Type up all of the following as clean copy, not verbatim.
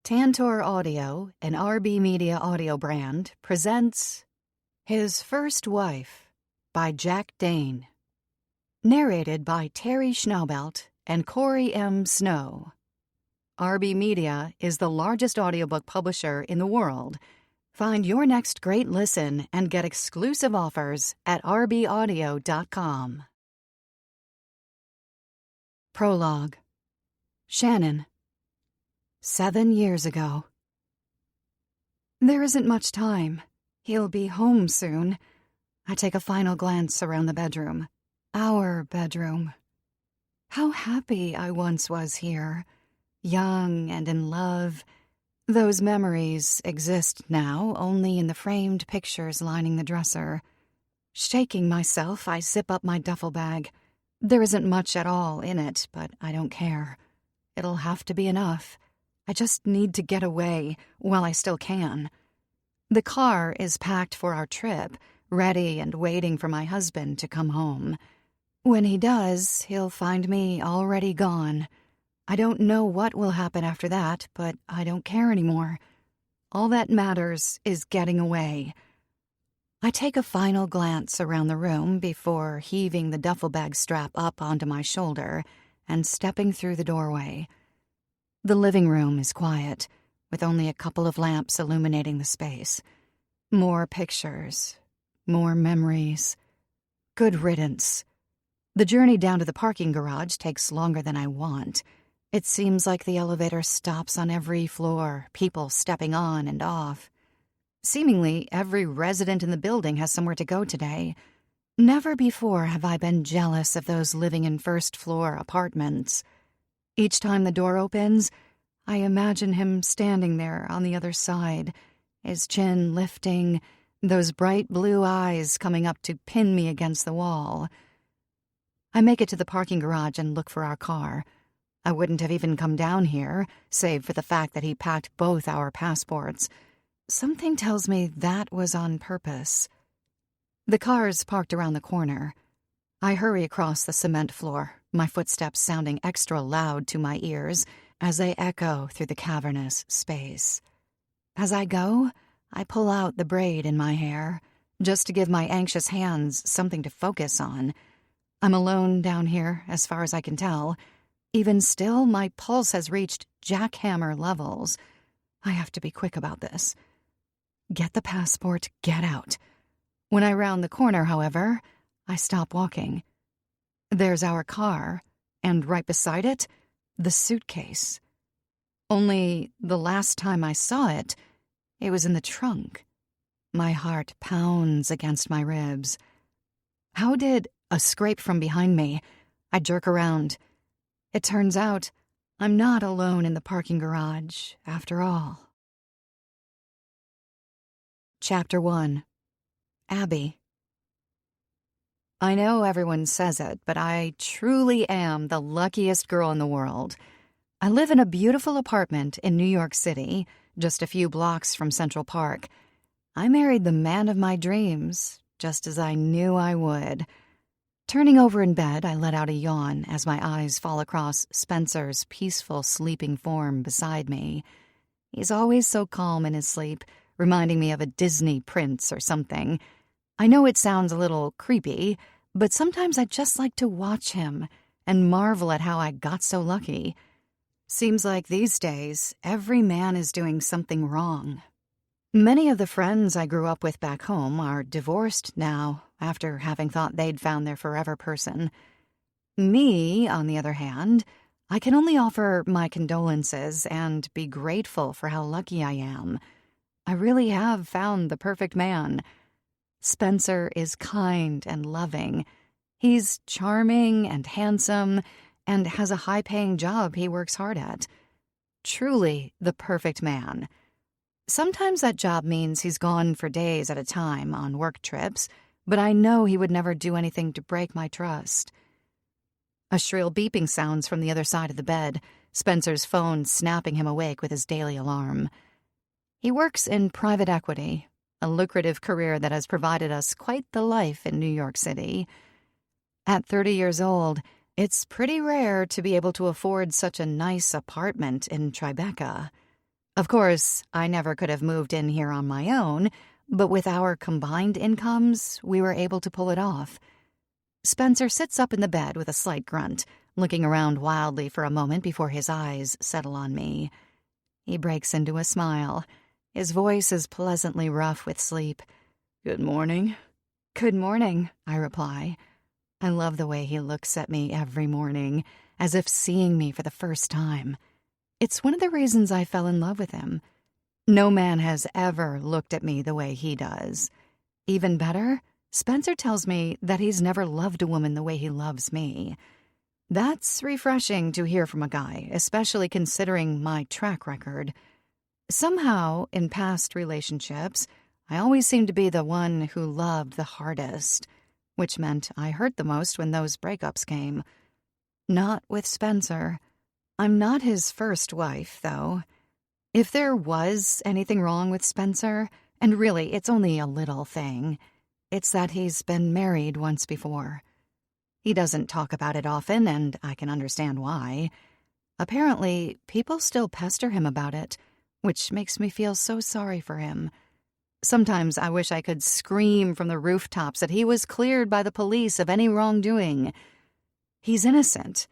Tantor Audio, an RB Media audio brand, presents His First Wife by Jack Dane. Narrated by Terry Schnaubelt and Corey M. Snow. RB Media is the largest audiobook publisher in the world. Find your next great listen and get exclusive offers at rbaudio.com. Prologue. Shannon. 7 years ago. There isn't much time. He'll be home soon. I take a final glance around the bedroom. Our bedroom. How happy I once was here. Young and in love. Those memories exist now only in the framed pictures lining the dresser. Shaking myself, I zip up my duffel bag. There isn't much at all in it, but I don't care. It'll have to be enough. I just need to get away while I still can. The car is packed for our trip, ready and waiting for my husband to come home. When he does, he'll find me already gone. I don't know what will happen after that, but I don't care anymore. All that matters is getting away. I take a final glance around the room before heaving the duffel bag strap up onto my shoulder and stepping through the doorway. The living room is quiet, with only a couple of lamps illuminating the space. More pictures, more memories. Good riddance. The journey down to the parking garage takes longer than I want. It seems like the elevator stops on every floor, people stepping on and off. Seemingly, every resident in the building has somewhere to go today. Never before have I been jealous of those living in first-floor apartments. Each time the door opens, I imagine him standing there on the other side, his chin lifting, those bright blue eyes coming up to pin me against the wall. I make it to the parking garage and look for our car. I wouldn't have even come down here, save for the fact that he packed both our passports. Something tells me that was on purpose. The car's parked around the corner. I hurry across the cement floor, my footsteps sounding extra loud to my ears as they echo through the cavernous space. As I go, I pull out the braid in my hair, just to give my anxious hands something to focus on. I'm alone down here, as far as I can tell. Even still, my pulse has reached jackhammer levels. I have to be quick about this. Get the passport, get out. When I round the corner, however, I stop walking. There's our car, and right beside it, the suitcase. Only the last time I saw it, it was in the trunk. My heart pounds against my ribs. How did a scrape from behind me? I jerk around. It turns out I'm not alone in the parking garage, after all. Chapter 1. Abby. I know everyone says it, but I truly am the luckiest girl in the world. I live in a beautiful apartment in New York City, just a few blocks from Central Park. I married the man of my dreams, just as I knew I would. Turning over in bed, I let out a yawn as my eyes fall across Spencer's peaceful sleeping form beside me. He's always so calm in his sleep, reminding me of a Disney prince or something. I know it sounds a little creepy, but sometimes I just like to watch him and marvel at how I got so lucky. Seems like these days, every man is doing something wrong. Many of the friends I grew up with back home are divorced now, after having thought they'd found their forever person. Me, on the other hand, I can only offer my condolences and be grateful for how lucky I am. I really have found the perfect man. Spencer is kind and loving. He's charming and handsome and has a high-paying job he works hard at. Truly the perfect man. Sometimes that job means he's gone for days at a time on work trips, but I know he would never do anything to break my trust. A shrill beeping sounds from the other side of the bed, Spencer's phone snapping him awake with his daily alarm. He works in private equity, a lucrative career that has provided us quite the life in New York City. At 30 years old, it's pretty rare to be able to afford such a nice apartment in Tribeca. Of course, I never could have moved in here on my own, but with our combined incomes, we were able to pull it off. Spencer sits up in the bed with a slight grunt, looking around wildly for a moment before his eyes settle on me. He breaks into a smile. His voice is pleasantly rough with sleep. "Good morning." "Good morning," I reply. I love the way he looks at me every morning, as if seeing me for the first time. It's one of the reasons I fell in love with him. No man has ever looked at me the way he does. Even better, Spencer tells me that he's never loved a woman the way he loves me. That's refreshing to hear from a guy, especially considering my track record. Somehow, in past relationships, I always seemed to be the one who loved the hardest, which meant I hurt the most when those breakups came. Not with Spencer. I'm not his first wife, though. If there was anything wrong with Spencer, and really it's only a little thing, it's that he's been married once before. He doesn't talk about it often, and I can understand why. Apparently, people still pester him about it, which makes me feel so sorry for him. Sometimes I wish I could scream from the rooftops that he was cleared by the police of any wrongdoing. He's innocent,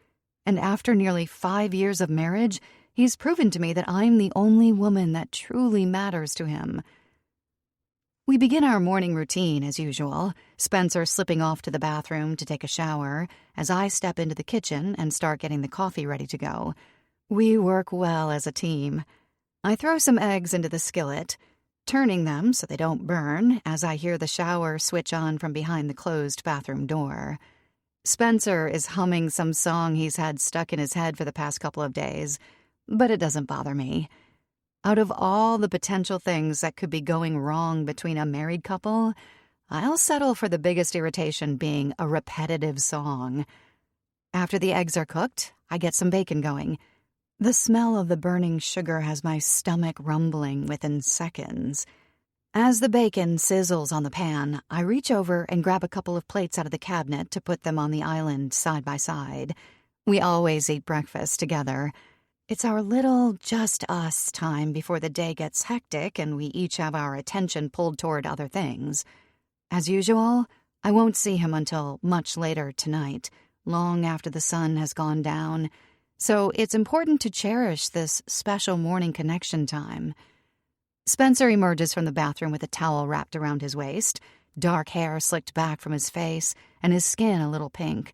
and after nearly 5 years of marriage, he's proven to me that I'm the only woman that truly matters to him. We begin our morning routine as usual, Spencer slipping off to the bathroom to take a shower, as I step into the kitchen and start getting the coffee ready to go. We work well as a team. I throw some eggs into the skillet, turning them so they don't burn as I hear the shower switch on from behind the closed bathroom door. Spencer is humming some song he's had stuck in his head for the past couple of days, but it doesn't bother me. Out of all the potential things that could be going wrong between a married couple, I'll settle for the biggest irritation being a repetitive song. After the eggs are cooked, I get some bacon going. The smell of the burning sugar has my stomach rumbling within seconds. As the bacon sizzles on the pan, I reach over and grab a couple of plates out of the cabinet to put them on the island side by side. We always eat breakfast together. It's our little just us time before the day gets hectic and we each have our attention pulled toward other things. As usual, I won't see him until much later tonight, long after the sun has gone down, so it's important to cherish this special morning connection time. Spencer emerges from the bathroom with a towel wrapped around his waist, dark hair slicked back from his face, and his skin a little pink.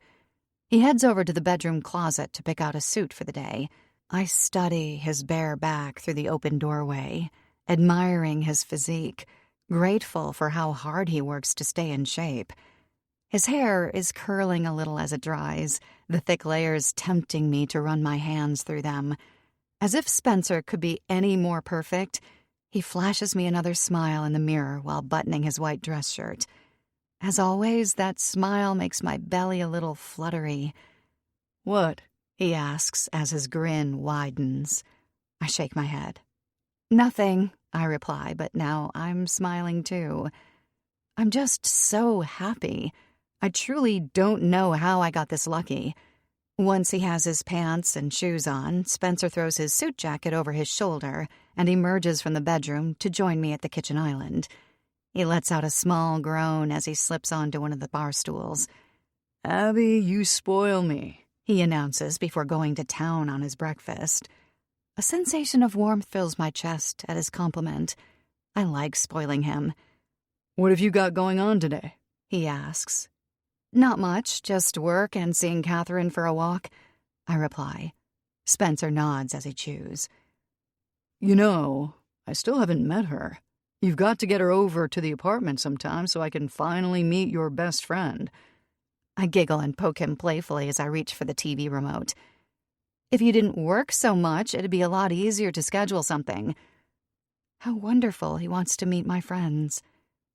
He heads over to the bedroom closet to pick out a suit for the day. I study his bare back through the open doorway, admiring his physique, grateful for how hard he works to stay in shape. His hair is curling a little as it dries, the thick layers tempting me to run my hands through them. As if Spencer could be any more perfect, he flashes me another smile in the mirror while buttoning his white dress shirt. As always, that smile makes my belly a little fluttery. "What?" he asks as his grin widens. I shake my head. "Nothing," I reply, but now I'm smiling too. I'm just so happy. I truly don't know how I got this lucky. Once he has his pants and shoes on, Spencer throws his suit jacket over his shoulder and emerges from the bedroom to join me at the kitchen island. He lets out a small groan as he slips onto one of the bar stools. "Abby, you spoil me," he announces before going to town on his breakfast. A sensation of warmth fills my chest at his compliment. I like spoiling him. "What have you got going on today?" he asks. "Not much, just work and seeing Catherine for a walk," I reply. Spencer nods as he chews. "You know, I still haven't met her. You've got to get her over to the apartment sometime so I can finally meet your best friend." I giggle and poke him playfully as I reach for the TV remote. "If you didn't work so much, it'd be a lot easier to schedule something." How wonderful he wants to meet my friends.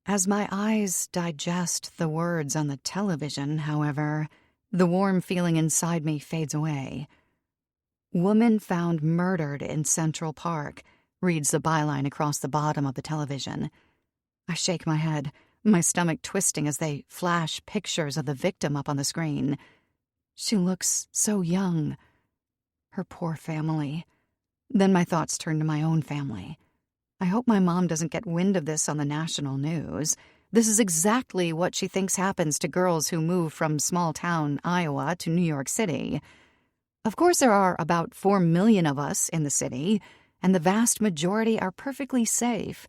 As my eyes digest the words on the television, however, the warm feeling inside me fades away. "Woman found murdered in Central Park," reads the byline across the bottom of the television. I shake my head, my stomach twisting as they flash pictures of the victim up on the screen. She looks so young. Her poor family. Then my thoughts turn to my own family. I hope my mom doesn't get wind of this on the national news. This is exactly what she thinks happens to girls who move from small-town Iowa to New York City. Of course, there are about 4 million of us in the city, and the vast majority are perfectly safe.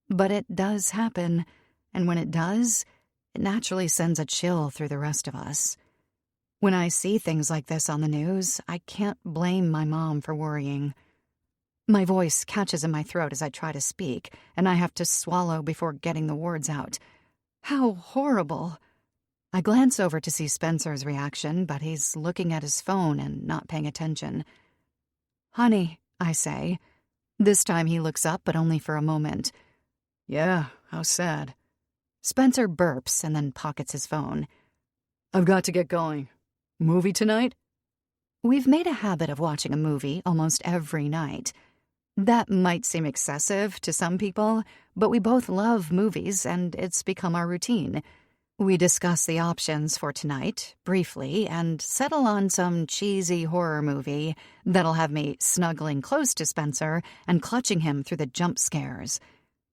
But it does happen, and when it does, it naturally sends a chill through the rest of us. When I see things like this on the news, I can't blame my mom for worrying. My voice catches in my throat as I try to speak, and I have to swallow before getting the words out. How horrible! I glance over to see Spencer's reaction, but he's looking at his phone and not paying attention. "Honey," I say. This time he looks up, but only for a moment. "Yeah, how sad." Spencer burps and then pockets his phone. "I've got to get going. Movie tonight?" We've made a habit of watching a movie almost every night. That might seem excessive to some people, but we both love movies and it's become our routine. We discuss the options for tonight, briefly, and settle on some cheesy horror movie that'll have me snuggling close to Spencer and clutching him through the jump scares.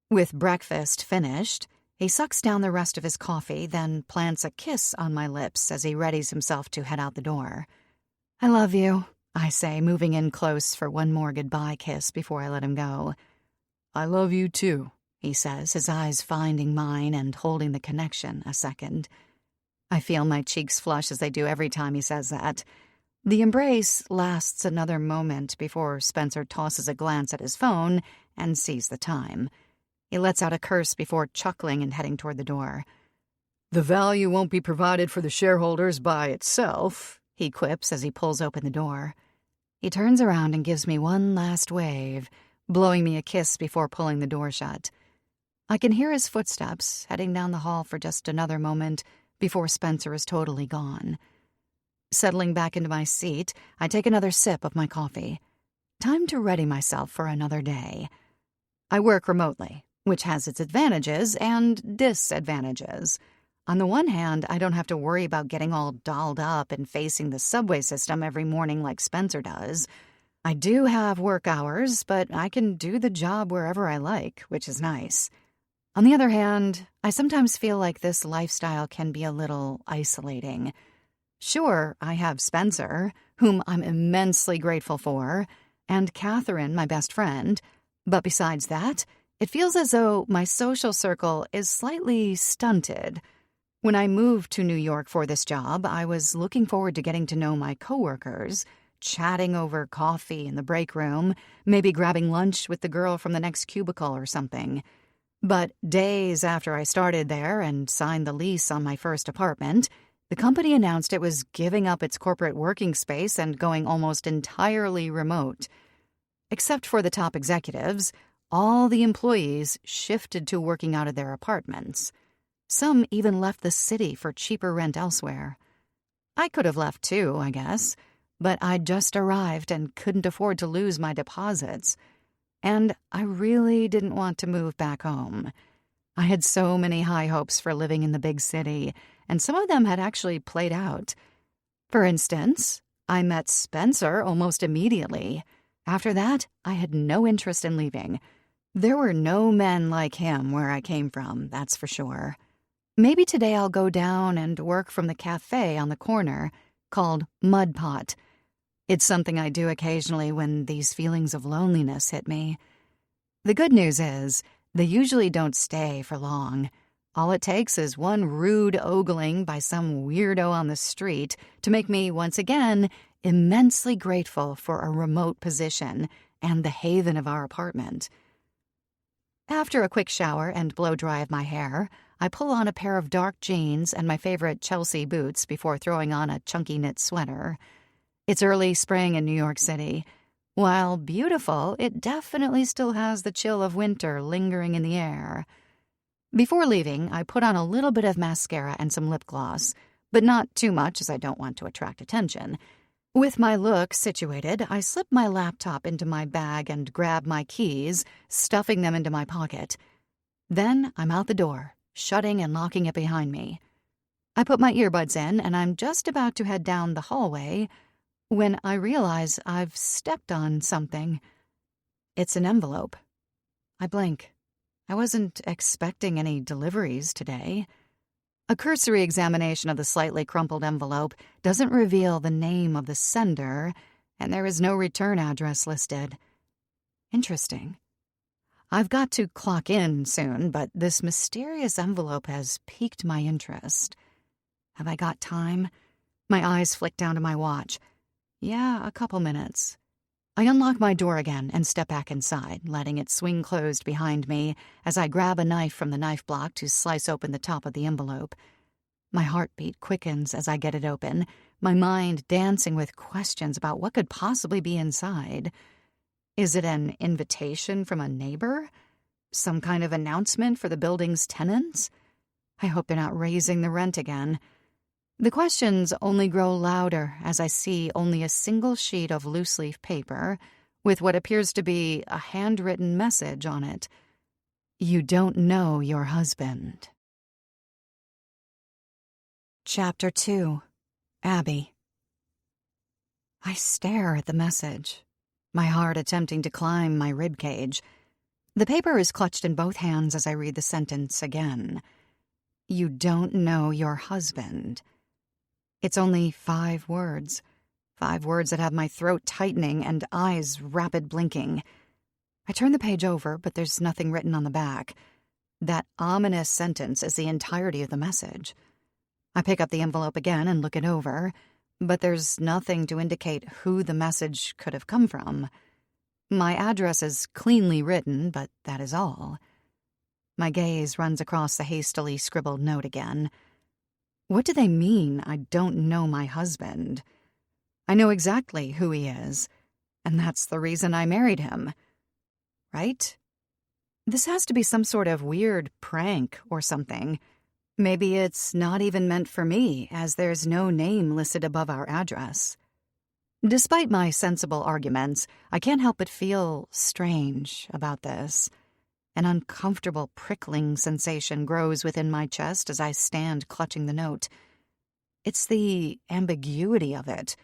With breakfast finished, he sucks down the rest of his coffee, then plants a kiss on my lips as he readies himself to head out the door. "I love you," I say, moving in close for one more goodbye kiss before I let him go. "I love you too," he says, his eyes finding mine and holding the connection a second. I feel my cheeks flush as they do every time he says that. The embrace lasts another moment before Spencer tosses a glance at his phone and sees the time. He lets out a curse before chuckling and heading toward the door. "The value won't be provided for the shareholders by itself," he quips as he pulls open the door. He turns around and gives me one last wave, blowing me a kiss before pulling the door shut. I can hear his footsteps heading down the hall for just another moment before Spencer is totally gone. Settling back into my seat, I take another sip of my coffee. Time to ready myself for another day. I work remotely, which has its advantages and disadvantages. On the one hand, I don't have to worry about getting all dolled up and facing the subway system every morning like Spencer does. I do have work hours, but I can do the job wherever I like, which is nice. On the other hand, I sometimes feel like this lifestyle can be a little isolating. Sure, I have Spencer, whom I'm immensely grateful for, and Catherine, my best friend, but besides that, it feels as though my social circle is slightly stunted. When I moved to New York for this job, I was looking forward to getting to know my coworkers, chatting over coffee in the break room, maybe grabbing lunch with the girl from the next cubicle or something. But days after I started there and signed the lease on my first apartment, the company announced it was giving up its corporate working space and going almost entirely remote. Except for the top executives, all the employees shifted to working out of their apartments. Some even left the city for cheaper rent elsewhere. I could have left too, I guess, but I'd just arrived and couldn't afford to lose my deposits. And I really didn't want to move back home. I had so many high hopes for living in the big city, and some of them had actually played out. For instance, I met Spencer almost immediately. After that, I had no interest in leaving. There were no men like him where I came from, that's for sure. Maybe today I'll go down and work from the cafe on the corner, called Mud Pot. It's something I do occasionally when these feelings of loneliness hit me. The good news is, they usually don't stay for long. All it takes is one rude ogling by some weirdo on the street to make me, once again, immensely grateful for a remote position and the haven of our apartment. After a quick shower and blow-dry of my hair, I pull on a pair of dark jeans and my favorite Chelsea boots before throwing on a chunky knit sweater. It's early spring in New York City. While beautiful, it definitely still has the chill of winter lingering in the air. Before leaving, I put on a little bit of mascara and some lip gloss, but not too much as I don't want to attract attention. With my look situated, I slip my laptop into my bag and grab my keys, stuffing them into my pocket. Then I'm out the door, shutting and locking it behind me. I put my earbuds in, and I'm just about to head down the hallway when I realize I've stepped on something. It's an envelope. I blink. I wasn't expecting any deliveries today. A cursory examination of the slightly crumpled envelope doesn't reveal the name of the sender, and there is no return address listed. Interesting. I've got to clock in soon, but this mysterious envelope has piqued my interest. Have I got time? My eyes flick down to my watch. Yeah, a couple minutes. I unlock my door again and step back inside, letting it swing closed behind me as I grab a knife from the knife block to slice open the top of the envelope. My heartbeat quickens as I get it open, my mind dancing with questions about what could possibly be inside. Is it an invitation from a neighbor? Some kind of announcement for the building's tenants? I hope they're not raising the rent again. The questions only grow louder as I see only a single sheet of loose-leaf paper with what appears to be a handwritten message on it. You don't know your husband. Chapter 2. Abby. I stare at the message, my heart attempting to climb my ribcage. The paper is clutched in both hands as I read the sentence again. You don't know your husband. It's only 5 words. 5 words that have my throat tightening and eyes rapid blinking. I turn the page over, but there's nothing written on the back. That ominous sentence is the entirety of the message. I pick up the envelope again and look it over, but there's nothing to indicate who the message could have come from. My address is cleanly written, but that is all. My gaze runs across the hastily scribbled note again. What do they mean, I don't know my husband? I know exactly who he is, and that's the reason I married him. Right? This has to be some sort of weird prank or something. Maybe it's not even meant for me, as there's no name listed above our address. Despite my sensible arguments, I can't help but feel strange about this. An uncomfortable prickling sensation grows within my chest as I stand clutching the note. It's the ambiguity of it.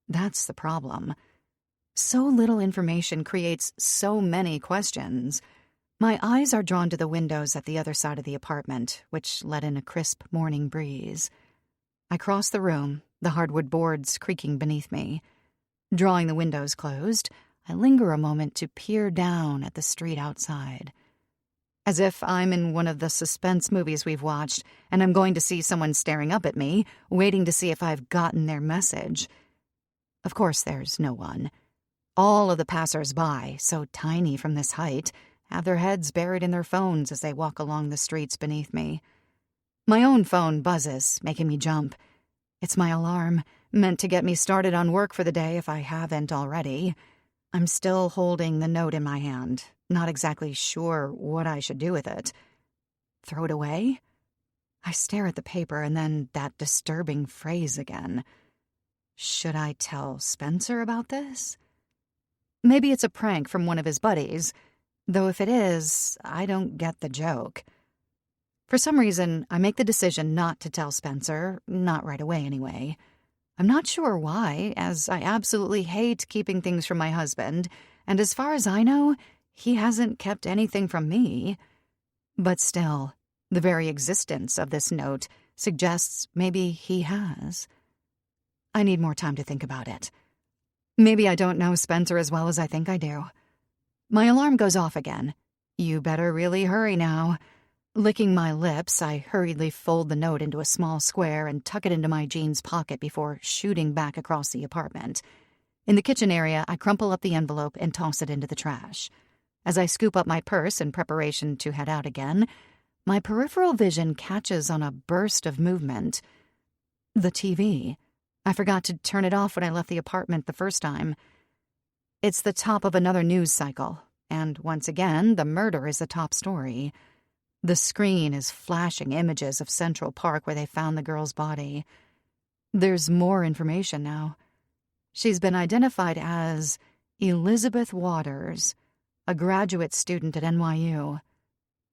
That's the problem. So little information creates so many questions. My eyes are drawn to the windows at the other side of the apartment, which let in a crisp morning breeze. I cross the room, the hardwood boards creaking beneath me. Drawing the windows closed, I linger a moment to peer down at the street outside. As if I'm in one of the suspense movies we've watched, and I'm going to see someone staring up at me, waiting to see if I've gotten their message. Of course there's no one. All of the passers-by, so tiny from this height, have their heads buried in their phones as they walk along the streets beneath me. My own phone buzzes, making me jump. It's my alarm, meant to get me started on work for the day if I haven't already. I'm still holding the note in my hand, not exactly sure what I should do with it. Throw it away? I stare at the paper and then that disturbing phrase again. Should I tell Spencer about this? Maybe it's a prank from one of his buddies, though if it is, I don't get the joke. For some reason, I make the decision not to tell Spencer, not right away anyway. I'm not sure why, as I absolutely hate keeping things from my husband, and as far as I know, he hasn't kept anything from me. But still, the very existence of this note suggests maybe he has. I need more time to think about it. Maybe I don't know Spencer as well as I think I do. My alarm goes off again. You better really hurry now. Licking my lips, I hurriedly fold the note into a small square and tuck it into my jeans pocket before shooting back across the apartment. In the kitchen area, I crumple up the envelope and toss it into the trash. As I scoop up my purse in preparation to head out again, my peripheral vision catches on a burst of movement. The TV. I forgot to turn it off when I left the apartment the first time. It's the top of another news cycle, and once again, the murder is the top story. The screen is flashing images of Central Park where they found the girl's body. There's more information now. She's been identified as Elizabeth Waters, a graduate student at NYU.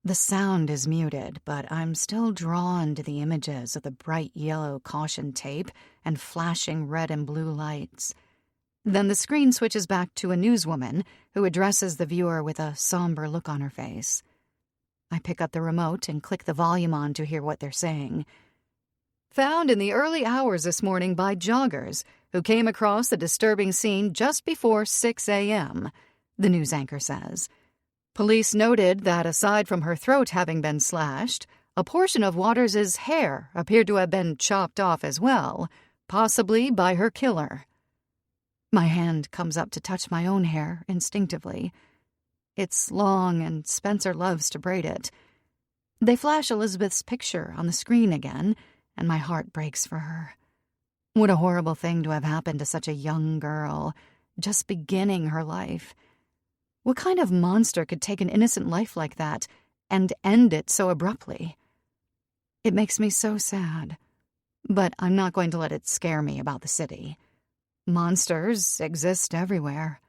The sound is muted, but I'm still drawn to the images of the bright yellow caution tape and flashing red and blue lights. Then the screen switches back to a newswoman who addresses the viewer with a somber look on her face. I pick up the remote and click the volume on to hear what they're saying. Found in the early hours this morning by joggers who came across the disturbing scene just before 6 a.m., the news anchor says. Police noted that aside from her throat having been slashed, a portion of Waters' hair appeared to have been chopped off as well, possibly by her killer. My hand comes up to touch my own hair instinctively. It's long and Spencer loves to braid it. They flash Elizabeth's picture on the screen again, and my heart breaks for her. What a horrible thing to have happened to such a young girl, just beginning her life. What kind of monster could take an innocent life like that and end it so abruptly? It makes me so sad, but I'm not going to let it scare me about the city. Monsters exist everywhere.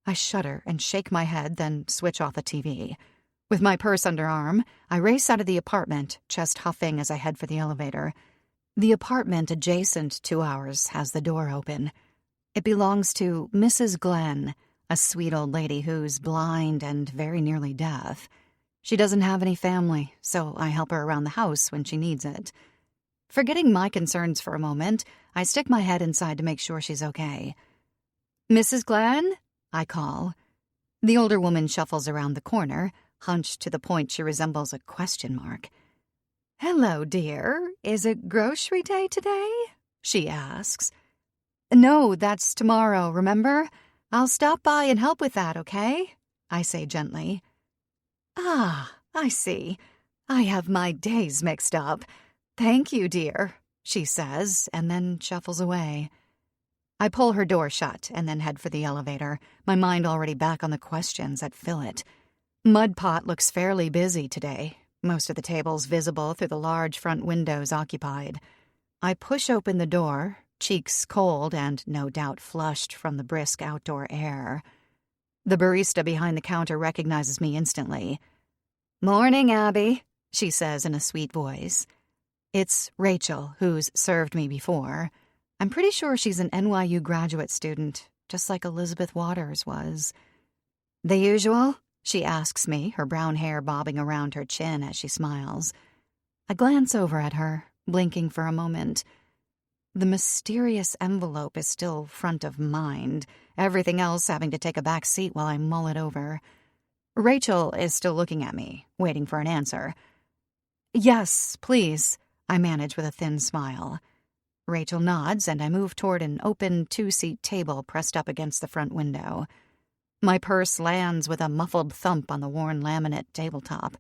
I shudder and shake my head, then switch off the TV. With my purse under arm, I race out of the apartment, chest huffing as I head for the elevator. The apartment adjacent to ours has the door open. It belongs to Mrs. Glenn, a sweet old lady who's blind and very nearly deaf. She doesn't have any family, so I help her around the house when she needs it. Forgetting my concerns for a moment, I stick my head inside to make sure she's okay. "Mrs. Glenn?" I call. The older woman shuffles around the corner, hunched to the point she resembles a question mark. "Hello, dear. Is it grocery day today?" she asks. "No, that's tomorrow, remember? I'll stop by and help with that, okay?" I say gently. "Ah, I see. I have my days mixed up. Thank you, dear," she says, and then shuffles away. I pull her door shut and then head for the elevator, my mind already back on the questions that fill it. Mudpot looks fairly busy today, most of the tables visible through the large front windows occupied. I push open the door, cheeks cold and no doubt flushed from the brisk outdoor air. The barista behind the counter recognizes me instantly. "Morning, Abby," she says in a sweet voice. It's Rachel, who's served me before. I'm pretty sure she's an NYU graduate student, just like Elizabeth Waters was. "The usual?" she asks me, her brown hair bobbing around her chin as she smiles. I glance over at her, blinking for a moment. The mysterious envelope is still front of mind, everything else having to take a back seat while I mull it over. Rachel is still looking at me, waiting for an answer. "Yes, please," I manage with a thin smile. Rachel nods, and I move toward an open two-seat table pressed up against the front window. My purse lands with a muffled thump on the worn laminate tabletop.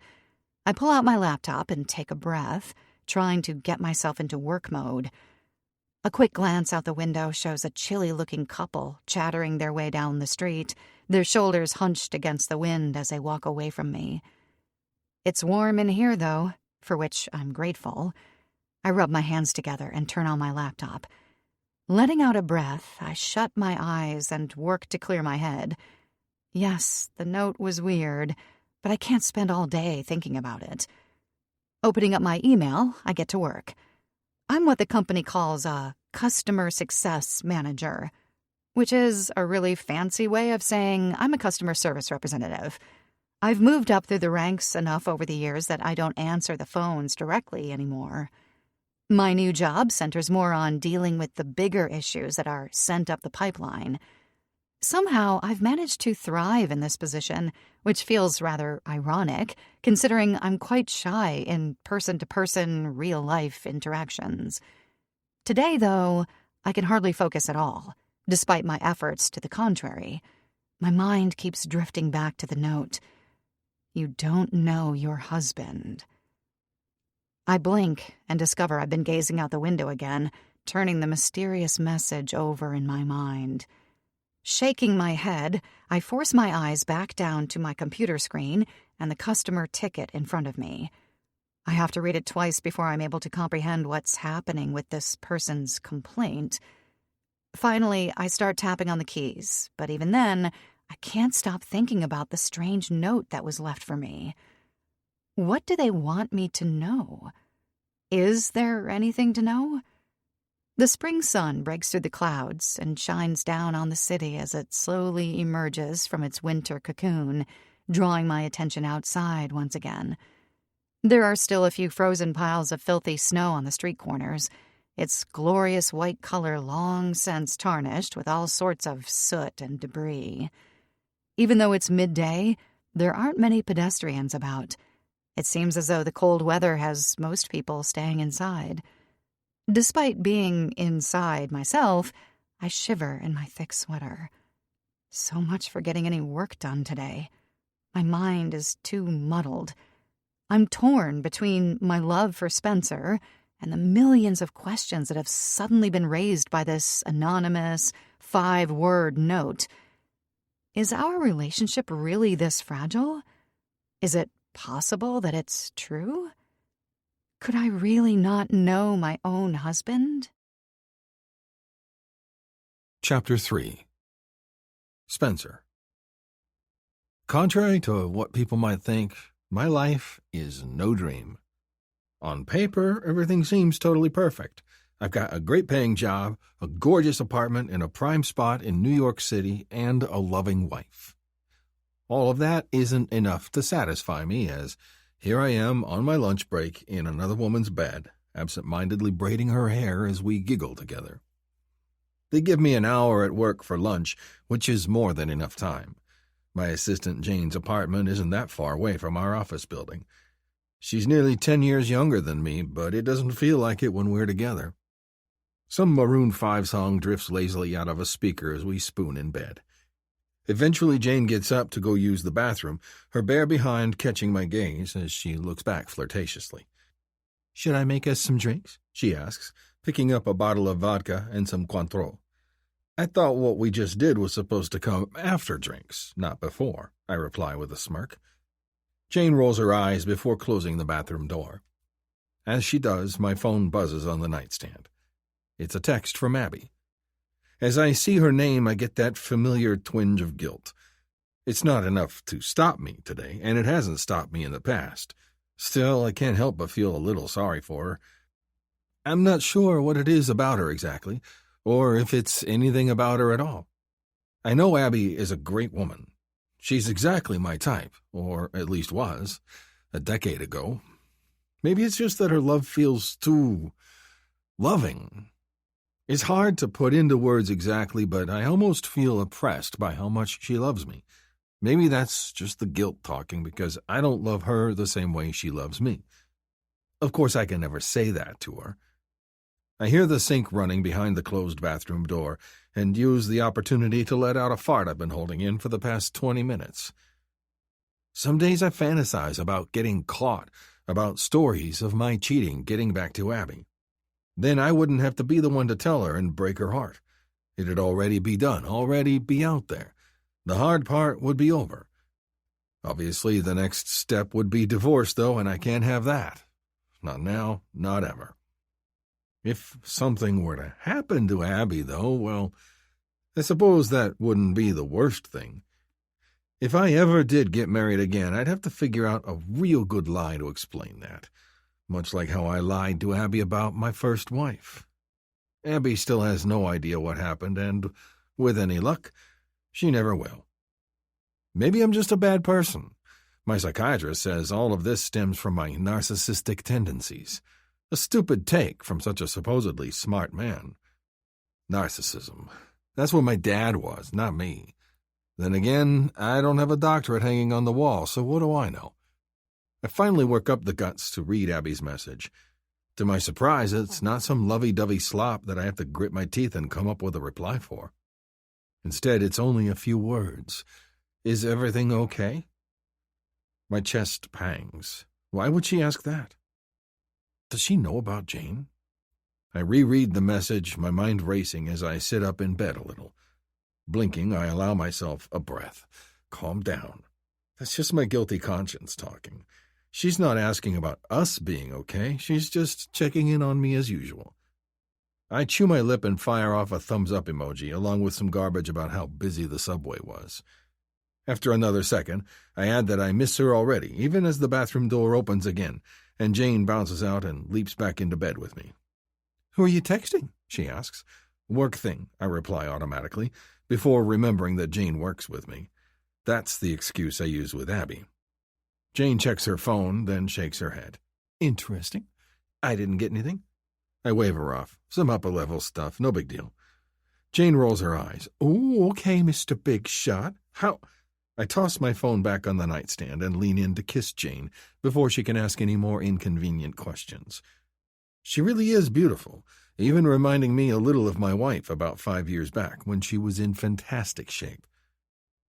I pull out my laptop and take a breath, trying to get myself into work mode. A quick glance out the window shows a chilly-looking couple chattering their way down the street, their shoulders hunched against the wind as they walk away from me. It's warm in here, though, for which I'm grateful. I rub my hands together and turn on my laptop. Letting out a breath, I shut my eyes and work to clear my head. Yes, the note was weird, but I can't spend all day thinking about it. Opening up my email, I get to work. I'm what the company calls a customer success manager, which is a really fancy way of saying I'm a customer service representative. I've moved up through the ranks enough over the years that I don't answer the phones directly anymore. My new job centers more on dealing with the bigger issues that are sent up the pipeline. Somehow, I've managed to thrive in this position, which feels rather ironic, considering I'm quite shy in person-to-person, real-life interactions. Today, though, I can hardly focus at all, despite my efforts to the contrary. My mind keeps drifting back to the note. "You don't know your husband." I blink and discover I've been gazing out the window again, turning the mysterious message over in my mind. Shaking my head, I force my eyes back down to my computer screen and the customer ticket in front of me. I have to read it twice before I'm able to comprehend what's happening with this person's complaint. Finally, I start tapping on the keys, but even then, I can't stop thinking about the strange note that was left for me. What do they want me to know? Is there anything to know? The spring sun breaks through the clouds and shines down on the city as it slowly emerges from its winter cocoon, drawing my attention outside once again. There are still a few frozen piles of filthy snow on the street corners, its glorious white color long since tarnished with all sorts of soot and debris. Even though it's midday, there aren't many pedestrians about. It seems as though the cold weather has most people staying inside. Despite being inside myself, I shiver in my thick sweater. So much for getting any work done today. My mind is too muddled. I'm torn between my love for Spencer and the millions of questions that have suddenly been raised by this anonymous 5-word note. Is our relationship really this fragile? Is it possible that it's true? Could I really not know my own husband? Chapter 3. Spencer. Contrary to what people might think, my life is no dream. On paper, everything seems totally perfect. I've got a great-paying job, a gorgeous apartment in a prime spot in New York City, and a loving wife. All of that isn't enough to satisfy me, as here I am on my lunch break in another woman's bed, absent-mindedly braiding her hair as we giggle together. They give me an hour at work for lunch, which is more than enough time. My assistant Jane's apartment isn't that far away from our office building. She's nearly 10 years younger than me, but it doesn't feel like it when we're together. Some Maroon 5 song drifts lazily out of a speaker as we spoon in bed. Eventually Jane gets up to go use the bathroom, her bare behind catching my gaze as she looks back flirtatiously. "Should I make us some drinks?" she asks, picking up a bottle of vodka and some Cointreau. "I thought what we just did was supposed to come after drinks, not before," I reply with a smirk. Jane rolls her eyes before closing the bathroom door. As she does, my phone buzzes on the nightstand. It's a text from Abby. As I see her name, I get that familiar twinge of guilt. It's not enough to stop me today, and it hasn't stopped me in the past. Still, I can't help but feel a little sorry for her. I'm not sure what it is about her exactly, or if it's anything about her at all. I know Abby is a great woman. She's exactly my type, or at least was, a decade ago. Maybe it's just that her love feels too loving. It's hard to put into words exactly, but I almost feel oppressed by how much she loves me. Maybe that's just the guilt talking, because I don't love her the same way she loves me. Of course, I can never say that to her. I hear the sink running behind the closed bathroom door and use the opportunity to let out a fart I've been holding in for the past 20 minutes. Some days I fantasize about getting caught, about stories of my cheating getting back to Abby. Then I wouldn't have to be the one to tell her and break her heart. It'd already be done, already be out there. The hard part would be over. Obviously, the next step would be divorce, though, and I can't have that. Not now, not ever. If something were to happen to Abby, though, well, I suppose that wouldn't be the worst thing. If I ever did get married again, I'd have to figure out a real good lie to explain that, much like how I lied to Abby about my first wife. Abby still has no idea what happened, and, with any luck, she never will. Maybe I'm just a bad person. My psychiatrist says all of this stems from my narcissistic tendencies. A stupid take from such a supposedly smart man. Narcissism. That's what my dad was, not me. Then again, I don't have a doctorate hanging on the wall, so what do I know? I finally work up the guts to read Abby's message. To my surprise, it's not some lovey-dovey slop that I have to grit my teeth and come up with a reply for. Instead, it's only a few words. "Is everything okay?" My chest pangs. Why would she ask that? Does she know about Jane? I reread the message, my mind racing as I sit up in bed a little. Blinking, I allow myself a breath. Calm down. That's just my guilty conscience talking. She's not asking about us being okay. She's just checking in on me as usual. I chew my lip and fire off a thumbs-up emoji, along with some garbage about how busy the subway was. After another second, I add that I miss her already, even as the bathroom door opens again, and Jane bounces out and leaps back into bed with me. Who are you texting? She asks. Work thing, I reply automatically, before remembering that Jane works with me. That's the excuse I use with Abby. Jane checks her phone, then shakes her head. Interesting. I didn't get anything. I wave her off. Some upper-level stuff, no big deal. Jane rolls her eyes. Oh, okay, Mr. Big Shot. How? I toss my phone back on the nightstand and lean in to kiss Jane before she can ask any more inconvenient questions. She really is beautiful, even reminding me a little of my wife about 5 years back when she was in fantastic shape.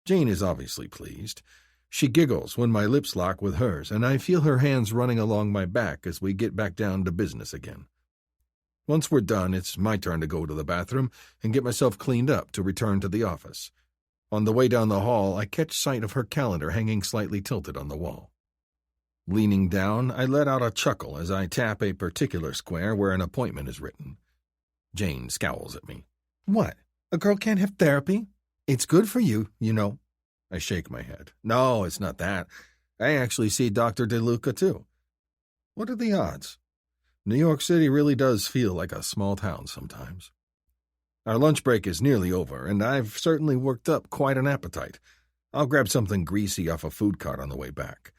Jane is obviously pleased. She giggles when my lips lock with hers, and I feel her hands running along my back as we get back down to business again. Once we're done, it's my turn to go to the bathroom and get myself cleaned up to return to the office. On the way down the hall, I catch sight of her calendar hanging slightly tilted on the wall. Leaning down, I let out a chuckle as I tap a particular square where an appointment is written. Jane scowls at me. What? A girl can't have therapy? It's good for you, you know. I shake my head. No, it's not that. I actually see Dr. DeLuca, too. What are the odds? New York City really does feel like a small town sometimes. Our lunch break is nearly over, and I've certainly worked up quite an appetite. I'll grab something greasy off a food cart on the way back.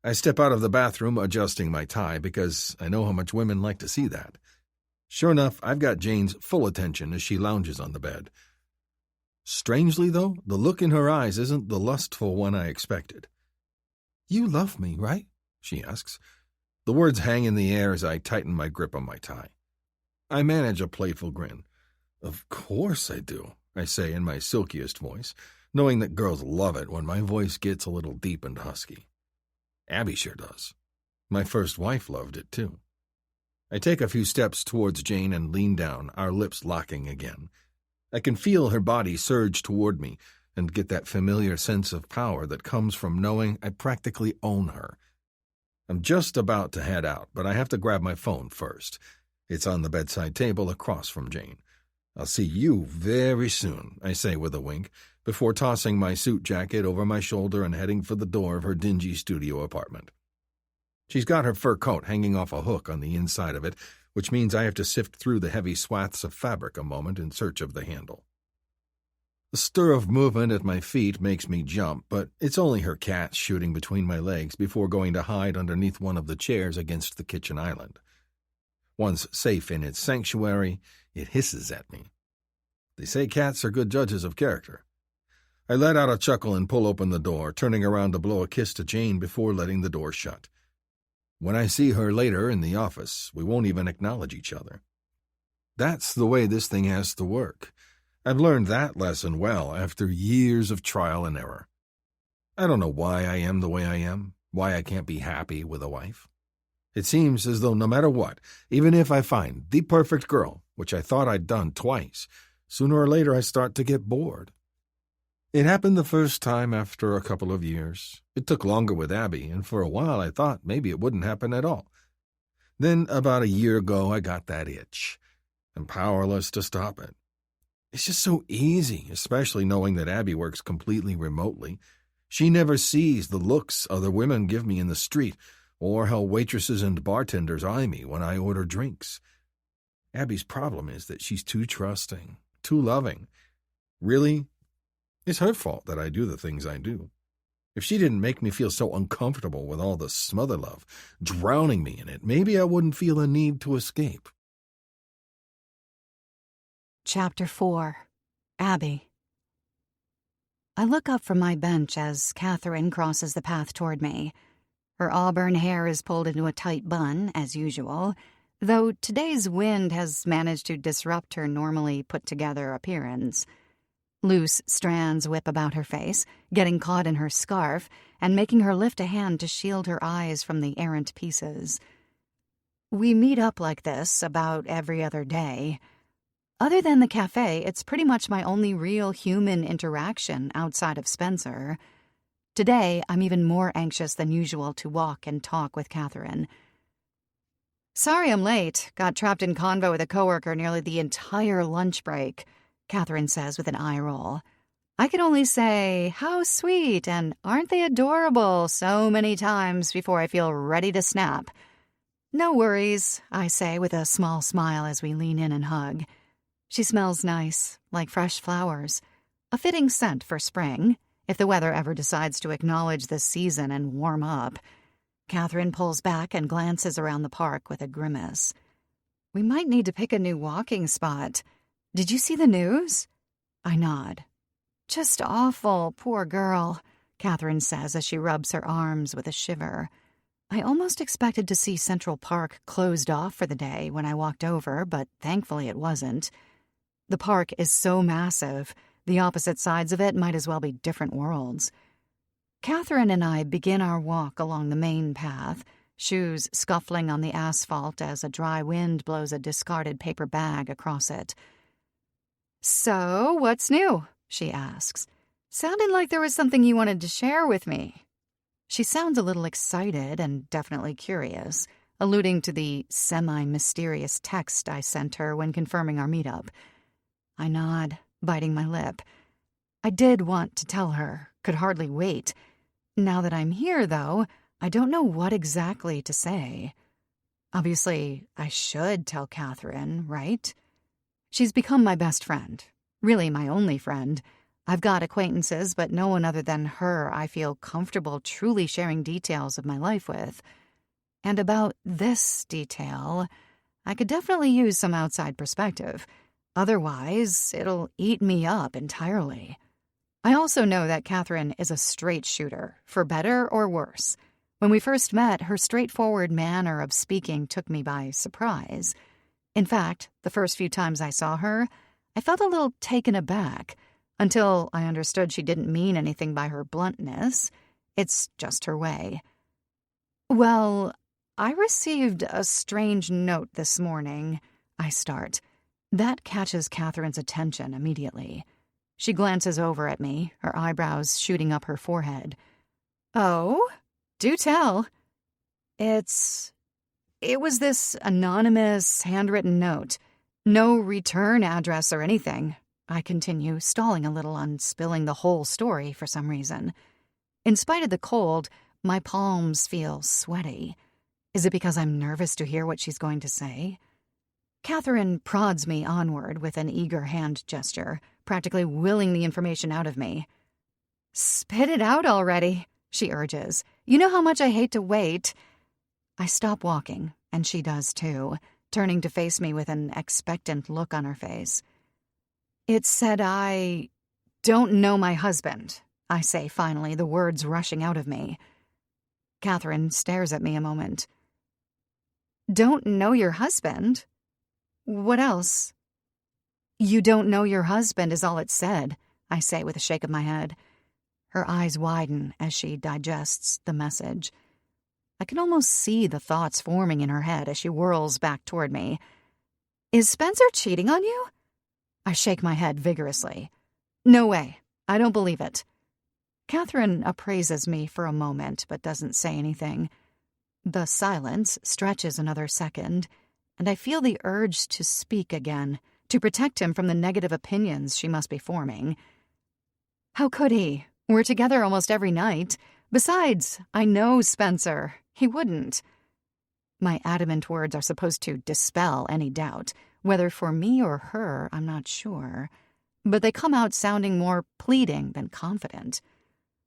I step out of the bathroom adjusting my tie because I know how much women like to see that. Sure enough, I've got Jane's full attention as she lounges on the bed. Strangely, though, the look in her eyes isn't the lustful one I expected. You love me, right? She asks. The words hang in the air as I tighten my grip on my tie. I manage a playful grin. Of course I do, I say in my silkiest voice, knowing that girls love it when my voice gets a little deep and husky. Abby sure does. My first wife loved it, too. I take a few steps towards Jane and lean down, our lips locking again. I can feel her body surge toward me and get that familiar sense of power that comes from knowing I practically own her. I'm just about to head out, but I have to grab my phone first. It's on the bedside table across from Jane. I'll see you very soon, I say with a wink, before tossing my suit jacket over my shoulder and heading for the door of her dingy studio apartment. She's got her fur coat hanging off a hook on the inside of it, which means I have to sift through the heavy swaths of fabric a moment in search of the handle. The stir of movement at my feet makes me jump, but it's only her cat shooting between my legs before going to hide underneath one of the chairs against the kitchen island. Once safe in its sanctuary, it hisses at me. They say cats are good judges of character. I let out a chuckle and pull open the door, turning around to blow a kiss to Jane before letting the door shut. When I see her later in the office, we won't even acknowledge each other. That's the way this thing has to work. I've learned that lesson well after years of trial and error. I don't know why I am the way I am, why I can't be happy with a wife. It seems as though no matter what, even if I find the perfect girl, which I thought I'd done twice, sooner or later I start to get bored. It happened the first time after a couple of years. It took longer with Abby, and for a while I thought maybe it wouldn't happen at all. Then about a year ago I got that itch. I'm powerless to stop it. It's just so easy, especially knowing that Abby works completely remotely. She never sees the looks other women give me in the street, or how waitresses and bartenders eye me when I order drinks. Abby's problem is that she's too trusting, too loving. Really, it's her fault that I do the things I do. If she didn't make me feel so uncomfortable with all the smother love, drowning me in it, maybe I wouldn't feel a need to escape. Chapter 4. Abby. I look up from my bench as Catherine crosses the path toward me. Her auburn hair is pulled into a tight bun, as usual, though today's wind has managed to disrupt her normally put-together appearance. Loose strands whip about her face, getting caught in her scarf and making her lift a hand to shield her eyes from the errant pieces. We meet up like this about every other day. Other than the cafe, it's pretty much my only real human interaction outside of Spencer. Today, I'm even more anxious than usual to walk and talk with Catherine. Sorry I'm late. Got trapped in convo with a coworker nearly the entire lunch break, Catherine says with an eye roll. I can only say, how sweet, and aren't they adorable so many times before I feel ready to snap. No worries, I say with a small smile as we lean in and hug. She smells nice, like fresh flowers. A fitting scent for spring, if the weather ever decides to acknowledge this season and warm up. Catherine pulls back and glances around the park with a grimace. We might need to pick a new walking spot. Did you see the news? I nod. Just awful, poor girl, Catherine says as she rubs her arms with a shiver. I almost expected to see Central Park closed off for the day when I walked over, but thankfully it wasn't. The park is so massive, the opposite sides of it might as well be different worlds. Catherine and I begin our walk along the main path, shoes scuffling on the asphalt as a dry wind blows a discarded paper bag across it. So, what's new? She asks. Sounded like there was something you wanted to share with me. She sounds a little excited and definitely curious, alluding to the semi-mysterious text I sent her when confirming our meetup. I nod, biting my lip. I did want to tell her, could hardly wait. Now that I'm here, though, I don't know what exactly to say. Obviously, I should tell Catherine, right? She's become my best friend, really my only friend. I've got acquaintances, but no one other than her I feel comfortable truly sharing details of my life with. And about this detail, I could definitely use some outside perspective. Otherwise, it'll eat me up entirely. I also know that Catherine is a straight shooter, for better or worse. When we first met, her straightforward manner of speaking took me by surprise. In fact, the first few times I saw her, I felt a little taken aback, until I understood she didn't mean anything by her bluntness. It's just her way. Well, I received a strange note this morning, I start. That catches Catherine's attention immediately. She glances over at me, her eyebrows shooting up her forehead. Oh? Do tell. It was this anonymous, handwritten note. No return address or anything. I continue, stalling a little on spilling the whole story for some reason. In spite of the cold, my palms feel sweaty. Is it because I'm nervous to hear what she's going to say? Catherine prods me onward with an eager hand gesture, practically willing the information out of me. Spit it out already, she urges. You know how much I hate to wait. I stop walking, and she does too, turning to face me with an expectant look on her face. It said I don't know my husband, I say finally, the words rushing out of me. Catherine stares at me a moment. Don't know your husband? What else? You don't know your husband is all it said, I say with a shake of my head. Her eyes widen as she digests the message. I can almost see the thoughts forming in her head as she whirls back toward me. Is Spencer cheating on you? I shake my head vigorously. No way. I don't believe it. Catherine appraises me for a moment but doesn't say anything. The silence stretches another second, and I feel the urge to speak again, to protect him from the negative opinions she must be forming. How could he? We're together almost every night. Besides, I know Spencer. He wouldn't. My adamant words are supposed to dispel any doubt. Whether for me or her, I'm not sure. But they come out sounding more pleading than confident.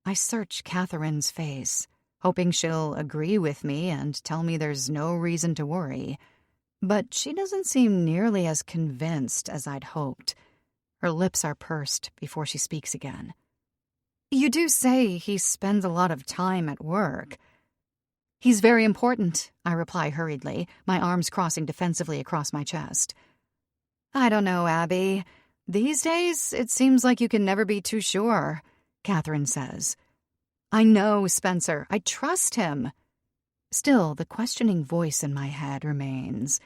I search Catherine's face, hoping she'll agree with me and tell me there's no reason to worry. But she doesn't seem nearly as convinced as I'd hoped. Her lips are pursed before she speaks again. You do say he spends a lot of time at work. He's very important, I reply hurriedly, my arms crossing defensively across my chest. I don't know, Abby. These days, it seems like you can never be too sure, Catherine says. I know, Spencer. I trust him. Still, the questioning voice in my head remains.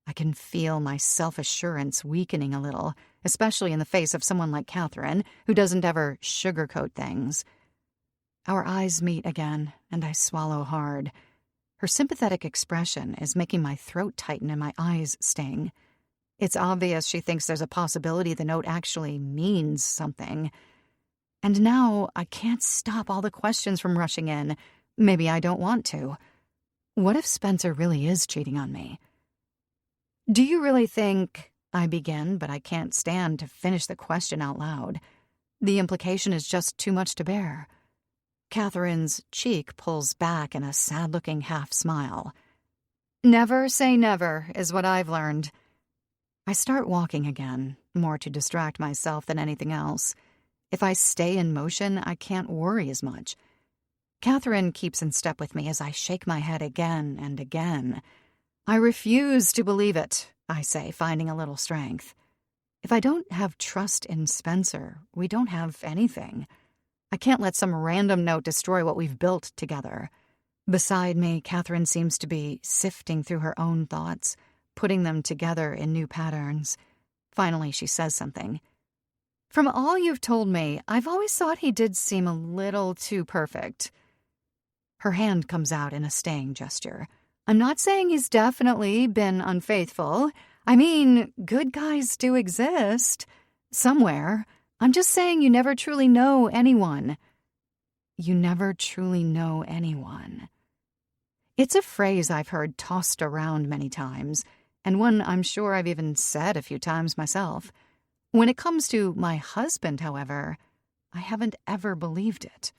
I can feel my self-assurance weakening a little, especially in the face of someone like Catherine, who doesn't ever sugarcoat things. Our eyes meet again, and I swallow hard. Her sympathetic expression is making my throat tighten and my eyes sting. It's obvious she thinks there's a possibility the note actually means something. And now I can't stop all the questions from rushing in. Maybe I don't want to. What if Spencer really is cheating on me? Do you really think, I begin, but I can't stand to finish the question out loud. The implication is just too much to bear. Catherine's cheek pulls back in a sad-looking half-smile. Never say never is what I've learned. I start walking again, more to distract myself than anything else. If I stay in motion, I can't worry as much. Catherine keeps in step with me as I shake my head again and again. I refuse to believe it, I say, finding a little strength. If I don't have trust in Spencer, we don't have anything. I can't let some random note destroy what we've built together. Beside me, Catherine seems to be sifting through her own thoughts, putting them together in new patterns. Finally, she says something. From all you've told me, I've always thought he did seem a little too perfect. Her hand comes out in a staying gesture. I'm not saying he's definitely been unfaithful. I mean, good guys do exist. Somewhere. I'm just saying you never truly know anyone. You never truly know anyone. It's a phrase I've heard tossed around many times, and one I'm sure I've even said a few times myself. When it comes to my husband, however, I haven't ever believed it.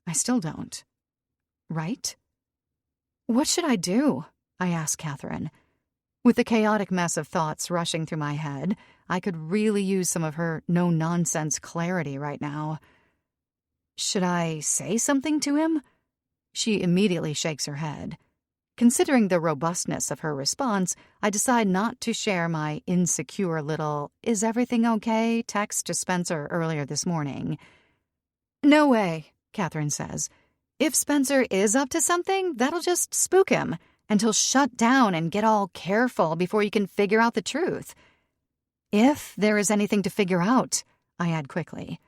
I still don't. Right? What should I do? I ask Catherine. With the chaotic mess of thoughts rushing through my head, I could really use some of her no-nonsense clarity right now. Should I say something to him? She immediately shakes her head. Considering the robustness of her response, I decide not to share my insecure little "is everything okay" text to Spencer earlier this morning. No way, Catherine says. If Spencer is up to something, that'll just spook him, and he'll shut down and get all careful before you can figure out the truth. If there is anything to figure out, I add quickly.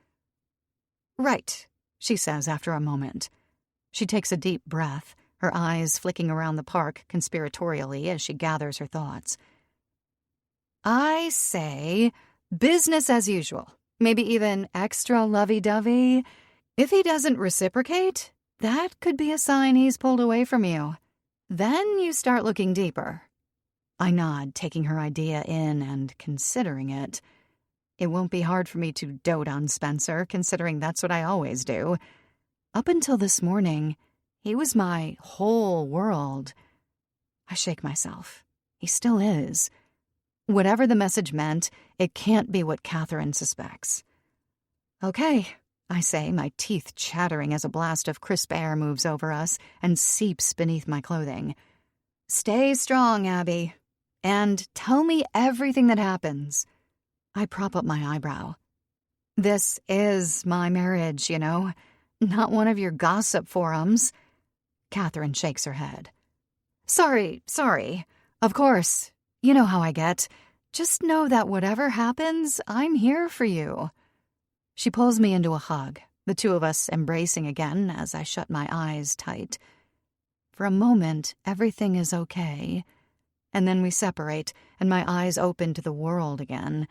Right, she says after a moment. She takes a deep breath, her eyes flicking around the park conspiratorially as she gathers her thoughts. I say business as usual, maybe even extra lovey-dovey. If he doesn't reciprocate, that could be a sign he's pulled away from you. Then you start looking deeper. I nod, taking her idea in and considering it. It won't be hard for me to dote on Spencer, considering that's what I always do. Up until this morning, he was my whole world. I shake myself. He still is. Whatever the message meant, it can't be what Catherine suspects. Okay, I say, my teeth chattering as a blast of crisp air moves over us and seeps beneath my clothing. Stay strong, Abby, and tell me everything that happens. I prop up my eyebrow. This is my marriage, you know, not one of your gossip forums. Catherine shakes her head. Sorry. Of course, you know how I get. Just know that whatever happens, I'm here for you. She pulls me into a hug, the two of us embracing again as I shut my eyes tight. For a moment, everything is okay. And then we separate, and my eyes open to the world again.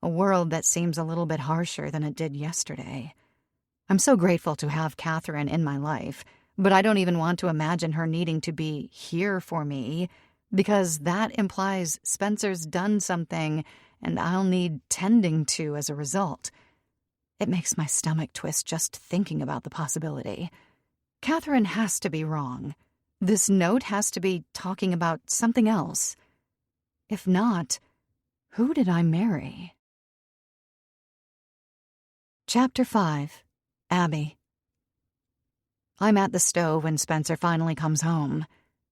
A world that seems a little bit harsher than it did yesterday. I'm so grateful to have Catherine in my life, but I don't even want to imagine her needing to be here for me, because that implies Spencer's done something, and I'll need tending to as a result. It makes my stomach twist just thinking about the possibility. Catherine has to be wrong. This note has to be talking about something else. If not, who did I marry? Chapter 5. Abby. I'm at the stove when Spencer finally comes home.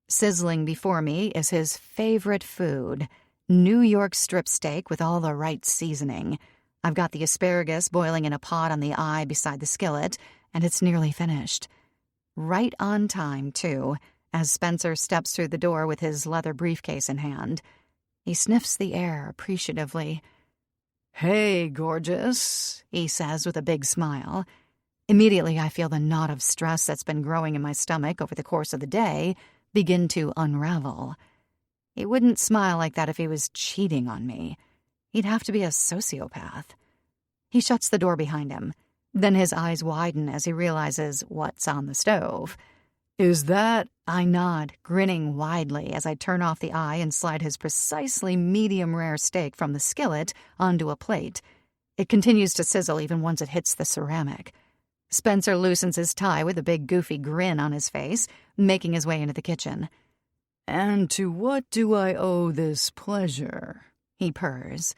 Sizzling before me is his favorite food, New York strip steak with all the right seasoning. I've got the asparagus boiling in a pot on the eye beside the skillet, and it's nearly finished. Right on time, too, as Spencer steps through the door with his leather briefcase in hand. He sniffs the air appreciatively. "Hey, gorgeous," he says with a big smile. Immediately, I feel the knot of stress that's been growing in my stomach over the course of the day begin to unravel. He wouldn't smile like that if he was cheating on me. He'd have to be a sociopath. He shuts the door behind him. Then his eyes widen as he realizes what's on the stove. Is that? I nod, grinning widely as I turn off the eye and slide his precisely medium-rare steak from the skillet onto a plate. It continues to sizzle even once it hits the ceramic. Spencer loosens his tie with a big goofy grin on his face, making his way into the kitchen. "And to what do I owe this pleasure?" he purrs.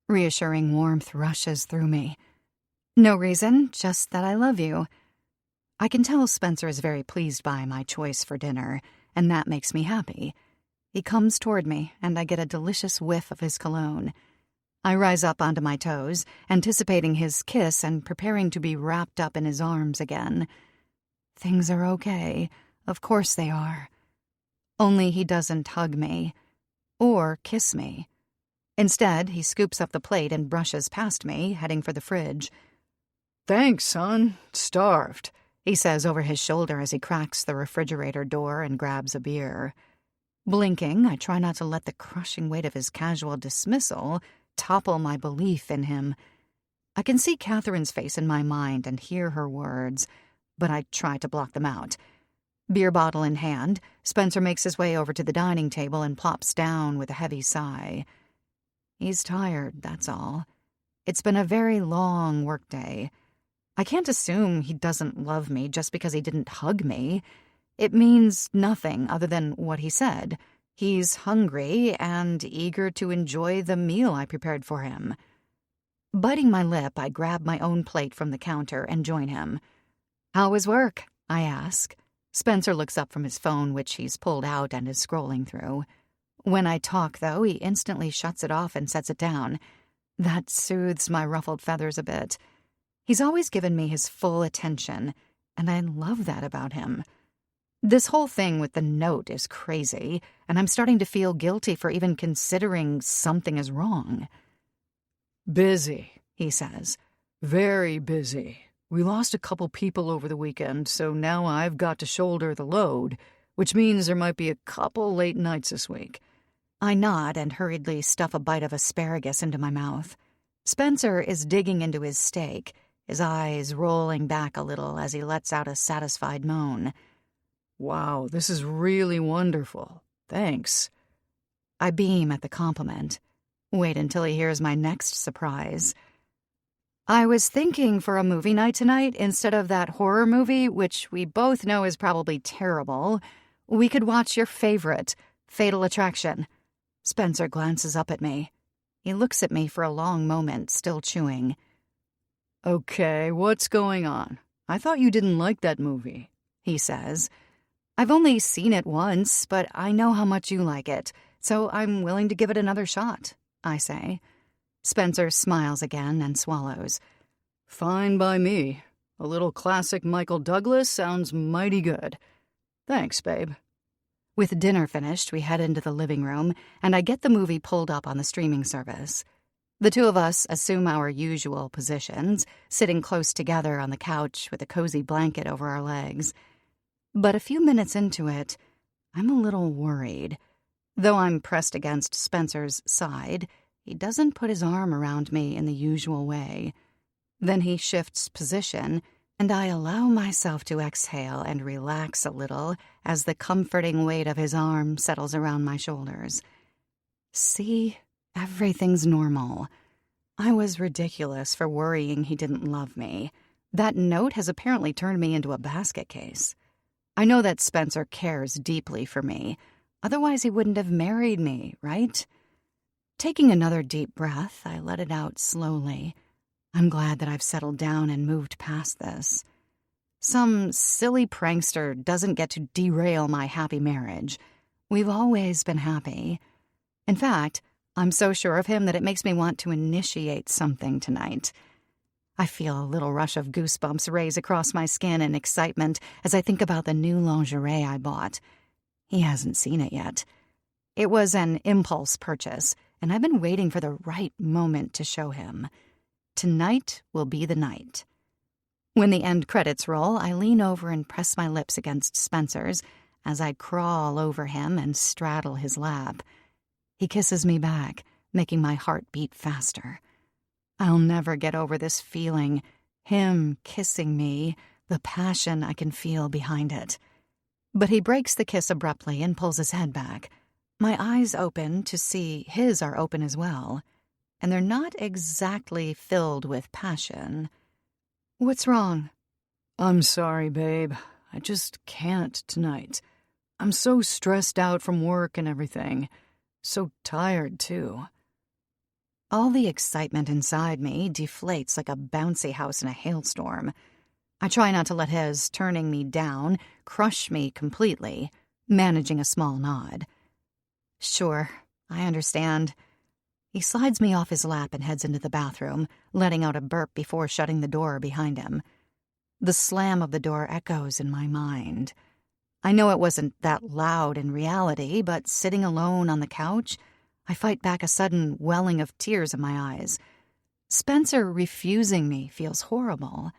Reassuring warmth rushes through me. "No reason, just that I love you." I can tell Spencer is very pleased by my choice for dinner, and that makes me happy. He comes toward me, and I get a delicious whiff of his cologne. I rise up onto my toes, anticipating his kiss and preparing to be wrapped up in his arms again. Things are okay. Of course they are. Only he doesn't hug me. Or kiss me. Instead, he scoops up the plate and brushes past me, heading for the fridge. "Thanks, son. Starved," he says over his shoulder as he cracks the refrigerator door and grabs a beer. Blinking, I try not to let the crushing weight of his casual dismissal topple my belief in him. I can see Catherine's face in my mind and hear her words, but I try to block them out. Beer bottle in hand, Spencer makes his way over to the dining table and plops down with a heavy sigh. He's tired, that's all. It's been a very long workday. I can't assume he doesn't love me just because he didn't hug me. It means nothing other than what he said. He's hungry and eager to enjoy the meal I prepared for him. Biting my lip, I grab my own plate from the counter and join him. "How was work?" I ask. Spencer looks up from his phone, which he's pulled out and is scrolling through. When I talk, though, he instantly shuts it off and sets it down. That soothes my ruffled feathers a bit. He's always given me his full attention, and I love that about him. This whole thing with the note is crazy, and I'm starting to feel guilty for even considering something is wrong. "Busy," he says. "Very busy. We lost a couple people over the weekend, so now I've got to shoulder the load, which means there might be a couple late nights this week." I nod and hurriedly stuff a bite of asparagus into my mouth. Spencer is digging into his steak, his eyes rolling back a little as he lets out a satisfied moan. "Wow, this is really wonderful. Thanks." I beam at the compliment. Wait until he hears my next surprise. "I was thinking for a movie night tonight, instead of that horror movie, which we both know is probably terrible, we could watch your favorite, Fatal Attraction." Spencer glances up at me. He looks at me for a long moment, still chewing. "Okay, what's going on? I thought you didn't like that movie," he says. "I've only seen it once, but I know how much you like it, so I'm willing to give it another shot," I say. Spencer smiles again and swallows. "Fine by me. A little classic Michael Douglas sounds mighty good. Thanks, babe." With dinner finished, we head into the living room, and I get the movie pulled up on the streaming service. The two of us assume our usual positions, sitting close together on the couch with a cozy blanket over our legs. But a few minutes into it, I'm a little worried. Though I'm pressed against Spencer's side, he doesn't put his arm around me in the usual way. Then he shifts position, and I allow myself to exhale and relax a little as the comforting weight of his arm settles around my shoulders. See, everything's normal. I was ridiculous for worrying he didn't love me. That note has apparently turned me into a basket case. I know that Spencer cares deeply for me. Otherwise, he wouldn't have married me, right? Taking another deep breath, I let it out slowly. I'm glad that I've settled down and moved past this. Some silly prankster doesn't get to derail my happy marriage. We've always been happy. In fact, I'm so sure of him that it makes me want to initiate something tonight. I feel a little rush of goosebumps race across my skin in excitement as I think about the new lingerie I bought. He hasn't seen it yet. It was an impulse purchase, and I've been waiting for the right moment to show him. Tonight will be the night. When the end credits roll, I lean over and press my lips against Spencer's as I crawl over him and straddle his lap. He kisses me back, making my heart beat faster. I'll never get over this feeling, him kissing me, the passion I can feel behind it. But he breaks the kiss abruptly and pulls his head back. My eyes open to see his are open as well, and they're not exactly filled with passion. "What's wrong?" "I'm sorry, babe. I just can't tonight. I'm so stressed out from work and everything. So tired, too." All the excitement inside me deflates like a bouncy house in a hailstorm. I try not to let his turning me down crush me completely, managing a small nod. "Sure, I understand." He slides me off his lap and heads into the bathroom, letting out a burp before shutting the door behind him. The slam of the door echoes in my mind. I know it wasn't that loud in reality, but sitting alone on the couch, I fight back a sudden welling of tears in my eyes. Spencer refusing me feels horrible,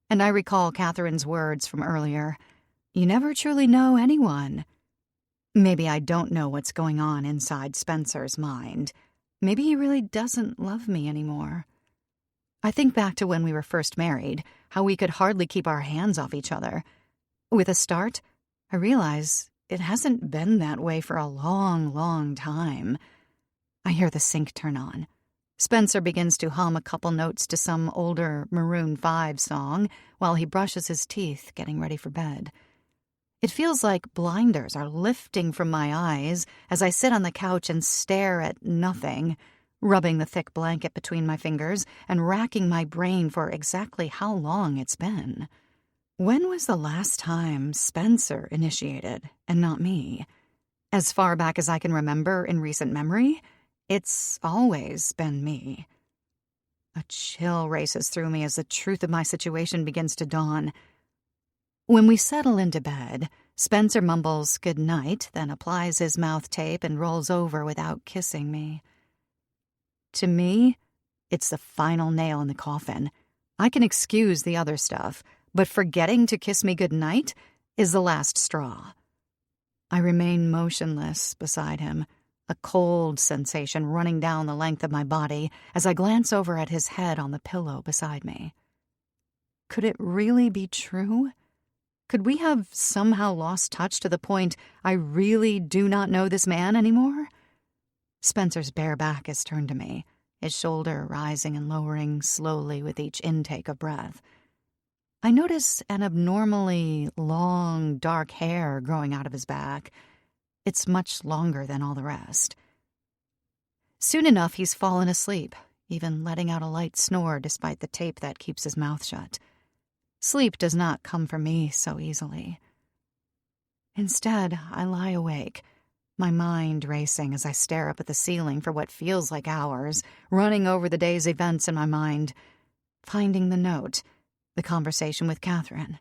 and I recall Catherine's words from earlier. You never truly know anyone. Maybe I don't know what's going on inside Spencer's mind. Maybe he really doesn't love me anymore. I think back to when we were first married, how we could hardly keep our hands off each other. With a start, I realize it hasn't been that way for a long, long time. I hear the sink turn on. Spencer begins to hum a couple notes to some older Maroon 5 song while he brushes his teeth, getting ready for bed. It feels like blinders are lifting from my eyes as I sit on the couch and stare at nothing, rubbing the thick blanket between my fingers and racking my brain for exactly how long it's been. When was the last time Spencer initiated and not me? As far back as I can remember in recent memory, it's always been me. A chill races through me as the truth of my situation begins to dawn. When we settle into bed, Spencer mumbles good night, then applies his mouth tape and rolls over without kissing me. To me, it's the final nail in the coffin. I can excuse the other stuff, but forgetting to kiss me good night is the last straw. I remain motionless beside him, a cold sensation running down the length of my body as I glance over at his head on the pillow beside me. Could it really be true? Could we have somehow lost touch to the point I really do not know this man anymore? Spencer's bare back is turned to me, his shoulder rising and lowering slowly with each intake of breath. I notice an abnormally long, dark hair growing out of his back. It's much longer than all the rest. Soon enough, he's fallen asleep, even letting out a light snore despite the tape that keeps his mouth shut. Sleep does not come for me so easily. Instead, I lie awake, my mind racing as I stare up at the ceiling for what feels like hours, running over the day's events in my mind, finding the note, the conversation with Catherine.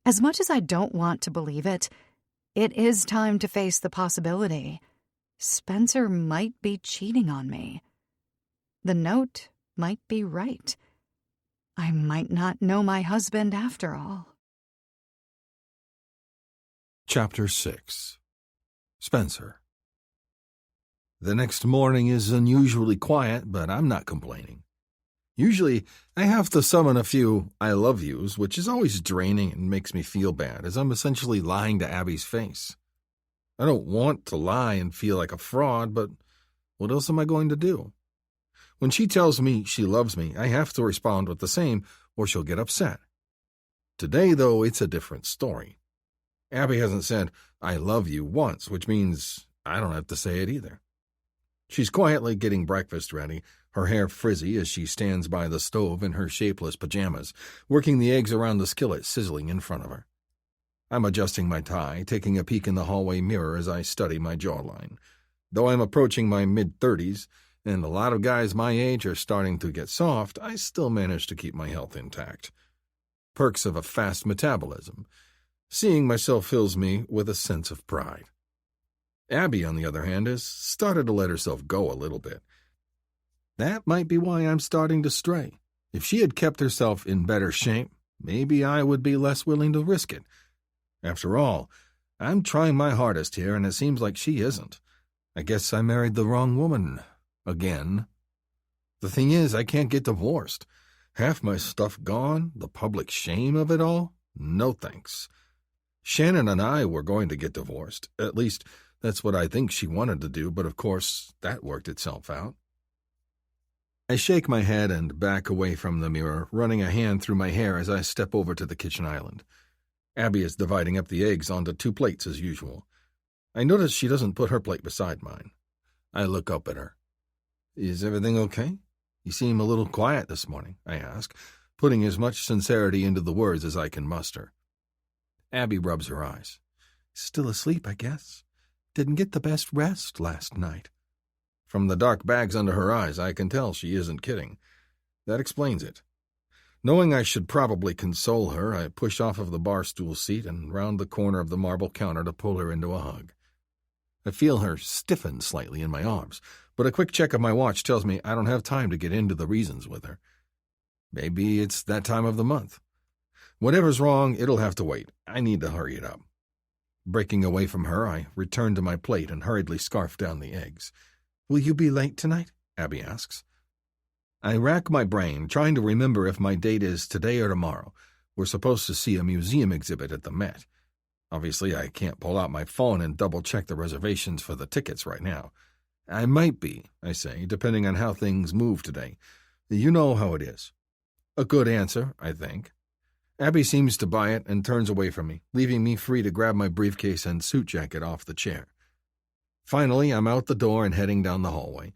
As much as I don't want to believe it, it is time to face the possibility. Spencer might be cheating on me. The note might be right. I might not know my husband after all. Chapter 6. Spencer. The next morning is unusually quiet, but I'm not complaining. Usually, I have to summon a few I love yous, which is always draining and makes me feel bad, as I'm essentially lying to Abby's face. I don't want to lie and feel like a fraud, but what else am I going to do? When she tells me she loves me, I have to respond with the same, or she'll get upset. Today, though, it's a different story. Abby hasn't said, "I love you" once, which means I don't have to say it either. She's quietly getting breakfast ready, her hair frizzy as she stands by the stove in her shapeless pajamas, working the eggs around the skillet sizzling in front of her. I'm adjusting my tie, taking a peek in the hallway mirror as I study my jawline. Though I'm approaching my mid-30s, and a lot of guys my age are starting to get soft, I still manage to keep my health intact. Perks of a fast metabolism. Seeing myself fills me with a sense of pride. Abby, on the other hand, has started to let herself go a little bit. That might be why I'm starting to stray. If she had kept herself in better shape, maybe I would be less willing to risk it. After all, I'm trying my hardest here, and it seems like she isn't. I guess I married the wrong woman. Again. The thing is, I can't get divorced. Half my stuff gone, the public shame of it all? No thanks. Shannon and I were going to get divorced. At least, that's what I think she wanted to do, but of course, that worked itself out. I shake my head and back away from the mirror, running a hand through my hair as I step over to the kitchen island. Abby is dividing up the eggs onto 2 plates as usual. I notice she doesn't put her plate beside mine. I look up at her. "Is everything okay? You seem a little quiet this morning," I ask, putting as much sincerity into the words as I can muster. Abby rubs her eyes. "Still asleep, I guess. Didn't get the best rest last night." From the dark bags under her eyes, I can tell she isn't kidding. That explains it. Knowing I should probably console her, I push off of the bar stool seat and round the corner of the marble counter to pull her into a hug. I feel her stiffen slightly in my arms, but a quick check of my watch tells me I don't have time to get into the reasons with her. Maybe it's that time of the month. Whatever's wrong, it'll have to wait. I need to hurry it up. Breaking away from her, I return to my plate and hurriedly scarf down the eggs. "Will you be late tonight?" Abby asks. I rack my brain, trying to remember if my date is today or tomorrow. We're supposed to see a museum exhibit at the Met. Obviously, I can't pull out my phone and double-check the reservations for the tickets right now. I might be, I say, depending on how things move today. You know how it is. A good answer, I think. Abby seems to buy it and turns away from me, leaving me free to grab my briefcase and suit jacket off the chair. Finally, I'm out the door and heading down the hallway.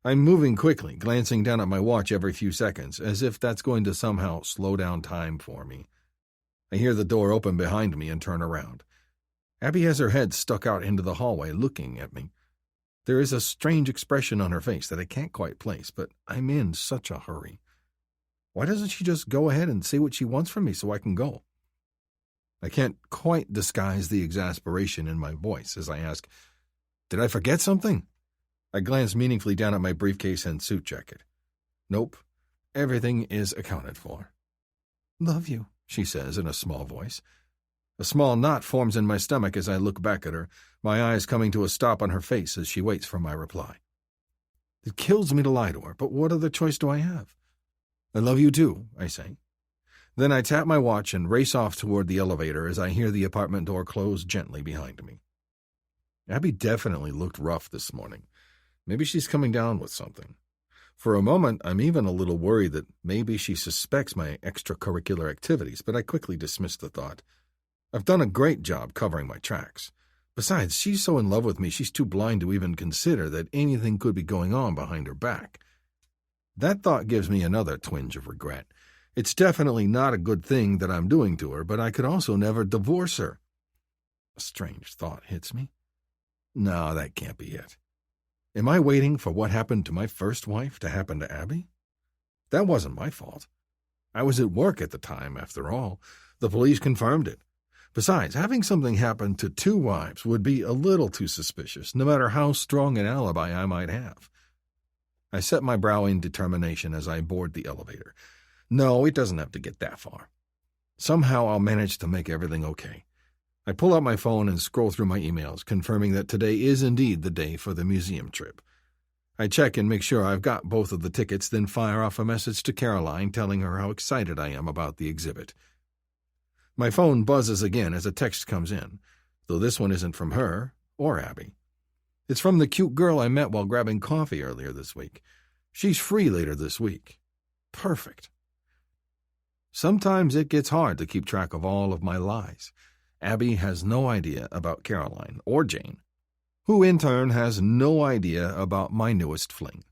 I'm moving quickly, glancing down at my watch every few seconds, as if that's going to somehow slow down time for me. I hear the door open behind me and turn around. Abby has her head stuck out into the hallway, looking at me. There is a strange expression on her face that I can't quite place, but I'm in such a hurry. Why doesn't she just go ahead and say what she wants from me so I can go? I can't quite disguise the exasperation in my voice as I ask, "Did I forget something?" I glance meaningfully down at my briefcase and suit jacket. Nope, everything is accounted for. "Love you," she says in a small voice. A small knot forms in my stomach as I look back at her, my eyes coming to a stop on her face as she waits for my reply. It kills me to lie to her, but what other choice do I have? "I love you too," I say. Then I tap my watch and race off toward the elevator as I hear the apartment door close gently behind me. Abby definitely looked rough this morning. Maybe she's coming down with something. For a moment, I'm even a little worried that maybe she suspects my extracurricular activities, but I quickly dismiss the thought. I've done a great job covering my tracks. Besides, she's so in love with me she's too blind to even consider that anything could be going on behind her back. That thought gives me another twinge of regret. It's definitely not a good thing that I'm doing to her, but I could also never divorce her. A strange thought hits me. No, that can't be it. Am I waiting for what happened to my first wife to happen to Abby? That wasn't my fault. I was at work at the time, after all. The police confirmed it. Besides, having something happen to 2 wives would be a little too suspicious, no matter how strong an alibi I might have. I set my brow in determination as I board the elevator. No, it doesn't have to get that far. Somehow I'll manage to make everything okay. I pull out my phone and scroll through my emails, confirming that today is indeed the day for the museum trip. I check and make sure I've got both of the tickets, then fire off a message to Caroline telling her how excited I am about the exhibit. My phone buzzes again as a text comes in, though this one isn't from her or Abby. It's from the cute girl I met while grabbing coffee earlier this week. She's free later this week. Perfect. Sometimes it gets hard to keep track of all of my lies. Abby has no idea about Caroline or Jane, who in turn has no idea about my newest fling.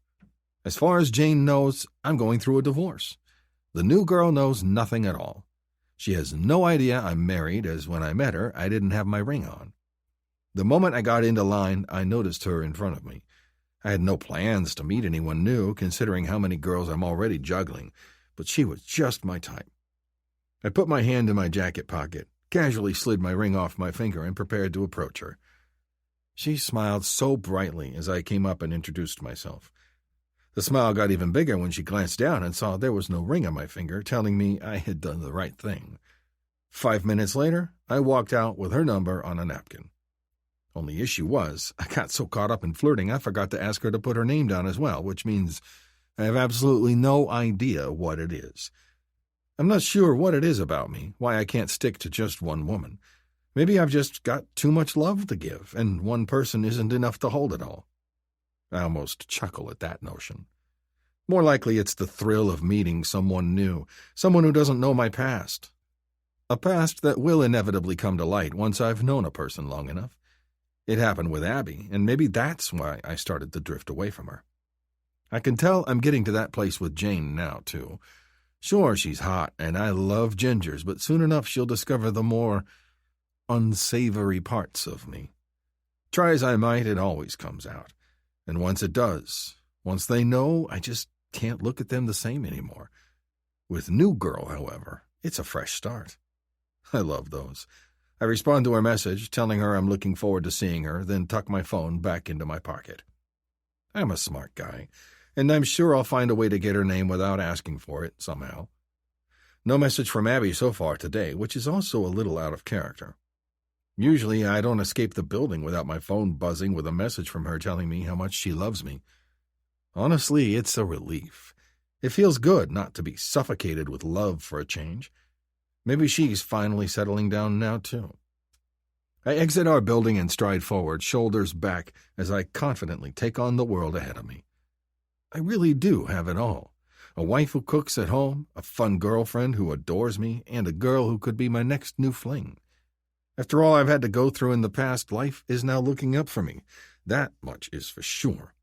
As far as Jane knows, I'm going through a divorce. The new girl knows nothing at all. She has no idea I'm married, as when I met her, I didn't have my ring on. The moment I got into line, I noticed her in front of me. I had no plans to meet anyone new, considering how many girls I'm already juggling, but she was just my type. I put my hand in my jacket pocket, casually slid my ring off my finger, and prepared to approach her. She smiled so brightly as I came up and introduced myself. The smile got even bigger when she glanced down and saw there was no ring on my finger, telling me I had done the right thing. 5 minutes later, I walked out with her number on a napkin. Only issue was, I got so caught up in flirting I forgot to ask her to put her name down as well, which means I have absolutely no idea what it is. I'm not sure what it is about me, why I can't stick to just one woman. Maybe I've just got too much love to give, and one person isn't enough to hold it all. I almost chuckle at that notion. More likely it's the thrill of meeting someone new, someone who doesn't know my past. A past that will inevitably come to light once I've known a person long enough. It happened with Abby, and maybe that's why I started to drift away from her. I can tell I'm getting to that place with Jane now, too. Sure, she's hot, and I love gingers, but soon enough she'll discover the more unsavory parts of me. Try as I might, it always comes out. And once it does, once they know, I just can't look at them the same anymore. With New Girl, however, it's a fresh start. I love those. I respond to her message, telling her I'm looking forward to seeing her, then tuck my phone back into my pocket. I'm a smart guy, and I'm sure I'll find a way to get her name without asking for it somehow. No message from Abby so far today, which is also a little out of character. Usually I don't escape the building without my phone buzzing with a message from her telling me how much she loves me. Honestly, it's a relief. It feels good not to be suffocated with love for a change. Maybe she's finally settling down now, too. I exit our building and stride forward, shoulders back, as I confidently take on the world ahead of me. I really do have it all. A wife who cooks at home, a fun girlfriend who adores me, and a girl who could be my next new fling. After all I've had to go through in the past, life is now looking up for me. That much is for sure.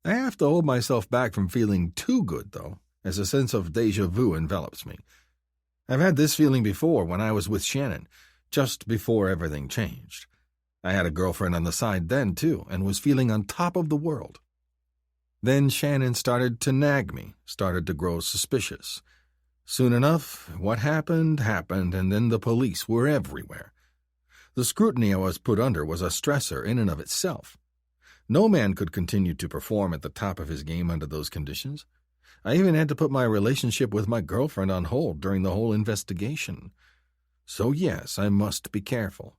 I have to hold myself back from feeling too good, though, as a sense of déjà vu envelops me. I've had this feeling before when I was with Shannon, just before everything changed. I had a girlfriend on the side then, too, and was feeling on top of the world. Then Shannon started to nag me, started to grow suspicious. Soon enough, what happened, and then the police were everywhere. The scrutiny I was put under was a stressor in and of itself. No man could continue to perform at the top of his game under those conditions. I even had to put my relationship with my girlfriend on hold during the whole investigation. So yes, I must be careful.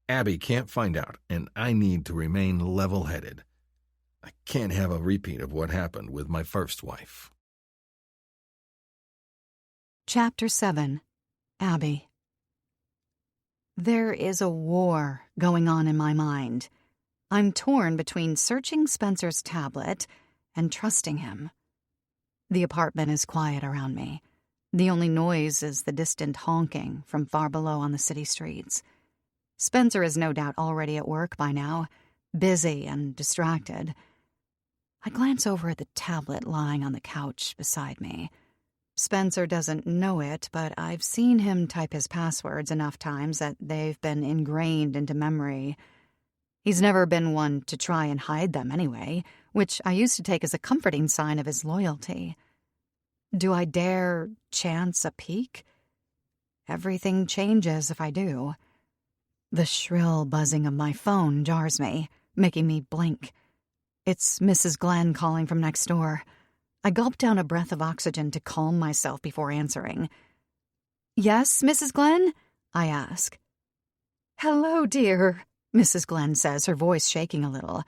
Abby can't find out, and I need to remain level-headed. I can't have a repeat of what happened with my first wife. Chapter 7. Abby. There is a war going on in my mind. I'm torn between searching Spencer's tablet and trusting him. The apartment is quiet around me. The only noise is the distant honking from far below on the city streets. Spencer is no doubt already at work by now, busy and distracted. I glance over at the tablet lying on the couch beside me. Spencer doesn't know it, but I've seen him type his passwords enough times that they've been ingrained into memory. He's never been one to try and hide them anyway, which I used to take as a comforting sign of his loyalty. Do I dare chance a peek? Everything changes if I do. The shrill buzzing of my phone jars me, making me blink. It's Mrs. Glenn calling from next door. I gulp down a breath of oxygen to calm myself before answering. "Yes, Mrs. Glenn?" I ask. "Hello, dear," Mrs. Glenn says, her voice shaking a little.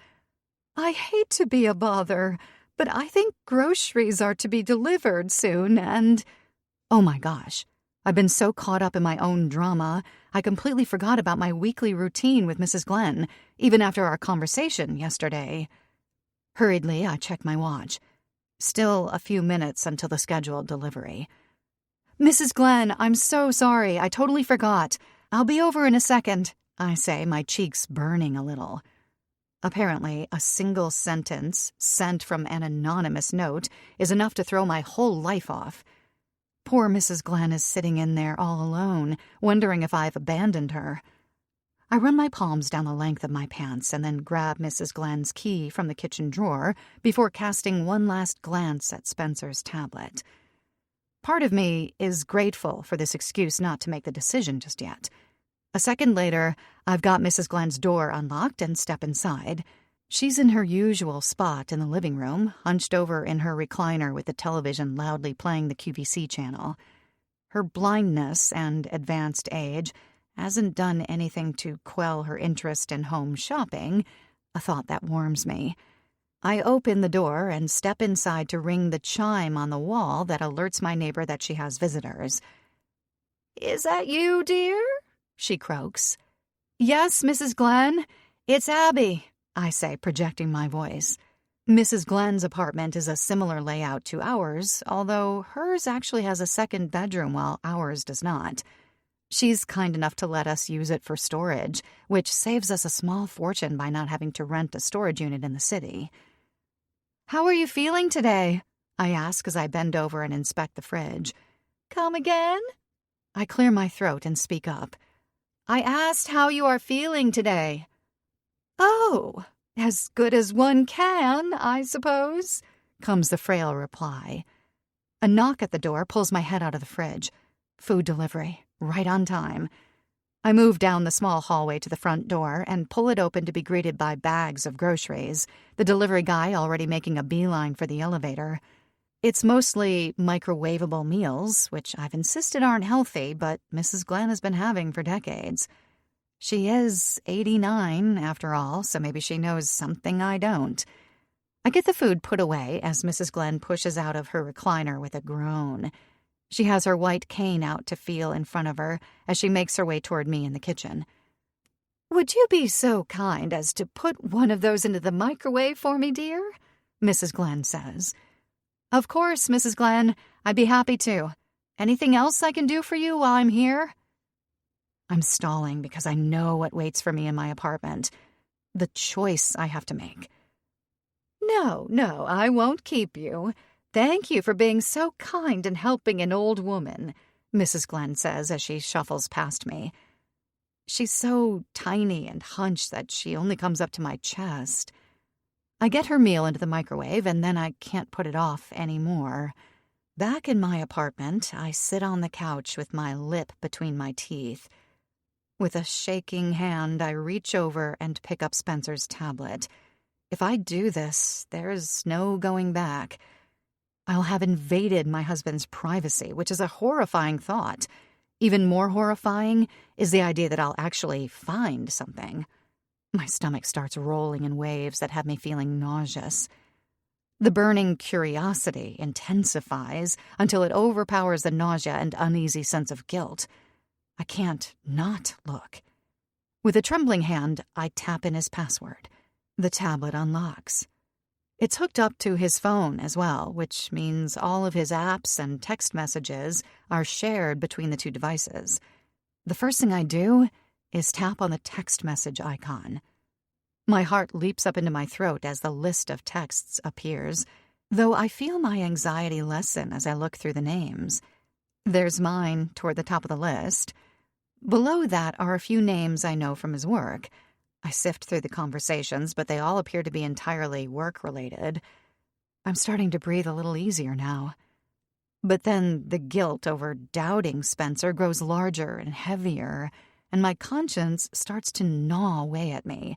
"I hate to be a bother, but I think groceries are to be delivered soon, and—" Oh my gosh, I've been so caught up in my own drama, I completely forgot about my weekly routine with Mrs. Glenn, even after our conversation yesterday. Hurriedly, I check my watch. Still a few minutes until the scheduled delivery. "Mrs. Glenn, I'm so sorry. I totally forgot. I'll be over in a second," I say, my cheeks burning a little. Apparently, a single sentence sent from an anonymous note is enough to throw my whole life off. Poor Mrs. Glenn is sitting in there all alone, wondering if I've abandoned her. I run my palms down the length of my pants and then grab Mrs. Glenn's key from the kitchen drawer before casting one last glance at Spencer's tablet. Part of me is grateful for this excuse not to make the decision just yet. A second later, I've got Mrs. Glenn's door unlocked and step inside. She's in her usual spot in the living room, hunched over in her recliner with the television loudly playing the QVC channel. Her blindness and advanced age hasn't done anything to quell her interest in home shopping, a thought that warms me. I open the door and step inside to ring the chime on the wall that alerts my neighbor that she has visitors. "Is that you, dear?" she croaks. Yes, Mrs. Glenn. It's Abby, I say, projecting my voice. Mrs. Glenn's apartment is a similar layout to ours, although hers actually has a second bedroom while ours does not. She's kind enough to let us use it for storage, which saves us a small fortune by not having to rent a storage unit in the city. How are you feeling today? I ask as I bend over and inspect the fridge. Come again? I clear my throat and speak up. I asked how you are feeling today. Oh, as good as one can, I suppose, comes the frail reply. A knock at the door pulls my head out of the fridge. Food delivery, right on time. I move down the small hallway to the front door and pull it open to be greeted by bags of groceries, the delivery guy already making a beeline for the elevator. It's mostly microwavable meals, which I've insisted aren't healthy, but Mrs. Glenn has been having for decades. She is 89, after all, so maybe she knows something I don't. I get the food put away as Mrs. Glenn pushes out of her recliner with a groan. She has her white cane out to feel in front of her as she makes her way toward me in the kitchen. Would you be so kind as to put one of those into the microwave for me, dear? Mrs. Glenn says. Of course, Mrs. Glenn. I'd be happy to. Anything else I can do for you while I'm here? I'm stalling because I know what waits for me in my apartment. The choice I have to make. No, I won't keep you. Thank you for being so kind and helping an old woman, Mrs. Glenn says as she shuffles past me. She's so tiny and hunched that she only comes up to my chest. I get her meal into the microwave, and then I can't put it off anymore. Back in my apartment, I sit on the couch with my lip between my teeth. With a shaking hand, I reach over and pick up Spencer's tablet. If I do this, there's no going back. I'll have invaded my husband's privacy, which is a horrifying thought. Even more horrifying is the idea that I'll actually find something. My stomach starts rolling in waves that have me feeling nauseous. The burning curiosity intensifies until it overpowers the nausea and uneasy sense of guilt. I can't not look. With a trembling hand, I tap in his password. The tablet unlocks. It's hooked up to his phone as well, which means all of his apps and text messages are shared between the two devices. The first thing I do is tap on the text message icon. My heart leaps up into my throat as the list of texts appears, though I feel my anxiety lessen as I look through the names. There's mine toward the top of the list. Below that are a few names I know from his work. I sift through the conversations, but they all appear to be entirely work-related. I'm starting to breathe a little easier now. But then the guilt over doubting Spencer grows larger and heavier, and my conscience starts to gnaw away at me.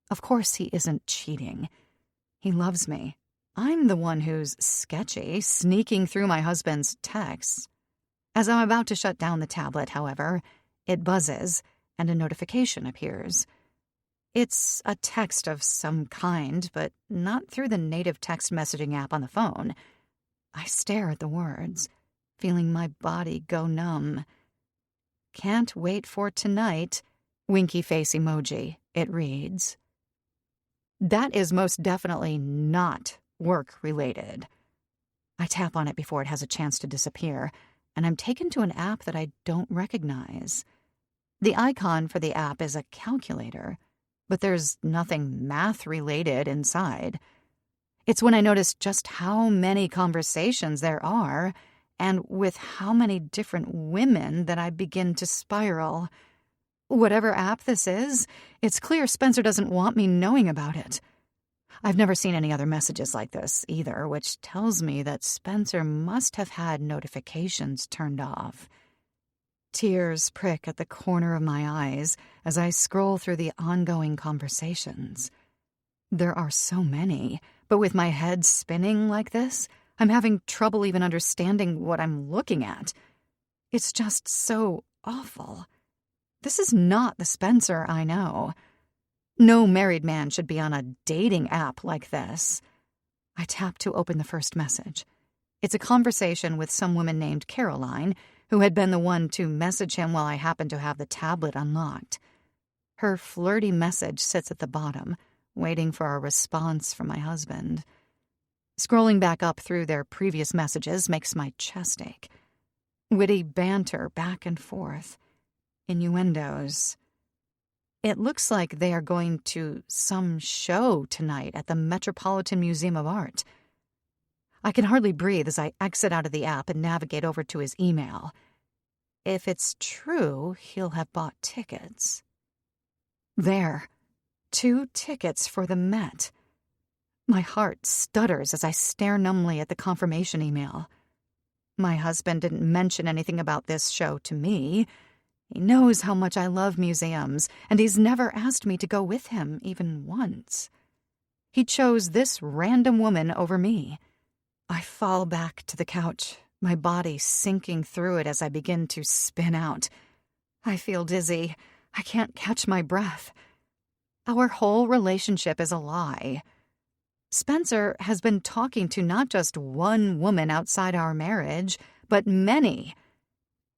Of course he isn't cheating. He loves me. I'm the one who's sketchy, sneaking through my husband's texts. As I'm about to shut down the tablet, however, it buzzes, and a notification appears. It's a text of some kind, but not through the native text messaging app on the phone. I stare at the words, feeling my body go numb. Can't wait for tonight, winky face emoji, it reads. That is most definitely not work-related. I tap on it before it has a chance to disappear, and I'm taken to an app that I don't recognize. The icon for the app is a calculator, but there's nothing math-related inside. It's when I notice just how many conversations there are, and with how many different women, that I begin to spiral. Whatever app this is, it's clear Spencer doesn't want me knowing about it. I've never seen any other messages like this either, which tells me that Spencer must have had notifications turned off. Tears prick at the corner of my eyes as I scroll through the ongoing conversations. There are so many, but with my head spinning like this, I'm having trouble even understanding what I'm looking at. It's just so awful. This is not the Spencer I know. No married man should be on a dating app like this. I tap to open the first message. It's a conversation with some woman named Caroline, who had been the one to message him while I happened to have the tablet unlocked. Her flirty message sits at the bottom, waiting for a response from my husband. Scrolling back up through their previous messages makes my chest ache. Witty banter back and forth. Innuendos. It looks like they are going to some show tonight at the Metropolitan Museum of Art. I can hardly breathe as I exit out of the app and navigate over to his email. If it's true, he'll have bought tickets. There. 2 tickets for the Met. My heart stutters as I stare numbly at the confirmation email. My husband didn't mention anything about this show to me. He knows how much I love museums, and he's never asked me to go with him even once. He chose this random woman over me. I fall back to the couch, my body sinking through it as I begin to spin out. I feel dizzy. I can't catch my breath. Our whole relationship is a lie. Spencer has been talking to not just one woman outside our marriage, but many.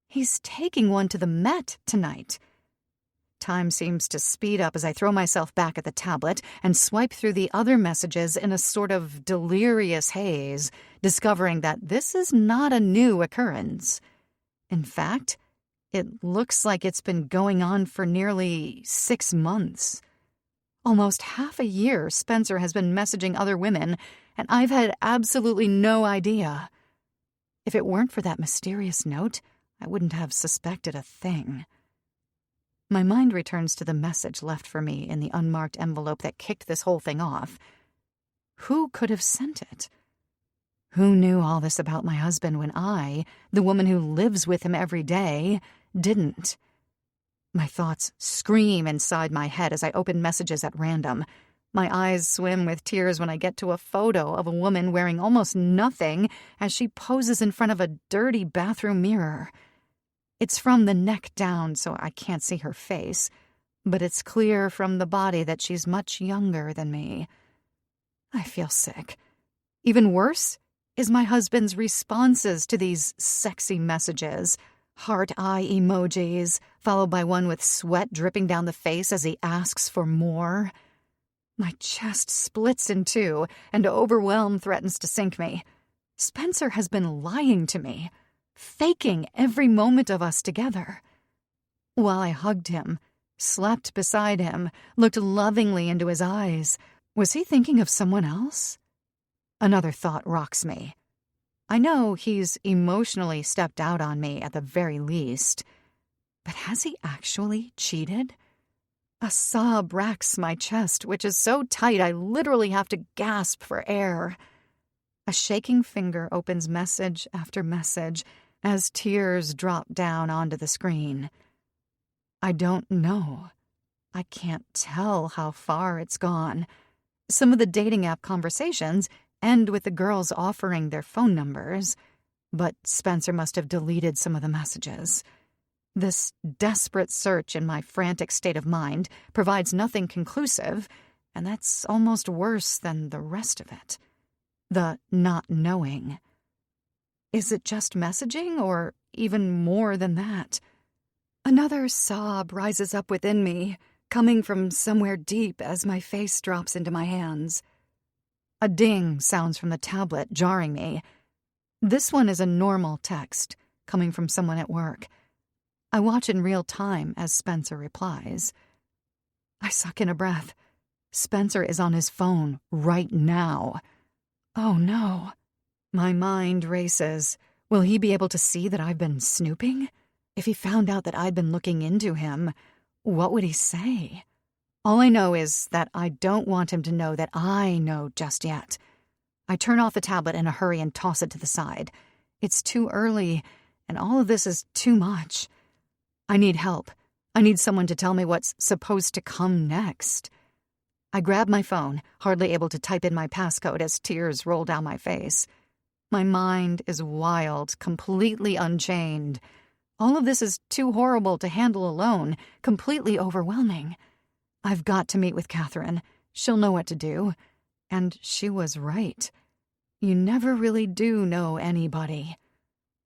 He's taking one to the Met tonight. Time seems to speed up as I throw myself back at the tablet and swipe through the other messages in a sort of delirious haze, discovering that this is not a new occurrence. In fact, it looks like it's been going on for nearly 6 months. Almost half a year Spencer has been messaging other women, and I've had absolutely no idea. If it weren't for that mysterious note, I wouldn't have suspected a thing. My mind returns to the message left for me in the unmarked envelope that kicked this whole thing off. Who could have sent it? Who knew all this about my husband when I, the woman who lives with him every day, didn't? My thoughts scream inside my head as I open messages at random. My eyes swim with tears when I get to a photo of a woman wearing almost nothing as she poses in front of a dirty bathroom mirror. It's from the neck down, so I can't see her face, but it's clear from the body that she's much younger than me. I feel sick. Even worse is my husband's responses to these sexy messages. Heart eye emojis, followed by one with sweat dripping down the face as he asks for more. My chest splits in two, and overwhelm threatens to sink me. Spencer has been lying to me, faking every moment of us together. While I hugged him, slept beside him, looked lovingly into his eyes, was he thinking of someone else? Another thought rocks me. I know he's emotionally stepped out on me at the very least, but has he actually cheated? A sob racks my chest, which is so tight I literally have to gasp for air. A shaking finger opens message after message as tears drop down onto the screen. I don't know. I can't tell how far it's gone. Some of the dating app conversations end with the girls offering their phone numbers, but Spencer must have deleted some of the messages. This desperate search in my frantic state of mind provides nothing conclusive, and that's almost worse than the rest of it. The not knowing. Is it just messaging, or even more than that? Another sob rises up within me, coming from somewhere deep as my face drops into my hands. A ding sounds from the tablet, jarring me. This one is a normal text, coming from someone at work. I watch in real time as Spencer replies. I suck in a breath. Spencer is on his phone right now. Oh no. My mind races. Will he be able to see that I've been snooping? If he found out that I'd been looking into him, what would he say? All I know is that I don't want him to know that I know just yet. I turn off the tablet in a hurry and toss it to the side. It's too early, and all of this is too much. I need help. I need someone to tell me what's supposed to come next. I grab my phone, hardly able to type in my passcode as tears roll down my face. My mind is wild, completely unchained. All of this is too horrible to handle alone, completely overwhelming. I've got to meet with Catherine. She'll know what to do. And she was right. You never really do know anybody.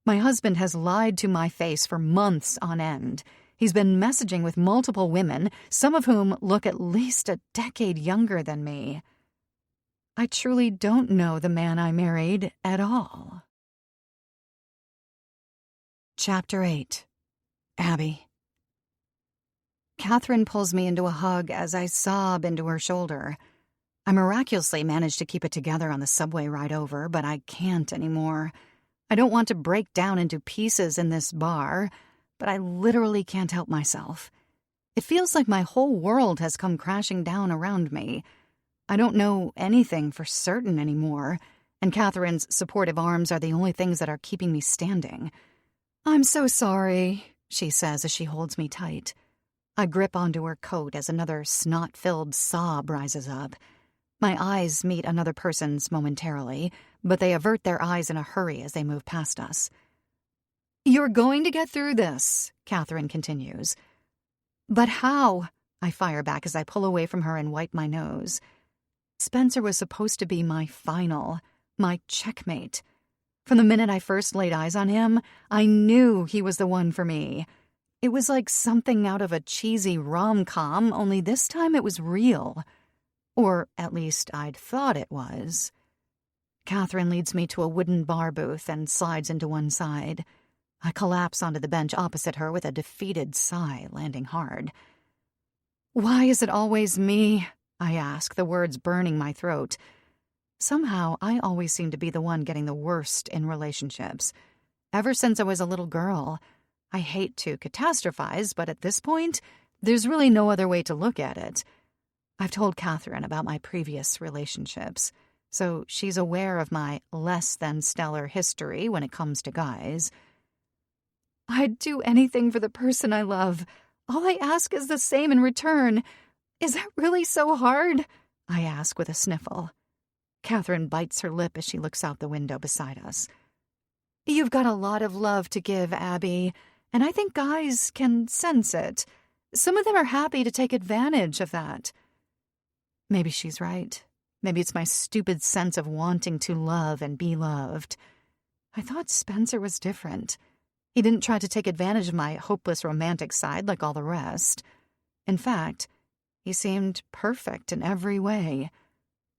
My husband has lied to my face for months on end. He's been messaging with multiple women, some of whom look at least a decade younger than me. I truly don't know the man I married at all. Chapter 8. Abby. Catherine pulls me into a hug as I sob into her shoulder. I miraculously managed to keep it together on the subway ride over, but I can't anymore. I don't want to break down into pieces in this bar, but I literally can't help myself. It feels like my whole world has come crashing down around me. I don't know anything for certain anymore, and Catherine's supportive arms are the only things that are keeping me standing. "I'm so sorry," she says as she holds me tight. I grip onto her coat as another snot-filled sob rises up. My eyes meet another person's momentarily, but they avert their eyes in a hurry as they move past us. "You're going to get through this," Catherine continues. "But how?" I fire back as I pull away from her and wipe my nose. Spencer was supposed to be my final, my checkmate. From the minute I first laid eyes on him, I knew he was the one for me. It was like something out of a cheesy rom-com, only this time it was real. Or at least I'd thought it was. Catherine leads me to a wooden bar booth and slides into one side. I collapse onto the bench opposite her with a defeated sigh, landing hard. "Why is it always me?" I ask, the words burning my throat. Somehow, I always seem to be the one getting the worst in relationships. Ever since I was a little girl. I hate to catastrophize, but at this point, there's really no other way to look at it. I've told Catherine about my previous relationships, so she's aware of my less-than-stellar history when it comes to guys. "I'd do anything for the person I love. All I ask is the same in return. Is that really so hard?" I ask with a sniffle. Catherine bites her lip as she looks out the window beside us. "You've got a lot of love to give, Abby, and I think guys can sense it. Some of them are happy to take advantage of that." Maybe she's right. Maybe it's my stupid sense of wanting to love and be loved. I thought Spencer was different. He didn't try to take advantage of my hopeless romantic side like all the rest. In fact, he seemed perfect in every way.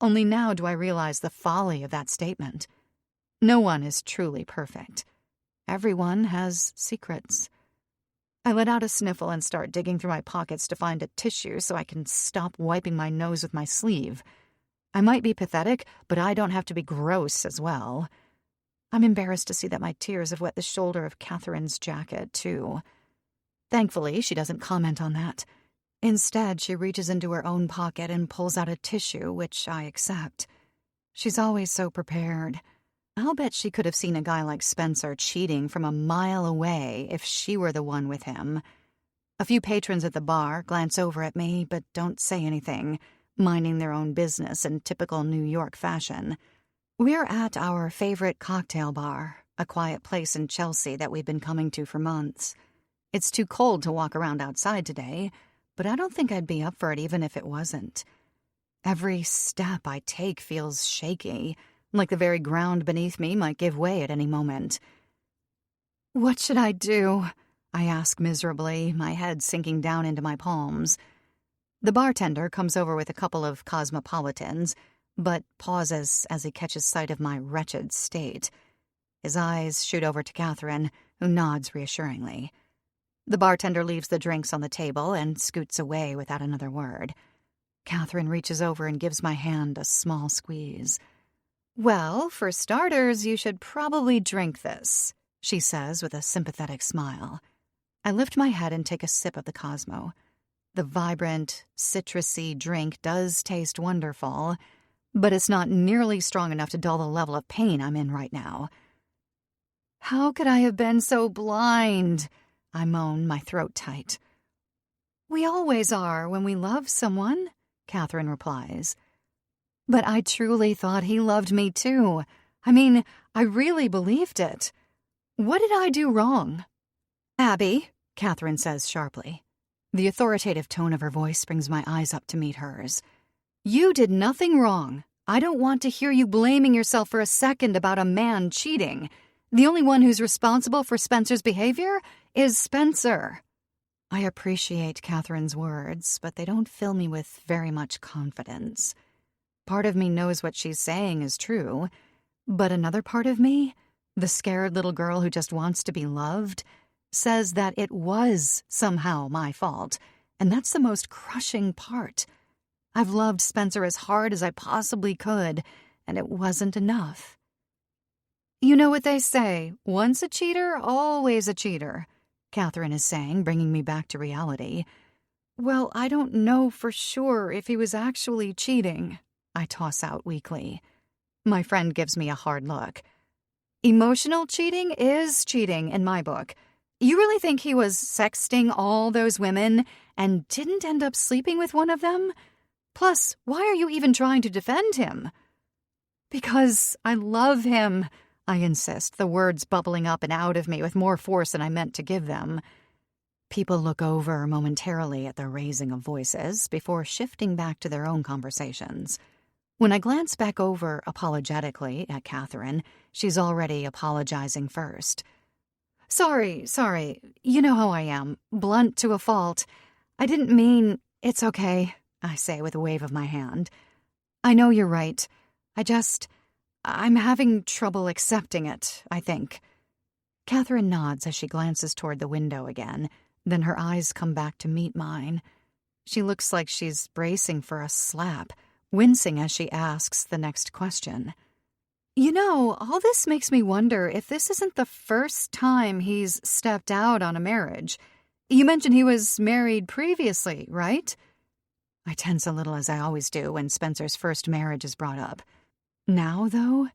Only now do I realize the folly of that statement. No one is truly perfect. Everyone has secrets. I let out a sniffle and start digging through my pockets to find a tissue so I can stop wiping my nose with my sleeve. I might be pathetic, but I don't have to be gross as well. I'm embarrassed to see that my tears have wet the shoulder of Catherine's jacket, too. Thankfully, she doesn't comment on that. Instead, she reaches into her own pocket and pulls out a tissue, which I accept. She's always so prepared. I'll bet she could have seen a guy like Spencer cheating from a mile away if she were the one with him. A few patrons at the bar glance over at me, but don't say anything, minding their own business in typical New York fashion. We're at our favorite cocktail bar, a quiet place in Chelsea that we've been coming to for months. It's too cold to walk around outside today, but I don't think I'd be up for it even if it wasn't. Every step I take feels shaky, like the very ground beneath me might give way at any moment. "What should I do?" I ask miserably, my head sinking down into my palms. The bartender comes over with a couple of cosmopolitans, but pauses as he catches sight of my wretched state. His eyes shoot over to Catherine, who nods reassuringly. The bartender leaves the drinks on the table and scoots away without another word. Catherine reaches over and gives my hand a small squeeze. "Well, for starters, you should probably drink this," she says with a sympathetic smile. I lift my head and take a sip of the Cosmo. The vibrant, citrusy drink does taste wonderful, but it's not nearly strong enough to dull the level of pain I'm in right now. "How could I have been so blind?" I moan, my throat tight. "We always are when we love someone," Catherine replies. "But I truly thought he loved me too. I mean, I really believed it. What did I do wrong?" "Abby," Catherine says sharply. The authoritative tone of her voice brings my eyes up to meet hers. "You did nothing wrong. I don't want to hear you blaming yourself for a second about a man cheating. The only one who's responsible for Spencer's behavior is Spencer. I appreciate Catherine's words, but they don't fill me with very much confidence. Part of me knows what she's saying is true, but another part of me, the scared little girl who just wants to be loved, says that it was somehow my fault, and that's the most crushing part. I've loved Spencer as hard as I possibly could, and it wasn't enough. You know what they say, once a cheater, always a cheater, Catherine is saying, bringing me back to reality. Well, I don't know for sure if he was actually cheating, I toss out weakly. My friend gives me a hard look. Emotional cheating is cheating in my book. You really think he was sexting all those women and didn't end up sleeping with one of them? Plus, why are you even trying to defend him? Because I love him, I insist, the words bubbling up and out of me with more force than I meant to give them. People look over momentarily at the raising of voices before shifting back to their own conversations. When I glance back over apologetically at Catherine, she's already apologizing first. Sorry. You know how I am. Blunt to a fault. I didn't mean... It's okay, I say with a wave of my hand. I know you're right. I'm having trouble accepting it, I think. Catherine nods as she glances toward the window again, then her eyes come back to meet mine. She looks like she's bracing for a slap, wincing as she asks the next question. You know, all this makes me wonder if this isn't the first time he's stepped out on a marriage. You mentioned he was married previously, right? I tense a little, as I always do when Spencer's first marriage is brought up. Now, though,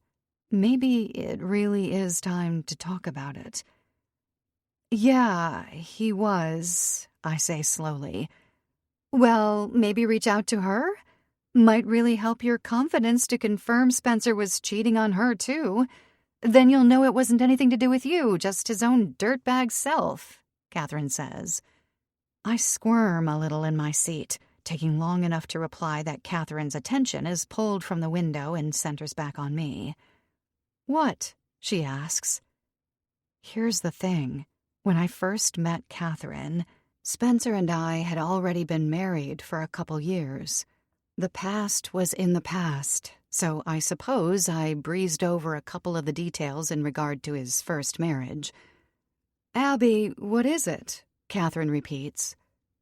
maybe it really is time to talk about it. Yeah, he was, I say slowly. Well, maybe reach out to her? Might really help your confidence to confirm Spencer was cheating on her, too. Then you'll know it wasn't anything to do with you, just his own dirtbag self, Catherine says. I squirm a little in my seat, taking long enough to reply that Catherine's attention is pulled from the window and centers back on me. What? She asks. Here's the thing. When I first met Catherine, Spencer and I had already been married for a couple years. The past was in the past, so I suppose I breezed over a couple of the details in regard to his first marriage. Abby, what is it? Catherine repeats.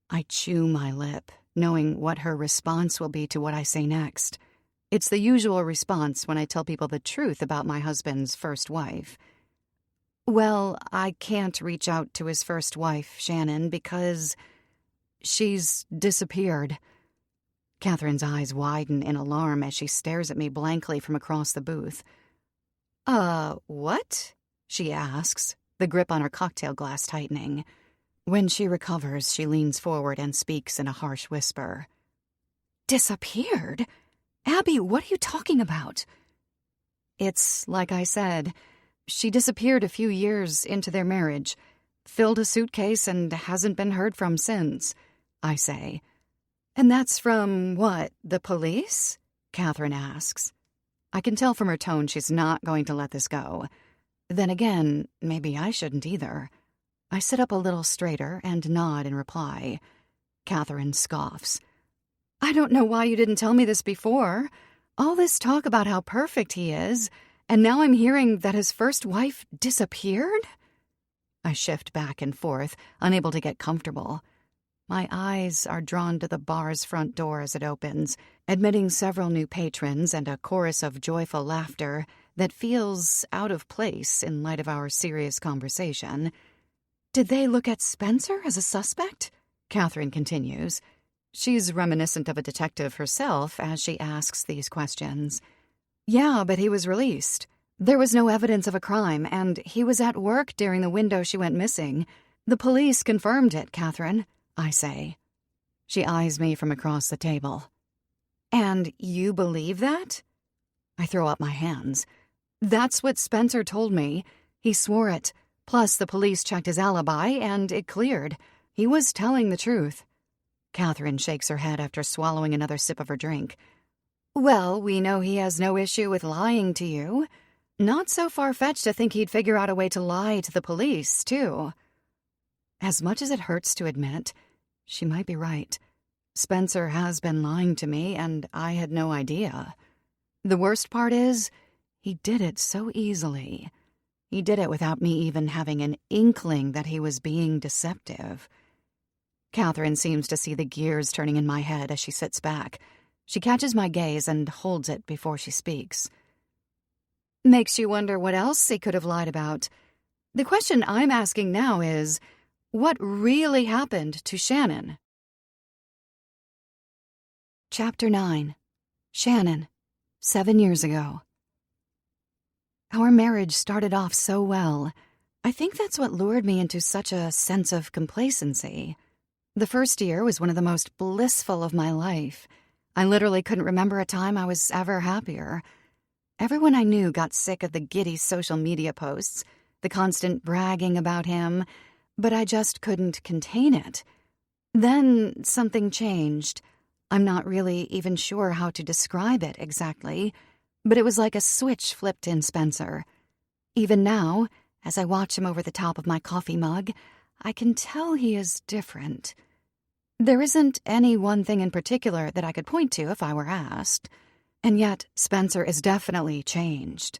I chew my lip, knowing what her response will be to what I say next. It's the usual response when I tell people the truth about my husband's first wife. Well, I can't reach out to his first wife, Shannon, because she's disappeared. Catherine's eyes widen in alarm as she stares at me blankly from across the booth. What? She asks, the grip on her cocktail glass tightening. When she recovers, she leans forward and speaks in a harsh whisper. Disappeared? Abby, what are you talking about? It's like I said. She disappeared a few years into their marriage, filled a suitcase, and hasn't been heard from since, I say. And that's from, what, the police? Catherine asks. I can tell from her tone she's not going to let this go. Then again, maybe I shouldn't either. I sit up a little straighter and nod in reply. Catherine scoffs. I don't know why you didn't tell me this before. All this talk about how perfect he is, and now I'm hearing that his first wife disappeared? I shift back and forth, unable to get comfortable. My eyes are drawn to the bar's front door as it opens, admitting several new patrons and a chorus of joyful laughter that feels out of place in light of our serious conversation. Did they look at Spencer as a suspect? Catherine continues. She's reminiscent of a detective herself as she asks these questions. Yeah, but he was released. There was no evidence of a crime, and he was at work during the window she went missing. The police confirmed it, Catherine, I say. She eyes me from across the table. And you believe that? I throw up my hands. That's what Spencer told me. He swore it. Plus, the police checked his alibi, and it cleared. He was telling the truth. Catherine shakes her head after swallowing another sip of her drink. Well, we know he has no issue with lying to you. Not so far-fetched to think he'd figure out a way to lie to the police, too. As much as it hurts to admit, she might be right. Spencer has been lying to me, and I had no idea. The worst part is, he did it so easily. He did it without me even having an inkling that he was being deceptive. Catherine seems to see the gears turning in my head as she sits back. She catches my gaze and holds it before she speaks. Makes you wonder what else he could have lied about. The question I'm asking now is, what really happened to Shannon? Chapter 9. Shannon, 7 years ago. Our marriage started off so well. I think that's what lured me into such a sense of complacency. The first year was one of the most blissful of my life. I literally couldn't remember a time I was ever happier. Everyone I knew got sick of the giddy social media posts, the constant bragging about him, but I just couldn't contain it. Then something changed. I'm not really even sure how to describe it exactly, but it was like a switch flipped in Spencer. Even now, as I watch him over the top of my coffee mug, I can tell he is different. There isn't any one thing in particular that I could point to if I were asked. And yet, Spencer is definitely changed.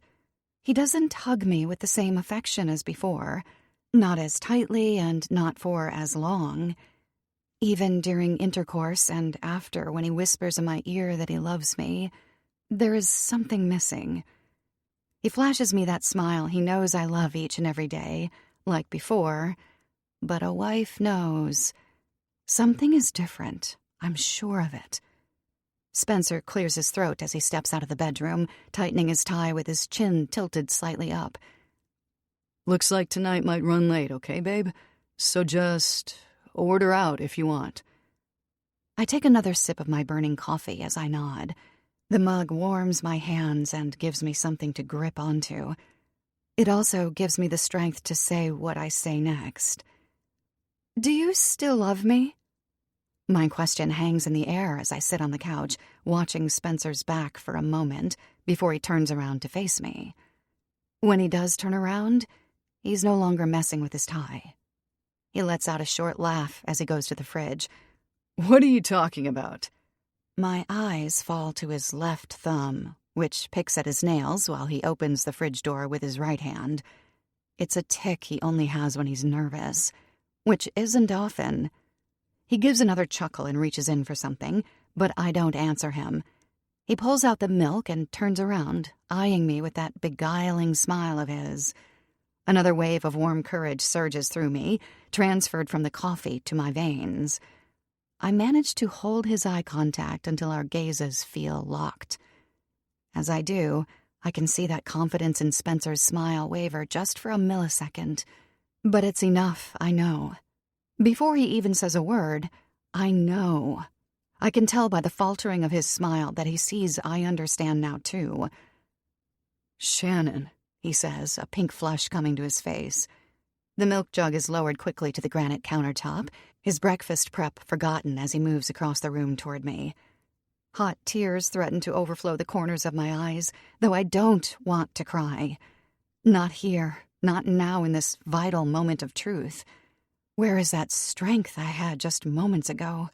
He doesn't hug me with the same affection as before, not as tightly and not for as long. Even during intercourse and after, when he whispers in my ear that he loves me, there is something missing. He flashes me that smile he knows I love each and every day, like before, but a wife knows. Something is different, I'm sure of it. Spencer clears his throat as he steps out of the bedroom, tightening his tie with his chin tilted slightly up. Looks like tonight might run late, okay, babe? So just order out if you want. I take another sip of my burning coffee as I nod. The mug warms my hands and gives me something to grip onto. It also gives me the strength to say what I say next. Do you still love me? My question hangs in the air as I sit on the couch, watching Spencer's back for a moment before he turns around to face me. When he does turn around, he's no longer messing with his tie. He lets out a short laugh as he goes to the fridge. What are you talking about? My eyes fall to his left thumb, which picks at his nails while he opens the fridge door with his right hand. It's a tic he only has when he's nervous, which isn't often. He gives another chuckle and reaches in for something, but I don't answer him. He pulls out the milk and turns around, eyeing me with that beguiling smile of his. Another wave of warm courage surges through me, transferred from the coffee to my veins. I manage to hold his eye contact until our gazes feel locked. As I do, I can see that confidence in Spencer's smile waver just for a millisecond. But it's enough, I know. Before he even says a word, I know. I can tell by the faltering of his smile that he sees I understand now, too. Shannon, he says, a pink flush coming to his face. The milk jug is lowered quickly to the granite countertop, his breakfast prep forgotten as he moves across the room toward me. Hot tears threaten to overflow the corners of my eyes, though I don't want to cry. Not here, not now in this vital moment of truth. Where is that strength I had just moments ago?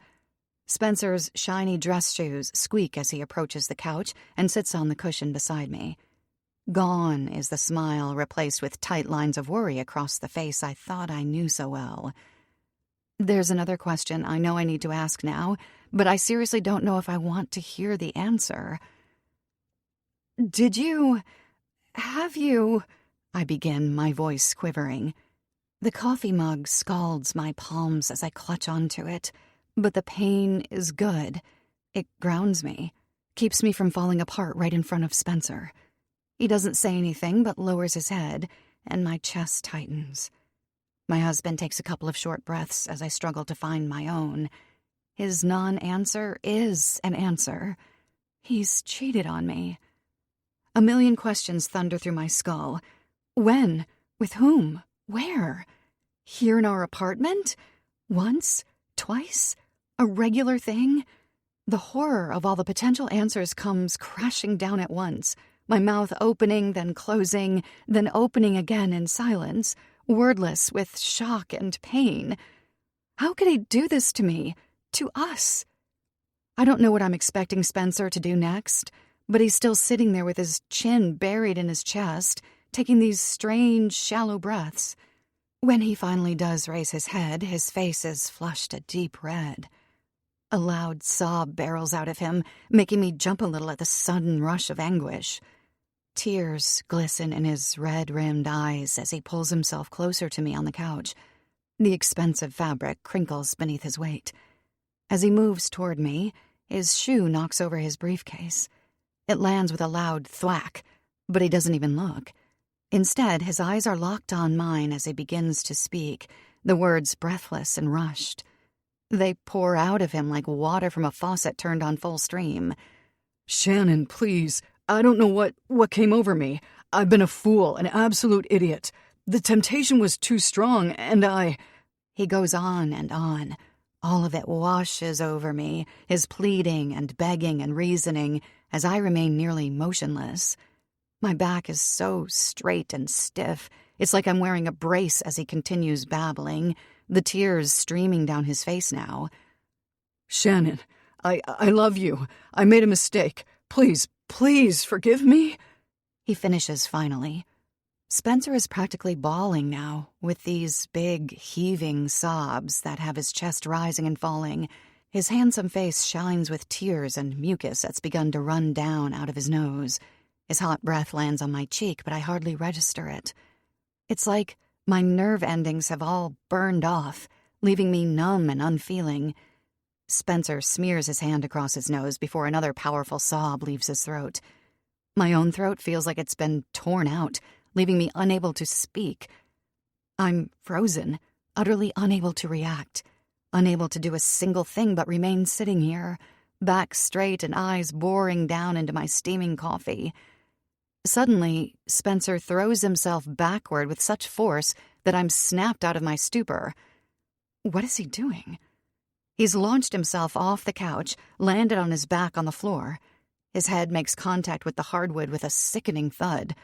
Spencer's shiny dress shoes squeak as he approaches the couch and sits on the cushion beside me. Gone is the smile, replaced with tight lines of worry across the face I thought I knew so well. There's another question I know I need to ask now, but I seriously don't know if I want to hear the answer. Have you... I begin, my voice quivering. The coffee mug scalds my palms as I clutch onto it, but the pain is good. It grounds me, keeps me from falling apart right in front of Spencer. He doesn't say anything but lowers his head, and my chest tightens. My husband takes a couple of short breaths as I struggle to find my own. His non-answer is an answer. He's cheated on me. A million questions thunder through my skull. When? With whom? Where? Here in our apartment? Once? Twice? A regular thing? The horror of all the potential answers comes crashing down at once. my mouth opening, then closing, then opening again in silence, wordless with shock and pain. How could he do this to me? To us? I don't know what I'm expecting Spencer to do next, but he's still sitting there with his chin buried in his chest, taking these strange, shallow breaths. When he finally does raise his head, his face is flushed a deep red. A loud sob barrels out of him, making me jump a little at the sudden rush of anguish. Tears glisten in his red-rimmed eyes as he pulls himself closer to me on the couch. The expensive fabric crinkles beneath his weight. As he moves toward me, his shoe knocks over his briefcase. It lands with a loud thwack, but he doesn't even look. Instead, his eyes are locked on mine as he begins to speak, the words breathless and rushed. They pour out of him like water from a faucet turned on full stream. "Shannon, please. I don't know what came over me. I've been a fool, an absolute idiot. The temptation was too strong, and I—" He goes on and on. All of it washes over me, his pleading and begging and reasoning, as I remain nearly motionless. My back is so straight and stiff, it's like I'm wearing a brace as he continues babbling, the tears streaming down his face now. "Shannon, I love you. I made a mistake. Please forgive me?" He finishes finally. Spencer is practically bawling now, with these big, heaving sobs that have his chest rising and falling. His handsome face shines with tears and mucus that's begun to run down out of his nose. His hot breath lands on my cheek, but I hardly register it. It's like my nerve endings have all burned off, leaving me numb and unfeeling. Spencer smears his hand across his nose before another powerful sob leaves his throat. My own throat feels like it's been torn out, leaving me unable to speak. I'm frozen, utterly unable to react, unable to do a single thing but remain sitting here, back straight and eyes boring down into my steaming coffee. Suddenly, Spencer throws himself backward with such force that I'm snapped out of my stupor. What is he doing? He's launched himself off the couch, landed on his back on the floor. His head makes contact with the hardwood with a sickening thud.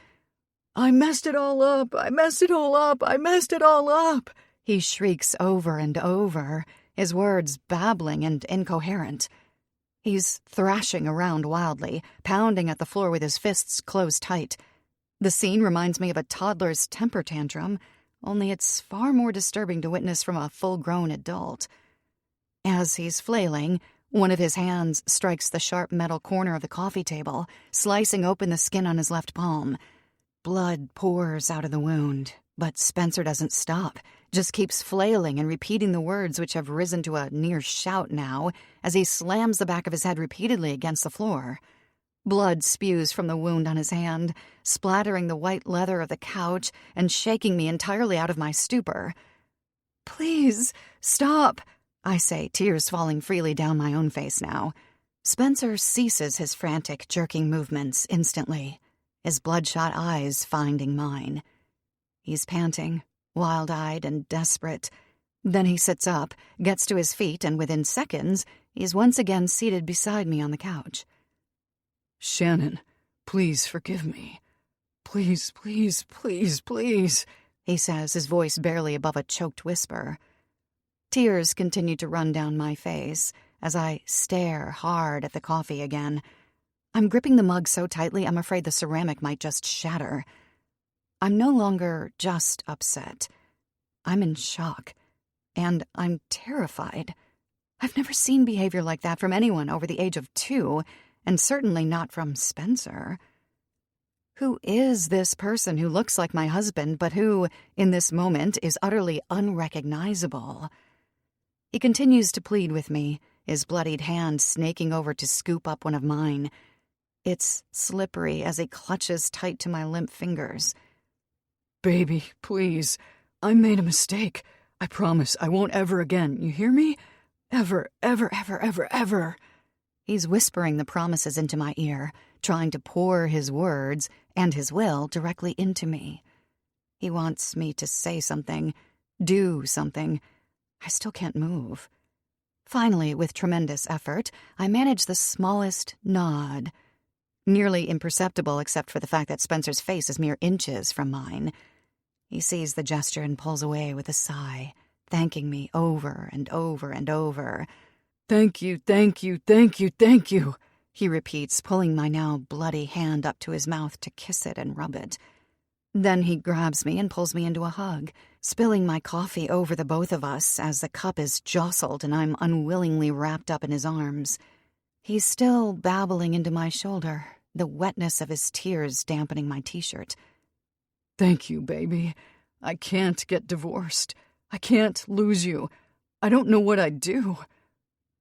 "I messed it all up! I messed it all up! I messed it all up!" He shrieks over and over, his words babbling and incoherent. He's thrashing around wildly, pounding at the floor with his fists closed tight. The scene reminds me of a toddler's temper tantrum, only it's far more disturbing to witness from a full-grown adult. As he's flailing, one of his hands strikes the sharp metal corner of the coffee table, slicing open the skin on his left palm. Blood pours out of the wound, but Spencer doesn't stop, just keeps flailing and repeating the words which have risen to a near shout now as he slams the back of his head repeatedly against the floor. Blood spews from the wound on his hand, splattering the white leather of the couch and shaking me entirely out of my stupor. "Please, stop," I say, tears falling freely down my own face now. Spencer ceases his frantic, jerking movements instantly, his bloodshot eyes finding mine. He's panting, wild-eyed and desperate. Then he sits up, gets to his feet, and within seconds, he's once again seated beside me on the couch. "Shannon, please forgive me. Please, he says, his voice barely above a choked whisper. Tears continue to run down my face as I stare hard at the coffee again. I'm gripping the mug so tightly I'm afraid the ceramic might just shatter. I'm no longer just upset. I'm in shock. And I'm terrified. I've never seen behavior like that from anyone over the age of 2, and certainly not from Spencer. Who is this person who looks like my husband, but who, in this moment, is utterly unrecognizable? He continues to plead with me, his bloodied hand snaking over to scoop up one of mine. It's slippery as he clutches tight to my limp fingers. "Baby, please. I made a mistake. I promise I won't ever again. You hear me? Ever. He's whispering the promises into my ear, trying to pour his words and his will directly into me. He wants me to say something, do something. I still can't move. Finally, with tremendous effort, I manage the smallest nod. nearly imperceptible except for the fact that Spencer's face is mere inches from mine. He sees the gesture and pulls away with a sigh, thanking me over and over and over. Thank you, thank you, thank you, thank you, he repeats, pulling my now bloody hand up to his mouth to kiss it and rub it. Then he grabs me and pulls me into a hug, spilling my coffee over the both of us as the cup is jostled and I'm unwillingly wrapped up in his arms. He's still babbling into my shoulder, the wetness of his tears dampening my t-shirt. Thank you, baby. I can't get divorced. I can't lose you. I don't know what I'd do.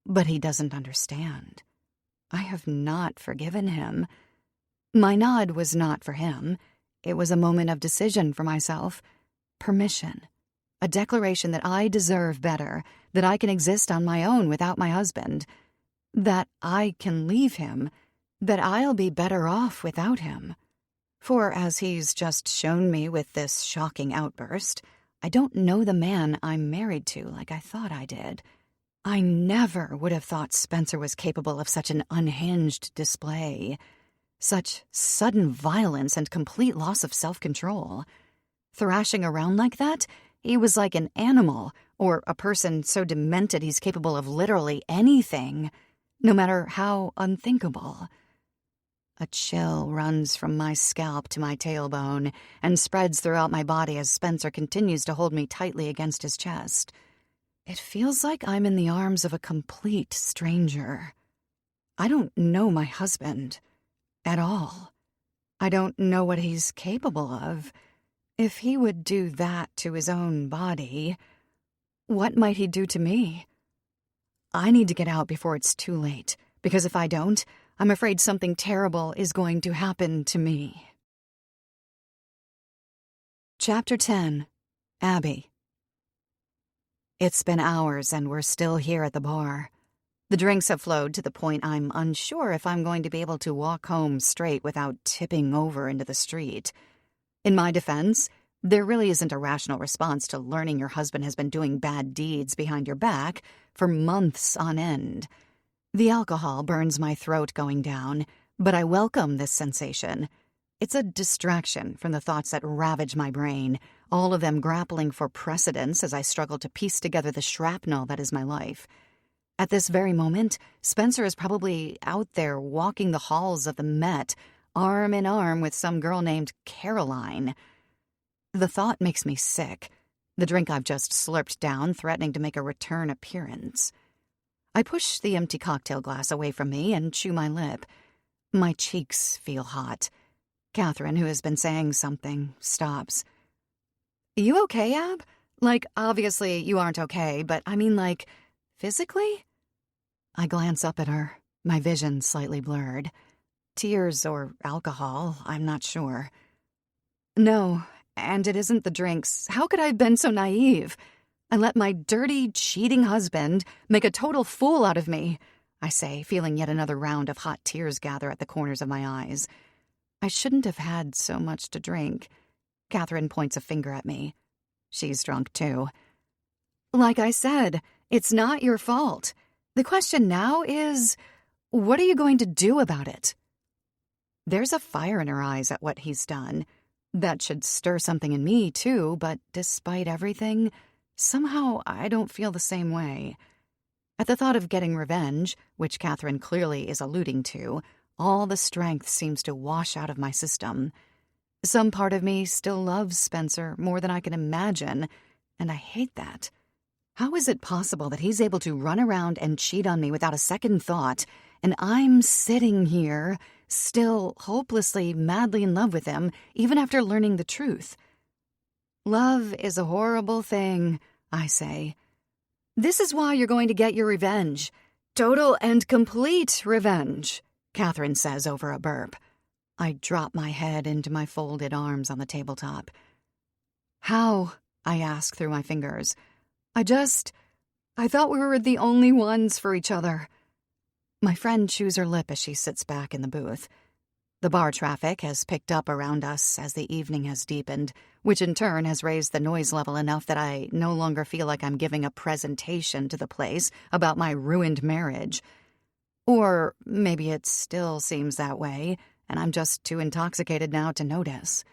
But he doesn't understand. I have not forgiven him. My nod was not for him. It was a moment of decision for myself. Permission. A declaration that I deserve better, that I can exist on my own without my husband, that I can leave him, that I'll be better off without him. For, as he's just shown me with this shocking outburst, I don't know the man I'm married to like I thought I did. I never would have thought Spencer was capable of such an unhinged display, such sudden violence and complete loss of self-control. Thrashing around like that, he was like an animal, or a person so demented he's capable of literally anything, no matter how unthinkable. A chill runs from my scalp to my tailbone and spreads throughout my body as Spencer continues to hold me tightly against his chest. It feels like I'm in the arms of a complete stranger. I don't know my husband at all. I don't know what he's capable of. If he would do that to his own body, what might he do to me? I need to get out before it's too late, because if I don't, I'm afraid something terrible is going to happen to me. Chapter 10. Abby. It's been hours and we're still here at the bar. The drinks have flowed to the point I'm unsure if I'm going to be able to walk home straight without tipping over into the street. In my defense, there really isn't a rational response to learning your husband has been doing bad deeds behind your back for months on end. The alcohol burns my throat going down, but I welcome this sensation. It's a distraction from the thoughts that ravage my brain, all of them grappling for precedence as I struggle to piece together the shrapnel that is my life. At this very moment, Spencer is probably out there walking the halls of the Met, arm in arm with some girl named Caroline. The thought makes me sick, the drink I've just slurped down threatening to make a return appearance. I push the empty cocktail glass away from me and chew my lip. My cheeks feel hot. Catherine, who has been saying something, stops. You okay, Ab? Like, obviously you aren't okay, but I mean, like, physically? I glance up at her, my vision slightly blurred. Tears or alcohol, I'm not sure. No, and it isn't the drinks. How could I have been so naive? I let my dirty, cheating husband make a total fool out of me, I say, feeling yet another round of hot tears gather at the corners of my eyes. I shouldn't have had so much to drink. Catherine points a finger at me. She's drunk, too. Like I said, it's not your fault. The question now is, what are you going to do about it? There's a fire in her eyes at what he's done. That should stir something in me, too, but despite everything, somehow I don't feel the same way. At the thought of getting revenge, which Catherine clearly is alluding to, all the strength seems to wash out of my system. Some part of me still loves Spencer more than I can imagine, and I hate that. How is it possible that he's able to run around and cheat on me without a second thought, and I'm sitting here, still hopelessly, madly in love with him, even after learning the truth? Love is a horrible thing, I say. This is why you're going to get your revenge. Total and complete revenge, Catherine says over a burp. I drop my head into my folded arms on the tabletop. How? I ask through my fingers. I thought we were the only ones for each other. My friend chews her lip as she sits back in the booth. The bar traffic has picked up around us as the evening has deepened, which in turn has raised the noise level enough that I no longer feel like I'm giving a presentation to the place about my ruined marriage. Or maybe it still seems that way, and I'm just too intoxicated now to notice.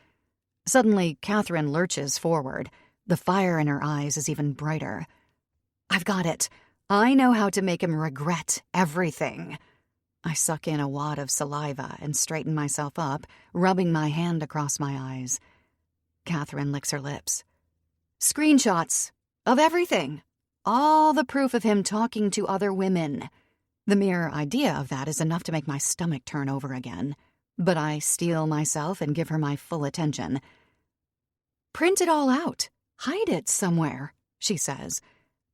Suddenly, Catherine lurches forward. The fire in her eyes is even brighter. I've got it. I know how to make him regret everything. I suck in a wad of saliva and straighten myself up, rubbing my hand across my eyes. Catherine licks her lips. Screenshots of everything. All the proof of him talking to other women. The mere idea of that is enough to make my stomach turn over again. But I steel myself and give her my full attention. Print it all out. Hide it somewhere, she says.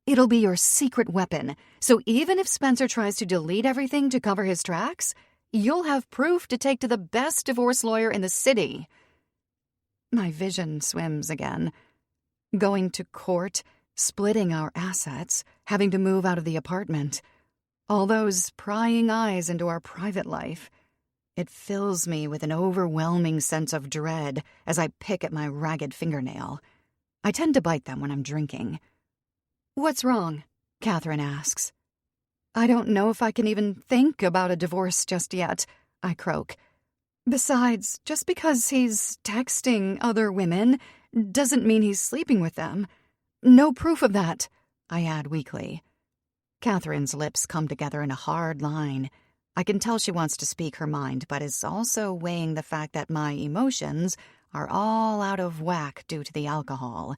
It'll be your secret weapon, so even if Spencer tries to delete everything to cover his tracks, you'll have proof to take to the best divorce lawyer in the city. My vision swims again. Going to court, splitting our assets, having to move out of the apartment. All those prying eyes into our private life. It fills me with an overwhelming sense of dread as I pick at my ragged fingernail. I tend to bite them when I'm drinking. What's wrong? Catherine asks. I don't know if I can even think about a divorce just yet, I croak. Besides, just because he's texting other women doesn't mean he's sleeping with them. No proof of that, I add weakly. Catherine's lips come together in a hard line. I can tell she wants to speak her mind, but is also weighing the fact that my emotions are all out of whack due to the alcohol.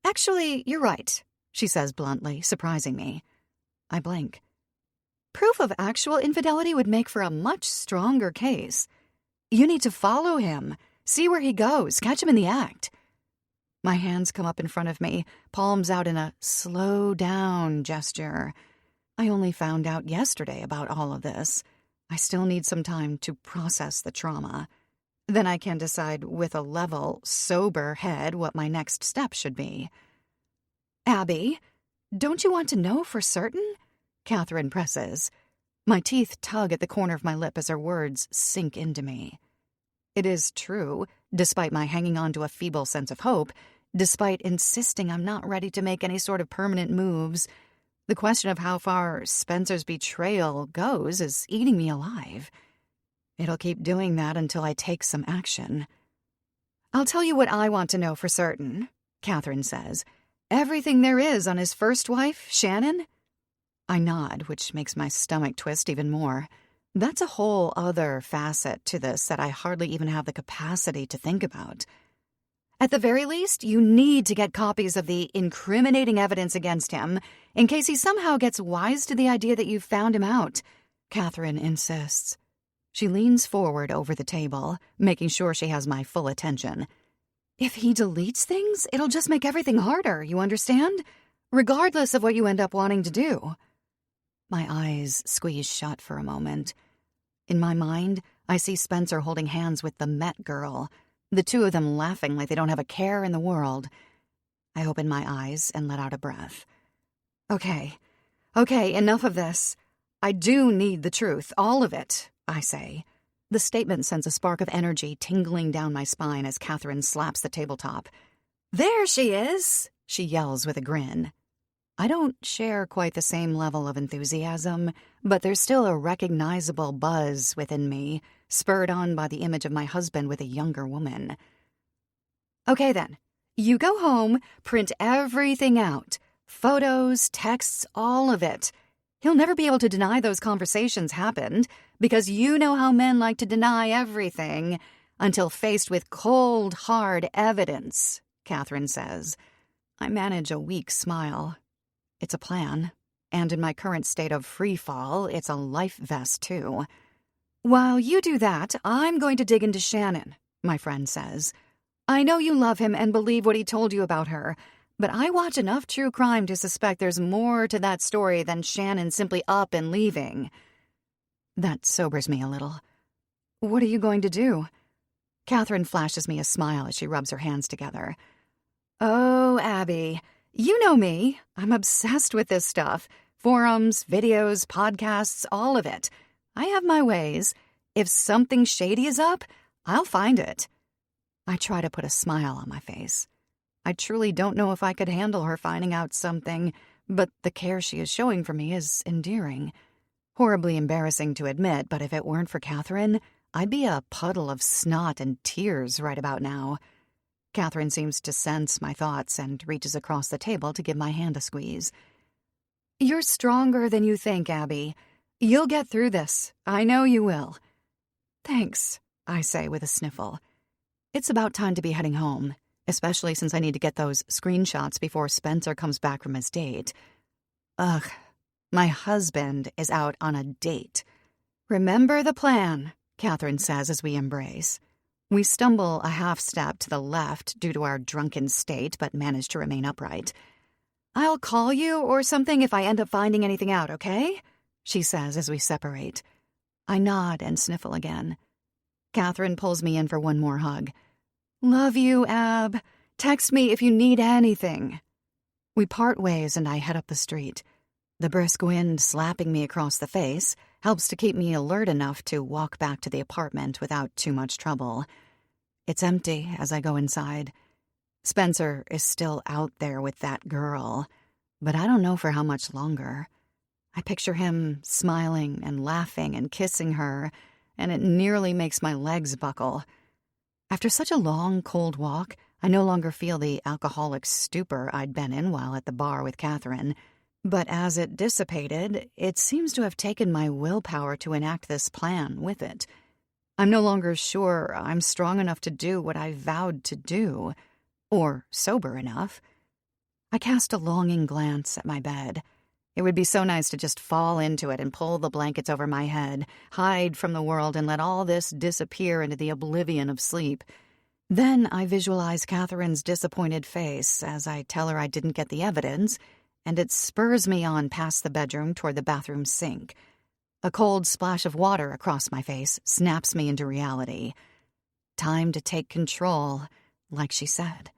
Actually, you're right, she says bluntly, surprising me. I blink. Proof of actual infidelity would make for a much stronger case. You need to follow him, see where he goes, catch him in the act. My hands come up in front of me, palms out in a slow down gesture. I only found out yesterday about all of this. I still need some time to process the trauma. Then I can decide with a level, sober head what my next step should be. Abby, don't you want to know for certain? Catherine presses. My teeth tug at the corner of my lip as her words sink into me. It is true, despite my hanging on to a feeble sense of hope, despite insisting I'm not ready to make any sort of permanent moves, the question of how far Spencer's betrayal goes is eating me alive. It'll keep doing that until I take some action. I'll tell you what I want to know for certain, Catherine says. Everything there is on his first wife, Shannon? I nod, which makes my stomach twist even more. That's a whole other facet to this that I hardly even have the capacity to think about. At the very least, you need to get copies of the incriminating evidence against him in case he somehow gets wise to the idea that you've found him out, Catherine insists. She leans forward over the table, making sure she has my full attention. If he deletes things, it'll just make everything harder, you understand? Regardless of what you end up wanting to do. My eyes squeeze shut for a moment. In my mind, I see Spencer holding hands with the Met girl, the two of them laughing like they don't have a care in the world. I open my eyes and let out a breath. Okay, enough of this. I do need the truth, all of it, I say. The statement sends a spark of energy tingling down my spine as Catherine slaps the tabletop. There she is, she yells with a grin. I don't share quite the same level of enthusiasm, but there's still a recognizable buzz within me, spurred on by the image of my husband with a younger woman. Okay then, you go home, print everything out. Photos, texts, all of it. He'll never be able to deny those conversations happened, because you know how men like to deny everything until faced with cold, hard evidence, Catherine says. I manage a weak smile. It's a plan, and in my current state of free fall, it's a life vest too. While you do that, I'm going to dig into Shannon, my friend says. I know you love him and believe what he told you about her, but I watch enough true crime to suspect there's more to that story than Shannon simply up and leaving. That sobers me a little. What are you going to do? Catherine flashes me a smile as she rubs her hands together. Oh, Abby, you know me. I'm obsessed with this stuff. Forums, videos, podcasts, all of it. I have my ways. If something shady is up, I'll find it. I try to put a smile on my face. I truly don't know if I could handle her finding out something, but the care she is showing for me is endearing. Horribly embarrassing to admit, but if it weren't for Catherine, I'd be a puddle of snot and tears right about now. Catherine seems to sense my thoughts and reaches across the table to give my hand a squeeze. "You're stronger than you think, Abby. You'll get through this. I know you will." "Thanks," I say with a sniffle. It's about time to be heading home, especially since I need to get those screenshots before Spencer comes back from his date. Ugh, my husband is out on a date. "Remember the plan," Catherine says as we embrace. We stumble a half step to the left due to our drunken state, but manage to remain upright. "I'll call you or something if I end up finding anything out, okay?" she says as we separate. I nod and sniffle again. Catherine pulls me in for one more hug. "Love you, Ab. Text me if you need anything." We part ways and I head up the street. The brisk wind slapping me across the face helps to keep me alert enough to walk back to the apartment without too much trouble. It's empty as I go inside. Spencer is still out there with that girl, but I don't know for how much longer. I picture him smiling and laughing and kissing her, and it nearly makes my legs buckle. After such a long, cold walk, I no longer feel the alcoholic stupor I'd been in while at the bar with Catherine. But as it dissipated, it seems to have taken my willpower to enact this plan with it. I'm no longer sure I'm strong enough to do what I vowed to do, or sober enough. I cast a longing glance at my bed. It would be so nice to just fall into it and pull the blankets over my head, hide from the world, and let all this disappear into the oblivion of sleep. Then I visualize Catherine's disappointed face as I tell her I didn't get the evidence, and it spurs me on past the bedroom toward the bathroom sink. A cold splash of water across my face snaps me into reality. Time to take control, like she said.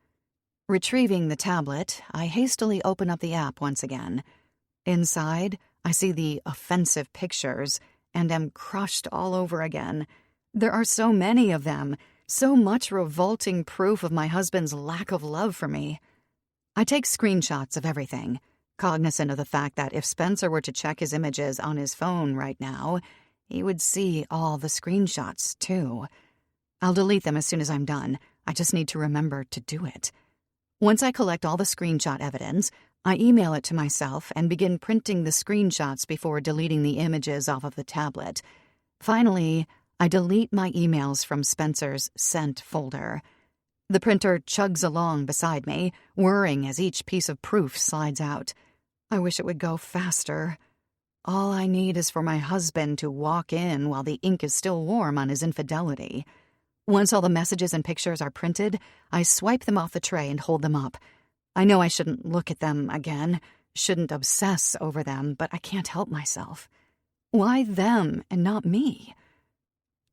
Retrieving the tablet, I hastily open up the app once again. Inside, I see the offensive pictures and am crushed all over again. There are so many of them, so much revolting proof of my husband's lack of love for me. I take screenshots of everything, cognizant of the fact that if Spencer were to check his images on his phone right now, he would see all the screenshots, too. I'll delete them as soon as I'm done. I just need to remember to do it. Once I collect all the screenshot evidence, I email it to myself and begin printing the screenshots before deleting the images off of the tablet. Finally, I delete my emails from Spencer's sent folder. The printer chugs along beside me, whirring as each piece of proof slides out. I wish it would go faster. All I need is for my husband to walk in while the ink is still warm on his infidelity. Once all the messages and pictures are printed, I swipe them off the tray and hold them up. I know I shouldn't look at them again, shouldn't obsess over them, but I can't help myself. Why them and not me?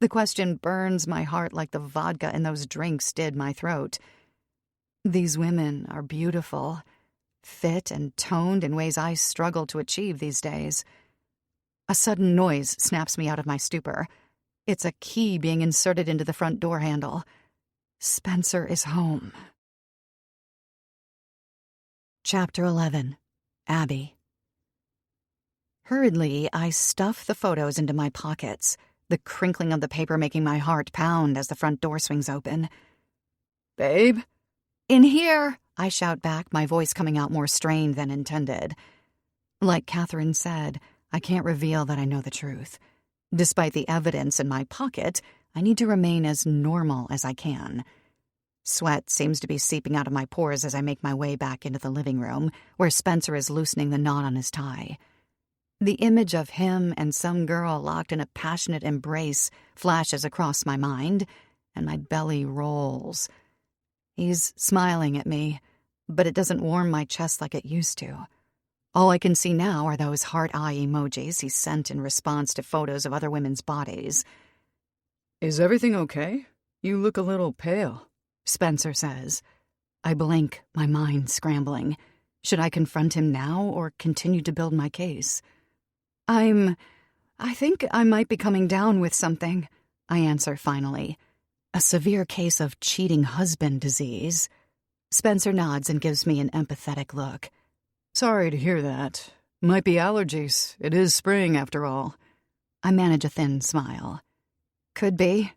The question burns my heart like the vodka in those drinks did my throat. These women are beautiful, fit and toned in ways I struggle to achieve these days. A sudden noise snaps me out of my stupor. It's a key being inserted into the front door handle. Spencer is home. Chapter 11. Abby. Hurriedly, I stuff the photos into my pockets, the crinkling of the paper making my heart pound as the front door swings open. "Babe?" "In here," I shout back, my voice coming out more strained than intended. Like Catherine said, I can't reveal that I know the truth. Despite the evidence in my pocket, I need to remain as normal as I can. Sweat seems to be seeping out of my pores as I make my way back into the living room, where Spencer is loosening the knot on his tie. The image of him and some girl locked in a passionate embrace flashes across my mind, and my belly rolls. He's smiling at me, but it doesn't warm my chest like it used to. All I can see now are those heart eye emojis he sent in response to photos of other women's bodies. "Is everything okay? You look a little pale," Spencer says. I blink, my mind scrambling. Should I confront him now or continue to build my case? I think I might be coming down with something, I answer finally. A severe case of cheating husband disease. Spencer nods and gives me an empathetic look. "Sorry to hear that. Might be allergies. It is spring, after all. I manage a thin smile. Could be.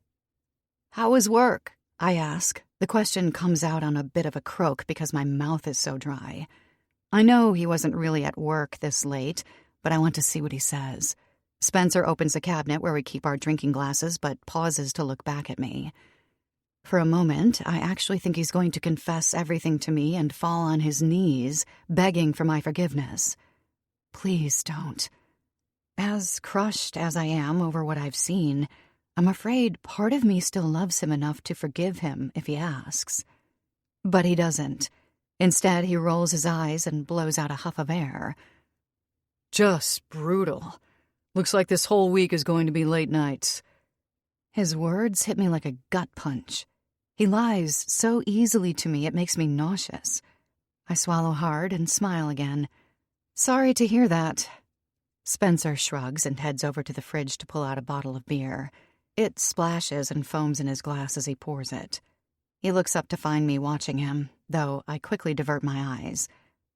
How was work? I ask. The question comes out on a bit of a croak because my mouth is so dry. I know he wasn't really at work this late, but I want to see what he says. Spencer opens the cabinet where we keep our drinking glasses, but pauses to look back at me. For a moment, I actually think he's going to confess everything to me and fall on his knees, begging for my forgiveness. Please don't. As crushed as I am over what I've seen, I'm afraid part of me still loves him enough to forgive him if he asks. But he doesn't. Instead, he rolls his eyes and blows out a huff of air. Just brutal. Looks like this whole week is going to be late nights. His words hit me like a gut punch. He lies so easily to me it makes me nauseous. I swallow hard and smile again. Sorry to hear that. Spencer shrugs and heads over to the fridge to pull out a bottle of beer. It splashes and foams in his glass as he pours it. He looks up to find me watching him, though I quickly divert my eyes.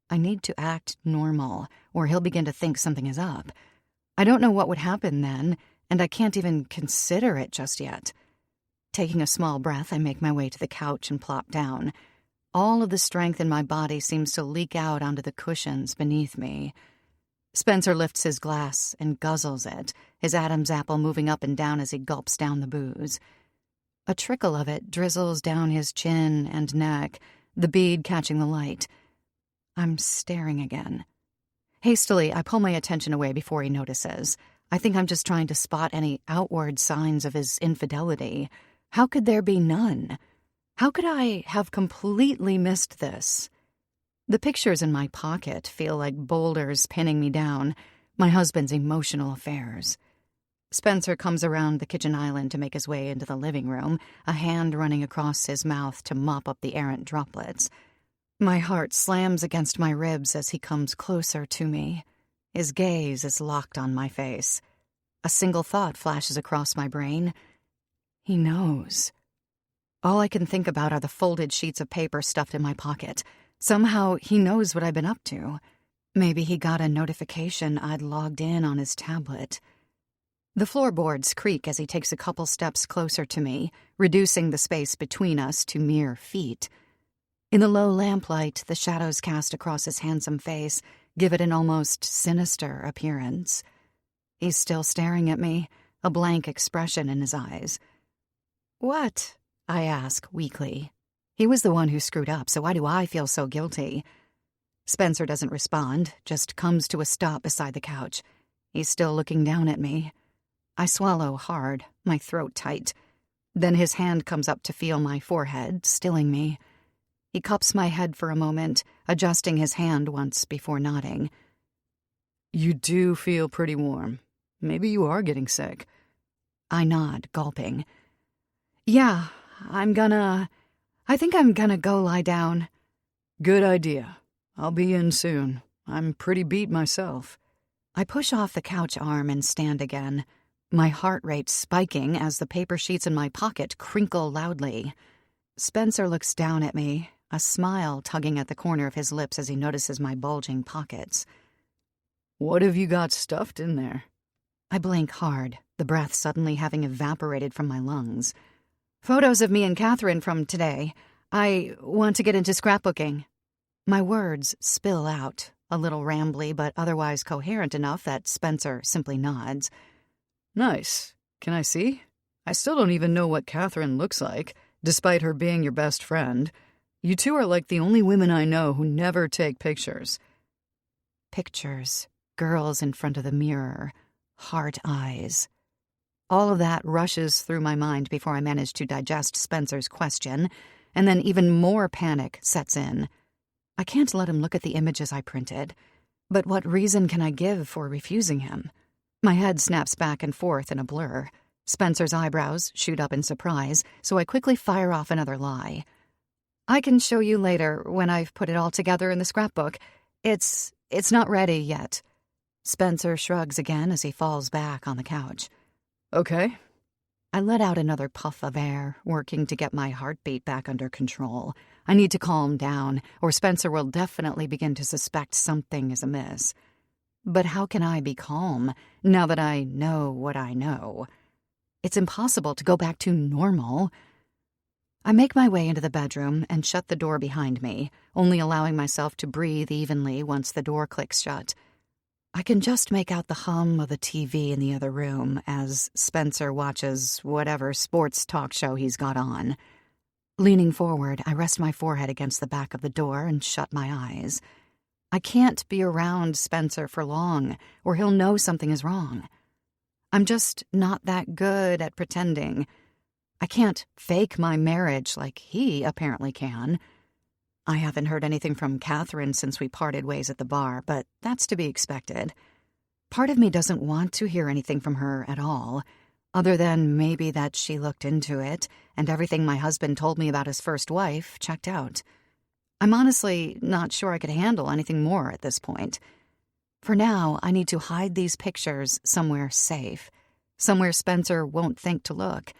I need to act normal, or he'll begin to think something is up. I don't know what would happen then, and I can't even consider it just yet. Taking a small breath, I make my way to the couch and plop down. All of the strength in my body seems to leak out onto the cushions beneath me. Spencer lifts his glass and guzzles it, his Adam's apple moving up and down as he gulps down the booze. A trickle of it drizzles down his chin and neck, the bead catching the light. I'm staring again. Hastily, I pull my attention away before he notices. I think I'm just trying to spot any outward signs of his infidelity. How could there be none? How could I have completely missed this? The pictures in my pocket feel like boulders pinning me down, my husband's emotional affairs. Spencer comes around the kitchen island to make his way into the living room, a hand running across his mouth to mop up the errant droplets. My heart slams against my ribs as he comes closer to me. His gaze is locked on my face. A single thought flashes across my brain. He knows. All I can think about are the folded sheets of paper stuffed in my pocket. Somehow he knows what I've been up to. Maybe he got a notification I'd logged in on his tablet. The floorboards creak as he takes a couple steps closer to me, reducing the space between us to mere feet. In the low lamplight, the shadows cast across his handsome face give it an almost sinister appearance. He's still staring at me, a blank expression in his eyes. "What?" I ask weakly. He was the one who screwed up, so why do I feel so guilty? Spencer doesn't respond, just comes to a stop beside the couch. He's still looking down at me. I swallow hard, my throat tight. Then his hand comes up to feel my forehead, stilling me. He cups my head for a moment, adjusting his hand once before nodding. You do feel pretty warm. Maybe you are getting sick. I nod, gulping. Yeah, I think I'm gonna go lie down. Good idea. I'll be in soon. I'm pretty beat myself. I push off the couch arm and stand again, my heart rate spiking as the paper sheets in my pocket crinkle loudly. Spencer looks down at me, a smile tugging at the corner of his lips as he notices my bulging pockets. What have you got stuffed in there? I blink hard, the breath suddenly having evaporated from my lungs. Photos of me and Catherine from today. I want to get into scrapbooking. My words spill out, a little rambly but otherwise coherent enough that Spencer simply nods. Nice. Can I see? I still don't even know what Catherine looks like, despite her being your best friend. You two are like the only women I know who never take pictures. Pictures. Girls in front of the mirror. Heart eyes. All of that rushes through my mind before I manage to digest Spencer's question, and then even more panic sets in. I can't let him look at the images I printed, but what reason can I give for refusing him? My head snaps back and forth in a blur. Spencer's eyebrows shoot up in surprise, so I quickly fire off another lie. I can show you later when I've put it all together in the scrapbook. It's not ready yet. Spencer shrugs again as he falls back on the couch. Okay. I let out another puff of air, working to get my heartbeat back under control. I need to calm down, or Spencer will definitely begin to suspect something is amiss. But how can I be calm now that I know what I know? It's impossible to go back to normal. I make my way into the bedroom and shut the door behind me, only allowing myself to breathe evenly once the door clicks shut. I can just make out the hum of the TV in the other room as Spencer watches whatever sports talk show he's got on. Leaning forward, I rest my forehead against the back of the door and shut my eyes. I can't be around Spencer for long, or he'll know something is wrong. I'm just not that good at pretending. I can't fake my marriage like he apparently can. I haven't heard anything from Catherine since we parted ways at the bar, but that's to be expected. Part of me doesn't want to hear anything from her at all, other than maybe that she looked into it and everything my husband told me about his first wife checked out. I'm honestly not sure I could handle anything more at this point. For now, I need to hide these pictures somewhere safe, somewhere Spencer won't think to look.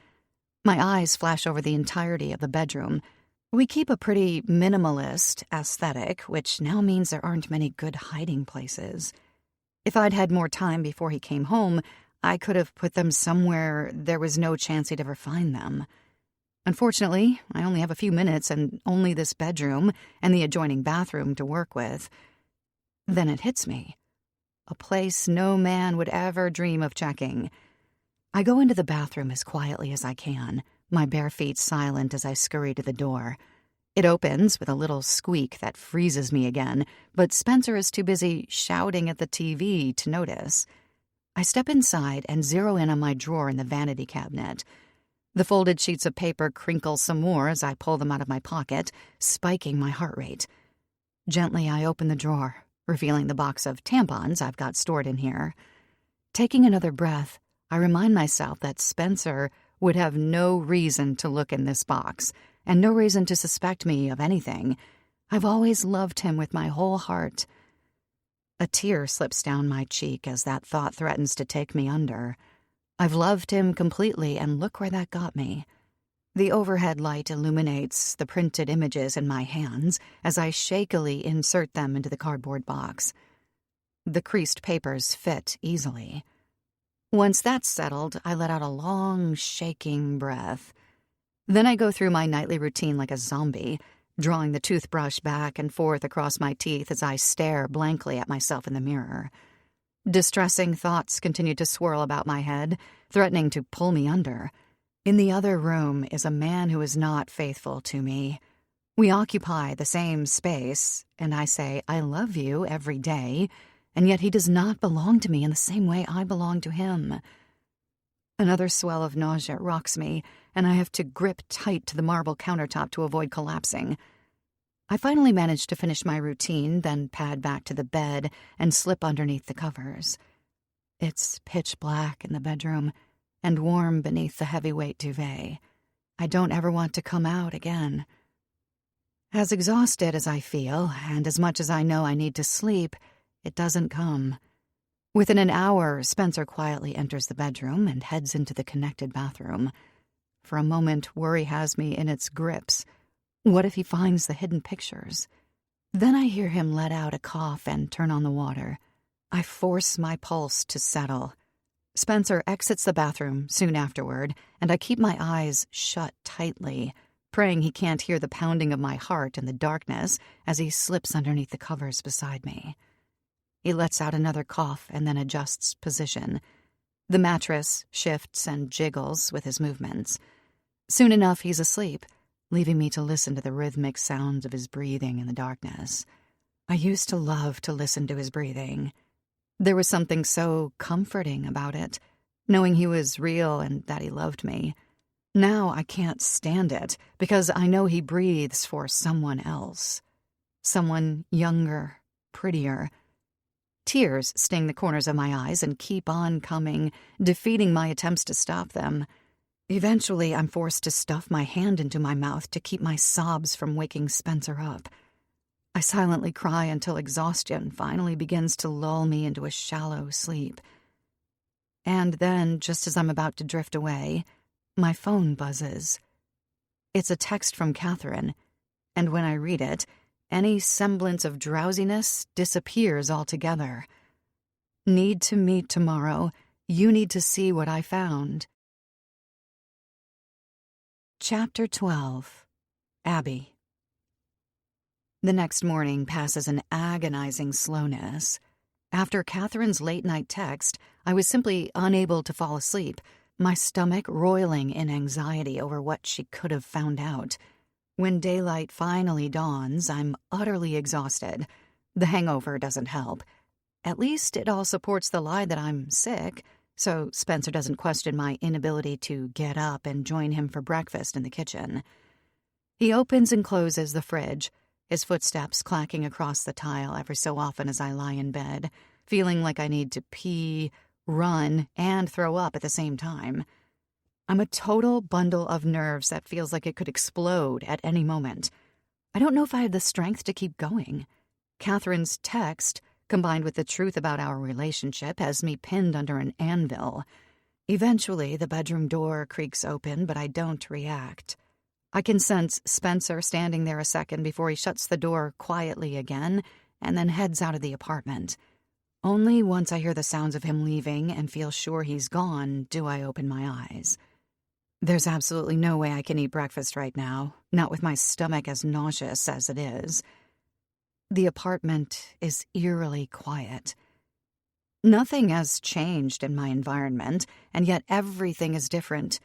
My eyes flash over the entirety of the bedroom. We keep a pretty minimalist aesthetic, which now means there aren't many good hiding places. If I'd had more time before he came home, I could have put them somewhere there was no chance he'd ever find them. Unfortunately, I only have a few minutes and only this bedroom and the adjoining bathroom to work with. Then it hits me. A place no man would ever dream of checking. I go into the bathroom as quietly as I can, my bare feet silent as I scurry to the door. It opens with a little squeak that freezes me again, but Spencer is too busy shouting at the TV to notice. I step inside and zero in on my drawer in the vanity cabinet. The folded sheets of paper crinkle some more as I pull them out of my pocket, spiking my heart rate. Gently, I open the drawer, revealing the box of tampons I've got stored in here. Taking another breath, I remind myself that Spencer would have no reason to look in this box, and no reason to suspect me of anything. I've always loved him with my whole heart. A tear slips down my cheek as that thought threatens to take me under. I've loved him completely, and look where that got me. The overhead light illuminates the printed images in my hands as I shakily insert them into the cardboard box. The creased papers fit easily. Once that's settled, I let out a long, shaking breath. Then I go through my nightly routine like a zombie, drawing the toothbrush back and forth across my teeth as I stare blankly at myself in the mirror. Distressing thoughts continue to swirl about my head, threatening to pull me under. In the other room is a man who is not faithful to me. We occupy the same space, and I say I love you every day, and yet he does not belong to me in the same way I belong to him. Another swell of nausea rocks me, and I have to grip tight to the marble countertop to avoid collapsing. I finally manage to finish my routine, then pad back to the bed and slip underneath the covers. It's pitch black in the bedroom and warm beneath the heavyweight duvet. I don't ever want to come out again. As exhausted as I feel, and as much as I know I need to sleep, it doesn't come. Within an hour, Spencer quietly enters the bedroom and heads into the connected bathroom. For a moment, worry has me in its grips. What if he finds the hidden pictures? Then I hear him let out a cough and turn on the water. I force my pulse to settle. Spencer exits the bathroom soon afterward, and I keep my eyes shut tightly, praying he can't hear the pounding of my heart in the darkness as he slips underneath the covers beside me. He lets out another cough and then adjusts position. The mattress shifts and jiggles with his movements. Soon enough, he's asleep, leaving me to listen to the rhythmic sounds of his breathing in the darkness. I used to love to listen to his breathing. There was something so comforting about it, knowing he was real and that he loved me. Now I can't stand it, because I know he breathes for someone else. Someone younger, prettier. Tears sting the corners of my eyes and keep on coming, defeating my attempts to stop them. Eventually, I'm forced to stuff my hand into my mouth to keep my sobs from waking Spencer up. I silently cry until exhaustion finally begins to lull me into a shallow sleep. And then, just as I'm about to drift away, my phone buzzes. It's a text from Catherine, and when I read it, any semblance of drowsiness disappears altogether. Need to meet tomorrow. You need to see what I found. Chapter 12. Abby. The next morning passes in agonizing slowness. After Catherine's late-night text, I was simply unable to fall asleep, my stomach roiling in anxiety over what she could have found out. When daylight finally dawns, I'm utterly exhausted. The hangover doesn't help. At least it all supports the lie that I'm sick, so Spencer doesn't question my inability to get up and join him for breakfast in the kitchen. He opens and closes the fridge, his footsteps clacking across the tile every so often as I lie in bed, feeling like I need to pee, run, and throw up at the same time. I'm a total bundle of nerves that feels like it could explode at any moment. I don't know if I have the strength to keep going. Catherine's text, combined with the truth about our relationship, has me pinned under an anvil. Eventually, the bedroom door creaks open, but I don't react. I can sense Spencer standing there a second before he shuts the door quietly again and then heads out of the apartment. Only once I hear the sounds of him leaving and feel sure he's gone do I open my eyes. There's absolutely no way I can eat breakfast right now, not with my stomach as nauseous as it is. The apartment is eerily quiet. Nothing has changed in my environment, and yet everything is different.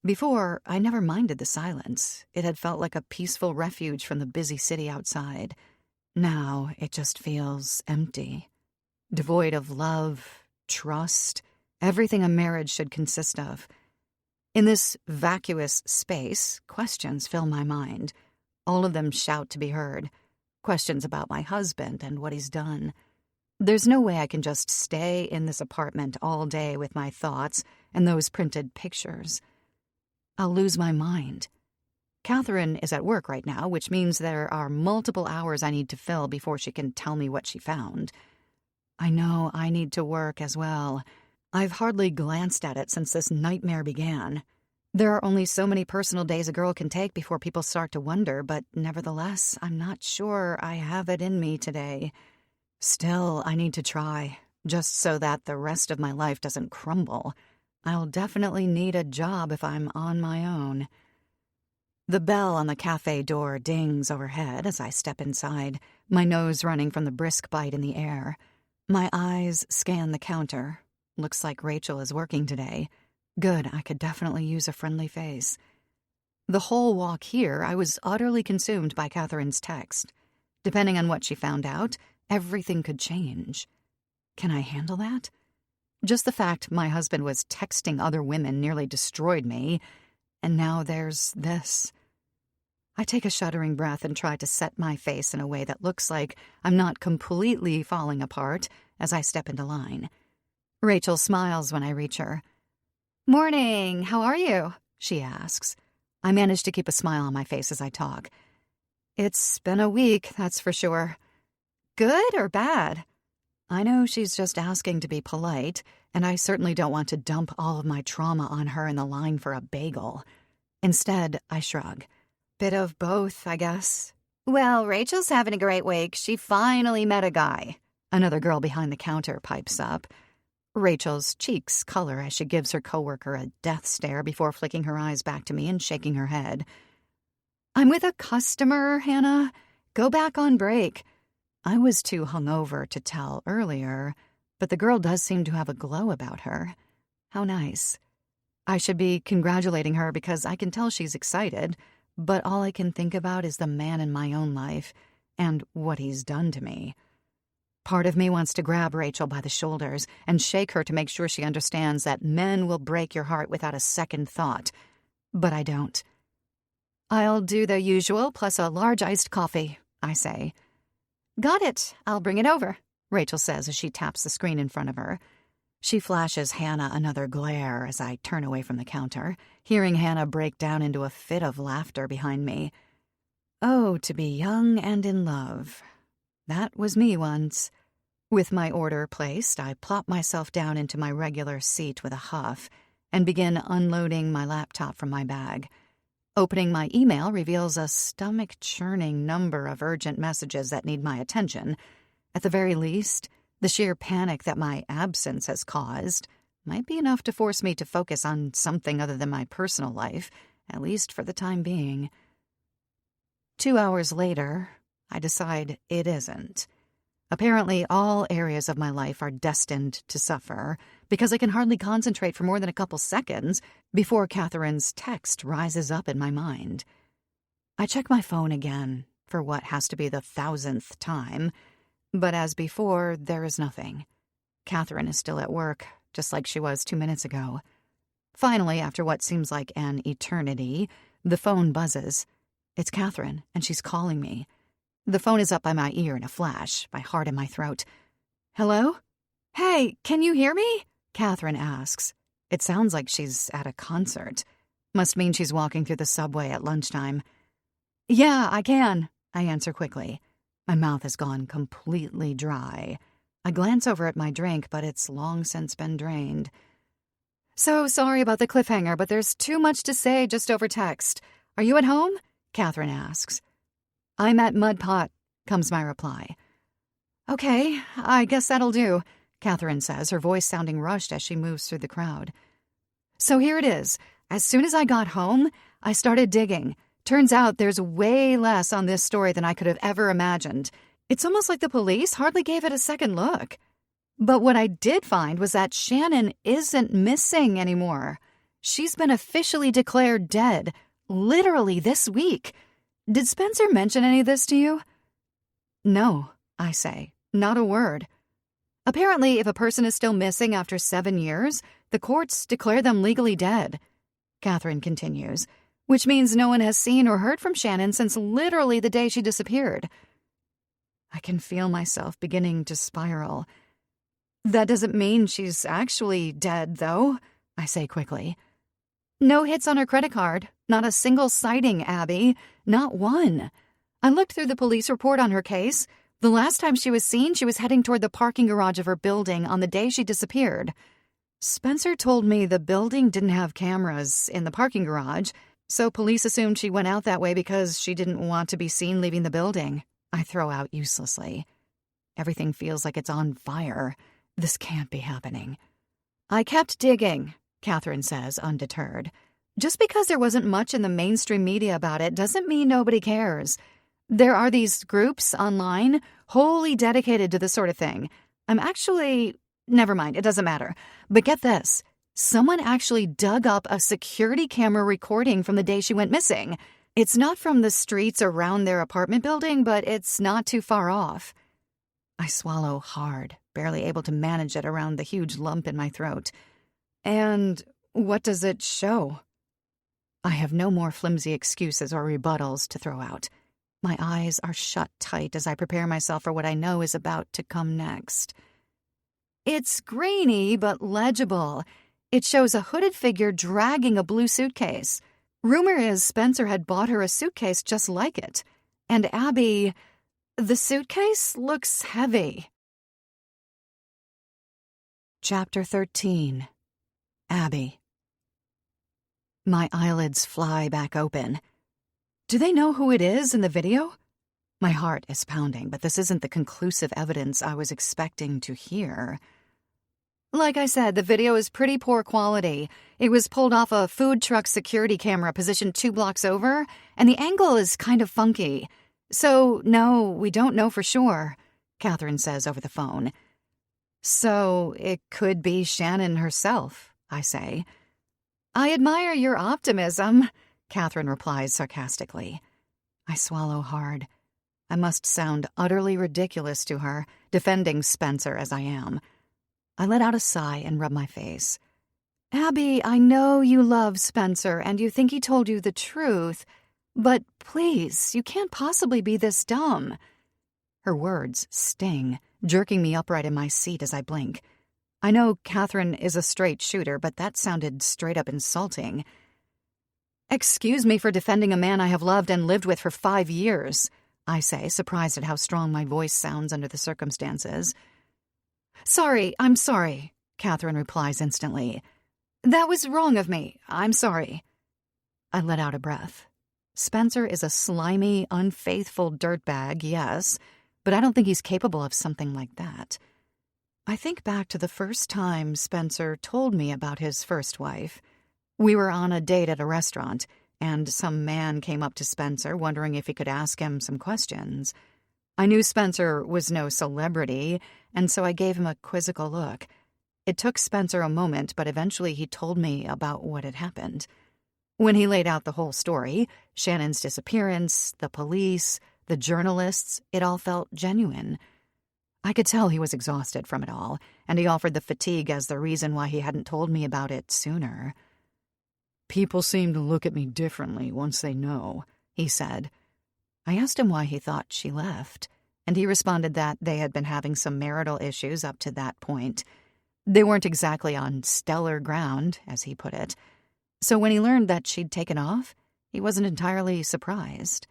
Before, I never minded the silence. It had felt like a peaceful refuge from the busy city outside. Now it just feels empty, devoid of love, trust, everything a marriage should consist of. In this vacuous space, questions fill my mind. All of them shout to be heard. Questions about my husband and what he's done. There's no way I can just stay in this apartment all day with my thoughts and those printed pictures. I'll lose my mind. Catherine is at work right now, which means there are multiple hours I need to fill before she can tell me what she found. I know I need to work as well. I've hardly glanced at it since this nightmare began. There are only so many personal days a girl can take before people start to wonder, but nevertheless, I'm not sure I have it in me today. Still, I need to try, just so that the rest of my life doesn't crumble. I'll definitely need a job if I'm on my own. The bell on the cafe door dings overhead as I step inside, my nose running from the brisk bite in the air. My eyes scan the counter. Looks like Rachel is working today. Good, I could definitely use a friendly face. The whole walk here, I was utterly consumed by Catherine's text. Depending on what she found out, everything could change. Can I handle that? Just the fact my husband was texting other women nearly destroyed me, and now there's this. I take a shuddering breath and try to set my face in a way that looks like I'm not completely falling apart as I step into line. Rachel smiles when I reach her. "Morning, how are you?" she asks. I manage to keep a smile on my face as I talk. "It's been a week, that's for sure." "Good or bad?" I know she's just asking to be polite, and I certainly don't want to dump all of my trauma on her in the line for a bagel. Instead, I shrug. Bit of both, I guess. "Well, Rachel's having a great week. She finally met a guy," another girl behind the counter pipes up. Rachel's cheeks color as she gives her coworker a death stare before flicking her eyes back to me and shaking her head. "I'm with a customer, Hannah. Go back on break." I was too hungover to tell earlier, but the girl does seem to have a glow about her. How nice. I should be congratulating her because I can tell she's excited, but all I can think about is the man in my own life and what he's done to me. Part of me wants to grab Rachel by the shoulders and shake her to make sure she understands that men will break your heart without a second thought, but I don't. "I'll do the usual plus a large iced coffee," I say. "Got it. I'll bring it over," Rachel says as she taps the screen in front of her. She flashes Hannah another glare as I turn away from the counter, hearing Hannah break down into a fit of laughter behind me. Oh, to be young and in love. That was me once. With my order placed, I plop myself down into my regular seat with a huff and begin unloading my laptop from my bag. Opening my email reveals a stomach-churning number of urgent messages that need my attention. At the very least, The sheer panic that my absence has caused might be enough to force me to focus on something other than my personal life, at least for the time being. 2 hours later, I decide it isn't. Apparently, all areas of my life are destined to suffer because I can hardly concentrate for more than a couple seconds before Catherine's text rises up in my mind. I check my phone again for what has to be the 1,000th time, but as before, there is nothing. Catherine is still at work, just like she was 2 minutes ago. Finally, after what seems like an eternity, the phone buzzes. It's Catherine, and she's calling me. The phone is up by my ear in a flash, my heart in my throat. "Hello? Hey, can you hear me?" Catherine asks. It sounds like she's at a concert. Must mean she's walking through the subway at lunchtime. "Yeah, I can," I answer quickly. My mouth has gone completely dry. I glance over at my drink, but it's long since been drained. "So sorry about the cliffhanger, but there's too much to say just over text. Are you at home?" Catherine asks. "I'm at Mud Pot," comes my reply. "Okay, I guess that'll do," Catherine says, her voice sounding rushed as she moves through the crowd. "So here it is. As soon as I got home, I started digging. Turns out there's way less on this story than I could have ever imagined. It's almost like the police hardly gave it a second look. But what I did find was that Shannon isn't missing anymore. She's been officially declared dead, literally this week. Did Spencer mention any of this to you?" "No," I say, "not a word." Apparently, if a person is still missing after 7 years, the courts declare them legally dead. Catherine continues, which means no one has seen or heard from Shannon since literally the day she disappeared. I can feel myself beginning to spiral. "That doesn't mean she's actually dead, though," I say quickly. "No hits on her credit card. Not a single sighting, Abby. Not one. I looked through the police report on her case. The last time she was seen, she was heading toward the parking garage of her building on the day she disappeared. Spencer told me the building didn't have cameras in the parking garage, so police assumed she went out that way because she didn't want to be seen leaving the building," I throw out uselessly. Everything feels like it's on fire. This can't be happening. "I kept digging," Catherine says, undeterred. "Just because there wasn't much in the mainstream media about it doesn't mean nobody cares. There are these groups online wholly dedicated to this sort of thing. Never mind, it doesn't matter. But get this. Someone actually dug up a security camera recording from the day she went missing. It's not from the streets around their apartment building, but it's not too far off." I swallow hard, barely able to manage it around the huge lump in my throat. "And what does it show?" I have no more flimsy excuses or rebuttals to throw out. My eyes are shut tight as I prepare myself for what I know is about to come next. It's grainy but legible. It shows a hooded figure dragging a blue suitcase. Rumor is Spencer had bought her a suitcase just like it. And Abby, the suitcase looks heavy. Chapter 13. Abby. My eyelids fly back open. Do they know who it is in the video? My heart is pounding, but this isn't the conclusive evidence I was expecting to hear. Like I said, the video is pretty poor quality. It was pulled off a food truck security camera positioned 2 blocks over, and the angle is kind of funky. So, no, we don't know for sure, Catherine says over the phone. So, it could be Shannon herself, I say. I admire your optimism, Catherine replies sarcastically. I swallow hard. I must sound utterly ridiculous to her, defending Spencer as I am. I let out a sigh and rub my face. Abby, I know you love Spencer and you think he told you the truth, but please, you can't possibly be this dumb. Her words sting, jerking me upright in my seat as I blink. I know Catherine is a straight shooter, but that sounded straight up insulting. Excuse me for defending a man I have loved and lived with for 5 years, I say, surprised at how strong my voice sounds under the circumstances. I'm sorry, Catherine replies instantly. That was wrong of me. I'm sorry. I let out a breath. Spencer is a slimy, unfaithful dirtbag, yes, but I don't think he's capable of something like that. I think back to the first time Spencer told me about his first wife. We were on a date at a restaurant, and some man came up to Spencer wondering if he could ask him some questions. I knew Spencer was no celebrity, and so I gave him a quizzical look. It took Spencer a moment, but eventually he told me about what had happened. When he laid out the whole story, Shannon's disappearance, the police, the journalists, it all felt genuine. I could tell he was exhausted from it all, and he offered the fatigue as the reason why he hadn't told me about it sooner. "People seem to look at me differently once they know," he said. I asked him why he thought she left, and he responded that they had been having some marital issues up to that point. They weren't exactly on stellar ground, as he put it. So when he learned that she'd taken off, he wasn't entirely surprised.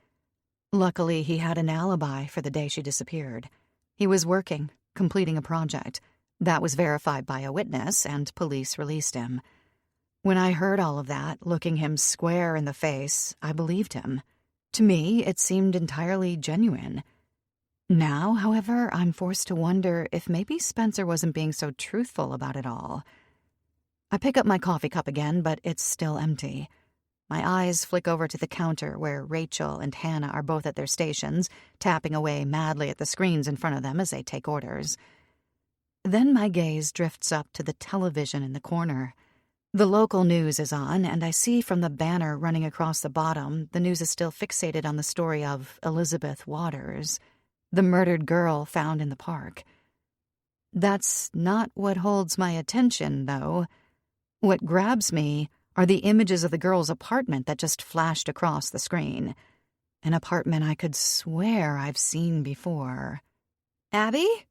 Luckily, he had an alibi for the day she disappeared. He was working, completing a project. That was verified by a witness, and police released him. When I heard all of that, looking him square in the face, I believed him. To me, it seemed entirely genuine. Now, however, I'm forced to wonder if maybe Spencer wasn't being so truthful about it all. I pick up my coffee cup again, but it's still empty. My eyes flick over to the counter where Rachel and Hannah are both at their stations, tapping away madly at the screens in front of them as they take orders. Then my gaze drifts up to the television in the corner. The local news is on, and I see from the banner running across the bottom the news is still fixated on the story of Elizabeth Waters, the murdered girl found in the park. That's not what holds my attention, though. What grabs me are the images of the girl's apartment that just flashed across the screen. An apartment I could swear I've seen before. "Abby?"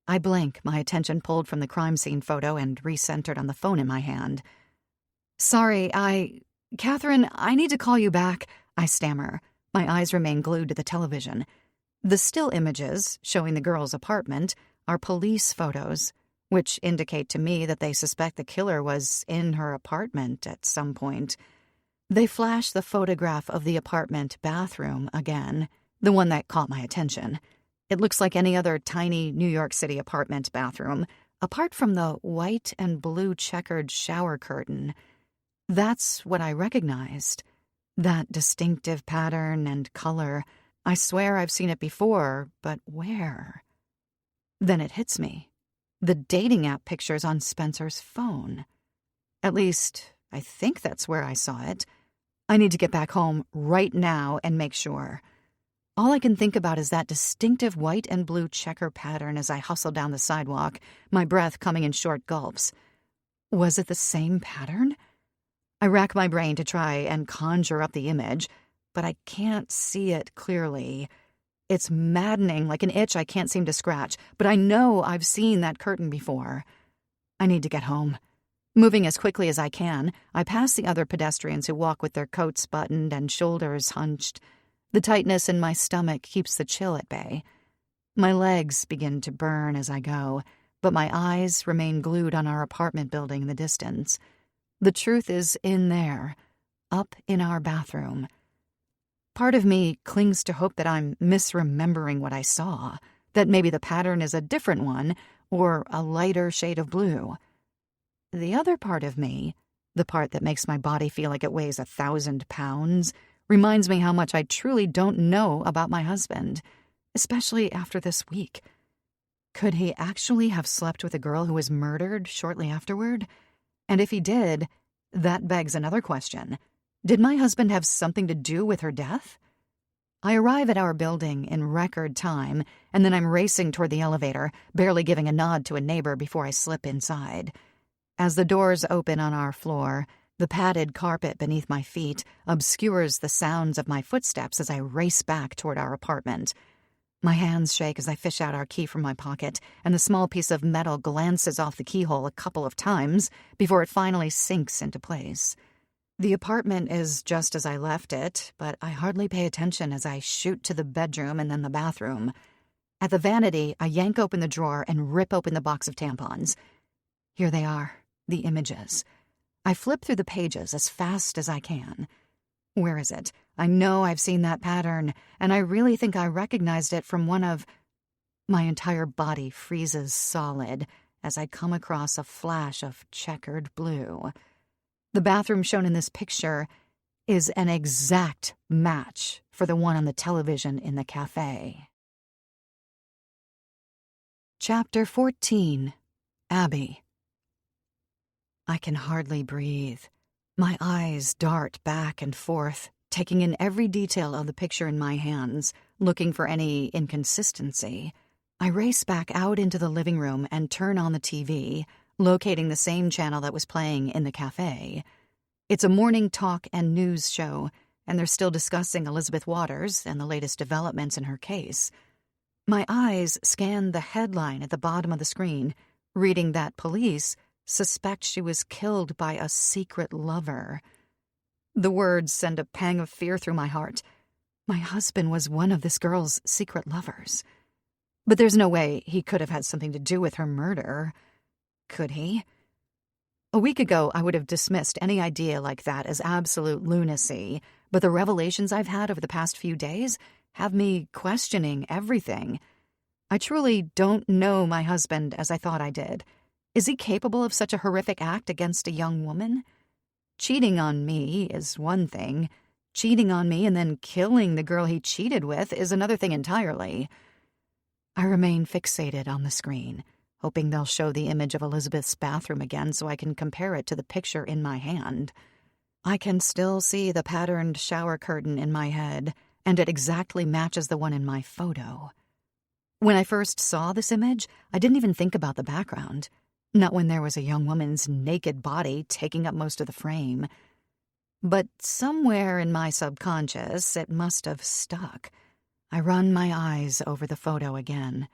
I blink, my attention pulled from the crime scene photo and recentered on the phone in my hand. "Sorry, Catherine, I need to call you back," I stammer. My eyes remain glued to the television. The still images, showing the girl's apartment, are police photos, which indicate to me that they suspect the killer was in her apartment at some point. They flash the photograph of the apartment bathroom again, the one that caught my attention. It looks like any other tiny New York City apartment bathroom, apart from the white and blue checkered shower curtain. That's what I recognized. That distinctive pattern and color. I swear I've seen it before, but where? Then it hits me. The dating app pictures on Spencer's phone. At least, I think that's where I saw it. I need to get back home right now and make sure. All I can think about is that distinctive white and blue checker pattern as I hustle down the sidewalk, my breath coming in short gulps. Was it the same pattern? I rack my brain to try and conjure up the image, but I can't see it clearly. It's maddening, like an itch I can't seem to scratch, but I know I've seen that curtain before. I need to get home. Moving as quickly as I can, I pass the other pedestrians who walk with their coats buttoned and shoulders hunched. The tightness in my stomach keeps the chill at bay. My legs begin to burn as I go, but my eyes remain glued on our apartment building in the distance. The truth is in there, up in our bathroom. Part of me clings to hope that I'm misremembering what I saw, that maybe the pattern is a different one, or a lighter shade of blue. The other part of me, the part that makes my body feel like it weighs 1,000 pounds, reminds me how much I truly don't know about my husband, especially after this week. Could he actually have slept with a girl who was murdered shortly afterward? And if he did, that begs another question. Did my husband have something to do with her death? I arrive at our building in record time, and then I'm racing toward the elevator, barely giving a nod to a neighbor before I slip inside. As the doors open on our floor, the padded carpet beneath my feet obscures the sounds of my footsteps as I race back toward our apartment. My hands shake as I fish out our key from my pocket, and the small piece of metal glances off the keyhole a couple of times before it finally sinks into place. The apartment is just as I left it, but I hardly pay attention as I shoot to the bedroom and then the bathroom. At the vanity, I yank open the drawer and rip open the box of tampons. Here they are, the images. I flip through the pages as fast as I can. Where is it? I know I've seen that pattern, and I really think I recognized it from one of... My entire body freezes solid, as I come across a flash of checkered blue. The bathroom shown in this picture is an exact match for the one on the television in the cafe. Chapter 14. Abby. I can hardly breathe. My eyes dart back and forth, taking in every detail of the picture in my hands, looking for any inconsistency. I race back out into the living room and turn on the TV, locating the same channel that was playing in the cafe. It's a morning talk and news show, and they're still discussing Elizabeth Waters and the latest developments in her case. My eyes scan the headline at the bottom of the screen, reading that police suspect she was killed by a secret lover. The words send a pang of fear through my heart. My husband was one of this girl's secret lovers. But there's no way he could have had something to do with her murder. Could he? A week ago, I would have dismissed any idea like that as absolute lunacy, but the revelations I've had over the past few days have me questioning everything. I truly don't know my husband as I thought I did. Is he capable of such a horrific act against a young woman? Cheating on me is one thing. Cheating on me and then killing the girl he cheated with is another thing entirely. I remain fixated on the screen, hoping they'll show the image of Elizabeth's bathroom again so I can compare it to the picture in my hand. I can still see the patterned shower curtain in my head, and it exactly matches the one in my photo. When I first saw this image, I didn't even think about the background. Not when there was a young woman's naked body taking up most of the frame. But somewhere in my subconscious, it must have stuck. I run my eyes over the photo again.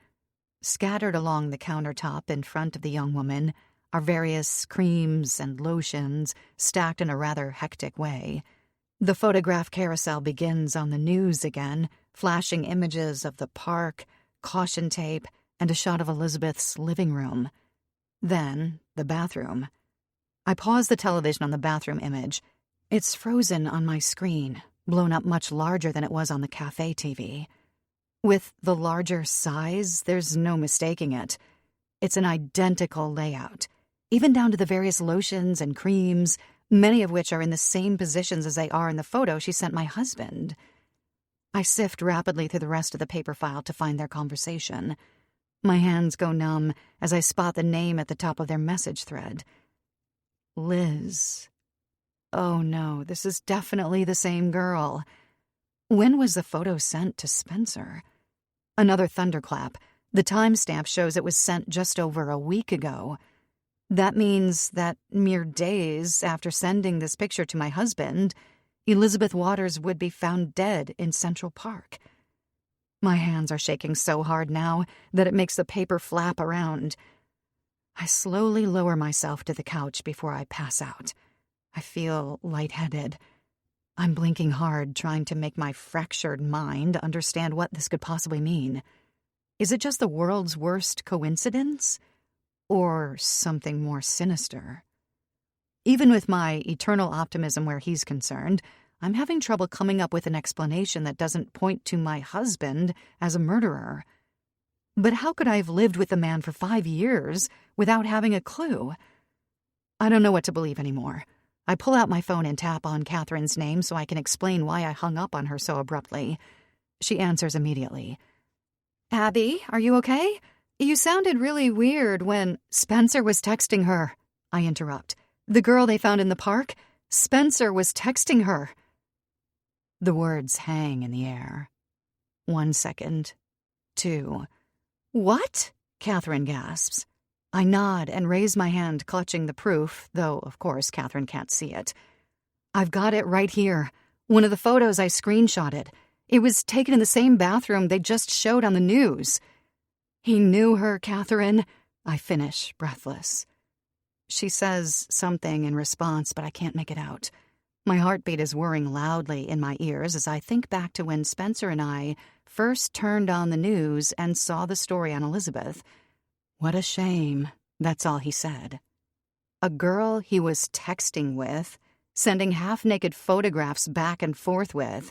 Scattered along the countertop in front of the young woman are various creams and lotions stacked in a rather hectic way. The photograph carousel begins on the news again, flashing images of the park, caution tape, and a shot of Elizabeth's living room. Then, the bathroom. I pause the television on the bathroom image. It's frozen on my screen, blown up much larger than it was on the cafe TV. With the larger size, there's no mistaking it. It's an identical layout, even down to the various lotions and creams, many of which are in the same positions as they are in the photo she sent my husband. I sift rapidly through the rest of the paper file to find their conversation. My hands go numb as I spot the name at the top of their message thread. Liz. Oh no, this is definitely the same girl. When was the photo sent to Spencer? Another thunderclap. The timestamp shows it was sent just over a week ago. That means that mere days after sending this picture to my husband, Elizabeth Waters would be found dead in Central Park. My hands are shaking so hard now that it makes the paper flap around. I slowly lower myself to the couch before I pass out. I feel lightheaded. I'm blinking hard, trying to make my fractured mind understand what this could possibly mean. Is it just the world's worst coincidence? Or something more sinister? Even with my eternal optimism where he's concerned, I'm having trouble coming up with an explanation that doesn't point to my husband as a murderer. But how could I have lived with the man for 5 years without having a clue? I don't know what to believe anymore. I pull out my phone and tap on Catherine's name so I can explain why I hung up on her so abruptly. She answers immediately. Abby, are you okay? You sounded really weird when Spencer was texting her. I interrupt. The girl they found in the park? Spencer was texting her. The words hang in the air. 1 second. 2. What? Catherine gasps. I nod and raise my hand, clutching the proof, though, of course, Catherine can't see it. I've got it right here. One of the photos I screenshotted. It was taken in the same bathroom they just showed on the news. He knew her, Catherine. I finish, breathless. She says something in response, but I can't make it out. My heartbeat is whirring loudly in my ears as I think back to when Spencer and I first turned on the news and saw the story on Elizabeth. What a shame, that's all he said. A girl he was texting with, sending half-naked photographs back and forth with.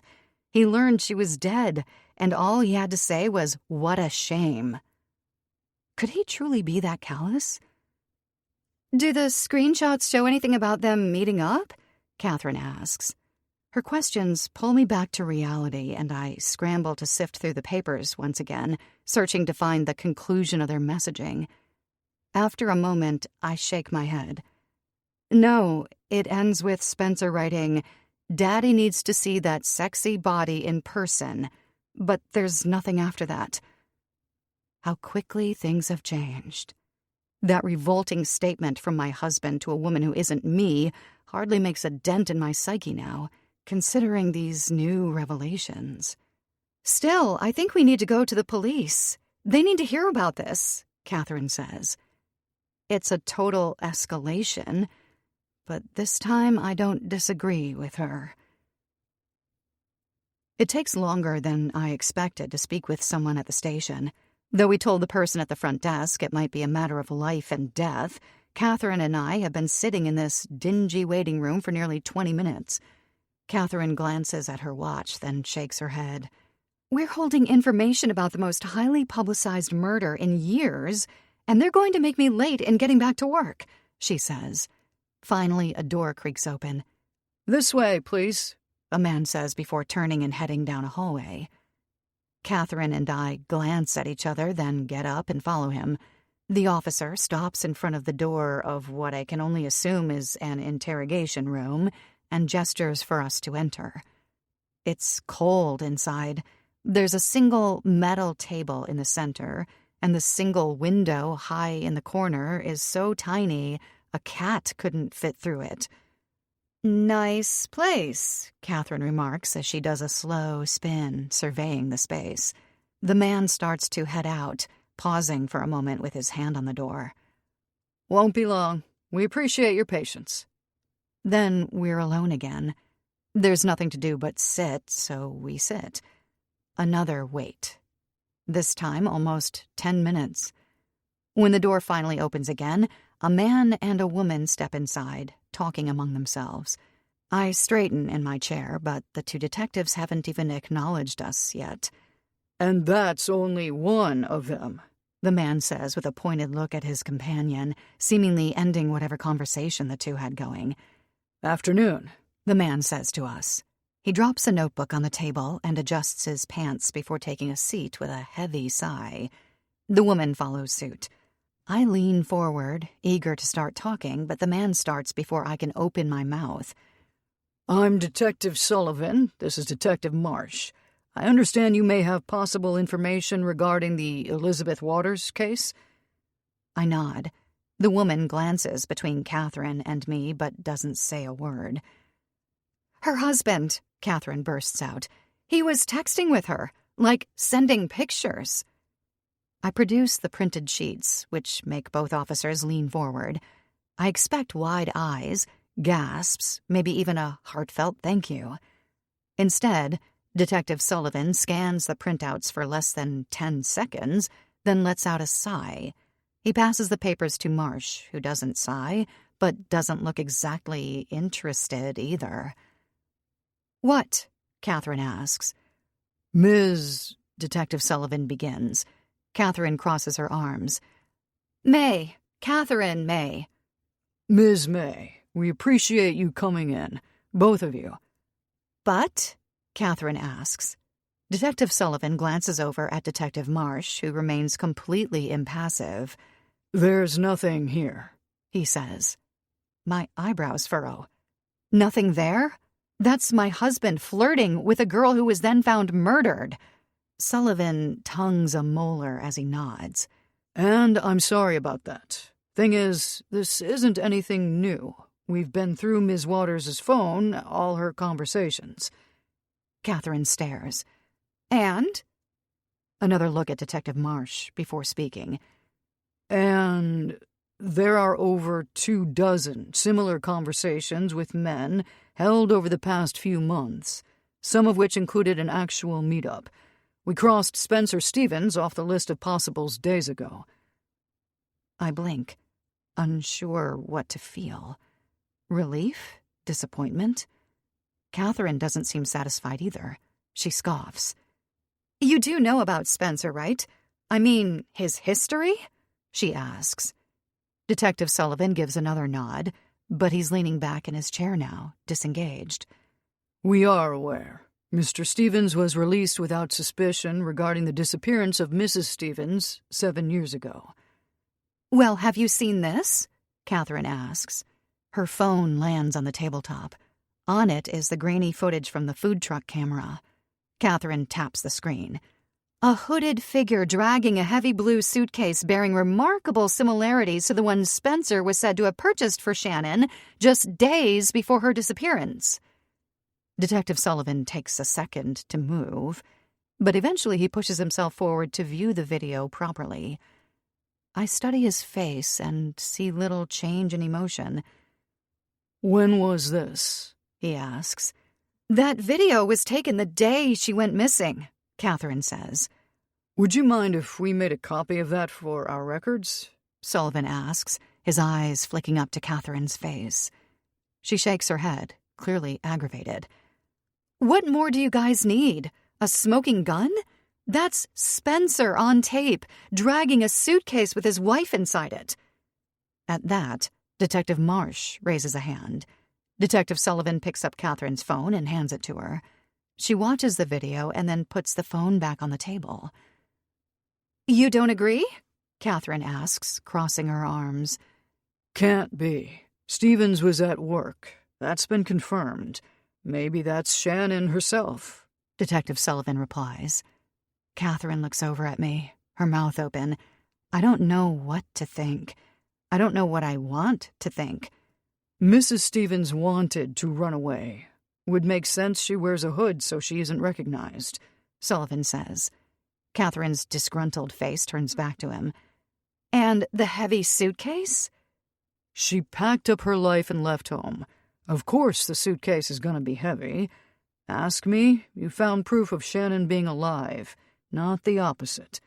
He learned she was dead, and all he had to say was, "What a shame." Could he truly be that callous? Do the screenshots show anything about them meeting up? Catherine asks. Her questions pull me back to reality, and I scramble to sift through the papers once again, searching to find the conclusion of their messaging. After a moment, I shake my head. No, it ends with Spencer writing, "Daddy needs to see that sexy body in person," but there's nothing after that. How quickly things have changed. That revolting statement from my husband to a woman who isn't me hardly makes a dent in my psyche now, considering these new revelations. Still, I think we need to go to the police. They need to hear about this, Catherine says. It's a total escalation, but this time I don't disagree with her. It takes longer than I expected to speak with someone at the station. Though we told the person at the front desk it might be a matter of life and death, Catherine and I have been sitting in this dingy waiting room for nearly 20 minutes. Catherine glances at her watch, then shakes her head. We're holding information about the most highly publicized murder in years, and they're going to make me late in getting back to work, she says. Finally, a door creaks open. "This way, please," a man says before turning and heading down a hallway. Catherine and I glance at each other, then get up and follow him. The officer stops in front of the door of what I can only assume is an interrogation room and gestures for us to enter. It's cold inside. There's a single metal table in the center, and the single window high in the corner is so tiny a cat couldn't fit through it. Nice place, Catherine remarks as she does a slow spin, surveying the space. The man starts to head out, pausing for a moment with his hand on the door. "Won't be long. We appreciate your patience." Then we're alone again. There's nothing to do but sit, so we sit. Another wait. This time almost 10 minutes. When the door finally opens again, a man and a woman step inside, talking among themselves. I straighten in my chair, but the two detectives haven't even acknowledged us yet. "And that's only one of them," the man says with a pointed look at his companion, seemingly ending whatever conversation the two had going. "Afternoon," the man says to us. He drops a notebook on the table and adjusts his pants before taking a seat with a heavy sigh. The woman follows suit. I lean forward, eager to start talking, but the man starts before I can open my mouth. "I'm Detective Sullivan. This is Detective Marsh. I understand you may have possible information regarding the Elizabeth Waters case?" I nod. The woman glances between Catherine and me, but doesn't say a word. "Her husband," Catherine bursts out. "He was texting with her, like sending pictures." I produce the printed sheets, which make both officers lean forward. I expect wide eyes, gasps, maybe even a heartfelt thank you. Instead, Detective Sullivan scans the printouts for less than 10 seconds, then lets out a sigh. He passes the papers to Marsh, who doesn't sigh, but doesn't look exactly interested either. "What?" Catherine asks. "Ms. Detective Sullivan begins. Catherine crosses her arms. "May. Catherine May." "Ms. May, we appreciate you coming in, both of you." "But?" Catherine asks. Detective Sullivan glances over at Detective Marsh, who remains completely impassive. "There's nothing here," he says. My eyebrows furrow. "Nothing there? That's my husband flirting with a girl who was then found murdered." Sullivan tongues a molar as he nods. "And I'm sorry about that. Thing is, this isn't anything new. We've been through Ms. Waters' phone, all her conversations." Catherine stares. "And?" Another look at Detective Marsh before speaking. "And there are over 24 similar conversations with men held over the past few months, some of which included an actual meetup. We crossed Spencer Stevens off the list of possibles days ago." I blink, unsure what to feel. Relief? Disappointment? Catherine doesn't seem satisfied either. She scoffs. "You do know about Spencer, right? I mean, his history?" she asks. Detective Sullivan gives another nod, but he's leaning back in his chair now, disengaged. We are aware. Mr. Stevens was released without suspicion regarding the disappearance of Mrs. Stevens 7 years ago. Well, have you seen this? Catherine asks. Her phone lands on the tabletop. On it is the grainy footage from the food truck camera. Catherine taps the screen. A hooded figure dragging a heavy blue suitcase bearing remarkable similarities to the one Spencer was said to have purchased for Shannon just days before her disappearance. Detective Sullivan takes a second to move, but eventually he pushes himself forward to view the video properly. I study his face and see little change in emotion. When was this? He asks. That video was taken the day she went missing, Catherine says. Would you mind if we made a copy of that for our records? Sullivan asks, his eyes flicking up to Catherine's face. She shakes her head, clearly aggravated. What more do you guys need? A smoking gun? That's Spencer on tape, dragging a suitcase with his wife inside it. At that, Detective Marsh raises a hand. Detective Sullivan picks up Catherine's phone and hands it to her. She watches the video and then puts the phone back on the table. You don't agree? Catherine asks, crossing her arms. Can't be. Stevens was at work. That's been confirmed. Maybe that's Shannon herself, Detective Sullivan replies. Catherine looks over at me, her mouth open. I don't know what to think. I don't know what I want to think. Mrs. Stevens wanted to run away. Would make sense she wears a hood so she isn't recognized, Sullivan says. Catherine's disgruntled face turns back to him. And the heavy suitcase? She packed up her life and left home. Of course the suitcase is going to be heavy. Ask me, you found proof of Shannon being alive, not the opposite.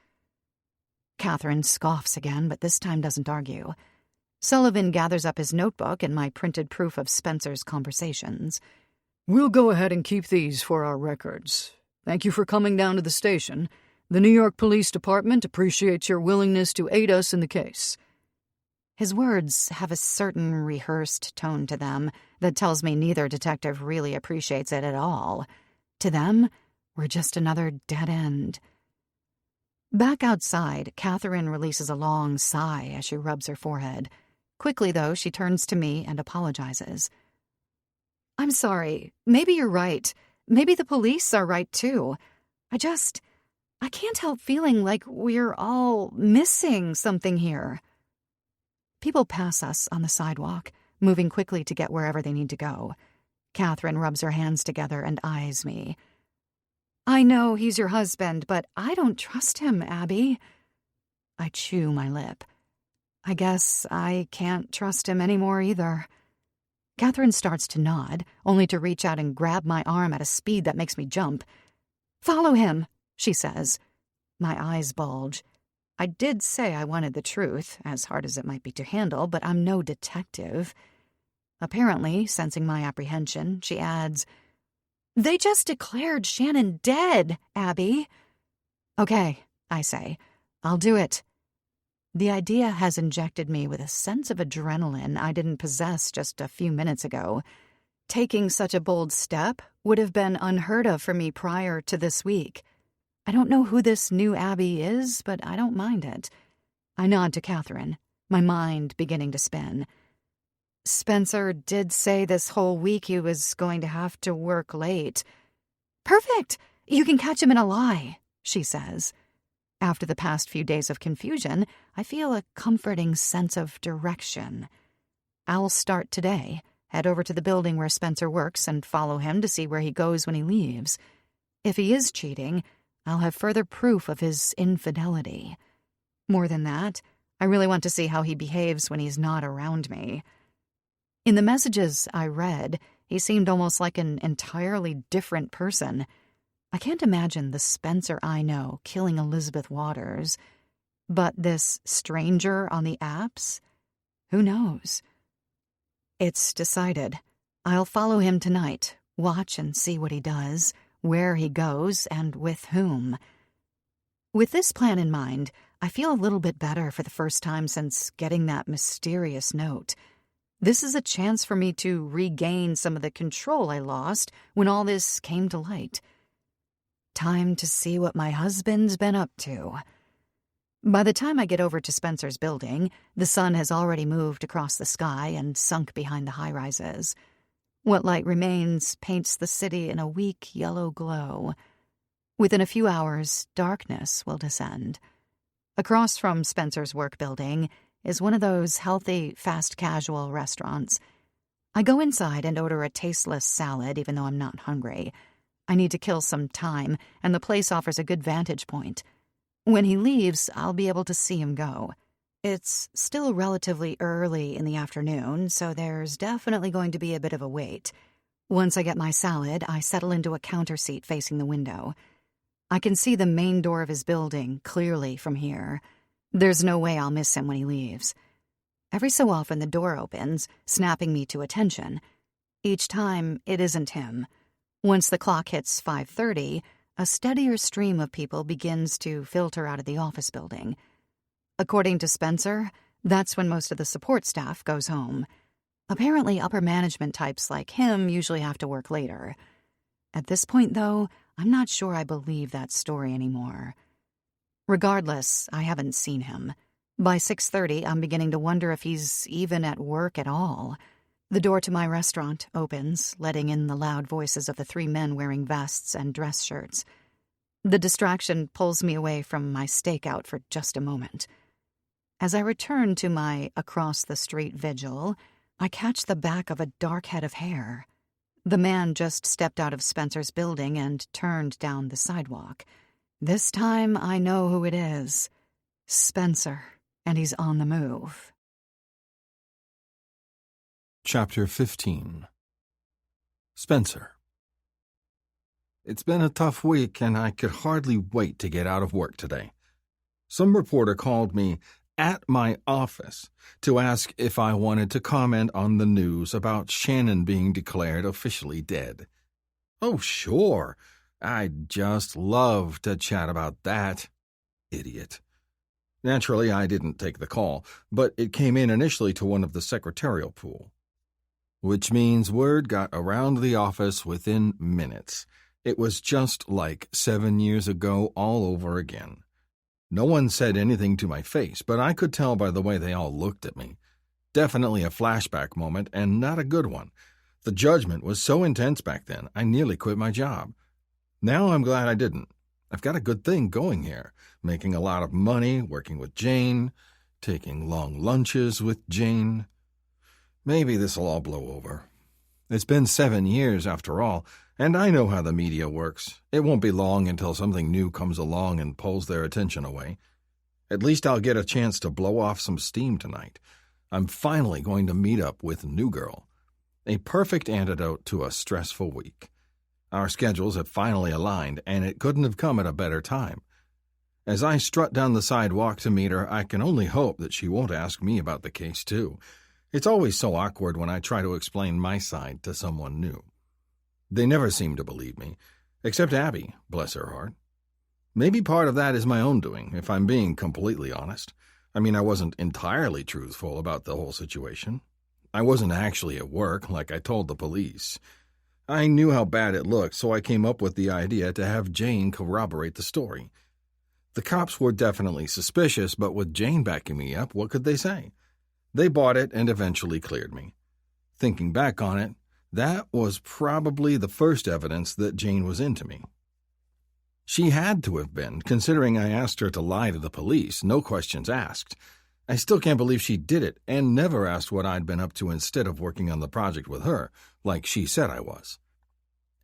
Catherine scoffs again, but this time doesn't argue. Sullivan gathers up his notebook and my printed proof of Spencer's conversations. We'll go ahead and keep these for our records. Thank you for coming down to the station. The New York Police Department appreciates your willingness to aid us in the case. His words have a certain rehearsed tone to them that tells me neither detective really appreciates it at all. To them, we're just another dead end. Back outside, Catherine releases a long sigh as she rubs her forehead. Quickly, though, she turns to me and apologizes. I'm sorry. Maybe you're right. Maybe the police are right, too. I can't help feeling like we're all missing something here. People pass us on the sidewalk, moving quickly to get wherever they need to go. Catherine rubs her hands together and eyes me. I know he's your husband, but I don't trust him, Abby. I chew my lip. I guess I can't trust him anymore either. Catherine starts to nod, only to reach out and grab my arm at a speed that makes me jump. Follow him, she says. My eyes bulge. I did say I wanted the truth, as hard as it might be to handle, but I'm no detective. Apparently, sensing my apprehension, she adds, They just declared Shannon dead, Abby. Okay, I say. I'll do it. The idea has injected me with a sense of adrenaline I didn't possess just a few minutes ago. Taking such a bold step would have been unheard of for me prior to this week. I don't know who this new Abby is, but I don't mind it. I nod to Catherine, my mind beginning to spin. Spencer did say this whole week he was going to have to work late. Perfect! You can catch him in a lie, she says. After the past few days of confusion, I feel a comforting sense of direction. I'll start today, head over to the building where Spencer works and follow him to see where he goes when he leaves. If he is cheating, I'll have further proof of his infidelity. More than that, I really want to see how he behaves when he's not around me. In the messages I read, he seemed almost like an entirely different person. I can't imagine the Spencer I know killing Elizabeth Waters. But this stranger on the apps? Who knows? It's decided. I'll follow him tonight, watch and see what he does, where he goes, and with whom. With this plan in mind, I feel a little bit better for the first time since getting that mysterious note. This is a chance for me to regain some of the control I lost when all this came to light. Time to see what my husband's been up to. By the time I get over to Spencer's building, the sun has already moved across the sky and sunk behind the high-rises. What light remains paints the city in a weak yellow glow. Within a few hours, darkness will descend. Across from Spencer's work building is one of those healthy, fast-casual restaurants. I go inside and order a tasteless salad even though I'm not hungry. I need to kill some time, and the place offers a good vantage point. When he leaves, I'll be able to see him go. It's still relatively early in the afternoon, so there's definitely going to be a bit of a wait. Once I get my salad, I settle into a counter seat facing the window. I can see the main door of his building clearly from here. There's no way I'll miss him when he leaves. Every so often the door opens, snapping me to attention. Each time, it isn't him. Once the clock hits 5:30, a steadier stream of people begins to filter out of the office building. According to Spencer, that's when most of the support staff goes home. Apparently, upper management types like him usually have to work later. At this point, though, I'm not sure I believe that story anymore. Regardless, I haven't seen him. By 6:30, I'm beginning to wonder if he's even at work at all. The door to my restaurant opens, letting in the loud voices of the 3 men wearing vests and dress shirts. The distraction pulls me away from my stakeout for just a moment. As I return to my across-the-street vigil, I catch the back of a dark head of hair. The man just stepped out of Spencer's building and turned down the sidewalk. This time I know who it is. Spencer, and he's on the move. Chapter 15. Spencer. It's been a tough week, and I could hardly wait to get out of work today. Some reporter called me at my office to ask if I wanted to comment on the news about Shannon being declared officially dead. Oh, sure. I'd just love to chat about that. Idiot. Naturally, I didn't take the call, but it came in initially to one of the secretarial pool. Which means word got around the office within minutes. It was just like 7 years ago all over again. No one said anything to my face, but I could tell by the way they all looked at me. Definitely a flashback moment, and not a good one. The judgment was so intense back then, I nearly quit my job. Now I'm glad I didn't. I've got a good thing going here, making a lot of money, working with Jane, taking long lunches with Jane. Maybe this'll all blow over. It's been 7 years after all, and I know how the media works. It won't be long until something new comes along and pulls their attention away. At least I'll get a chance to blow off some steam tonight. I'm finally going to meet up with New Girl. A perfect antidote to a stressful week. Our schedules have finally aligned, and it couldn't have come at a better time. As I strut down the sidewalk to meet her, I can only hope that she won't ask me about the case, too. It's always so awkward when I try to explain my side to someone new. They never seem to believe me, except Abby, bless her heart. Maybe part of that is my own doing, if I'm being completely honest. I mean, I wasn't entirely truthful about the whole situation. I wasn't actually at work, like I told the police. I knew how bad it looked, so I came up with the idea to have Jane corroborate the story. The cops were definitely suspicious, but with Jane backing me up, what could they say? They bought it and eventually cleared me. Thinking back on it, that was probably the first evidence that Jane was into me. She had to have been, considering I asked her to lie to the police, no questions asked. I still can't believe she did it and never asked what I'd been up to instead of working on the project with her, like she said I was.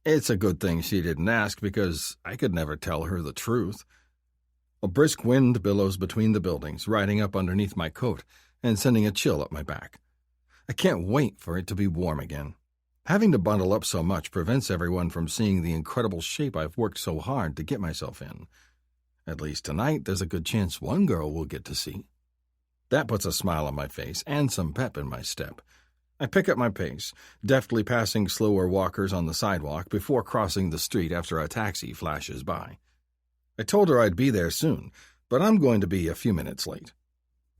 It's a good thing she didn't ask because I could never tell her the truth. A brisk wind billows between the buildings, riding up underneath my coat and sending a chill up my back. I can't wait for it to be warm again. Having to bundle up so much prevents everyone from seeing the incredible shape I've worked so hard to get myself in. At least tonight, there's a good chance one girl will get to see. That puts a smile on my face and some pep in my step. I pick up my pace, deftly passing slower walkers on the sidewalk before crossing the street after a taxi flashes by. I told her I'd be there soon, but I'm going to be a few minutes late.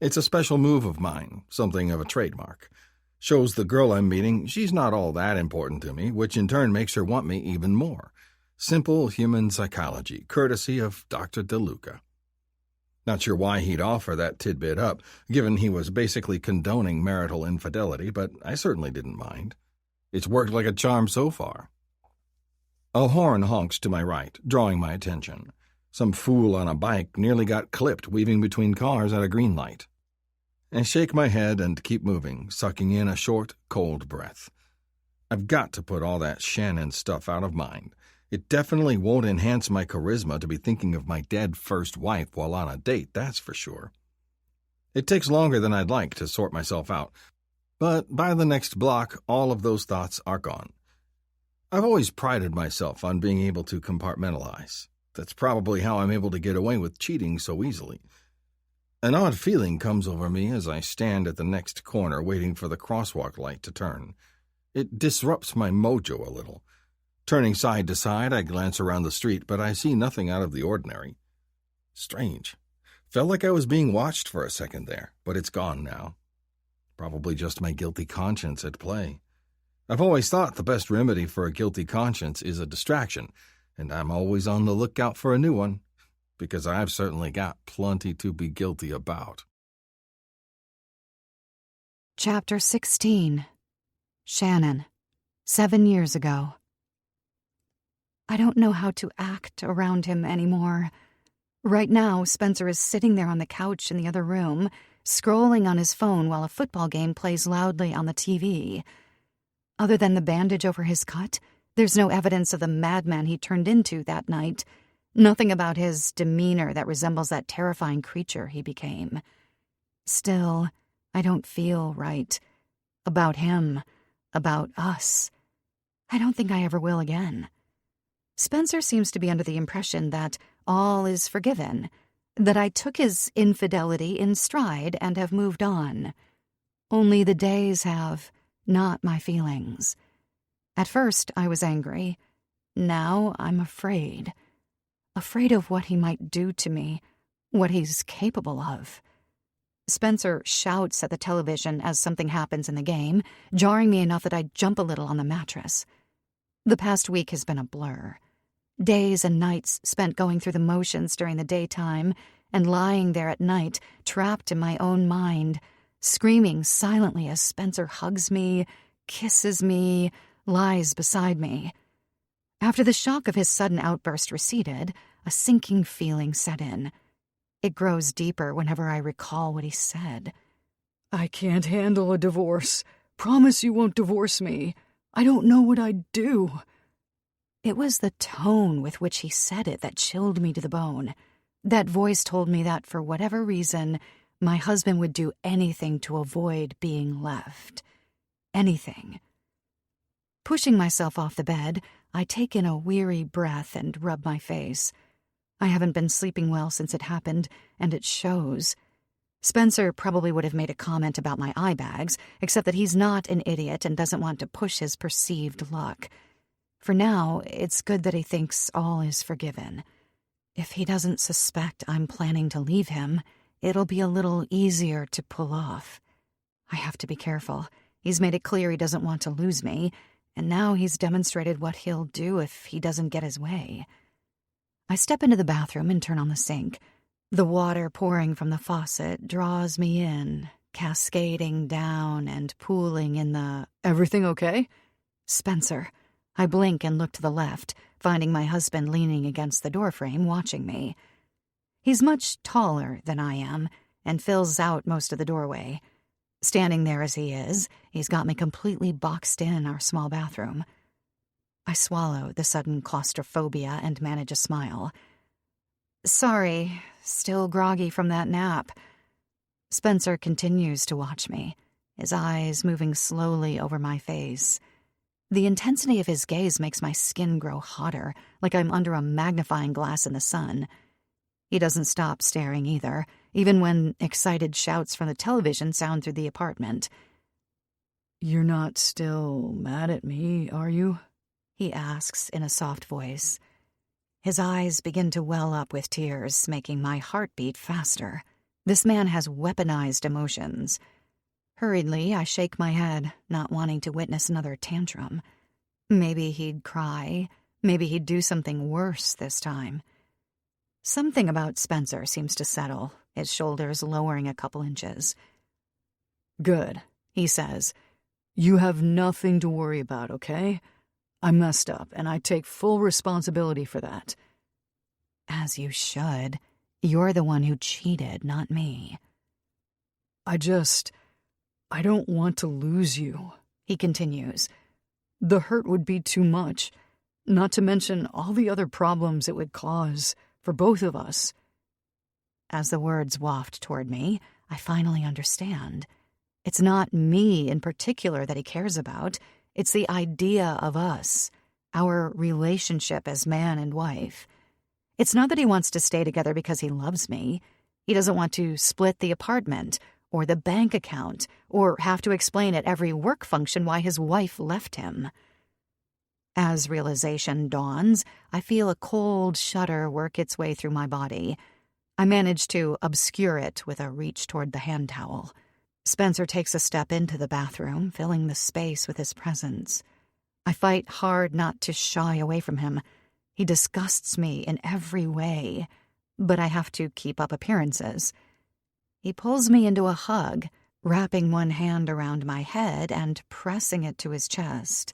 It's a special move of mine, something of a trademark. Shows the girl I'm meeting she's not all that important to me, which in turn makes her want me even more. Simple human psychology, courtesy of Dr. DeLuca. Not sure why he'd offer that tidbit up, given he was basically condoning marital infidelity, but I certainly didn't mind. It's worked like a charm so far. A horn honks to my right, drawing my attention. Some fool on a bike nearly got clipped weaving between cars at a green light. I shake my head and keep moving, sucking in a short, cold breath. I've got to put all that Shannon stuff out of mind. It definitely won't enhance my charisma to be thinking of my dead first wife while on a date, that's for sure. It takes longer than I'd like to sort myself out, but by the next block, all of those thoughts are gone. I've always prided myself on being able to compartmentalize. That's probably how I'm able to get away with cheating so easily. An odd feeling comes over me as I stand at the next corner waiting for the crosswalk light to turn. It disrupts my mojo a little. Turning side to side, I glance around the street, but I see nothing out of the ordinary. Strange. Felt like I was being watched for a second there, but it's gone now. Probably just my guilty conscience at play. I've always thought the best remedy for a guilty conscience is a distraction, and I'm always on the lookout for a new one, because I've certainly got plenty to be guilty about. Chapter 16. Shannon. 7 years ago. I don't know how to act around him anymore. Right now, Spencer is sitting there on the couch in the other room, scrolling on his phone while a football game plays loudly on the TV. Other than the bandage over his cut, there's no evidence of the madman he turned into that night. Nothing about his demeanor that resembles that terrifying creature he became. Still, I don't feel right. About him. About us. I don't think I ever will again. Spencer seems to be under the impression that all is forgiven, that I took his infidelity in stride and have moved on. Only the days have, not my feelings. At first, I was angry. Now I'm afraid. Afraid of what he might do to me, what he's capable of. Spencer shouts at the television as something happens in the game, jarring me enough that I jump a little on the mattress. The past week has been a blur. Days and nights spent going through the motions during the daytime and lying there at night, trapped in my own mind, screaming silently as Spencer hugs me, kisses me, lies beside me. After the shock of his sudden outburst receded, a sinking feeling set in. It grows deeper whenever I recall what he said. I can't handle a divorce. Promise you won't divorce me. I don't know what I'd do. It was the tone with which he said it that chilled me to the bone. That voice told me that for whatever reason, my husband would do anything to avoid being left. Anything. Pushing myself off the bed, I take in a weary breath and rub my face. I haven't been sleeping well since it happened, and it shows. Spencer probably would have made a comment about my eye bags, except that he's not an idiot and doesn't want to push his perceived luck. For now, it's good that he thinks all is forgiven. If he doesn't suspect I'm planning to leave him, it'll be a little easier to pull off. I have to be careful. He's made it clear he doesn't want to lose me, and now he's demonstrated what he'll do if he doesn't get his way. I step into the bathroom and turn on the sink. The water pouring from the faucet draws me in, cascading down and pooling in the... Everything okay? Spencer. I blink and look to the left, finding my husband leaning against the doorframe watching me. He's much taller than I am and fills out most of the doorway. Standing there as he is, he's got me completely boxed in our small bathroom. I swallow the sudden claustrophobia and manage a smile. Sorry, still groggy from that nap. Spencer continues to watch me, his eyes moving slowly over my face. The intensity of his gaze makes my skin grow hotter, like I'm under a magnifying glass in the sun. He doesn't stop staring either, even when excited shouts from the television sound through the apartment. You're not still mad at me, are you? He asks in a soft voice. His eyes begin to well up with tears, making my heart beat faster. This man has weaponized emotions. Hurriedly, I shake my head, not wanting to witness another tantrum. Maybe he'd cry. Maybe he'd do something worse this time. Something about Spencer seems to settle, his shoulders lowering a couple inches. "Good," he says. "You have nothing to worry about, okay? I messed up, and I take full responsibility for that." As you should. You're the one who cheated, not me. I don't want to lose you," he continues. "The hurt would be too much, not to mention all the other problems it would cause for both of us." As the words waft toward me, I finally understand. It's not me in particular that he cares about. It's the idea of us, our relationship as man and wife. It's not that he wants to stay together because he loves me. He doesn't want to split the apartment or the bank account or have to explain at every work function why his wife left him. As realization dawns, I feel a cold shudder work its way through my body. I manage to obscure it with a reach toward the hand towel. Spencer takes a step into the bathroom, filling the space with his presence. I fight hard not to shy away from him. He disgusts me in every way, but I have to keep up appearances. He pulls me into a hug, wrapping one hand around my head and pressing it to his chest.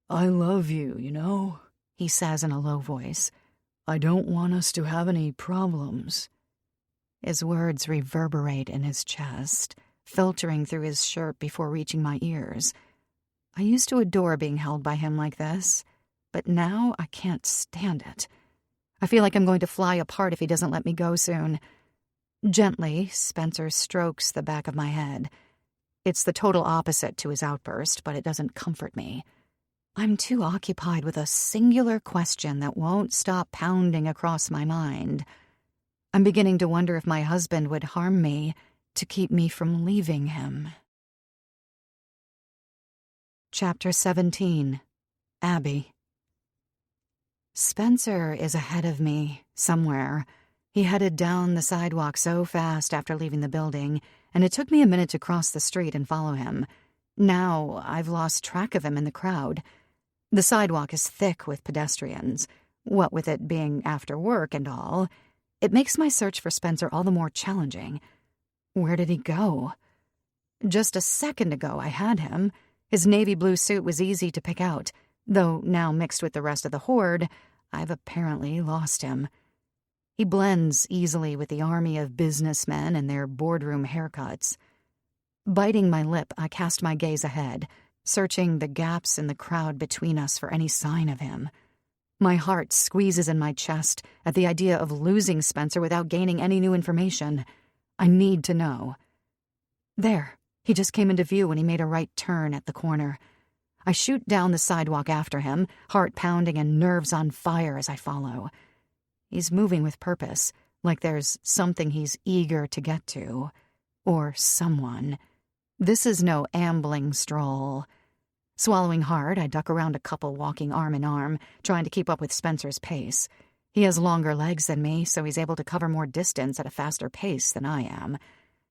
"I love you, you know," he says in a low voice. "I don't want us to have any problems." His words reverberate in his chest, filtering through his shirt before reaching my ears. I used to adore being held by him like this, but now I can't stand it. I feel like I'm going to fly apart if he doesn't let me go soon. Gently, Spencer strokes the back of my head. It's the total opposite to his outburst, but it doesn't comfort me. I'm too occupied with a singular question that won't stop pounding across my mind. I'm beginning to wonder if my husband would harm me to keep me from leaving him. Chapter 17. Abby. Spencer is ahead of me, somewhere. He headed down the sidewalk so fast after leaving the building, and it took me a minute to cross the street and follow him. Now I've lost track of him in the crowd. The sidewalk is thick with pedestrians. What with it being after work and all, it makes my search for Spencer all the more challenging. Where did he go? Just a second ago I had him. His navy blue suit was easy to pick out, though now mixed with the rest of the horde, I've apparently lost him. He blends easily with the army of businessmen and their boardroom haircuts. Biting my lip, I cast my gaze ahead, searching the gaps in the crowd between us for any sign of him. My heart squeezes in my chest at the idea of losing Spencer without gaining any new information. I need to know. There, he just came into view when he made a right turn at the corner. I shoot down the sidewalk after him, heart pounding and nerves on fire as I follow. He's moving with purpose, like there's something he's eager to get to. Or someone. This is no ambling stroll. Swallowing hard, I duck around a couple walking arm in arm, trying to keep up with Spencer's pace. He has longer legs than me, so he's able to cover more distance at a faster pace than I am.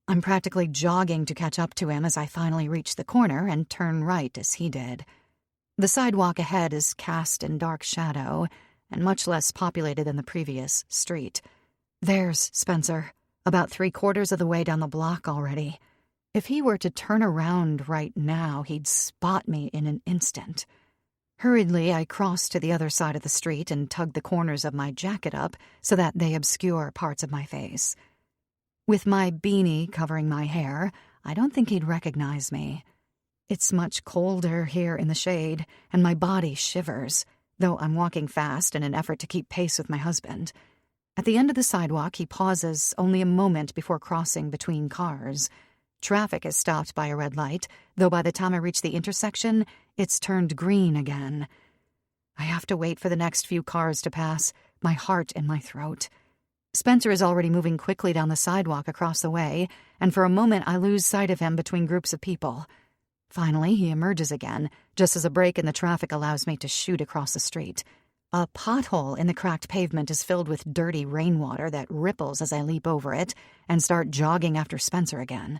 I'm practically jogging to catch up to him as I finally reach the corner and turn right as he did. The sidewalk ahead is cast in dark shadow and much less populated than the previous street. There's Spencer, about 3/4 of the way down the block already. If he were to turn around right now, he'd spot me in an instant. Hurriedly, I cross to the other side of the street and tug the corners of my jacket up so that they obscure parts of my face. With my beanie covering my hair, I don't think he'd recognize me. It's much colder here in the shade, and my body shivers, though I'm walking fast in an effort to keep pace with my husband. At the end of the sidewalk, he pauses only a moment before crossing between cars. Traffic is stopped by a red light, though by the time I reach the intersection, it's turned green again. I have to wait for the next few cars to pass, my heart in my throat. Spencer is already moving quickly down the sidewalk across the way, and for a moment I lose sight of him between groups of people. Finally, he emerges again, just as a break in the traffic allows me to shoot across the street. A pothole in the cracked pavement is filled with dirty rainwater that ripples as I leap over it and start jogging after Spencer again.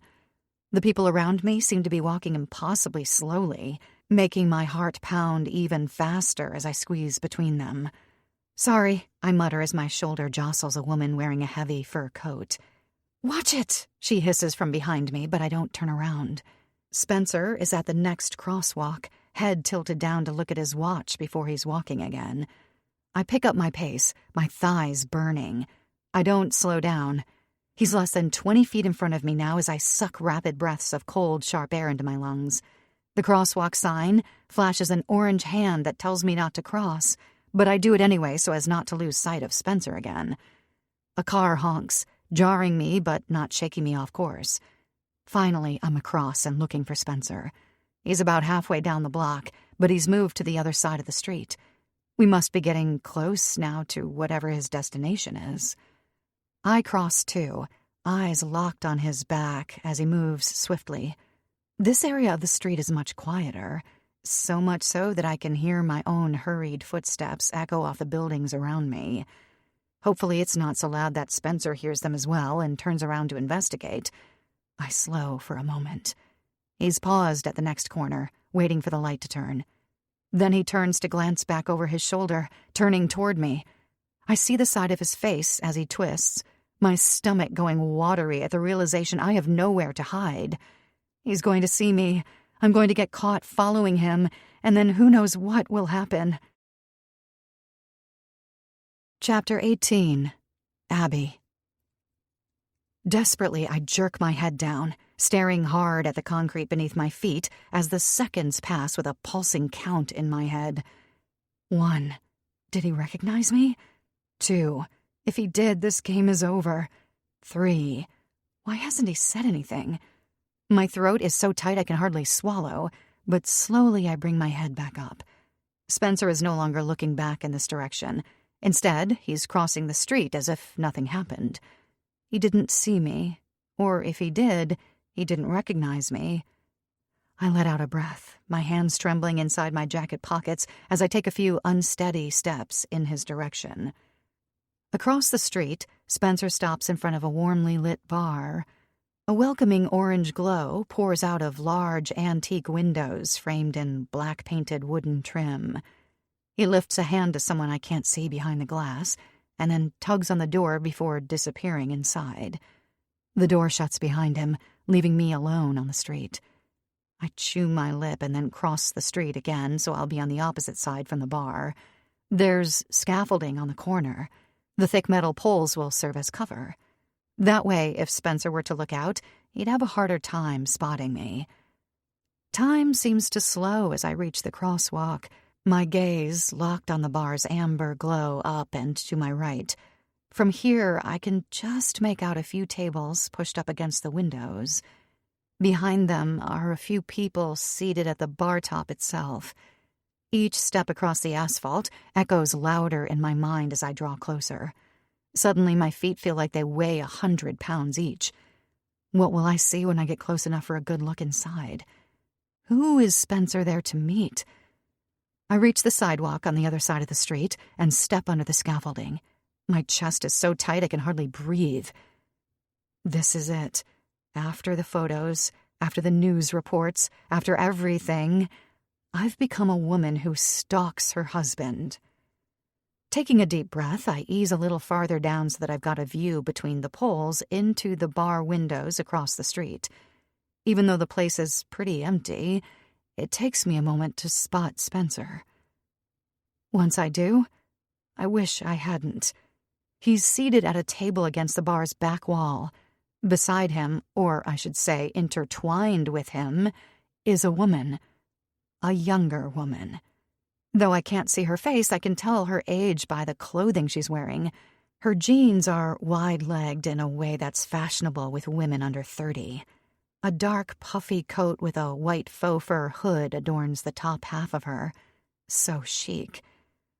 The people around me seem to be walking impossibly slowly, making my heart pound even faster as I squeeze between them. "Sorry," I mutter as my shoulder jostles a woman wearing a heavy fur coat. "Watch it!" she hisses from behind me, but I don't turn around. Spencer is at the next crosswalk, head tilted down to look at his watch before he's walking again. I pick up my pace, my thighs burning. I don't slow down. He's less than 20 feet in front of me now as I suck rapid breaths of cold, sharp air into my lungs. The crosswalk sign flashes an orange hand that tells me not to cross, but I do it anyway so as not to lose sight of Spencer again. A car honks, jarring me but not shaking me off course. Finally, I'm across and looking for Spencer. He's about halfway down the block, but he's moved to the other side of the street. We must be getting close now to whatever his destination is. I cross too, eyes locked on his back as he moves swiftly. This area of the street is much quieter, so much so that I can hear my own hurried footsteps echo off the buildings around me. Hopefully it's not so loud that Spencer hears them as well and turns around to investigate. I slow for a moment. He's paused at the next corner, waiting for the light to turn. Then he turns to glance back over his shoulder, turning toward me. I see the side of his face as he twists, my stomach going watery at the realization I have nowhere to hide. He's going to see me. I'm going to get caught following him, and then who knows what will happen. Chapter 18. Abby. Desperately, I jerk my head down, staring hard at the concrete beneath my feet as the seconds pass with a pulsing count in my head. 1. Did he recognize me? 2. If he did, this game is over. 3. Why hasn't he said anything? My throat is so tight I can hardly swallow, but slowly I bring my head back up. Spencer is no longer looking back in this direction. Instead, he's crossing the street as if nothing happened. He didn't see me, or if he did, he didn't recognize me. I let out a breath, my hands trembling inside my jacket pockets as I take a few unsteady steps in his direction. Across the street, Spencer stops in front of a warmly lit bar. A welcoming orange glow pours out of large antique windows framed in black-painted wooden trim. He lifts a hand to someone I can't see behind the glass, and then tugs on the door before disappearing inside. The door shuts behind him, leaving me alone on the street. I chew my lip and then cross the street again so I'll be on the opposite side from the bar. There's scaffolding on the corner. The thick metal poles will serve as cover. That way, if Spencer were to look out, he'd have a harder time spotting me. Time seems to slow as I reach the crosswalk, my gaze locked on the bar's amber glow up and to my right. From here, I can just make out a few tables pushed up against the windows. Behind them are a few people seated at the bar top itself. Each step across the asphalt echoes louder in my mind as I draw closer. Suddenly, my feet feel like they weigh 100 pounds each. What will I see when I get close enough for a good look inside? Who is Spencer there to meet? I reach the sidewalk on the other side of the street and step under the scaffolding. My chest is so tight I can hardly breathe. This is it. After the photos, after the news reports, after everything, I've become a woman who stalks her husband. Taking a deep breath, I ease a little farther down so that I've got a view between the poles into the bar windows across the street. Even though the place is pretty empty, it takes me a moment to spot Spencer. Once I do, I wish I hadn't. He's seated at a table against the bar's back wall. Beside him, or I should say intertwined with him, is a woman. A younger woman. Though I can't see her face, I can tell her age by the clothing she's wearing. Her jeans are wide-legged in a way that's fashionable with women under 30. A dark, puffy coat with a white faux fur hood adorns the top half of her. So chic.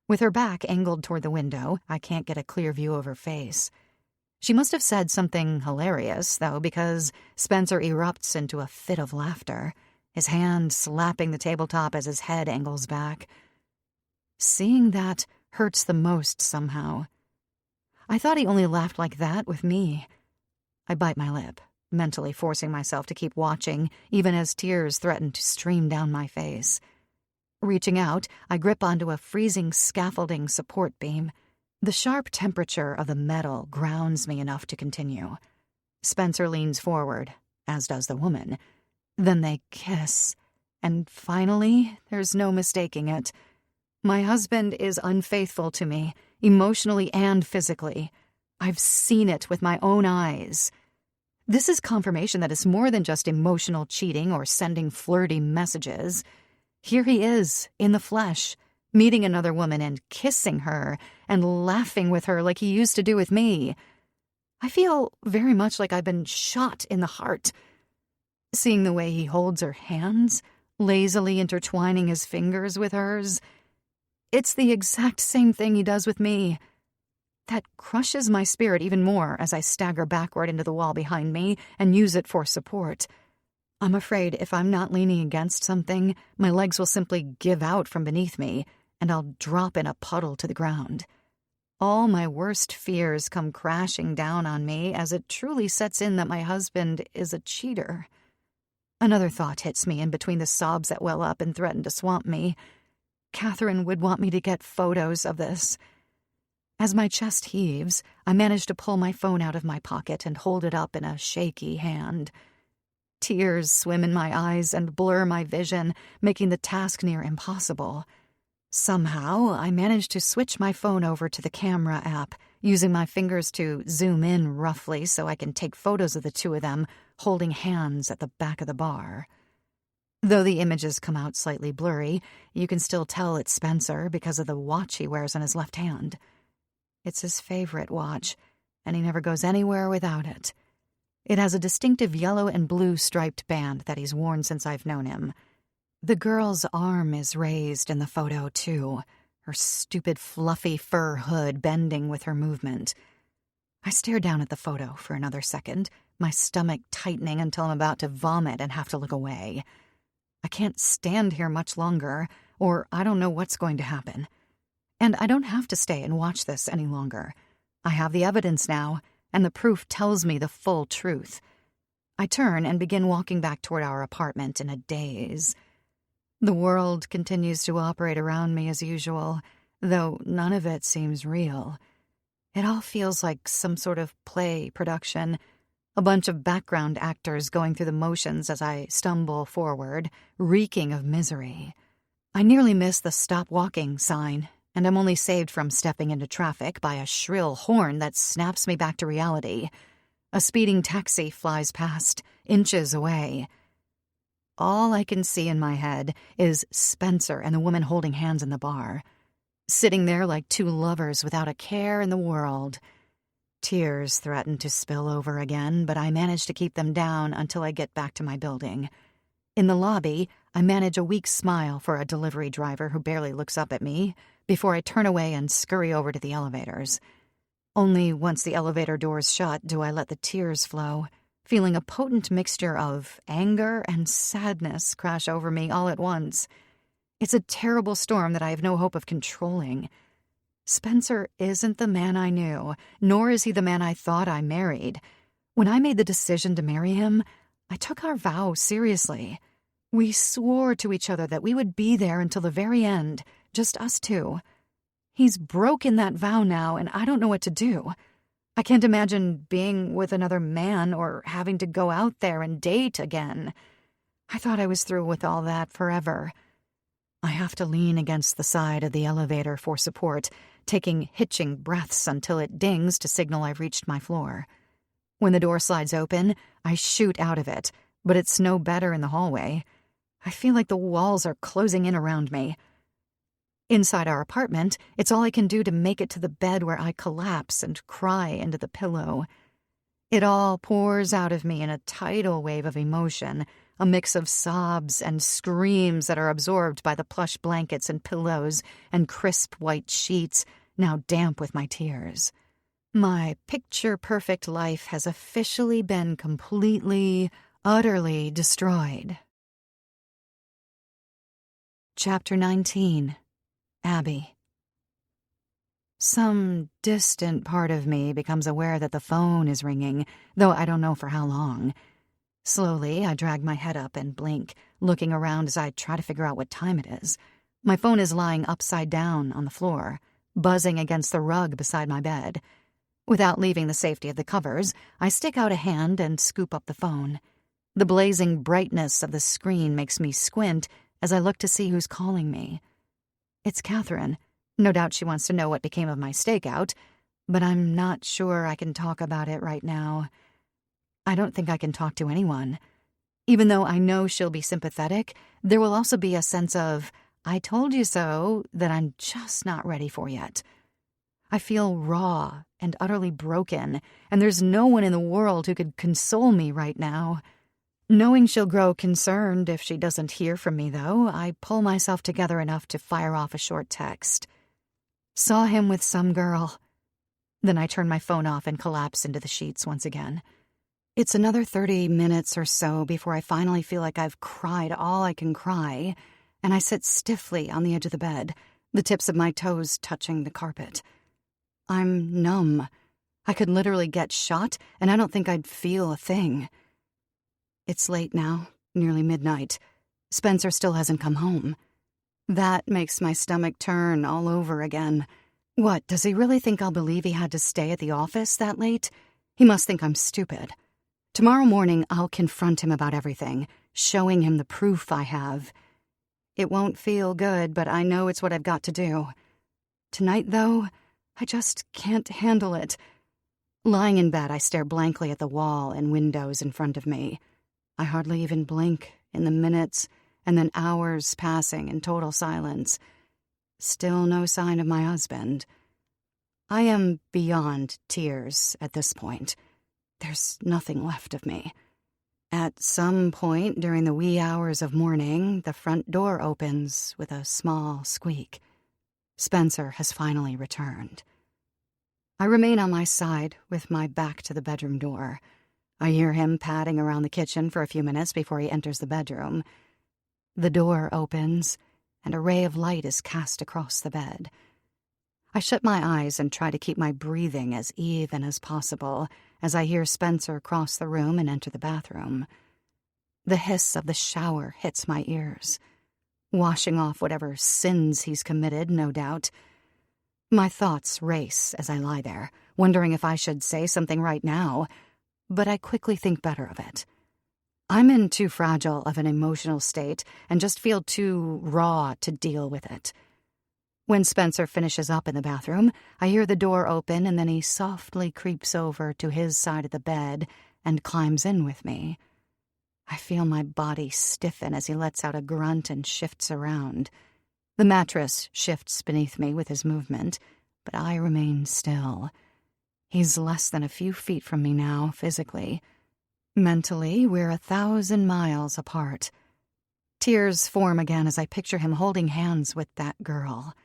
With her back angled toward the window, I can't get a clear view of her face. She must have said something hilarious, though, because Spencer erupts into a fit of laughter, his hand slapping the tabletop as his head angles back. Seeing that, hurts the most somehow. I thought he only laughed like that with me. I bite my lip, mentally forcing myself to keep watching, even as tears threaten to stream down my face. Reaching out, I grip onto a freezing scaffolding support beam. The sharp temperature of the metal grounds me enough to continue. Spencer leans forward, as does the woman. Then they kiss, and finally, there's no mistaking it. My husband is unfaithful to me, emotionally and physically. I've seen it with my own eyes. This is confirmation that it's more than just emotional cheating or sending flirty messages. Here he is, in the flesh, meeting another woman and kissing her and laughing with her like he used to do with me. I feel very much like I've been shot in the heart. Seeing the way he holds her hands, lazily intertwining his fingers with hers, it's the exact same thing he does with me. That crushes my spirit even more as I stagger backward into the wall behind me and use it for support. I'm afraid if I'm not leaning against something, my legs will simply give out from beneath me, and I'll drop in a puddle to the ground. All my worst fears come crashing down on me as it truly sets in that my husband is a cheater. Another thought hits me in between the sobs that well up and threaten to swamp me. Catherine would want me to get photos of this. As my chest heaves, I manage to pull my phone out of my pocket and hold it up in a shaky hand. Tears swim in my eyes and blur my vision, making the task near impossible. Somehow, I manage to switch my phone over to the camera app, using my fingers to zoom in roughly so I can take photos of the two of them holding hands at the back of the bar. Though the images come out slightly blurry, you can still tell it's Spencer because of the watch he wears on his left hand. It's his favorite watch, and he never goes anywhere without it. It has a distinctive yellow and blue striped band that he's worn since I've known him. The girl's arm is raised in the photo, too, her stupid fluffy fur hood bending with her movement. I stare down at the photo for another second, my stomach tightening until I'm about to vomit and have to look away. I can't stand here much longer, or I don't know what's going to happen. And I don't have to stay and watch this any longer. I have the evidence now, and the proof tells me the full truth. I turn and begin walking back toward our apartment in a daze. The world continues to operate around me as usual, though none of it seems real. It all feels like some sort of play production, a bunch of background actors going through the motions as I stumble forward, reeking of misery. I nearly miss the stop walking sign, and I'm only saved from stepping into traffic by a shrill horn that snaps me back to reality. A speeding taxi flies past, inches away. All I can see in my head is Spencer and the woman holding hands in the bar, sitting there like two lovers without a care in the world. Tears threaten to spill over again, but I manage to keep them down until I get back to my building. In the lobby, I manage a weak smile for a delivery driver who barely looks up at me before I turn away and scurry over to the elevators. Only once the elevator doors shut do I let the tears flow, feeling a potent mixture of anger and sadness crash over me all at once. It's a terrible storm that I have no hope of controlling. Spencer isn't the man I knew, nor is he the man I thought I married. When I made the decision to marry him, I took our vow seriously. We swore to each other that we would be there until the very end, just us two. He's broken that vow now, and I don't know what to do. I can't imagine being with another man or having to go out there and date again. I thought I was through with all that forever. I have to lean against the side of the elevator for support, taking hitching breaths until it dings to signal I've reached my floor. When the door slides open, I shoot out of it, but it's no better in the hallway. I feel like the walls are closing in around me. Inside our apartment, it's all I can do to make it to the bed where I collapse and cry into the pillow. It all pours out of me in a tidal wave of emotion, a mix of sobs and screams that are absorbed by the plush blankets and pillows and crisp white sheets, now damp with my tears. My picture-perfect life has officially been completely, utterly destroyed. Chapter 19. Abby. Some distant part of me becomes aware that the phone is ringing, though I don't know for how long. Slowly, I drag my head up and blink, looking around as I try to figure out what time it is. My phone is lying upside down on the floor, buzzing against the rug beside my bed. Without leaving the safety of the covers, I stick out a hand and scoop up the phone. The blazing brightness of the screen makes me squint as I look to see who's calling me. It's Catherine. No doubt she wants to know what became of my stakeout, but I'm not sure I can talk about it right now. I don't think I can talk to anyone. Even though I know she'll be sympathetic, there will also be a sense of, I told you so, that I'm just not ready for yet. I feel raw and utterly broken, and there's no one in the world who could console me right now. Knowing she'll grow concerned if she doesn't hear from me, though, I pull myself together enough to fire off a short text. Saw him with some girl. Then I turn my phone off and collapse into the sheets once again. It's another 30 minutes or so before I finally feel like I've cried all I can cry, and I sit stiffly on the edge of the bed, the tips of my toes touching the carpet. I'm numb. I could literally get shot, and I don't think I'd feel a thing. It's late now, nearly midnight. Spencer still hasn't come home. That makes my stomach turn all over again. What, does he really think I'll believe he had to stay at the office that late? He must think I'm stupid. Tomorrow morning, I'll confront him about everything, showing him the proof I have. It won't feel good, but I know it's what I've got to do. Tonight, though, I just can't handle it. Lying in bed, I stare blankly at the wall and windows in front of me. I hardly even blink in the minutes and then hours passing in total silence. Still no sign of my husband. I am beyond tears at this point. There's nothing left of me. At some point during the wee hours of morning, the front door opens with a small squeak. Spencer has finally returned. I remain on my side with my back to the bedroom door. I hear him padding around the kitchen for a few minutes before he enters the bedroom. The door opens, and a ray of light is cast across the bed. I shut my eyes and try to keep my breathing as even as possible as I hear Spencer cross the room and enter the bathroom. The hiss of the shower hits my ears, washing off whatever sins he's committed, no doubt. My thoughts race as I lie there, wondering if I should say something right now, but I quickly think better of it. I'm in too fragile of an emotional state and just feel too raw to deal with it. When Spencer finishes up in the bathroom, I hear the door open and then he softly creeps over to his side of the bed and climbs in with me. I feel my body stiffen as he lets out a grunt and shifts around. The mattress shifts beneath me with his movement, but I remain still. He's less than a few feet from me now, physically. Mentally, we're 1,000 miles apart. Tears form again as I picture him holding hands with that girl.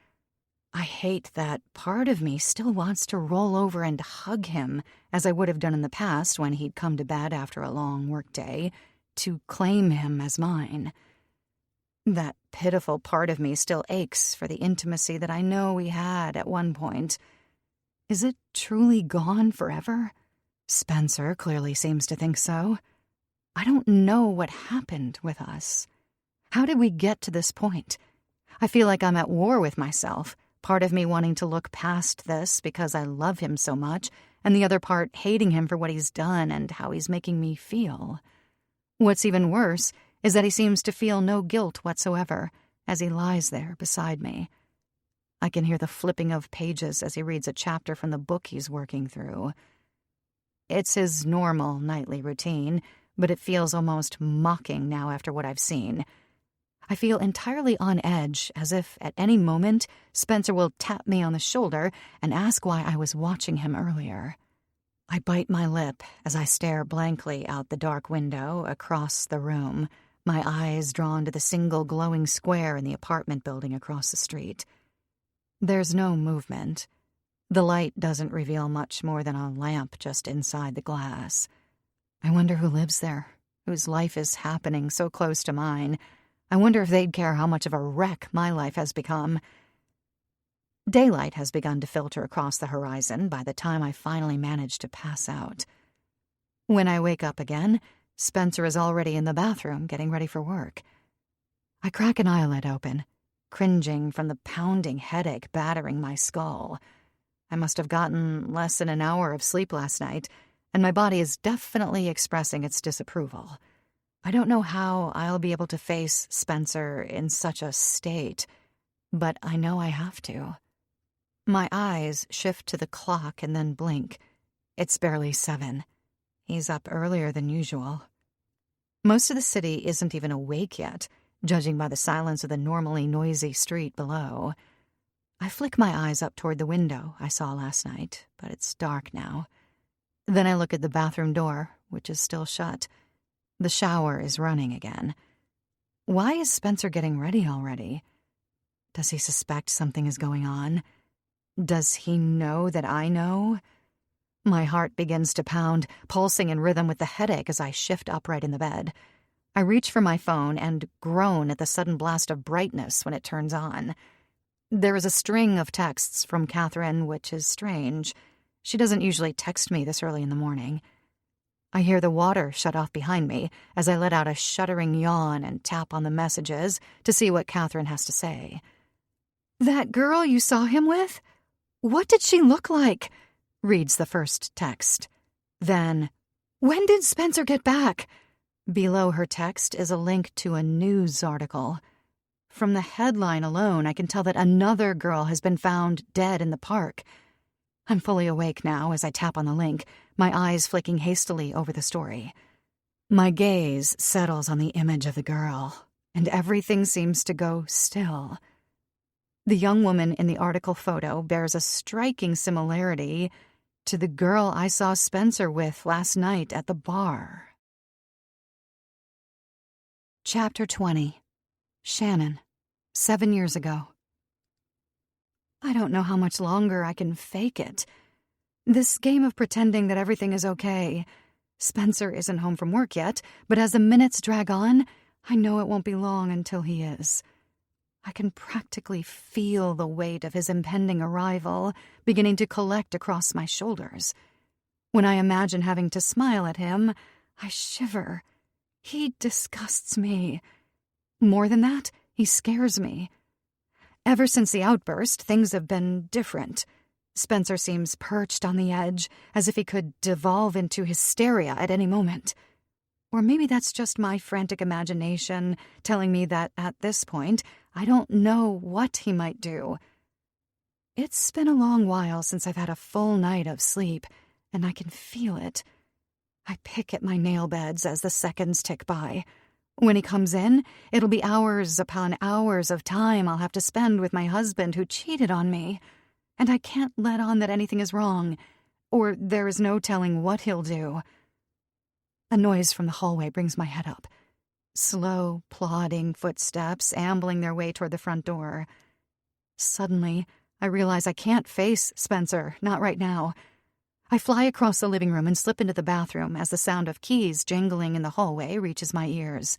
I hate that part of me still wants to roll over and hug him, as I would have done in the past when he'd come to bed after a long workday, to claim him as mine. That pitiful part of me still aches for the intimacy that I know we had at one point. Is it truly gone forever? Spencer clearly seems to think so. I don't know what happened with us. How did we get to this point? I feel like I'm at war with myself, part of me wanting to look past this because I love him so much, and the other part hating him for what he's done and how he's making me feel. What's even worse is that he seems to feel no guilt whatsoever as he lies there beside me. I can hear the flipping of pages as he reads a chapter from the book he's working through. It's his normal nightly routine, but it feels almost mocking now after what I've seen. I feel entirely on edge, as if at any moment Spencer will tap me on the shoulder and ask why I was watching him earlier. I bite my lip as I stare blankly out the dark window across the room, my eyes drawn to the single glowing square in the apartment building across the street. There's no movement. The light doesn't reveal much more than a lamp just inside the glass. I wonder who lives there, whose life is happening so close to mine. I wonder if they'd care how much of a wreck my life has become. Daylight has begun to filter across the horizon by the time I finally manage to pass out. When I wake up again, Spencer is already in the bathroom getting ready for work. I crack an eyelid open, cringing from the pounding headache battering my skull. I must have gotten less than an hour of sleep last night, and my body is definitely expressing its disapproval. I don't know how I'll be able to face Spencer in such a state, but I know I have to. My eyes shift to the clock and then blink. It's barely 7. He's up earlier than usual. Most of the city isn't even awake yet, judging by the silence of the normally noisy street below. I flick my eyes up toward the window I saw last night, but it's dark now. Then I look at the bathroom door, which is still shut. The shower is running again. Why is Spencer getting ready already? Does he suspect something is going on? Does he know that I know? My heart begins to pound, pulsing in rhythm with the headache as I shift upright in the bed. I reach for my phone and groan at the sudden blast of brightness when it turns on. There is a string of texts from Catherine, which is strange. She doesn't usually text me this early in the morning. I hear the water shut off behind me as I let out a shuddering yawn and tap on the messages to see what Catherine has to say. "That girl you saw him with? What did she look like?" reads the first text. Then, "When did Spencer get back?" Below her text is a link to a news article. From the headline alone, I can tell that another girl has been found dead in the park. I'm fully awake now as I tap on the link, my eyes flicking hastily over the story. My gaze settles on the image of the girl, and everything seems to go still. The young woman in the article photo bears a striking similarity to the girl I saw Spencer with last night at the bar. Chapter 20. Shannon. 7 years ago. I don't know how much longer I can fake it. This game of pretending that everything is okay. Spencer isn't home from work yet, but as the minutes drag on, I know it won't be long until he is. I can practically feel the weight of his impending arrival beginning to collect across my shoulders. When I imagine having to smile at him, I shiver. He disgusts me. More than that, he scares me. Ever since the outburst, things have been different. Spencer seems perched on the edge, as if he could devolve into hysteria at any moment. Or maybe that's just my frantic imagination telling me that at this point, I don't know what he might do. It's been a long while since I've had a full night of sleep, and I can feel it. I pick at my nail beds as the seconds tick by. When he comes in, it'll be hours upon hours of time I'll have to spend with my husband who cheated on me. And I can't let on that anything is wrong, or there is no telling what he'll do. A noise from the hallway brings my head up. Slow, plodding footsteps ambling their way toward the front door. Suddenly, I realize I can't face Spencer, not right now. I fly across the living room and slip into the bathroom as the sound of keys jingling in the hallway reaches my ears.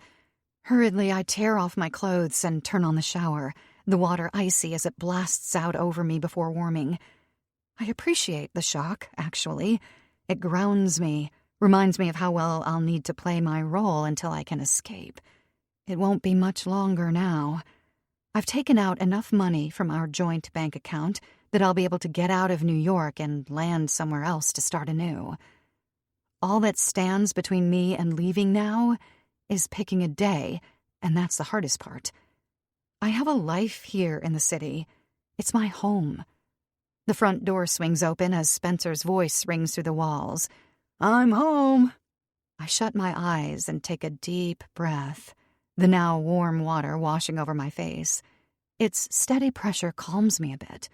Hurriedly, I tear off my clothes and turn on the shower, the water icy as it blasts out over me before warming. I appreciate the shock, actually. It grounds me, reminds me of how well I'll need to play my role until I can escape. It won't be much longer now. I've taken out enough money from our joint bank account that I'll be able to get out of New York and land somewhere else to start anew. All that stands between me and leaving now is picking a day, and that's the hardest part. I have a life here in the city. It's my home. The front door swings open as Spencer's voice rings through the walls. "I'm home." I shut my eyes and take a deep breath, the now warm water washing over my face. Its steady pressure calms me a bit.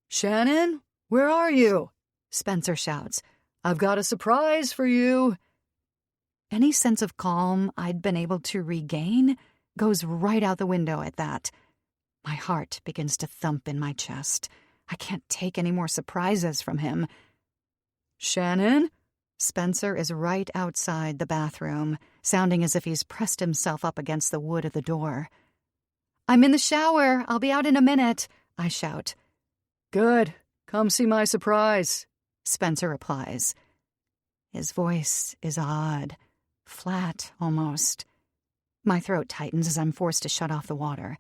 "Shannon, where are you?" Spencer shouts. "I've got a surprise for you." Any sense of calm I'd been able to regain goes right out the window at that. My heart begins to thump in my chest. I can't take any more surprises from him. "Shannon?" Spencer is right outside the bathroom, sounding as if he's pressed himself up against the wood of the door. "I'm in the shower. I'll be out in a minute. I shout. Good. Come see my surprise, Spencer replies. His voice is odd, flat almost. My throat tightens as I'm forced to shut off the water.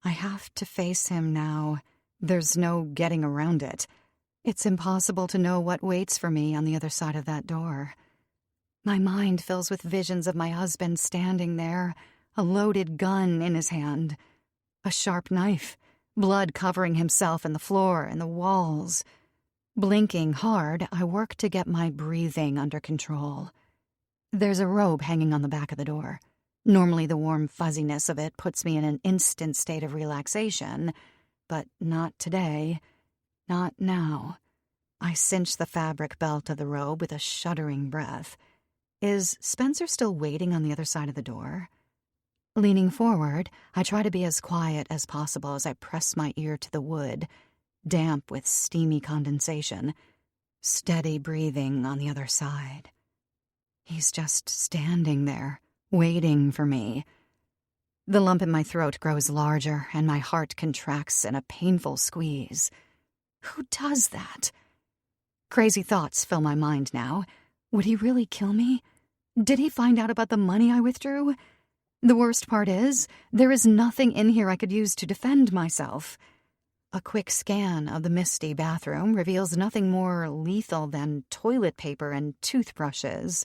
I have to face him now. There's no getting around it. It's impossible to know what waits for me on the other side of that door. My mind fills with visions of my husband standing there, a loaded gun in his hand, a sharp knife, blood covering himself and the floor and the walls. Blinking hard, I work to get my breathing under control. There's a robe hanging on the back of the door. Normally the warm fuzziness of it puts me in an instant state of relaxation, but not today. Not now. I cinch the fabric belt of the robe with a shuddering breath. Is Spencer still waiting on the other side of the door? Leaning forward, I try to be as quiet as possible as I press my ear to the wood, damp with steamy condensation, steady breathing on the other side. He's just standing there, waiting for me. The lump in my throat grows larger, and my heart contracts in a painful squeeze. Who does that? Crazy thoughts fill my mind now. Would he really kill me? Did he find out about the money I withdrew? The worst part is, there is nothing in here I could use to defend myself. A quick scan of the misty bathroom reveals nothing more lethal than toilet paper and toothbrushes.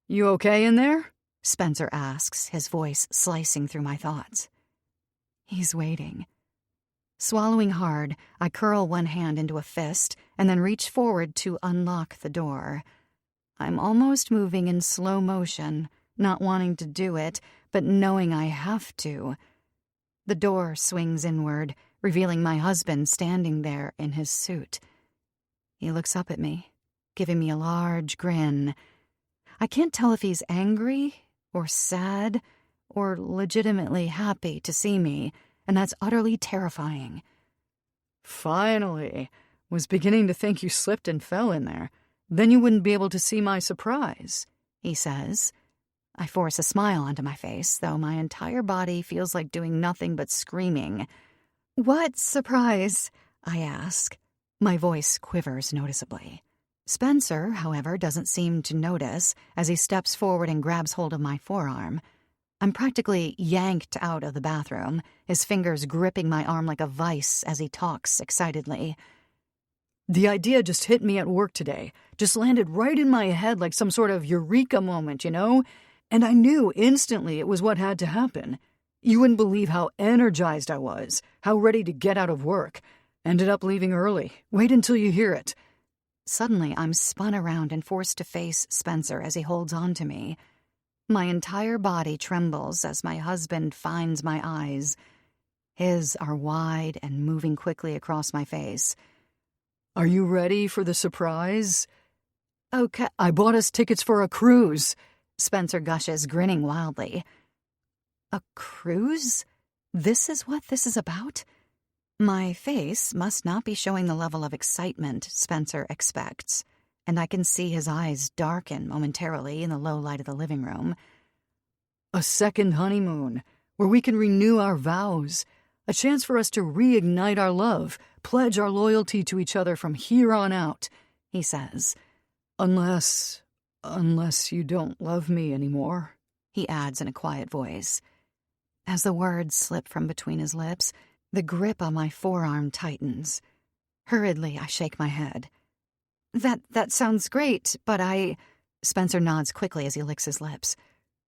You okay in there? Spencer asks, his voice slicing through my thoughts. He's waiting. Swallowing hard, I curl one hand into a fist and then reach forward to unlock the door. I'm almost moving in slow motion, not wanting to do it, but knowing I have to. The door swings inward, revealing my husband standing there in his suit. He looks up at me, giving me a large grin. I can't tell if he's angry or sad or legitimately happy to see me, and that's utterly terrifying. Finally. Was beginning to think you slipped and fell in there. Then you wouldn't be able to see my surprise, he says. I force a smile onto my face, though my entire body feels like doing nothing but screaming. What surprise? I ask. My voice quivers noticeably. Spencer, however, doesn't seem to notice as he steps forward and grabs hold of my forearm. I'm practically yanked out of the bathroom, his fingers gripping my arm like a vice as he talks excitedly. The idea just hit me at work today. Just landed right in my head like some sort of eureka moment, you know? And I knew instantly it was what had to happen. You wouldn't believe how energized I was, how ready to get out of work. Ended up leaving early. Wait until you hear it. Suddenly, I'm spun around and forced to face Spencer as he holds on to me. My entire body trembles as my husband finds my eyes. His are wide and moving quickly across my face. Are you ready for the surprise? Okay. I bought us tickets for a cruise, Spencer gushes, grinning wildly. A cruise? This is what this is about? My face must not be showing the level of excitement Spencer expects, and I can see his eyes darken momentarily in the low light of the living room. A second honeymoon, where we can renew our vows. A chance for us to reignite our love, pledge our loyalty to each other from here on out, he says. Unless you don't love me anymore, he adds in a quiet voice. As the words slip from between his lips, the grip on my forearm tightens. Hurriedly, I shake my head. That sounds great, but Spencer nods quickly as he licks his lips.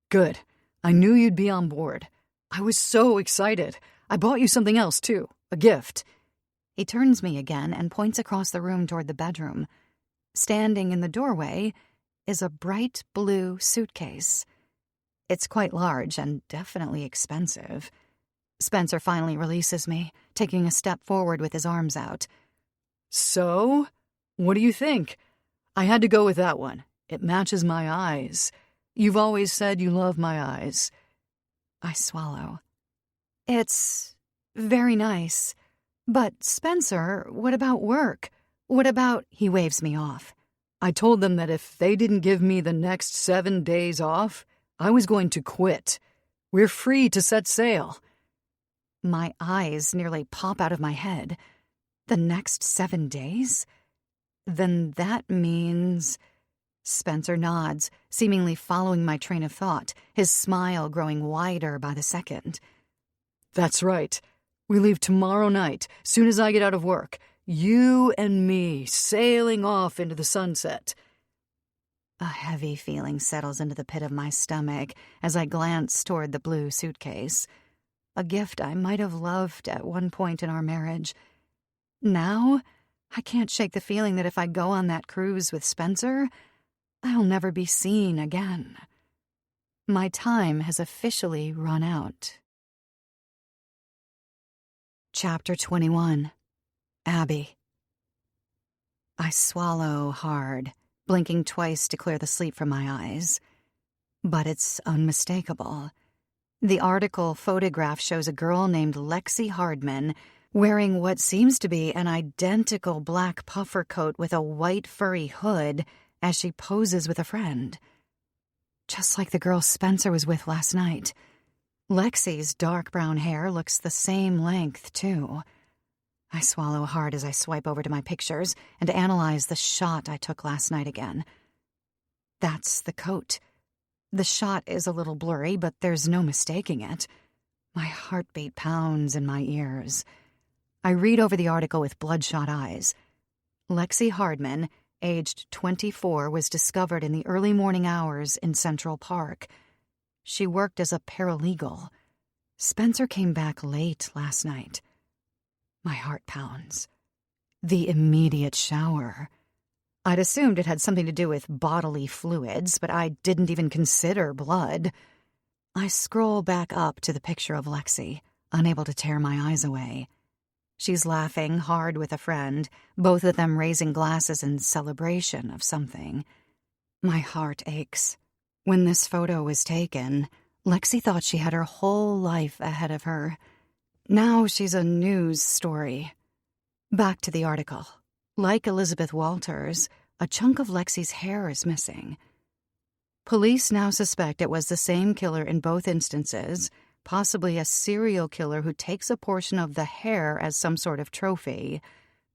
Good. I knew you'd be on board. I was so excited. I bought you something else, too. A gift. He turns me again and points across the room toward the bedroom. Standing in the doorway is a bright blue suitcase. It's quite large and definitely expensive. Spencer finally releases me, taking a step forward with his arms out. So, what do you think? I had to go with that one. It matches my eyes. You've always said you love my eyes. I swallow. It's very nice. But, Spencer, what about work? What about... He waves me off. I told them that if they didn't give me the next 7 days off, I was going to quit. We're free to set sail. My eyes nearly pop out of my head. The next 7 days? Then that means... Spencer nods, seemingly following my train of thought, his smile growing wider by the second. That's right. We leave tomorrow night, soon as I get out of work. You and me sailing off into the sunset. A heavy feeling settles into the pit of my stomach as I glance toward the blue suitcase. A gift I might have loved at one point in our marriage. Now, I can't shake the feeling that if I go on that cruise with Spencer, I'll never be seen again. My time has officially run out. Chapter 21. Abby. I swallow hard, blinking twice to clear the sleep from my eyes. But it's unmistakable. The article photograph shows a girl named Lexi Hardman wearing what seems to be an identical black puffer coat with a white furry hood as she poses with a friend. Just like the girl Spencer was with last night. Lexi's dark brown hair looks the same length, too. I swallow hard as I swipe over to my pictures and analyze the shot I took last night again. That's the coat. The shot is a little blurry, but there's no mistaking it. My heartbeat pounds in my ears. I read over the article with bloodshot eyes. Lexi Hardman, aged 24, was discovered in the early morning hours in Central Park. She worked as a paralegal. Spencer came back late last night. My heart pounds. The immediate shower. I'd assumed it had something to do with bodily fluids, but I didn't even consider blood. I scroll back up to the picture of Lexi, unable to tear my eyes away. She's laughing hard with a friend, both of them raising glasses in celebration of something. My heart aches. When this photo was taken, Lexi thought she had her whole life ahead of her. Now she's a news story. Back to the article. Like Elizabeth Walters, a chunk of Lexi's hair is missing. Police now suspect it was the same killer in both instances, possibly a serial killer who takes a portion of the hair as some sort of trophy.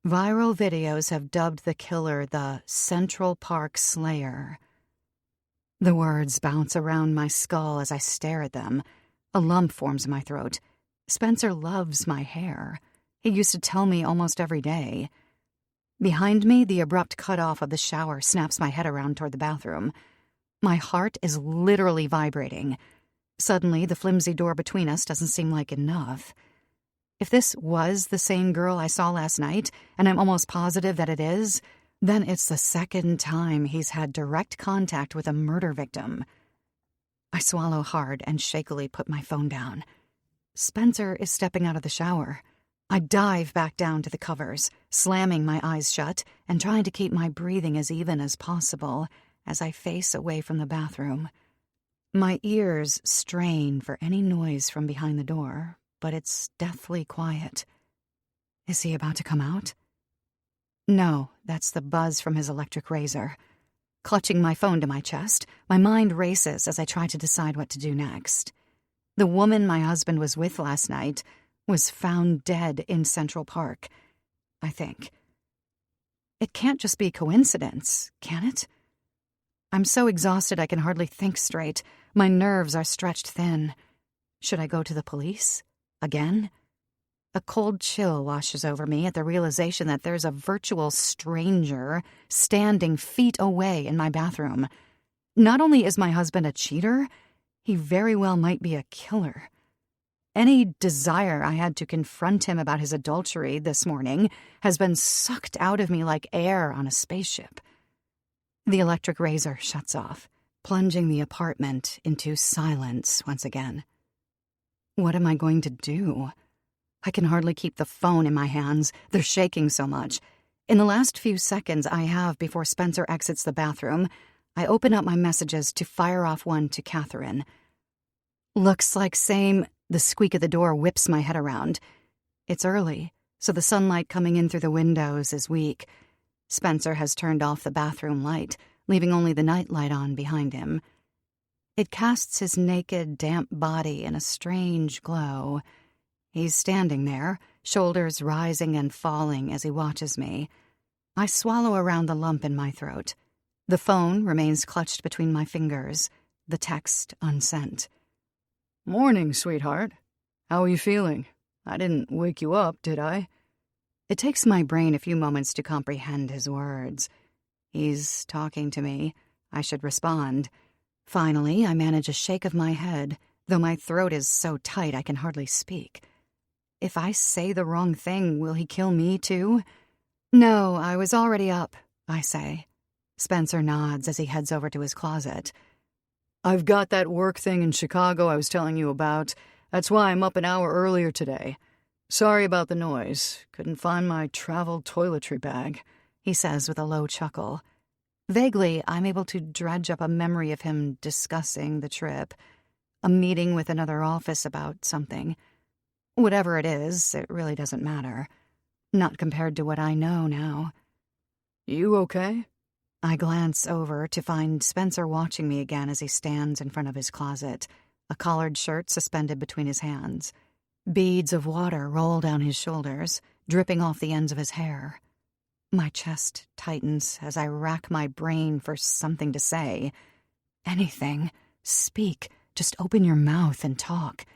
Viral videos have dubbed the killer the Central Park Slayer. The words bounce around my skull as I stare at them. A lump forms in my throat. Spencer loves my hair. He used to tell me almost every day. Behind me, the abrupt cutoff of the shower snaps my head around toward the bathroom. My heart is literally vibrating. Suddenly, the flimsy door between us doesn't seem like enough. If this was the same girl I saw last night, and I'm almost positive that it is, then it's the second time he's had direct contact with a murder victim. I swallow hard and shakily put my phone down. Spencer is stepping out of the shower. I dive back down to the covers, slamming my eyes shut and trying to keep my breathing as even as possible as I face away from the bathroom. My ears strain for any noise from behind the door, but it's deathly quiet. Is he about to come out? No, that's the buzz from his electric razor. Clutching my phone to my chest, my mind races as I try to decide what to do next. The woman my husband was with last night was found dead in Central Park, I think. It can't just be coincidence, can it? I'm so exhausted I can hardly think straight. My nerves are stretched thin. Should I go to the police? Again? A cold chill washes over me at the realization that there's a virtual stranger standing feet away in my bathroom. Not only is my husband a cheater, he very well might be a killer. Any desire I had to confront him about his adultery this morning has been sucked out of me like air on a spaceship. The electric razor shuts off, plunging the apartment into silence once again. What am I going to do? I can hardly keep the phone in my hands. They're shaking so much. In the last few seconds I have before Spencer exits the bathroom, I open up my messages to fire off one to Catherine. Looks like same. The squeak of the door whips my head around. It's early, so the sunlight coming in through the windows is weak. Spencer has turned off the bathroom light, leaving only the night light on behind him. It casts his naked, damp body in a strange glow. He's standing there, shoulders rising and falling as he watches me. I swallow around the lump in my throat. The phone remains clutched between my fingers, the text unsent. "Morning, sweetheart. How are you feeling? I didn't wake you up, did I?" It takes my brain a few moments to comprehend his words. He's talking to me. I should respond. Finally, I manage a shake of my head, though my throat is so tight I can hardly speak. If I say the wrong thing, will he kill me too? "No, I was already up," I say. Spencer nods as he heads over to his closet. "I've got that work thing in Chicago I was telling you about. That's why I'm up an hour earlier today. Sorry about the noise. Couldn't find my travel toiletry bag," he says with a low chuckle. Vaguely, I'm able to dredge up a memory of him discussing the trip, a meeting with another office about something. Whatever it is, it really doesn't matter. Not compared to what I know now. "You okay?" I glance over to find Spencer watching me again as he stands in front of his closet, a collared shirt suspended between his hands. Beads of water roll down his shoulders, dripping off the ends of his hair. My chest tightens as I rack my brain for something to say. Anything. Speak. Just open your mouth and talk.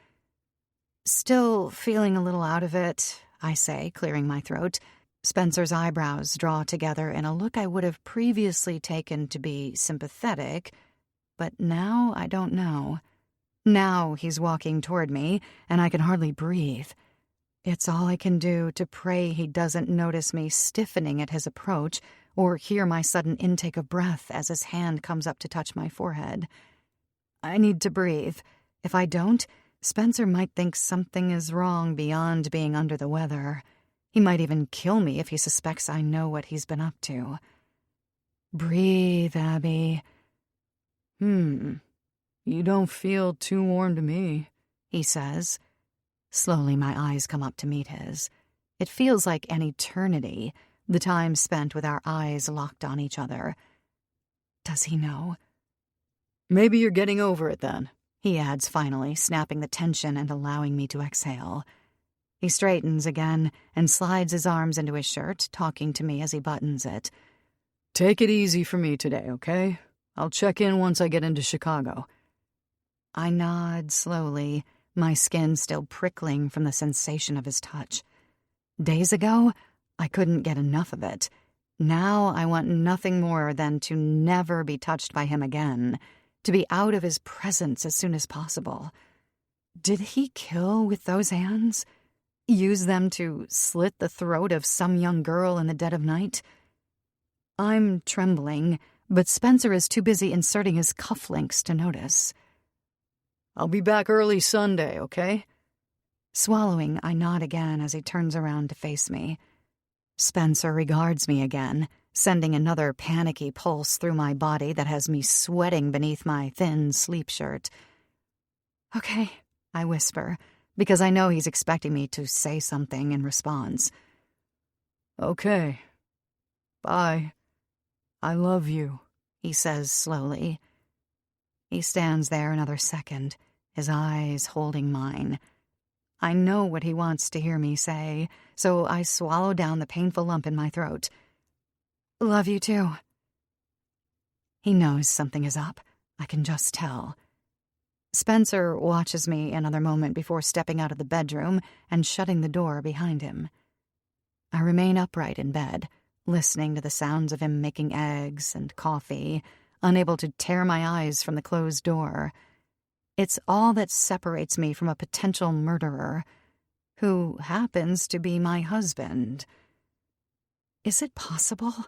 Still feeling a little out of it, I say, clearing my throat. Spencer's eyebrows draw together in a look I would have previously taken to be sympathetic, but now I don't know. Now he's walking toward me, and I can hardly breathe. It's all I can do to pray he doesn't notice me stiffening at his approach or hear my sudden intake of breath as his hand comes up to touch my forehead. I need to breathe. If I don't, Spencer might think something is wrong beyond being under the weather. He might even kill me if he suspects I know what he's been up to. Breathe, Abby. You don't feel too warm to me," he says. Slowly, my eyes come up to meet his. It feels like an eternity, the time spent with our eyes locked on each other. Does he know? "Maybe you're getting over it then," he adds finally, snapping the tension and allowing me to exhale. He straightens again and slides his arms into his shirt, talking to me as he buttons it. "Take it easy for me today, okay? I'll check in once I get into Chicago." I nod slowly, my skin still prickling from the sensation of his touch. Days ago, I couldn't get enough of it. Now I want nothing more than to never be touched by him again, to be out of his presence as soon as possible. Did he kill with those hands? Use them to slit the throat of some young girl in the dead of night? I'm trembling, but Spencer is too busy inserting his cufflinks to notice. "I'll be back early Sunday, okay?" Swallowing, I nod again as he turns around to face me. Spencer regards me again, sending another panicky pulse through my body that has me sweating beneath my thin sleep shirt. "Okay," I whisper, because I know he's expecting me to say something in response. "Okay. Bye. I love you," he says slowly. He stands there another second, his eyes holding mine. I know what he wants to hear me say, so I swallow down the painful lump in my throat. "Love you too." He knows something is up. I can just tell. Spencer watches me another moment before stepping out of the bedroom and shutting the door behind him. I remain upright in bed, listening to the sounds of him making eggs and coffee, unable to tear my eyes from the closed door. It's all that separates me from a potential murderer, who happens to be my husband. Is it possible?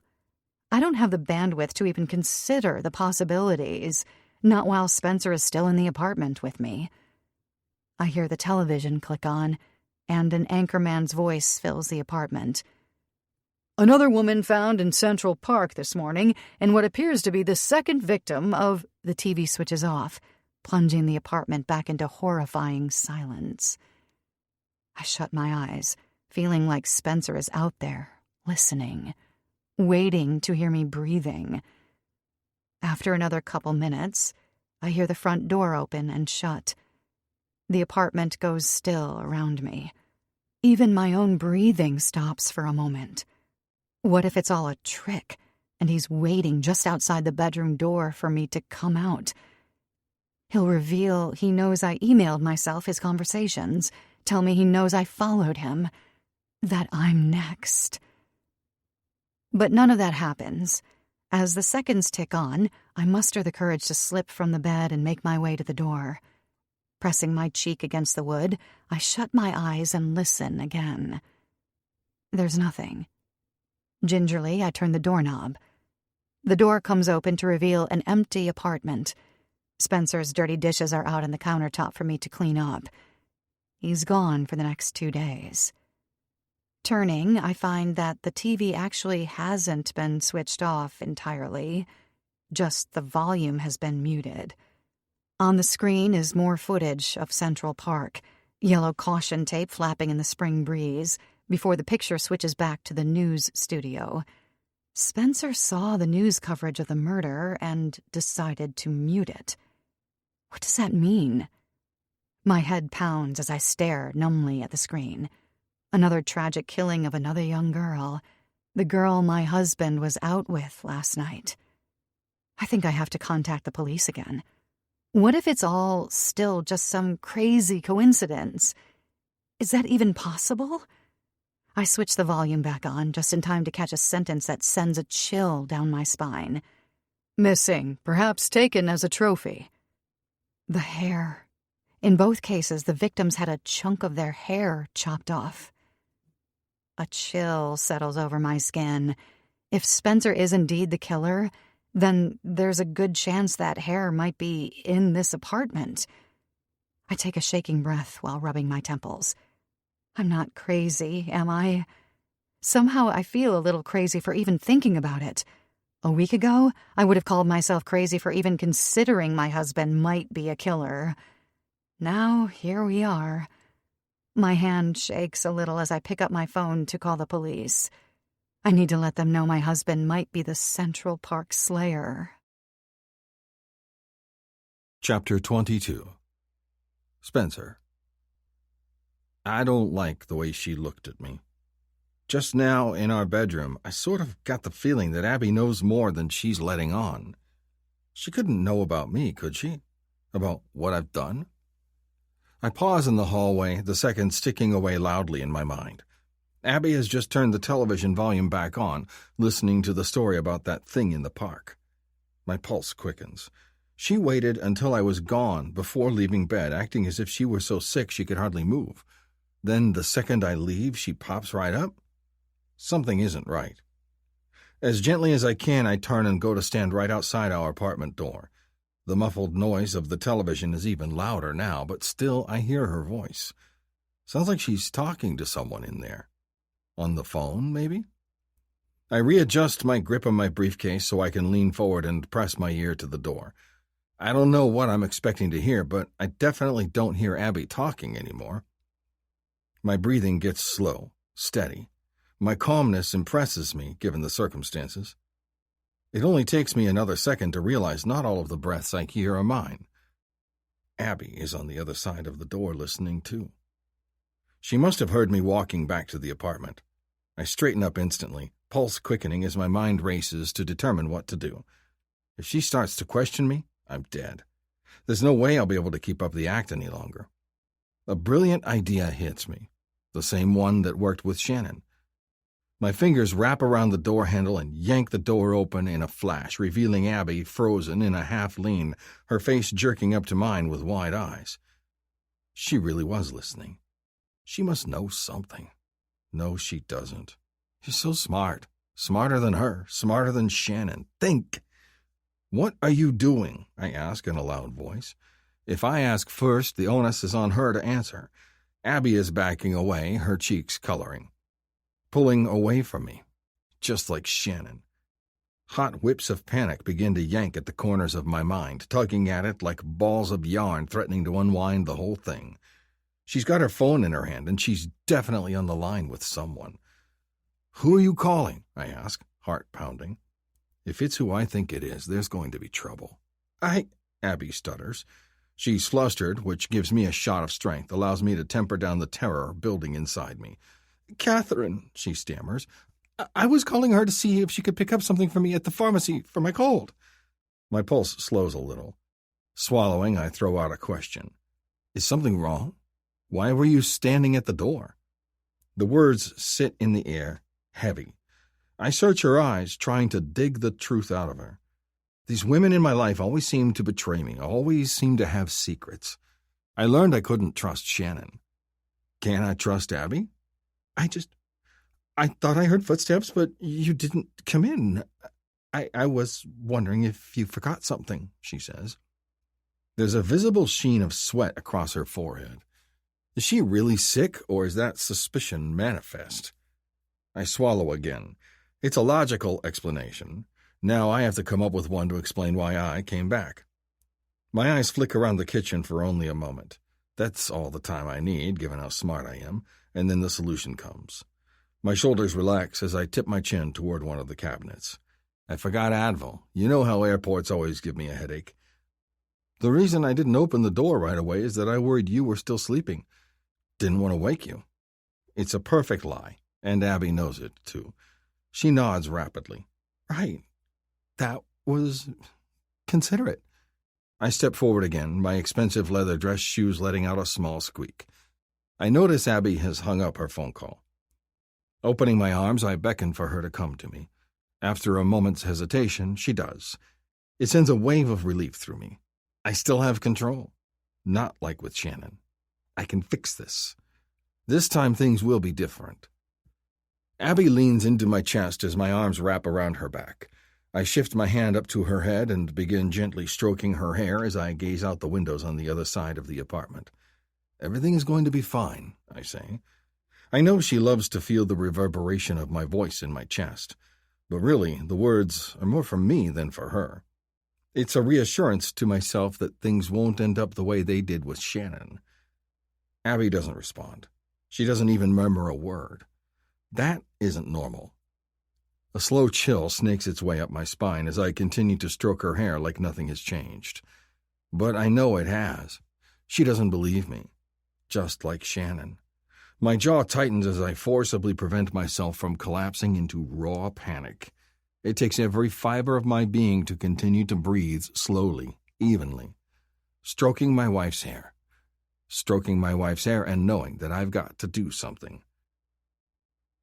I don't have the bandwidth to even consider the possibilities, not while Spencer is still in the apartment with me. I hear the television click on, and an anchorman's voice fills the apartment. "Another woman found in Central Park this morning, and what appears to be the second victim of..." The TV switches off, plunging the apartment back into horrifying silence. I shut my eyes, feeling like Spencer is out there, listening, waiting to hear me breathing. After another couple minutes, I hear the front door open and shut. The apartment goes still around me. Even my own breathing stops for a moment. What if it's all a trick, and he's waiting just outside the bedroom door for me to come out? He'll reveal he knows I emailed myself his conversations, tell me he knows I followed him, that I'm next. But none of that happens. As the seconds tick on, I muster the courage to slip from the bed and make my way to the door. Pressing my cheek against the wood, I shut my eyes and listen again. There's nothing. Gingerly, I turn the doorknob. The door comes open to reveal an empty apartment. Spencer's dirty dishes are out on the countertop for me to clean up. He's gone for the next 2 days. Turning, I find that the TV actually hasn't been switched off entirely. Just the volume has been muted. On the screen is more footage of Central Park, yellow caution tape flapping in the spring breeze, before the picture switches back to the news studio. Spencer saw the news coverage of the murder and decided to mute it. What does that mean? My head pounds as I stare numbly at the screen. Another tragic killing of another young girl, the girl my husband was out with last night. I think I have to contact the police again. What if it's all still just some crazy coincidence? Is that even possible? I switch the volume back on just in time to catch a sentence that sends a chill down my spine. Missing, perhaps taken as a trophy. The hair. In both cases, the victims had a chunk of their hair chopped off. A chill settles over my skin. If Spencer is indeed the killer, then there's a good chance that hair might be in this apartment. I take a shaking breath while rubbing my temples. I'm not crazy, am I? Somehow I feel a little crazy for even thinking about it. A week ago, I would have called myself crazy for even considering my husband might be a killer. Now, here we are. My hand shakes a little as I pick up my phone to call the police. I need to let them know my husband might be the Central Park slayer. Chapter 22. Spencer. I don't like the way she looked at me. Just now, in our bedroom, I sort of got the feeling that Abby knows more than she's letting on. She couldn't know about me, could she? About what I've done? I pause in the hallway, the seconds ticking away loudly in my mind. Abby has just turned the television volume back on, listening to the story about that thing in the park. My pulse quickens. She waited until I was gone before leaving bed, acting as if she were so sick she could hardly move. Then the second I leave, she pops right up. Something isn't right. As gently as I can, I turn and go to stand right outside our apartment door. The muffled noise of the television is even louder now, but still I hear her voice. Sounds like she's talking to someone in there. On the phone, maybe? I readjust my grip on my briefcase so I can lean forward and press my ear to the door. I don't know what I'm expecting to hear, but I definitely don't hear Abby talking anymore. My breathing gets slow, steady. My calmness impresses me, given the circumstances. It only takes me another second to realize not all of the breaths I hear are mine. Abby is on the other side of the door listening too. She must have heard me walking back to the apartment. I straighten up instantly, pulse quickening as my mind races to determine what to do. If she starts to question me, I'm dead. There's no way I'll be able to keep up the act any longer. A brilliant idea hits me, the same one that worked with Shannon. My fingers wrap around the door handle and yank the door open in a flash, revealing Abby frozen in a half lean, her face jerking up to mine with wide eyes. She really was listening. She must know something. No, she doesn't. She's so smart. Smarter than her. Smarter than Shannon. Think. What are you doing? I ask in a loud voice. If I ask first, the onus is on her to answer. Abby is backing away, her cheeks coloring. Pulling away from me. Just like Shannon. Hot whips of panic begin to yank at the corners of my mind, tugging at it like balls of yarn threatening to unwind the whole thing. She's got her phone in her hand, and she's definitely on the line with someone. Who are you calling? I ask, heart pounding. If it's who I think it is, there's going to be trouble. Abby stutters. She's flustered, which gives me a shot of strength, allows me to temper down the terror building inside me. "Catherine," she stammers, I was calling her to see if she could pick up something for me at the pharmacy for my cold." My pulse slows a little. Swallowing, I throw out a question. "Is something wrong? Why were you standing at the door?" The words sit in the air, heavy. I search her eyes, trying to dig the truth out of her. These women in my life always seem to betray me, always seem to have secrets. I learned I couldn't trust Shannon. Can I trust Abby? I thought I heard footsteps, but you didn't come in. I was wondering if you forgot something," she says. There's a visible sheen of sweat across her forehead. Is she really sick, or is that suspicion manifest? I swallow again. It's a logical explanation. Now I have to come up with one to explain why I came back. My eyes flick around the kitchen for only a moment. That's all the time I need, given how smart I am, and then the solution comes. My shoulders relax as I tip my chin toward one of the cabinets. I forgot Advil. You know how airports always give me a headache. The reason I didn't open the door right away is that I worried you were still sleeping. Didn't want to wake you. It's a perfect lie, and Abby knows it, too. She nods rapidly. Right. That was considerate. I step forward again, my expensive leather dress shoes letting out a small squeak. I notice Abby has hung up her phone call. Opening my arms, I beckon for her to come to me. After a moment's hesitation, she does. It sends a wave of relief through me. I still have control. Not like with Shannon. I can fix this. This time things will be different. Abby leans into my chest as my arms wrap around her back. I shift my hand up to her head and begin gently stroking her hair as I gaze out the windows on the other side of the apartment. Everything is going to be fine, I say. I know she loves to feel the reverberation of my voice in my chest, but really the words are more for me than for her. It's a reassurance to myself that things won't end up the way they did with Shannon. Abby doesn't respond. She doesn't even murmur a word. That isn't normal. A slow chill snakes its way up my spine as I continue to stroke her hair like nothing has changed. But I know it has. She doesn't believe me. Just like Shannon. My jaw tightens as I forcibly prevent myself from collapsing into raw panic. It takes every fiber of my being to continue to breathe slowly, evenly. Stroking my wife's hair and knowing that I've got to do something.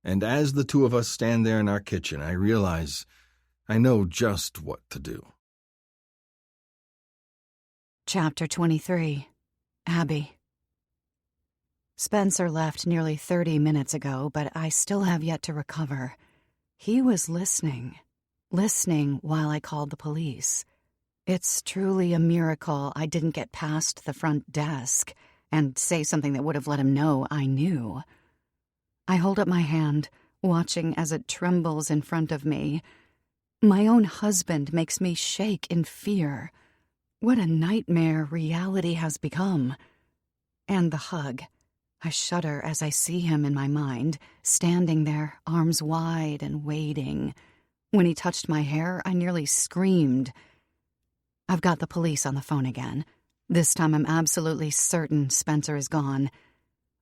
And as the two of us stand there in our kitchen, I realize I know just what to do. Chapter 23. Abby. Spencer left nearly 30 minutes ago, but I still have yet to recover. He was listening while I called the police. It's truly a miracle I didn't get past the front desk and say something that would have let him know I knew. I hold up my hand, watching as it trembles in front of me. My own husband makes me shake in fear. What a nightmare reality has become. And the hug. I shudder as I see him in my mind, standing there, arms wide and waiting. When he touched my hair, I nearly screamed. I've got the police on the phone again. This time I'm absolutely certain Spencer is gone.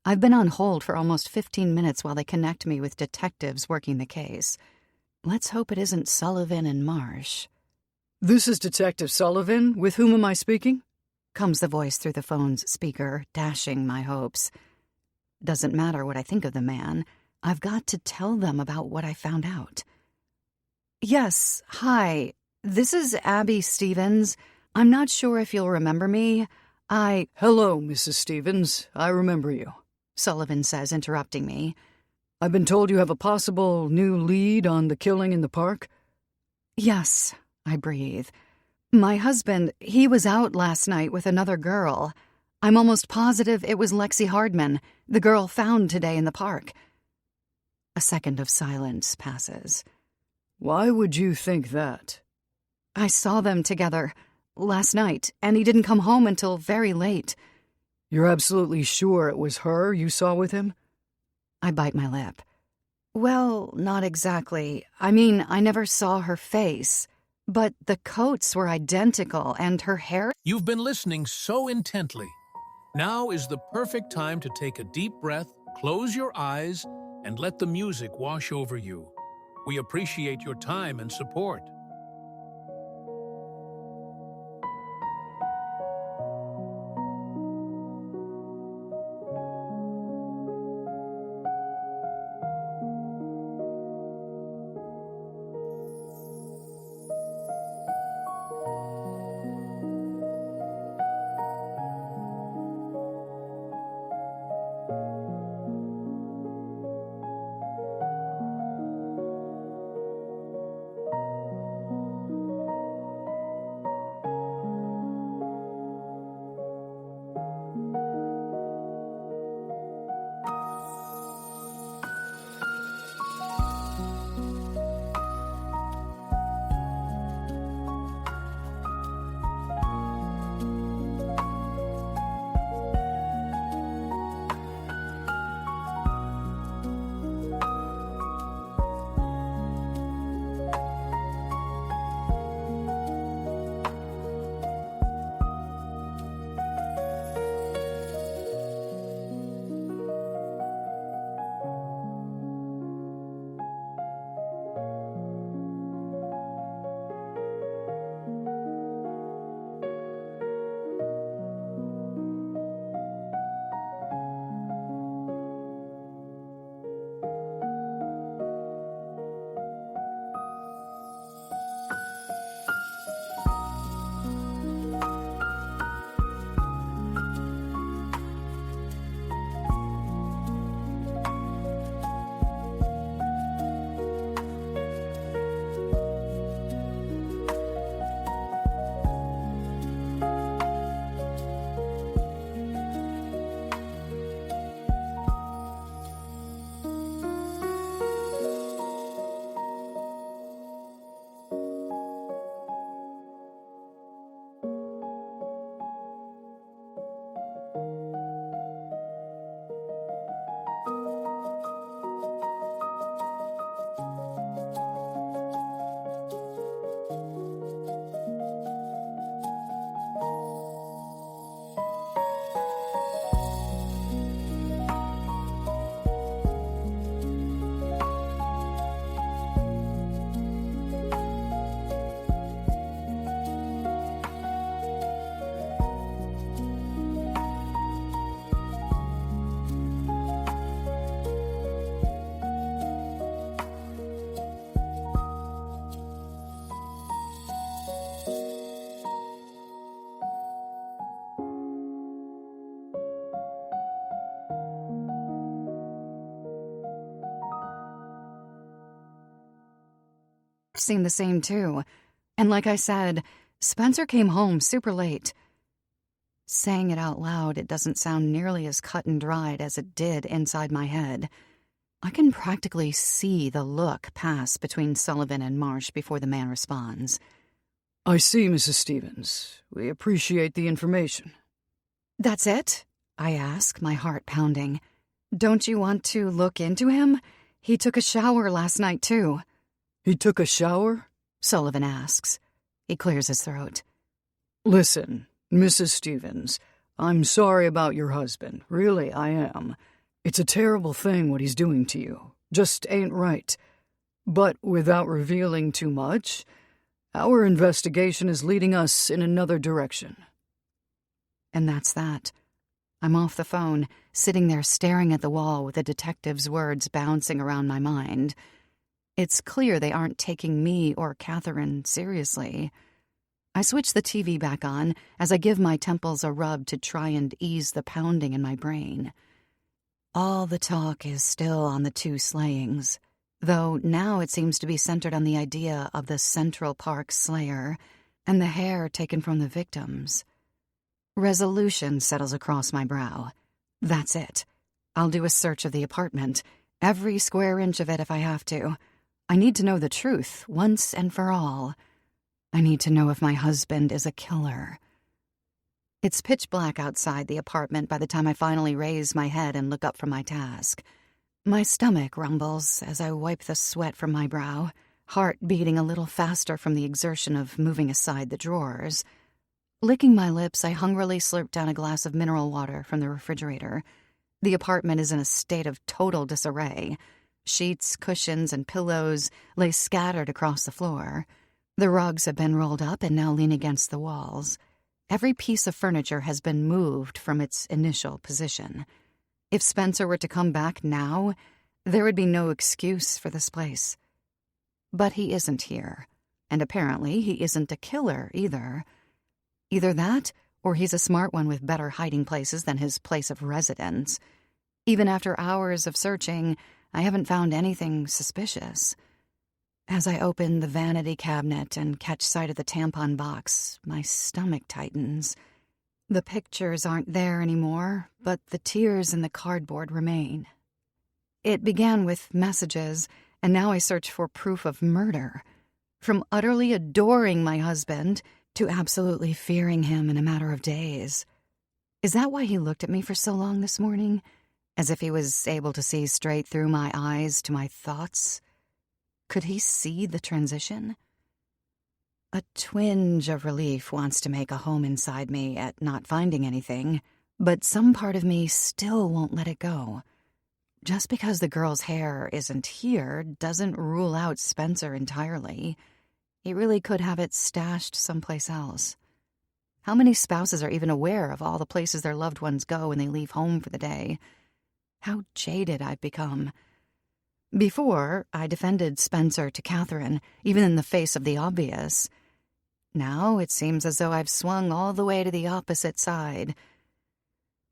I've been on hold for almost 15 minutes while they connect me with detectives working the case. Let's hope it isn't Sullivan and Marsh. "This is Detective Sullivan. With whom am I speaking?" Comes the voice through the phone's speaker, dashing my hopes. Doesn't matter what I think of the man. I've got to tell them about what I found out. Yes, hi. This is Abby Stevens. I'm not sure if you'll remember me. Hello, Mrs. Stevens. I remember you," Sullivan says, interrupting me. "I've been told you have a possible new lead on the killing in the park." Yes, I breathe. My husband, he was out last night with another girl. I'm almost positive it was Lexi Hardman, the girl found today in the park. A second of silence passes. "Why would you think that?" I saw them together last night, and he didn't come home until very late. "You're absolutely sure it was her you saw with him?" I bite my lip. Well, not exactly. I mean, I never saw her face. But the coats were identical, and her hair... You've been listening so intently. Now is the perfect time to take a deep breath, close your eyes, and let the music wash over you. We appreciate your time and support. seemed the same too. And like I said, Spencer came home super late. Saying it out loud, it doesn't sound nearly as cut and dried as it did inside my head. I can practically see the look pass between Sullivan and Marsh before the man responds. I see, Mrs. Stevens. We appreciate the information. That's it? I ask, my heart pounding. Don't you want to look into him? He took a shower last night, too. He took a shower? Sullivan asks. He clears his throat. Listen, Mrs. Stevens, I'm sorry about your husband. Really, I am. It's a terrible thing what he's doing to you. Just ain't right. But without revealing too much, our investigation is leading us in another direction. And that's that. I'm off the phone, sitting there staring at the wall with the detective's words bouncing around my mind. It's clear they aren't taking me or Catherine seriously. I switch the TV back on as I give my temples a rub to try and ease the pounding in my brain. All the talk is still on the two slayings, though now it seems to be centered on the idea of the Central Park Slayer and the hair taken from the victims. Resolution settles across my brow. That's it. I'll do a search of the apartment, every square inch of it if I have to. I need to know the truth once and for all. I need to know if my husband is a killer. It's pitch black outside the apartment by the time I finally raise my head and look up from my task. My stomach rumbles as I wipe the sweat from my brow. heart beating a little faster from the exertion of moving aside the drawers. Licking my lips, I hungrily slurped down a glass of mineral water from the refrigerator. The apartment is in a state of total disarray. Sheets, cushions, and pillows lay scattered across the floor. The rugs have been rolled up and now lean against the walls. Every piece of furniture has been moved from its initial position. If Spencer were to come back now, there would be no excuse for this place. But he isn't here, and apparently he isn't a killer either. Either that, or he's a smart one with better hiding places than his place of residence. Even after hours of searching, I haven't found anything suspicious. As I open the vanity cabinet and catch sight of the tampon box, my stomach tightens. The pictures aren't there anymore, but the tears in the cardboard remain. It began with messages, and now I search for proof of murder. From utterly adoring my husband to absolutely fearing him in a matter of days. Is that why he looked at me for so long this morning? As if he was able to see straight through my eyes to my thoughts? Could he see the transition? A twinge of relief wants to make a home inside me at not finding anything, but some part of me still won't let it go. Just because the girl's hair isn't here doesn't rule out Spencer entirely. He really could have it stashed someplace else. How many spouses are even aware of all the places their loved ones go when they leave home for the day? How jaded I've become. Before, I defended Spencer to Catherine, even in the face of the obvious. Now it seems as though I've swung all the way to the opposite side.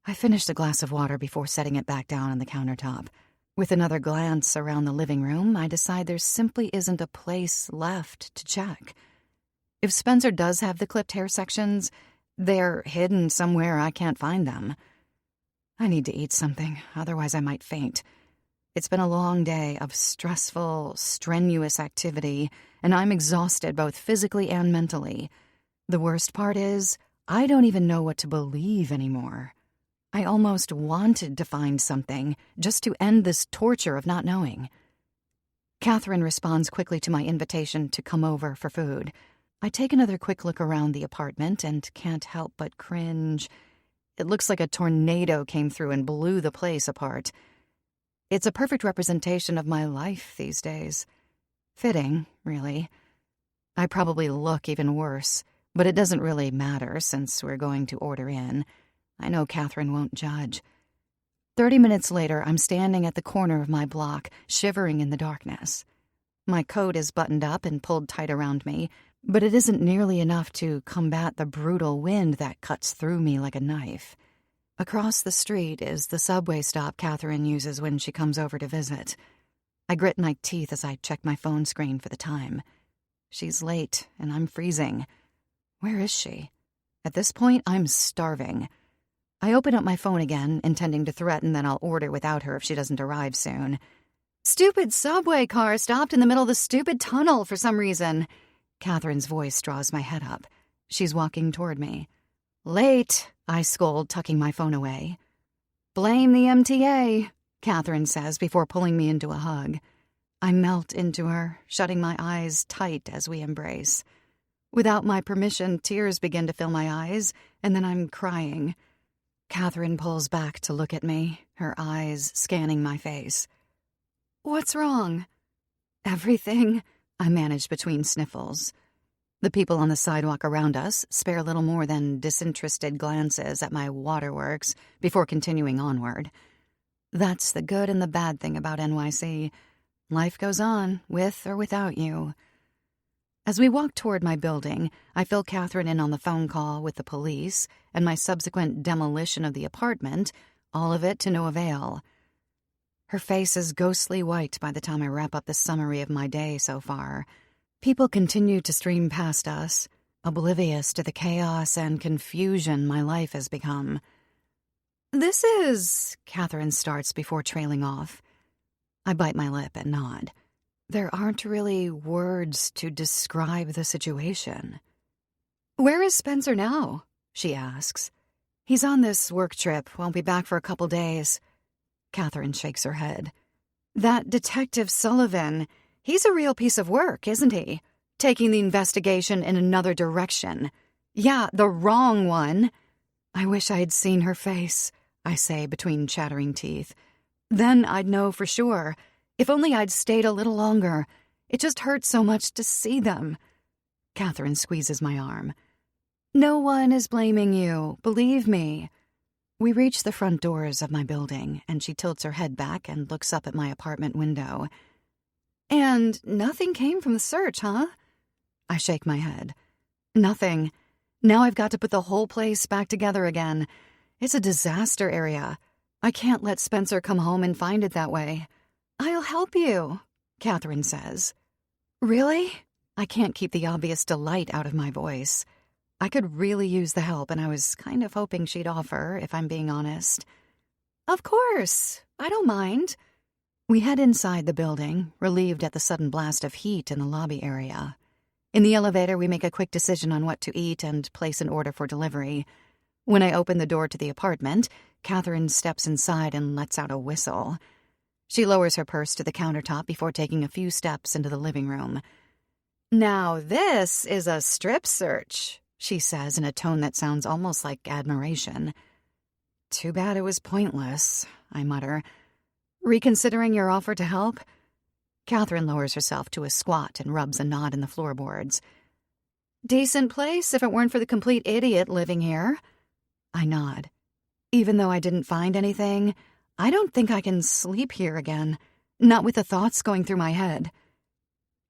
I finished a glass of water before setting it back down on the countertop. With another glance around the living room, I decide there simply isn't a place left to check. If Spencer does have the clipped hair sections, they're hidden somewhere I can't find them. I need to eat something, otherwise I might faint. It's been a long day of stressful, strenuous activity, and I'm exhausted both physically and mentally. The worst part is, I don't even know what to believe anymore. I almost wanted to find something, just to end this torture of not knowing. Catherine responds quickly to my invitation to come over for food. I take another quick look around the apartment and can't help but cringe. It looks like a tornado came through and blew the place apart. It's a perfect representation of my life these days. Fitting, really. I probably look even worse, but it doesn't really matter since we're going to order in. I know Catherine won't judge. 30 minutes later, I'm standing at the corner of my block, shivering in the darkness. My coat is buttoned up and pulled tight around me, but it isn't nearly enough to combat the brutal wind that cuts through me like a knife. Across the street is the subway stop Catherine uses when she comes over to visit. I grit my teeth as I check my phone screen for the time. She's late, and I'm freezing. Where is she? At this point, I'm starving. I open up my phone again, intending to threaten that I'll order without her if she doesn't arrive soon. Stupid subway car stopped in the middle of the stupid tunnel for some reason. Catherine's voice draws my head up. She's walking toward me. Late, I scold, tucking my phone away. Blame the MTA, Catherine says before pulling me into a hug. I melt into her, shutting my eyes tight as we embrace. Without my permission, tears begin to fill my eyes, and then I'm crying. Catherine pulls back to look at me, her eyes scanning my face. What's wrong? Everything, I manage between sniffles. The people on the sidewalk around us spare little more than disinterested glances at my waterworks before continuing onward. That's the good and the bad thing about NYC. Life goes on, with or without you. As we walk toward my building, I fill Catherine in on the phone call with the police and my subsequent demolition of the apartment, all of it to no avail. Her face is ghostly white by the time I wrap up the summary of my day so far. People continue to stream past us, oblivious to the chaos and confusion my life has become. This is... Catherine starts before trailing off. I bite my lip and nod. There aren't really words to describe the situation. Where is Spencer now? She asks. He's on this work trip, won't be back for a couple days. Catherine shakes her head. That Detective Sullivan, He's a real piece of work, isn't he? Taking the investigation in another direction. Yeah, the wrong one. I wish I had seen her face, I say between chattering teeth. Then I'd know for sure. If only I'd stayed a little longer. It just hurts so much to see them. Catherine squeezes my arm. No one is blaming you, believe me. We reach the front doors of my building, and she tilts her head back and looks up at my apartment window. And nothing came from the search, huh? I shake my head. Nothing. Now I've got to put the whole place back together again. It's a disaster area. I can't let Spencer come home and find it that way. I'll help you, Catherine says. Really? I can't keep the obvious delight out of my voice. I could really use the help, and I was kind of hoping she'd offer, if I'm being honest. Of course. I don't mind. We head inside the building, relieved at the sudden blast of heat in the lobby area. In the elevator, we make a quick decision on what to eat and place an order for delivery. When I open the door to the apartment, Catherine steps inside and lets out a whistle. She lowers her purse to the countertop before taking a few steps into the living room. Now this is a strip search, she says in a tone that sounds almost like admiration. Too bad it was pointless, I mutter. Reconsidering your offer to help? Catherine lowers herself to a squat and rubs a knot in the floorboards. Decent place if it weren't for the complete idiot living here. I nod. Even though I didn't find anything, I don't think I can sleep here again. Not with the thoughts going through my head.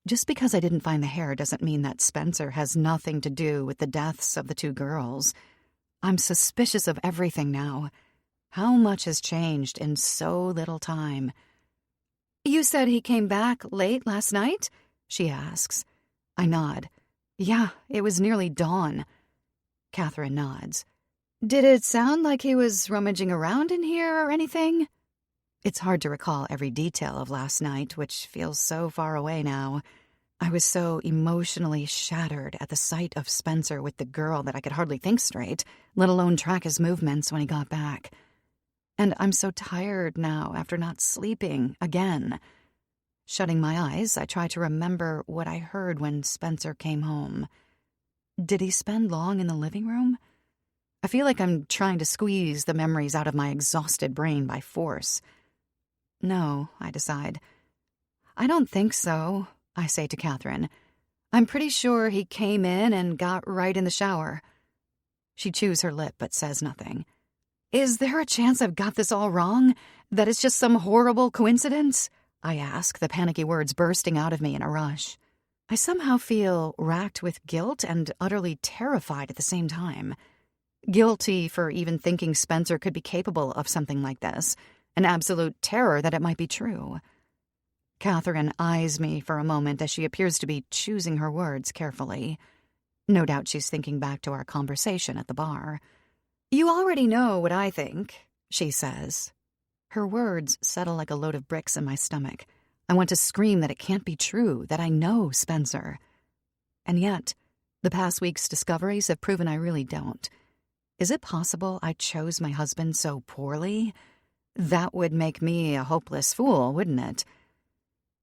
Just because I didn't find the hair doesn't mean that Spencer has nothing to do with the deaths of the two girls. I'm suspicious of everything now. How much has changed in so little time? You said he came back late last night? She asks. I nod. Yeah, it was nearly dawn. Catherine nods. Did it sound like he was rummaging around in here or anything? It's hard to recall every detail of last night, which feels so far away now. I was so emotionally shattered at the sight of Spencer with the girl that I could hardly think straight, let alone track his movements when he got back. And I'm so tired now after not sleeping again. Shutting my eyes, I try to remember what I heard when Spencer came home. Did he spend long in the living room? I feel like I'm trying to squeeze the memories out of my exhausted brain by force. No, I decide. I don't think so, I say to Catherine. I'm pretty sure he came in and got right in the shower. She chews her lip but says nothing. Is there a chance I've got this all wrong? That it's just some horrible coincidence? I ask, the panicky words bursting out of me in a rush. I somehow feel racked with guilt and utterly terrified at the same time. Guilty for even thinking Spencer could be capable of something like this, an absolute terror that it might be true. Catherine eyes me for a moment as she appears to be choosing her words carefully. No doubt she's thinking back to our conversation at the bar. You already know what I think, she says. Her words settle like a load of bricks in my stomach. I want to scream that it can't be true, that I know Spencer. And yet, the past week's discoveries have proven I really don't. Is it possible I chose my husband so poorly? That would make me a hopeless fool, wouldn't it?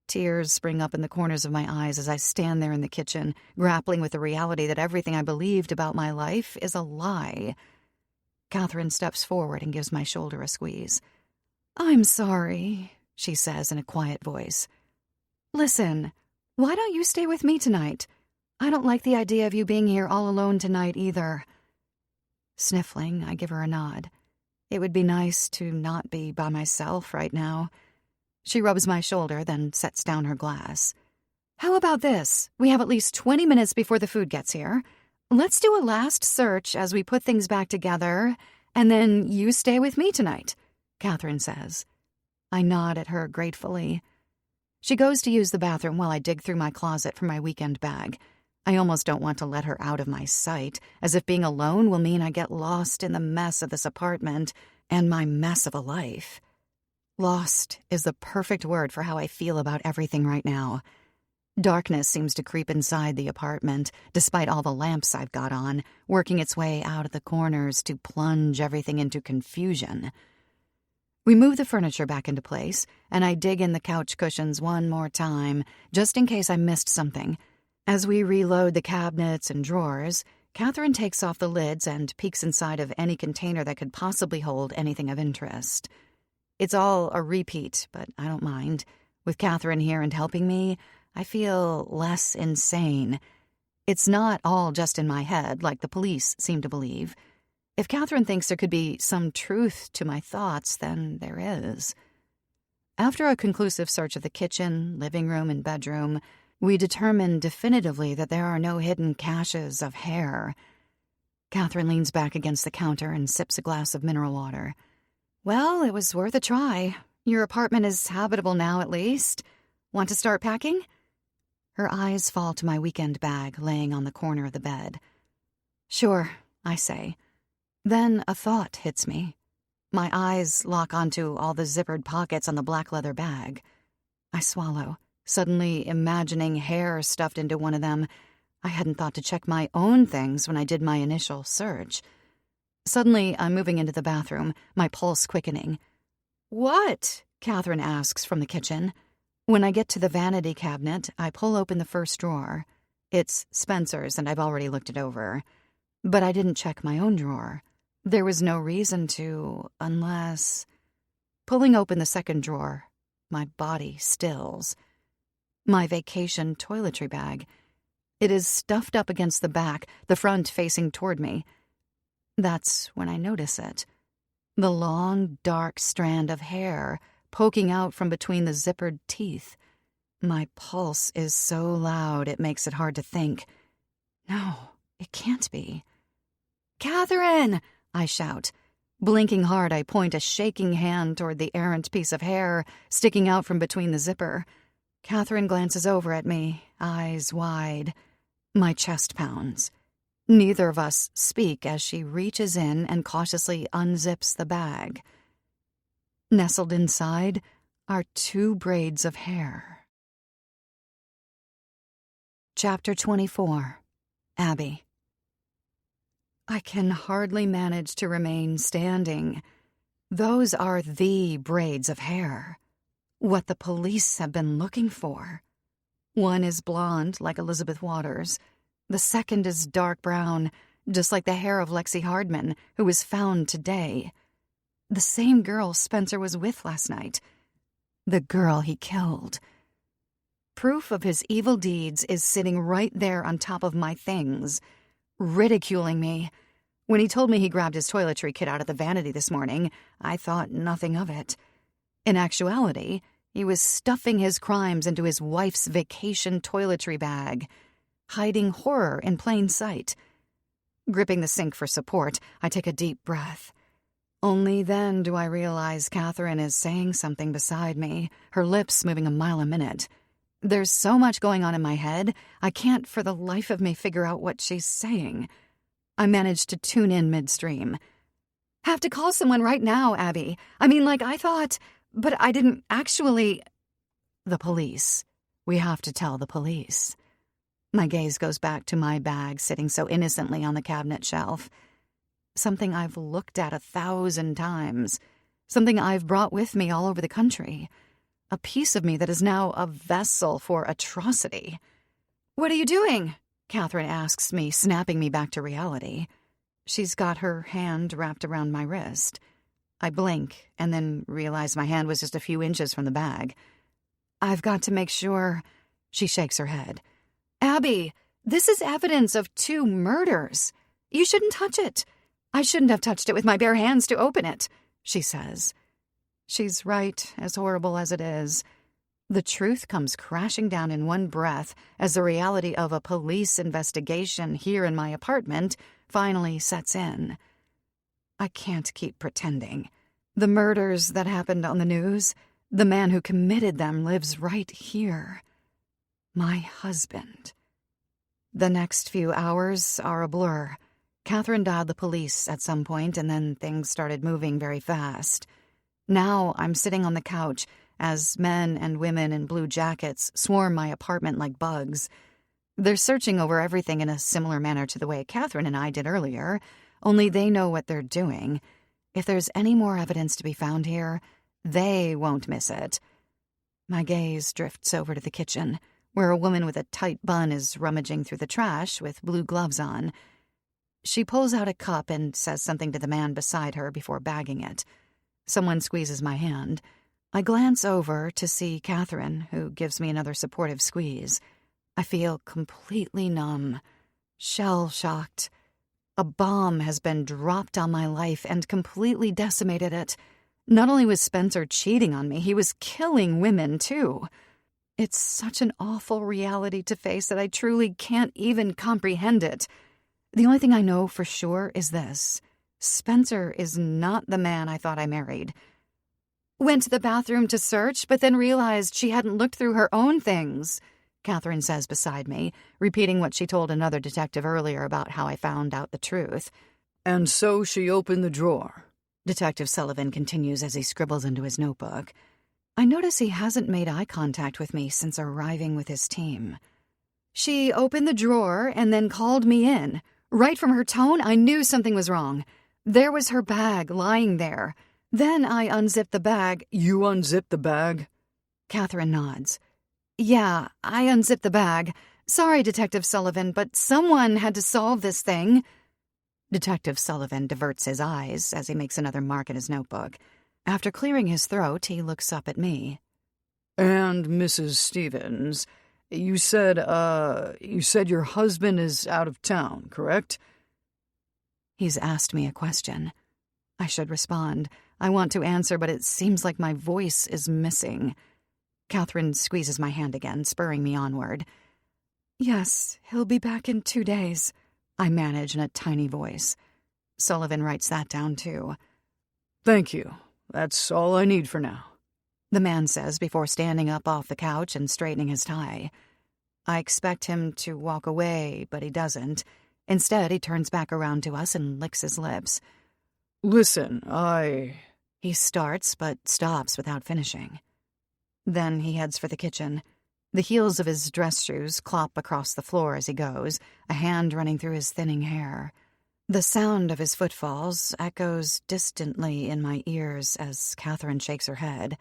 Tears spring up in the corners of my eyes as I stand there in the kitchen, grappling with the reality that everything I believed about my life is a lie. Catherine steps forward and gives my shoulder a squeeze. I'm sorry, she says in a quiet voice. Listen, why don't you stay with me tonight? I don't like the idea of you being here all alone tonight either. Sniffling, I give her a nod. It would be nice to not be by myself right now. She rubs my shoulder, then sets down her glass. How about this? We have at least 20 minutes before the food gets here. Let's do a last search as we put things back together, and then you stay with me tonight, Catherine says. I nod at her gratefully. She goes to use the bathroom while I dig through my closet for my weekend bag. I almost don't want to let her out of my sight, as if being alone will mean I get lost in the mess of this apartment and my mess of a life. Lost is the perfect word for how I feel about everything right now. Darkness seems to creep inside the apartment, despite all the lamps I've got on, working its way out of the corners to plunge everything into confusion. We move the furniture back into place, and I dig in the couch cushions one more time, just in case I missed something. As we reload the cabinets and drawers, Catherine takes off the lids and peeks inside of any container that could possibly hold anything of interest. It's all a repeat, but I don't mind. With Catherine here and helping me, I feel less insane. It's not all just in my head, like the police seem to believe. If Catherine thinks there could be some truth to my thoughts, then there is. After a conclusive search of the kitchen, living room, and bedroom, we determine definitively that there are no hidden caches of hair. Catherine leans back against the counter and sips a glass of mineral water. Well, it was worth a try. Your apartment is habitable now, at least. Want to start packing? Her eyes fall to my weekend bag laying on the corner of the bed. Sure, I say. Then a thought hits me. My eyes lock onto all the zippered pockets on the black leather bag. I swallow, suddenly imagining hair stuffed into one of them. I hadn't thought to check my own things when I did my initial search. Suddenly, I'm moving into the bathroom, my pulse quickening. What? Catherine asks from the kitchen. When I get to the vanity cabinet, I pull open the first drawer. It's Spencer's, and I've already looked it over. But I didn't check my own drawer. There was no reason to, unless... Pulling open the second drawer, my body stills. My vacation toiletry bag. It is stuffed up against the back, the front facing toward me. That's when I notice it. The long, dark strand of hair poking out from between the zippered teeth. My pulse is so loud it makes it hard to think. No, it can't be. "Catherine!" I shout. Blinking hard, I point a shaking hand toward the errant piece of hair sticking out from between the zipper. Catherine glances over at me, eyes wide. My chest pounds. Neither of us speak as she reaches in and cautiously unzips the bag. Nestled inside are 2 braids of hair. Chapter 24. Abby. I can hardly manage to remain standing. Those are the braids of hair. What the police have been looking for. One is blonde, like Elizabeth Waters. The second is dark brown, just like the hair of Lexi Hardman, who was found today. The same girl Spencer was with last night. The girl he killed. Proof of his evil deeds is sitting right there on top of my things, ridiculing me. When he told me he grabbed his toiletry kit out of the vanity this morning, I thought nothing of it. In actuality, he was stuffing his crimes into his wife's vacation toiletry bag, hiding horror in plain sight. Gripping the sink for support, I take a deep breath. Only then do I realize Catherine is saying something beside me, her lips moving a mile a minute. There's so much going on in my head, I can't for the life of me figure out what she's saying. I managed to tune in midstream. "Have to call someone right now, Abby. I mean, like I thought, but I didn't actually..." The police. We have to tell the police. My gaze goes back to my bag sitting so innocently on the cabinet shelf. Something I've looked at 1,000 times. Something I've brought with me all over the country. A piece of me that is now a vessel for atrocity. "What are you doing?" Catherine asks me, snapping me back to reality. She's got her hand wrapped around my wrist. I blink and then realize my hand was just a few inches from the bag. "I've got to make sure..." She shakes her head. "Abby, this is evidence of 2 murders. You shouldn't touch it. I shouldn't have touched it with my bare hands to open it," she says. She's right, as horrible as it is. The truth comes crashing down in one breath as the reality of a police investigation here in my apartment finally sets in. I can't keep pretending. The murders that happened on the news, the man who committed them lives right here. My husband. The next few hours are a blur. Catherine dialed the police at some point, and then things started moving very fast. Now I'm sitting on the couch as men and women in blue jackets swarm my apartment like bugs. They're searching over everything in a similar manner to the way Catherine and I did earlier, only they know what they're doing. If there's any more evidence to be found here, they won't miss it. My gaze drifts over to the kitchen, where a woman with a tight bun is rummaging through the trash with blue gloves on. She pulls out a cup and says something to the man beside her before bagging it. Someone squeezes my hand. I glance over to see Catherine, who gives me another supportive squeeze. I feel completely numb, shell-shocked. A bomb has been dropped on my life and completely decimated it. Not only was Spencer cheating on me, he was killing women, too. It's such an awful reality to face that I truly can't even comprehend it. The only thing I know for sure is this. Spencer is not the man I thought I married. Went to the bathroom to search, but then realized she hadn't looked through her own things, Catherine says beside me, repeating what she told another detective earlier about how I found out the truth. And so she opened the drawer. Detective Sullivan continues as he scribbles into his notebook. I notice he hasn't made eye contact with me since arriving with his team. She opened the drawer and then called me in. Right from her tone, I knew something was wrong. There was her bag lying there. Then I unzipped the bag. You unzipped the bag? Catherine nods. Yeah, I unzipped the bag. Sorry, Detective Sullivan, but someone had to solve this thing. Detective Sullivan diverts his eyes as he makes another mark in his notebook. After clearing his throat, he looks up at me. And Mrs. Stevens, you said your husband is out of town, correct? He's asked me a question. I should respond. I want to answer, but it seems like my voice is missing. Catherine squeezes my hand again, spurring me onward. Yes, he'll be back in 2 days, I manage in a tiny voice. Sullivan writes that down, too. Thank you. That's all I need for now, the man says before standing up off the couch and straightening his tie. I expect him to walk away, but he doesn't. Instead, he turns back around to us and licks his lips. Listen, He starts, but stops without finishing. Then he heads for the kitchen. The heels of his dress shoes clop across the floor as he goes, a hand running through his thinning hair. The sound of his footfalls echoes distantly in my ears as Catherine shakes her head.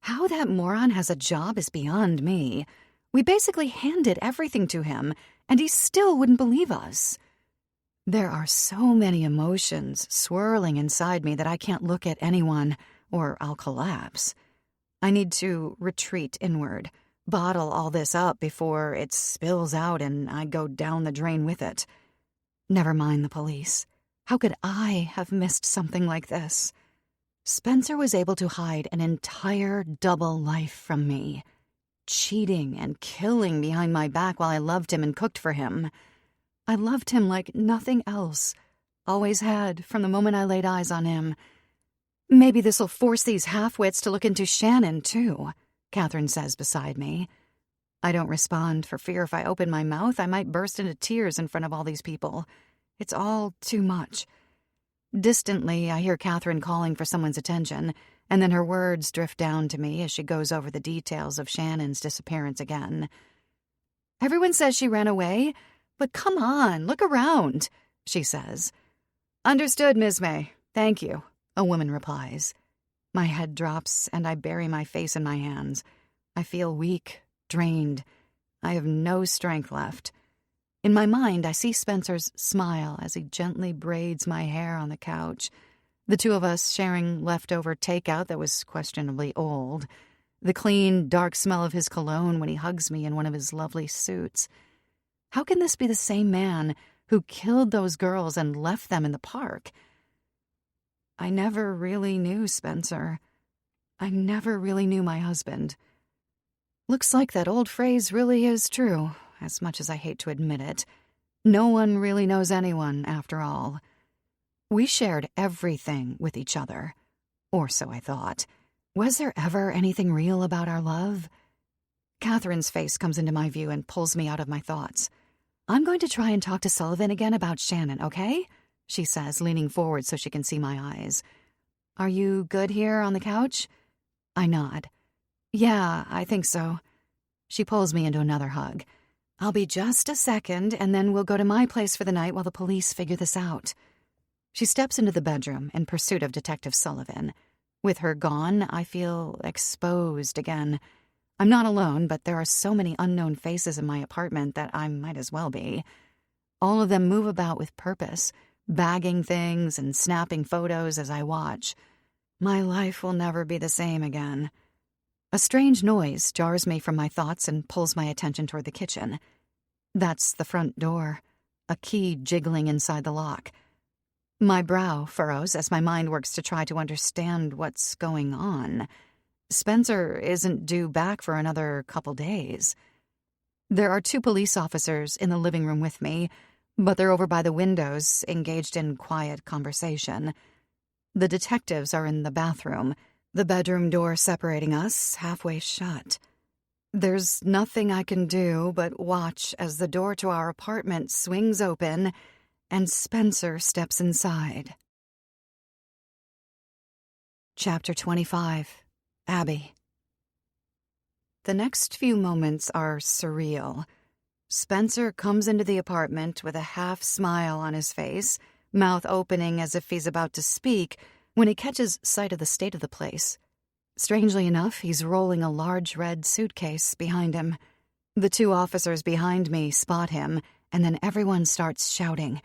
How that moron has a job is beyond me. We basically handed everything to him, and he still wouldn't believe us. There are so many emotions swirling inside me that I can't look at anyone, or I'll collapse. I need to retreat inward, bottle all this up before it spills out and I go down the drain with it. Never mind the police. How could I have missed something like this? Spencer was able to hide an entire double life from me, cheating and killing behind my back while I loved him and cooked for him. I loved him like nothing else, always had from the moment I laid eyes on him. Maybe this'll force these half-wits to look into Shannon, too, Catherine says beside me. I don't respond for fear if I open my mouth, I might burst into tears in front of all these people. It's all too much. Distantly, I hear Catherine calling for someone's attention, and then her words drift down to me as she goes over the details of Shannon's disappearance again. Everyone says she ran away, but come on, look around, she says. Understood, Ms. May. Thank you, a woman replies. My head drops, and I bury my face in my hands. I feel weak, drained. I have no strength left. In my mind, I see Spencer's smile as he gently braids my hair on the couch. The two of us sharing leftover takeout that was questionably old. The clean, dark smell of his cologne when he hugs me in one of his lovely suits. How can this be the same man who killed those girls and left them in the park? I never really knew Spencer. I never really knew my husband. Looks like that old phrase really is true, as much as I hate to admit it. No one really knows anyone, after all. We shared everything with each other. Or so I thought. Was there ever anything real about our love? Catherine's face comes into my view and pulls me out of my thoughts. I'm going to try and talk to Sullivan again about Shannon, okay? She says, leaning forward so she can see my eyes. Are you good here on the couch? I nod. Yeah, I think so. She pulls me into another hug. I'll be just a second, and then we'll go to my place for the night while the police figure this out. She steps into the bedroom in pursuit of Detective Sullivan. With her gone, I feel exposed again. I'm not alone, but there are so many unknown faces in my apartment that I might as well be. All of them move about with purpose, bagging things and snapping photos as I watch. My life will never be the same again. A strange noise jars me from my thoughts and pulls my attention toward the kitchen. That's the front door, a key jiggling inside the lock. My brow furrows as my mind works to try to understand what's going on. Spencer isn't due back for another couple days. There are 2 police officers in the living room with me, but they're over by the windows, engaged in quiet conversation. The detectives are in the bathroom, the bedroom door separating us halfway shut. There's nothing I can do but watch as the door to our apartment swings open and Spencer steps inside. Chapter 25. Abby. The next few moments are surreal. Spencer comes into the apartment with a half smile on his face, mouth opening as if he's about to speak, when he catches sight of the state of the place. Strangely enough, he's rolling a large red suitcase behind him. The 2 officers behind me spot him, and then everyone starts shouting.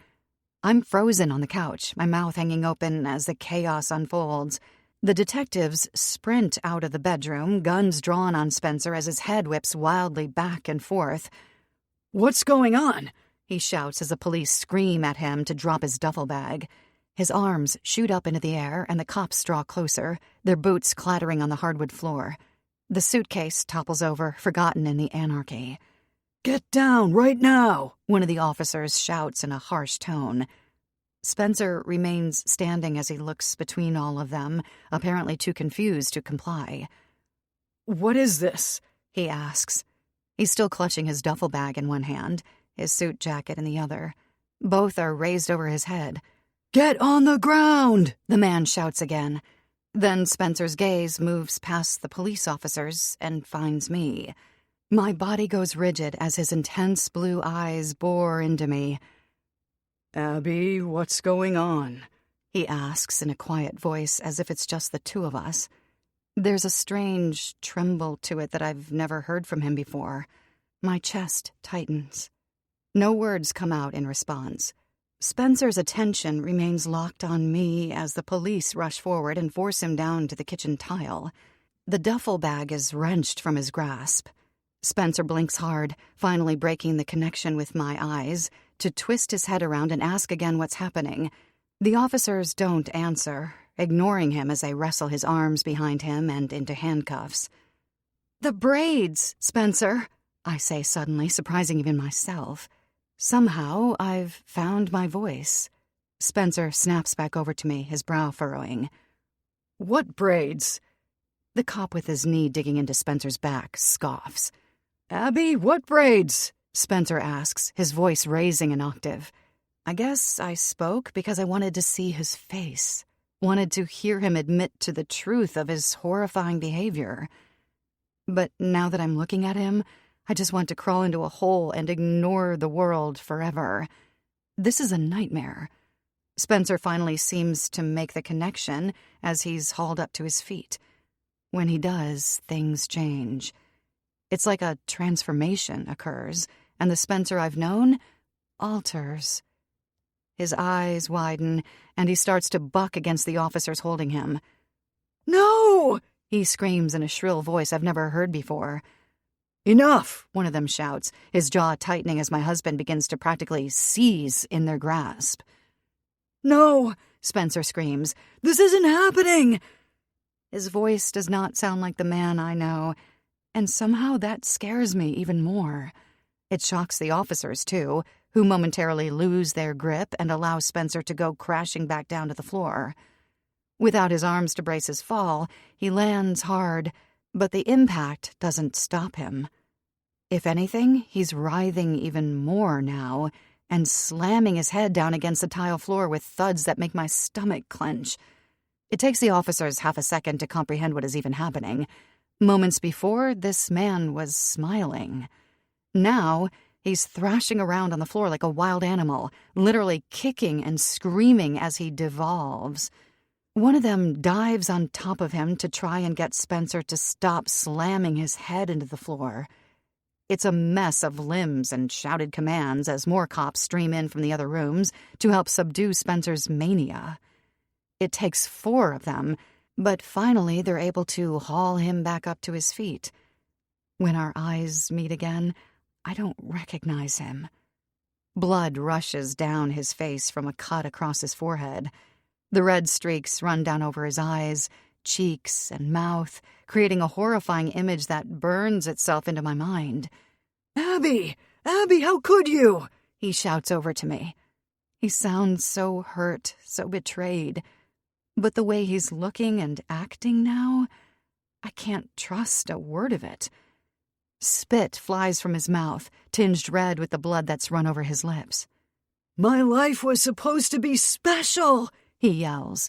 I'm frozen on the couch, my mouth hanging open as the chaos unfolds. The detectives sprint out of the bedroom, guns drawn on Spencer as his head whips wildly back and forth. What's going on? He shouts as the police scream at him to drop his duffel bag. His arms shoot up into the air and the cops draw closer, their boots clattering on the hardwood floor. The suitcase topples over, forgotten in the anarchy. Get down right now, one of the officers shouts in a harsh tone. Spencer remains standing as he looks between all of them, apparently too confused to comply. What is this? He asks. He's still clutching his duffel bag in one hand, his suit jacket in the other. Both are raised over his head. Get on the ground, the man shouts again. Then Spencer's gaze moves past the police officers and finds me. My body goes rigid as his intense blue eyes bore into me. Abby, what's going on? He asks in a quiet voice as if it's just the 2 of us. There's a strange tremble to it that I've never heard from him before. My chest tightens. No words come out in response. Spencer's attention remains locked on me as the police rush forward and force him down to the kitchen tile. The duffel bag is wrenched from his grasp. Spencer blinks hard, finally breaking the connection with my eyes, to twist his head around and ask again what's happening. The officers don't answer, ignoring him as they wrestle his arms behind him and into handcuffs. "The braids, Spencer," I say suddenly, surprising even myself. Somehow, I've found my voice. Spencer snaps back over to me, his brow furrowing. What braids? The cop with his knee digging into Spencer's back scoffs. Abby, what braids? Spencer asks, his voice raising an octave. I guess I spoke because I wanted to see his face, wanted to hear him admit to the truth of his horrifying behavior. But now that I'm looking at him, I just want to crawl into a hole and ignore the world forever. This is a nightmare. Spencer finally seems to make the connection as he's hauled up to his feet. When he does, things change. It's like a transformation occurs, and the Spencer I've known alters. His eyes widen, and he starts to buck against the officers holding him. No! He screams in a shrill voice I've never heard before. Enough! One of them shouts, his jaw tightening as my husband begins to practically seize in their grasp. No! Spencer screams. This isn't happening! His voice does not sound like the man I know, and somehow that scares me even more. It shocks the officers, too, who momentarily lose their grip and allow Spencer to go crashing back down to the floor. Without his arms to brace his fall, he lands hard, but the impact doesn't stop him. If anything, he's writhing even more now and slamming his head down against the tile floor with thuds that make my stomach clench. It takes the officers half a second to comprehend what is even happening. Moments before, this man was smiling. Now, He's thrashing around on the floor like a wild animal, literally kicking and screaming as he devolves. One of them dives on top of him to try and get Spencer to stop slamming his head into the floor. It's a mess of limbs and shouted commands as more cops stream in from the other rooms to help subdue Spencer's mania. It takes 4 of them, but finally they're able to haul him back up to his feet. When our eyes meet again, I don't recognize him. Blood rushes down his face from a cut across his forehead. The red streaks run down over his eyes, cheeks, and mouth, creating a horrifying image that burns itself into my mind. Abby! Abby, how could you? He shouts over to me. He sounds so hurt, so betrayed. But the way he's looking and acting now, I can't trust a word of it. Spit flies from his mouth, tinged red with the blood that's run over his lips. My life was supposed to be special, he yells.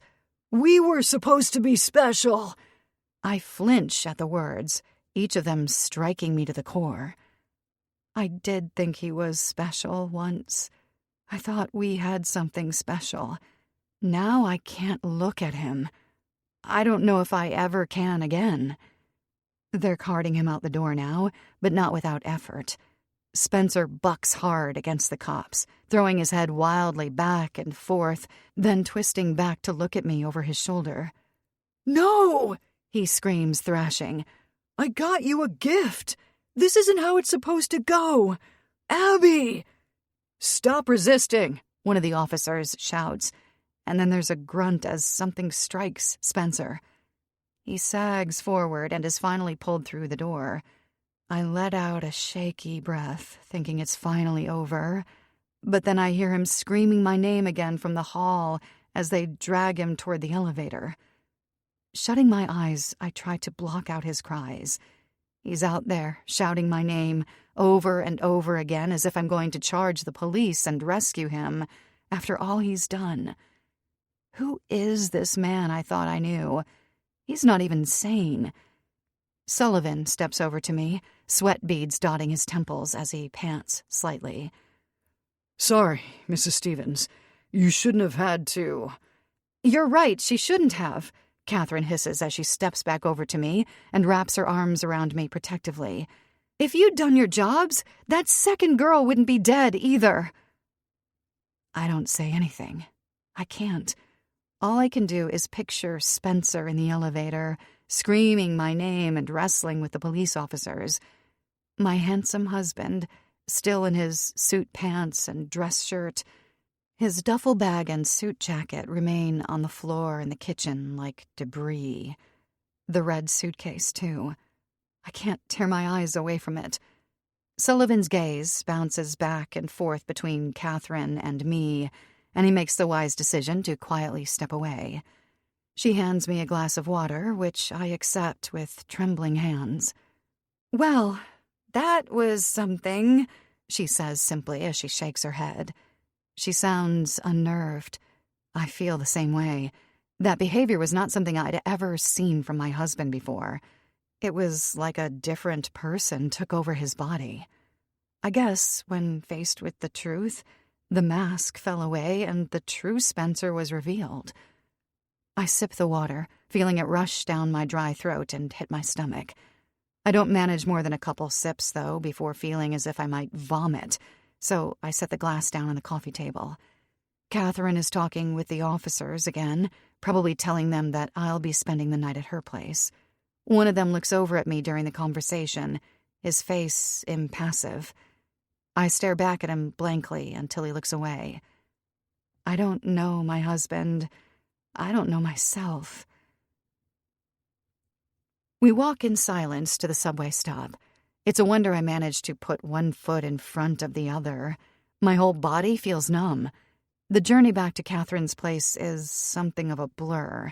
We were supposed to be special. I flinch at the words, each of them striking me to the core. I did think he was special once. I thought we had something special. Now I can't look at him. I don't know if I ever can again. They're carting him out the door now, but not without effort. Spencer bucks hard against the cops, throwing his head wildly back and forth, then twisting back to look at me over his shoulder. No! He screams, thrashing. I got you a gift. This isn't how it's supposed to go. Abby! Stop resisting, one of the officers shouts, and then there's a grunt as something strikes Spencer. He sags forward and is finally pulled through the door. I let out a shaky breath, thinking it's finally over, but then I hear him screaming my name again from the hall as they drag him toward the elevator. Shutting my eyes, I try to block out his cries. He's out there, shouting my name over and over again as if I'm going to charge the police and rescue him after all he's done. Who is this man I thought I knew? He's not even sane. Sullivan steps over to me, sweat beads dotting his temples as he pants slightly. Sorry, Mrs. Stevens. You shouldn't have had to. You're right, she shouldn't have, Catherine hisses as she steps back over to me and wraps her arms around me protectively. If you'd done your jobs, that second girl wouldn't be dead either. I don't say anything. I can't. All I can do is picture Spencer in the elevator, screaming my name and wrestling with the police officers. My handsome husband, still in his suit pants and dress shirt. His duffel bag and suit jacket remain on the floor in the kitchen like debris. The red suitcase, too. I can't tear my eyes away from it. Sullivan's gaze bounces back and forth between Catherine and me, and he makes the wise decision to quietly step away. She hands me a glass of water, which I accept with trembling hands. Well, that was something, she says simply as she shakes her head. She sounds unnerved. I feel the same way. That behavior was not something I'd ever seen from my husband before. It was like a different person took over his body. I guess, when faced with the truth, the mask fell away and the true Spencer was revealed. I sip the water, feeling it rush down my dry throat and hit my stomach. I don't manage more than a couple sips, though, before feeling as if I might vomit, so I set the glass down on the coffee table. Catherine is talking with the officers again, probably telling them that I'll be spending the night at her place. One of them looks over at me during the conversation, his face impassive. I stare back at him blankly until he looks away. I don't know my husband. I don't know myself. We walk in silence to the subway stop. It's a wonder I managed to put one foot in front of the other. My whole body feels numb. The journey back to Catherine's place is something of a blur.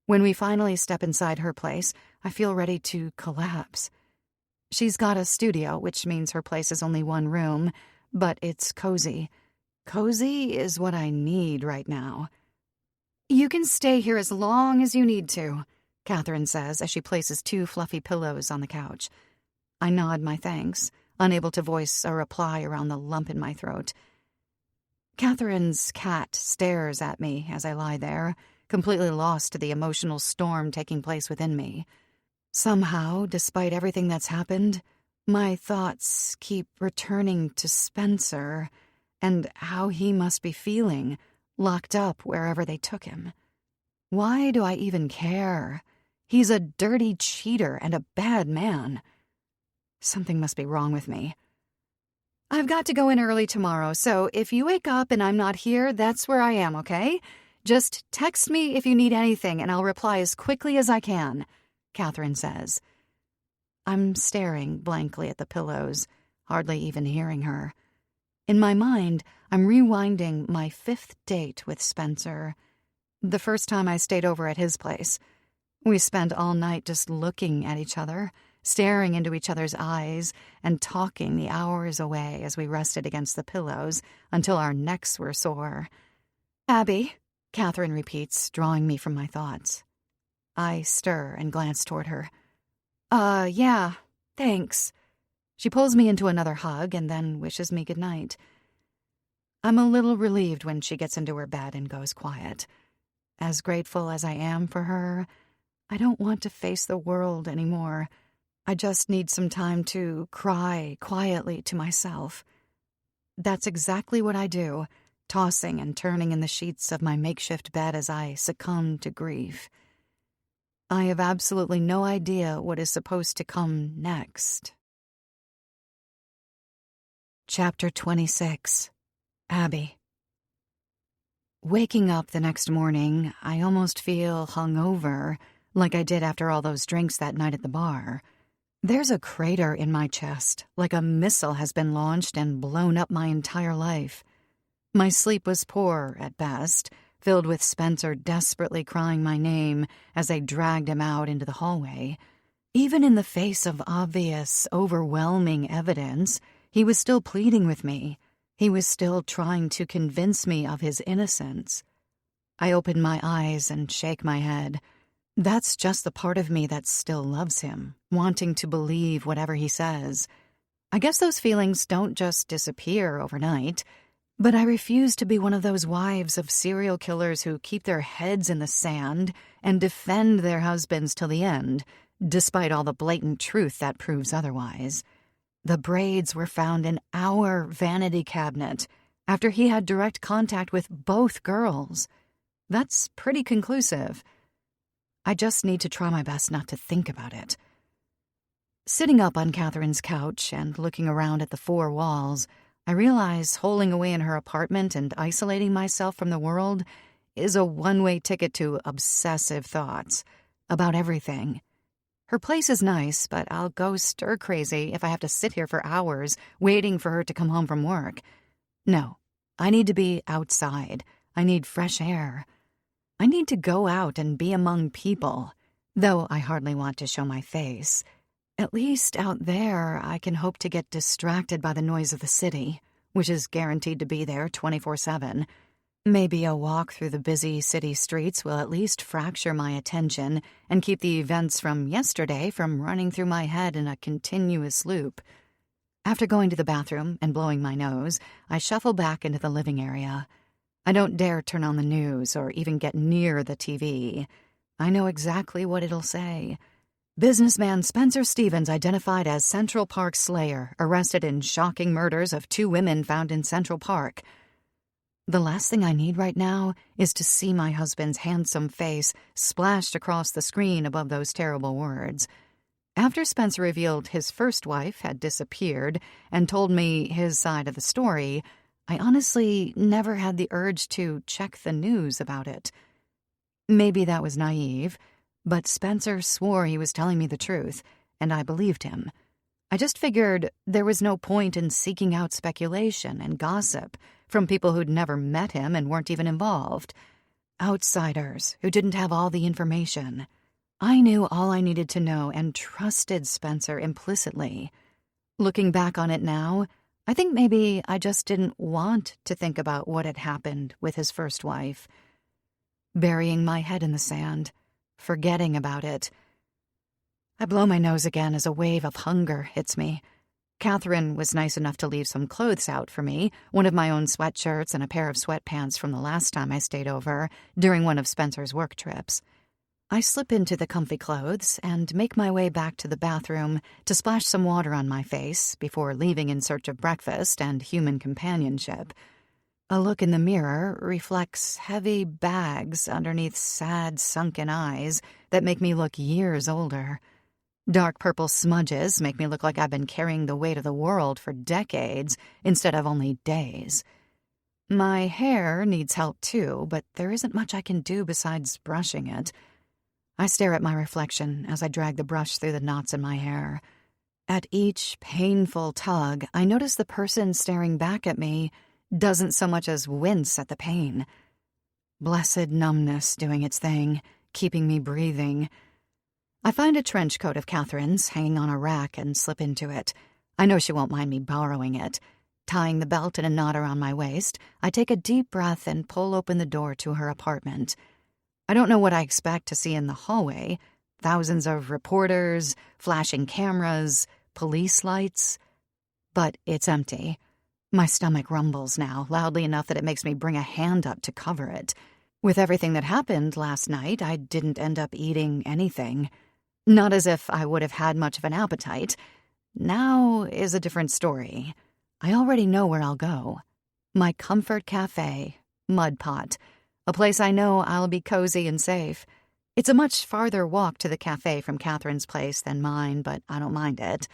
When we finally step inside her place, I feel ready to collapse. She's got a studio, which means her place is only one room, but it's cozy. Cozy is what I need right now. You can stay here as long as you need to, Catherine says as she places 2 fluffy pillows on the couch. I nod my thanks, unable to voice a reply around the lump in my throat. Catherine's cat stares at me as I lie there, completely lost to the emotional storm taking place within me. Somehow, despite everything that's happened, my thoughts keep returning to Spencer and how he must be feeling, locked up wherever they took him. Why do I even care? He's a dirty cheater and a bad man. Something must be wrong with me. I've got to go in early tomorrow, so if you wake up and I'm not here, that's where I am, okay? Just text me if you need anything and I'll reply as quickly as I can, Catherine says. I'm staring blankly at the pillows, hardly even hearing her. In my mind, I'm rewinding my 5th date with Spencer. The first time I stayed over at his place. We spent all night just looking at each other, staring into each other's eyes, and talking the hours away as we rested against the pillows until our necks were sore. Abby, Catherine repeats, drawing me from my thoughts. I stir and glance toward her. Yeah, thanks. She pulls me into another hug and then wishes me goodnight. I'm a little relieved when she gets into her bed and goes quiet. As grateful as I am for her, I don't want to face the world anymore. I just need some time to cry quietly to myself. That's exactly what I do, tossing and turning in the sheets of my makeshift bed as I succumb to grief. I have absolutely no idea what is supposed to come next. Chapter 26. Abby. Waking up the next morning, I almost feel hungover, like I did after all those drinks that night at the bar. There's a crater in my chest, like a missile has been launched and blown up my entire life. My sleep was poor at best, filled with Spencer desperately crying my name as they dragged him out into the hallway. Even in the face of obvious, overwhelming evidence, he was still pleading with me. He was still trying to convince me of his innocence. I open my eyes and shake my head. That's just the part of me that still loves him, wanting to believe whatever he says. I guess those feelings don't just disappear overnight, but I refuse to be one of those wives of serial killers who keep their heads in the sand and defend their husbands till the end, despite all the blatant truth that proves otherwise. The braids were found in our vanity cabinet after he had direct contact with both girls. That's pretty conclusive. I just need to try my best not to think about it. Sitting up on Catherine's couch and looking around at the 4 walls, I realize holing away in her apartment and isolating myself from the world is a one-way ticket to obsessive thoughts about everything. Her place is nice, but I'll go stir-crazy if I have to sit here for hours waiting for her to come home from work. No, I need to be outside. I need fresh air. I need to go out and be among people, though I hardly want to show my face. At least out there, I can hope to get distracted by the noise of the city, which is guaranteed to be there 24/7. Maybe a walk through the busy city streets will at least fracture my attention and keep the events from yesterday from running through my head in a continuous loop. After going to the bathroom and blowing my nose, I shuffle back into the living area. I don't dare turn on the news or even get near the TV. I know exactly what it'll say. Businessman Spencer Stevens identified as Central Park Slayer, arrested in shocking murders of 2 women found in Central Park. The last thing I need right now is to see my husband's handsome face splashed across the screen above those terrible words. After Spencer revealed his first wife had disappeared and told me his side of the story, I honestly never had the urge to check the news about it. Maybe that was naive, but Spencer swore he was telling me the truth, and I believed him. I just figured there was no point in seeking out speculation and gossip from people who'd never met him and weren't even involved. Outsiders who didn't have all the information. I knew all I needed to know and trusted Spencer implicitly. Looking back on it now, I think maybe I just didn't want to think about what had happened with his first wife. Burying my head in the sand, forgetting about it. I blow my nose again as a wave of hunger hits me. Catherine was nice enough to leave some clothes out for me, one of my own sweatshirts and a pair of sweatpants from the last time I stayed over during one of Spencer's work trips. I slip into the comfy clothes and make my way back to the bathroom to splash some water on my face before leaving in search of breakfast and human companionship. A look in the mirror reflects heavy bags underneath sad, sunken eyes that make me look years older. Dark purple smudges make me look like I've been carrying the weight of the world for decades instead of only days. My hair needs help too, but there isn't much I can do besides brushing it. I stare at my reflection as I drag the brush through the knots in my hair. At each painful tug, I notice the person staring back at me doesn't so much as wince at the pain. Blessed numbness doing its thing, keeping me breathing. I find a trench coat of Catherine's hanging on a rack and slip into it. I know she won't mind me borrowing it. Tying the belt in a knot around my waist, I take a deep breath and pull open the door to her apartment. I don't know what I expect to see in the hallway. Thousands of reporters, flashing cameras, police lights. But it's empty. My stomach rumbles now, loudly enough that it makes me bring a hand up to cover it. With everything that happened last night, I didn't end up eating anything. Not as if I would have had much of an appetite. Now is a different story. I already know where I'll go. My comfort cafe, Mud Pot. A place I know I'll be cozy and safe. It's a much farther walk to the cafe from Catherine's place than mine, but I don't mind it.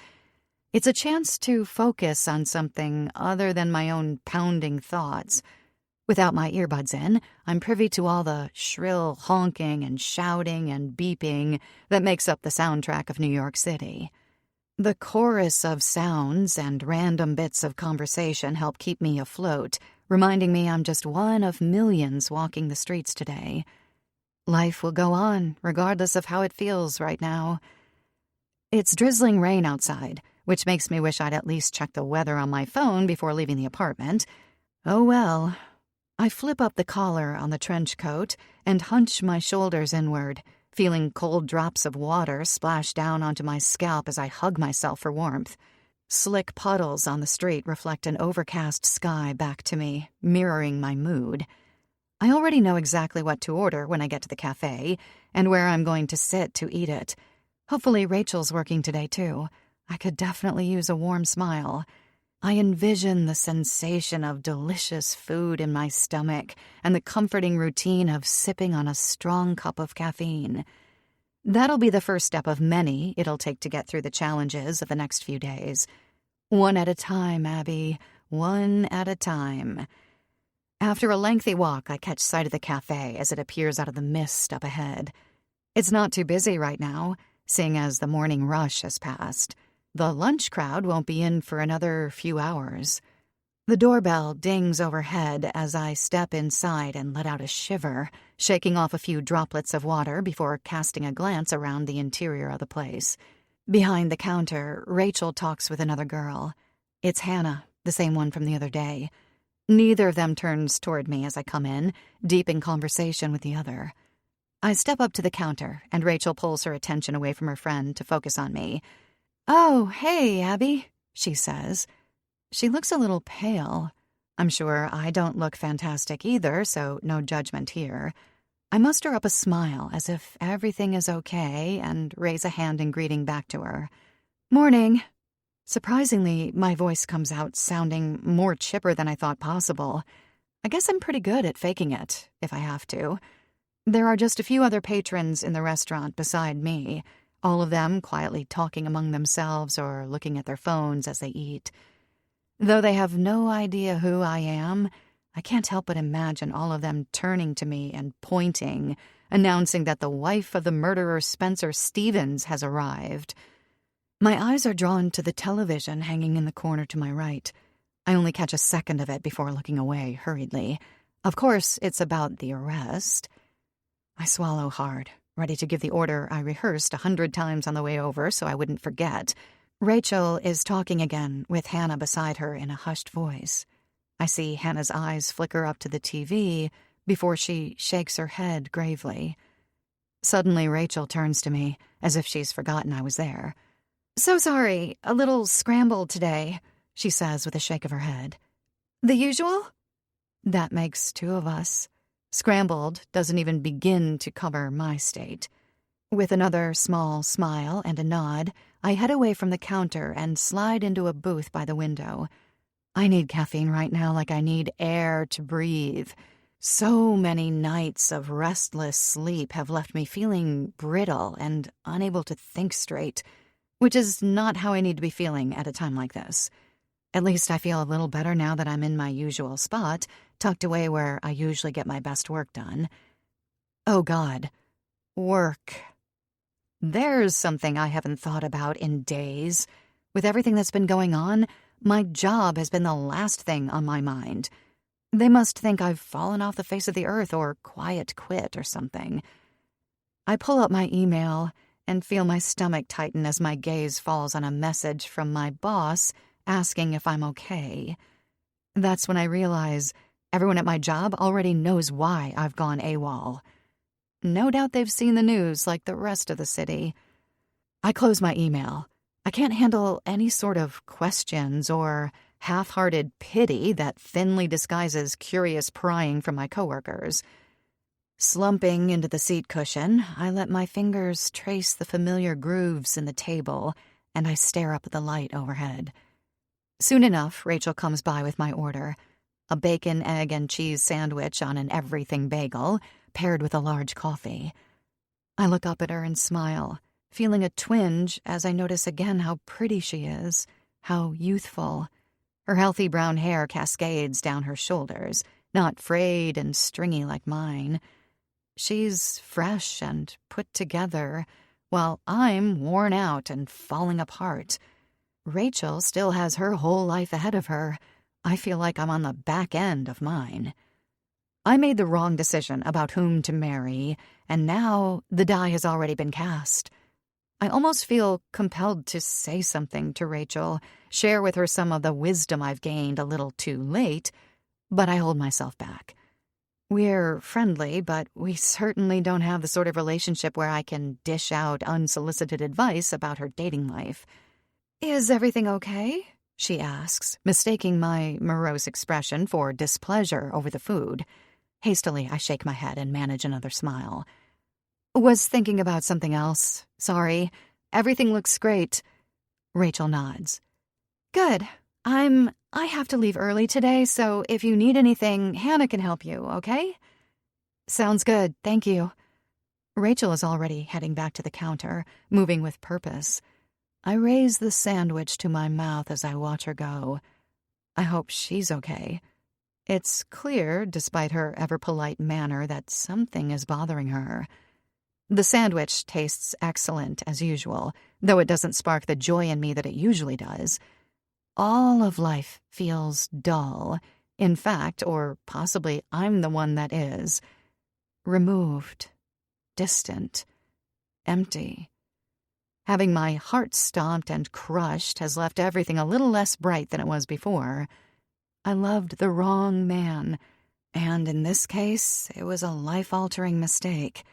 It's a chance to focus on something other than my own pounding thoughts. Without my earbuds in, I'm privy to all the shrill honking and shouting and beeping that makes up the soundtrack of New York City. The chorus of sounds and random bits of conversation help keep me afloat, reminding me I'm just one of millions walking the streets today. Life will go on, regardless of how it feels right now. It's drizzling rain outside, which makes me wish I'd at least check the weather on my phone before leaving the apartment. Oh well. I flip up the collar on the trench coat and hunch my shoulders inward, feeling cold drops of water splash down onto my scalp as I hug myself for warmth. Slick puddles on the street reflect an overcast sky back to me, mirroring my mood. I already know exactly what to order when I get to the cafe, and where I'm going to sit to eat it. Hopefully Rachel's working today, too. I could definitely use a warm smile. I envision the sensation of delicious food in my stomach and the comforting routine of sipping on a strong cup of caffeine. That'll be the first step of many it'll take to get through the challenges of the next few days. One at a time, Abby. One at a time. After a lengthy walk, I catch sight of the cafe as it appears out of the mist up ahead. It's not too busy right now, seeing as the morning rush has passed. The lunch crowd won't be in for another few hours. The doorbell dings overhead as I step inside and let out a shiver, shaking off a few droplets of water before casting a glance around the interior of the place. Behind the counter, Rachel talks with another girl. It's Hannah, the same one from the other day. Neither of them turns toward me as I come in, deep in conversation with the other. I step up to the counter, and Rachel pulls her attention away from her friend to focus on me. "Oh, hey, Abby," she says. She looks a little pale. I'm sure I don't look fantastic either, so no judgment here. I muster up a smile as if everything is okay and raise a hand in greeting back to her. "Morning." Surprisingly, my voice comes out sounding more chipper than I thought possible. I guess I'm pretty good at faking it, if I have to. There are just a few other patrons in the restaurant beside me, all of them quietly talking among themselves or looking at their phones as they eat. Though they have no idea who I am, I can't help but imagine all of them turning to me and pointing, announcing that the wife of the murderer Spencer Stevens has arrived. My eyes are drawn to the television hanging in the corner to my right. I only catch a second of it before looking away hurriedly. Of course, it's about the arrest. I swallow hard, ready to give the order I rehearsed 100 times on the way over so I wouldn't forget. Rachel is talking again with Hannah beside her in a hushed voice. I see Hannah's eyes flicker up to the TV before she shakes her head gravely. Suddenly, Rachel turns to me, as if she's forgotten I was there. So sorry, a little scrambled today, she says with a shake of her head. The usual? That makes two of us. Scrambled doesn't even begin to cover my state. With another small smile and a nod, I head away from the counter and slide into a booth by the window. I need caffeine right now like I need air to breathe. So many nights of restless sleep have left me feeling brittle and unable to think straight, which is not how I need to be feeling at a time like this. At least I feel a little better now that I'm in my usual spot, tucked away where I usually get my best work done. Oh God, work. There's something I haven't thought about in days. With everything that's been going on, my job has been the last thing on my mind. They must think I've fallen off the face of the earth or quiet quit or something. I pull up my email and feel my stomach tighten as my gaze falls on a message from my boss asking if I'm okay. That's when I realize everyone at my job already knows why I've gone AWOL. No doubt they've seen the news like the rest of the city. I close my email. I can't handle any sort of questions or half-hearted pity that thinly disguises curious prying from my coworkers. Slumping into the seat cushion, I let my fingers trace the familiar grooves in the table, and I stare up at the light overhead. Soon enough, Rachel comes by with my order, a bacon, egg, and cheese sandwich on an everything bagel, paired with a large coffee. I look up at her and smile, feeling a twinge as I notice again how pretty she is, how youthful. Her healthy brown hair cascades down her shoulders, not frayed and stringy like mine. She's fresh and put together, while I'm worn out and falling apart. Rachel still has her whole life ahead of her. I feel like I'm on the back end of mine. I made the wrong decision about whom to marry, and now the die has already been cast. I almost feel compelled to say something to Rachel, share with her some of the wisdom I've gained a little too late, but I hold myself back. We're friendly, but we certainly don't have the sort of relationship where I can dish out unsolicited advice about her dating life. Is everything okay? She asks, mistaking my morose expression for displeasure over the food. Hastily, I shake my head and manage another smile. Was thinking about something else. Sorry. Everything looks great. Rachel nods. Good. I have to leave early today, so if you need anything, Hannah can help you, okay? Sounds good. Thank you. Rachel is already heading back to the counter, moving with purpose. I raise the sandwich to my mouth as I watch her go. I hope she's okay. It's clear, despite her ever-polite manner, that something is bothering her. The sandwich tastes excellent, as usual, though it doesn't spark the joy in me that it usually does. All of life feels dull. In fact, or possibly I'm the one that is. Removed. Distant. Empty. Having my heart stomped and crushed has left everything a little less bright than it was before. I loved the wrong man, and in this case, it was a life-altering mistake.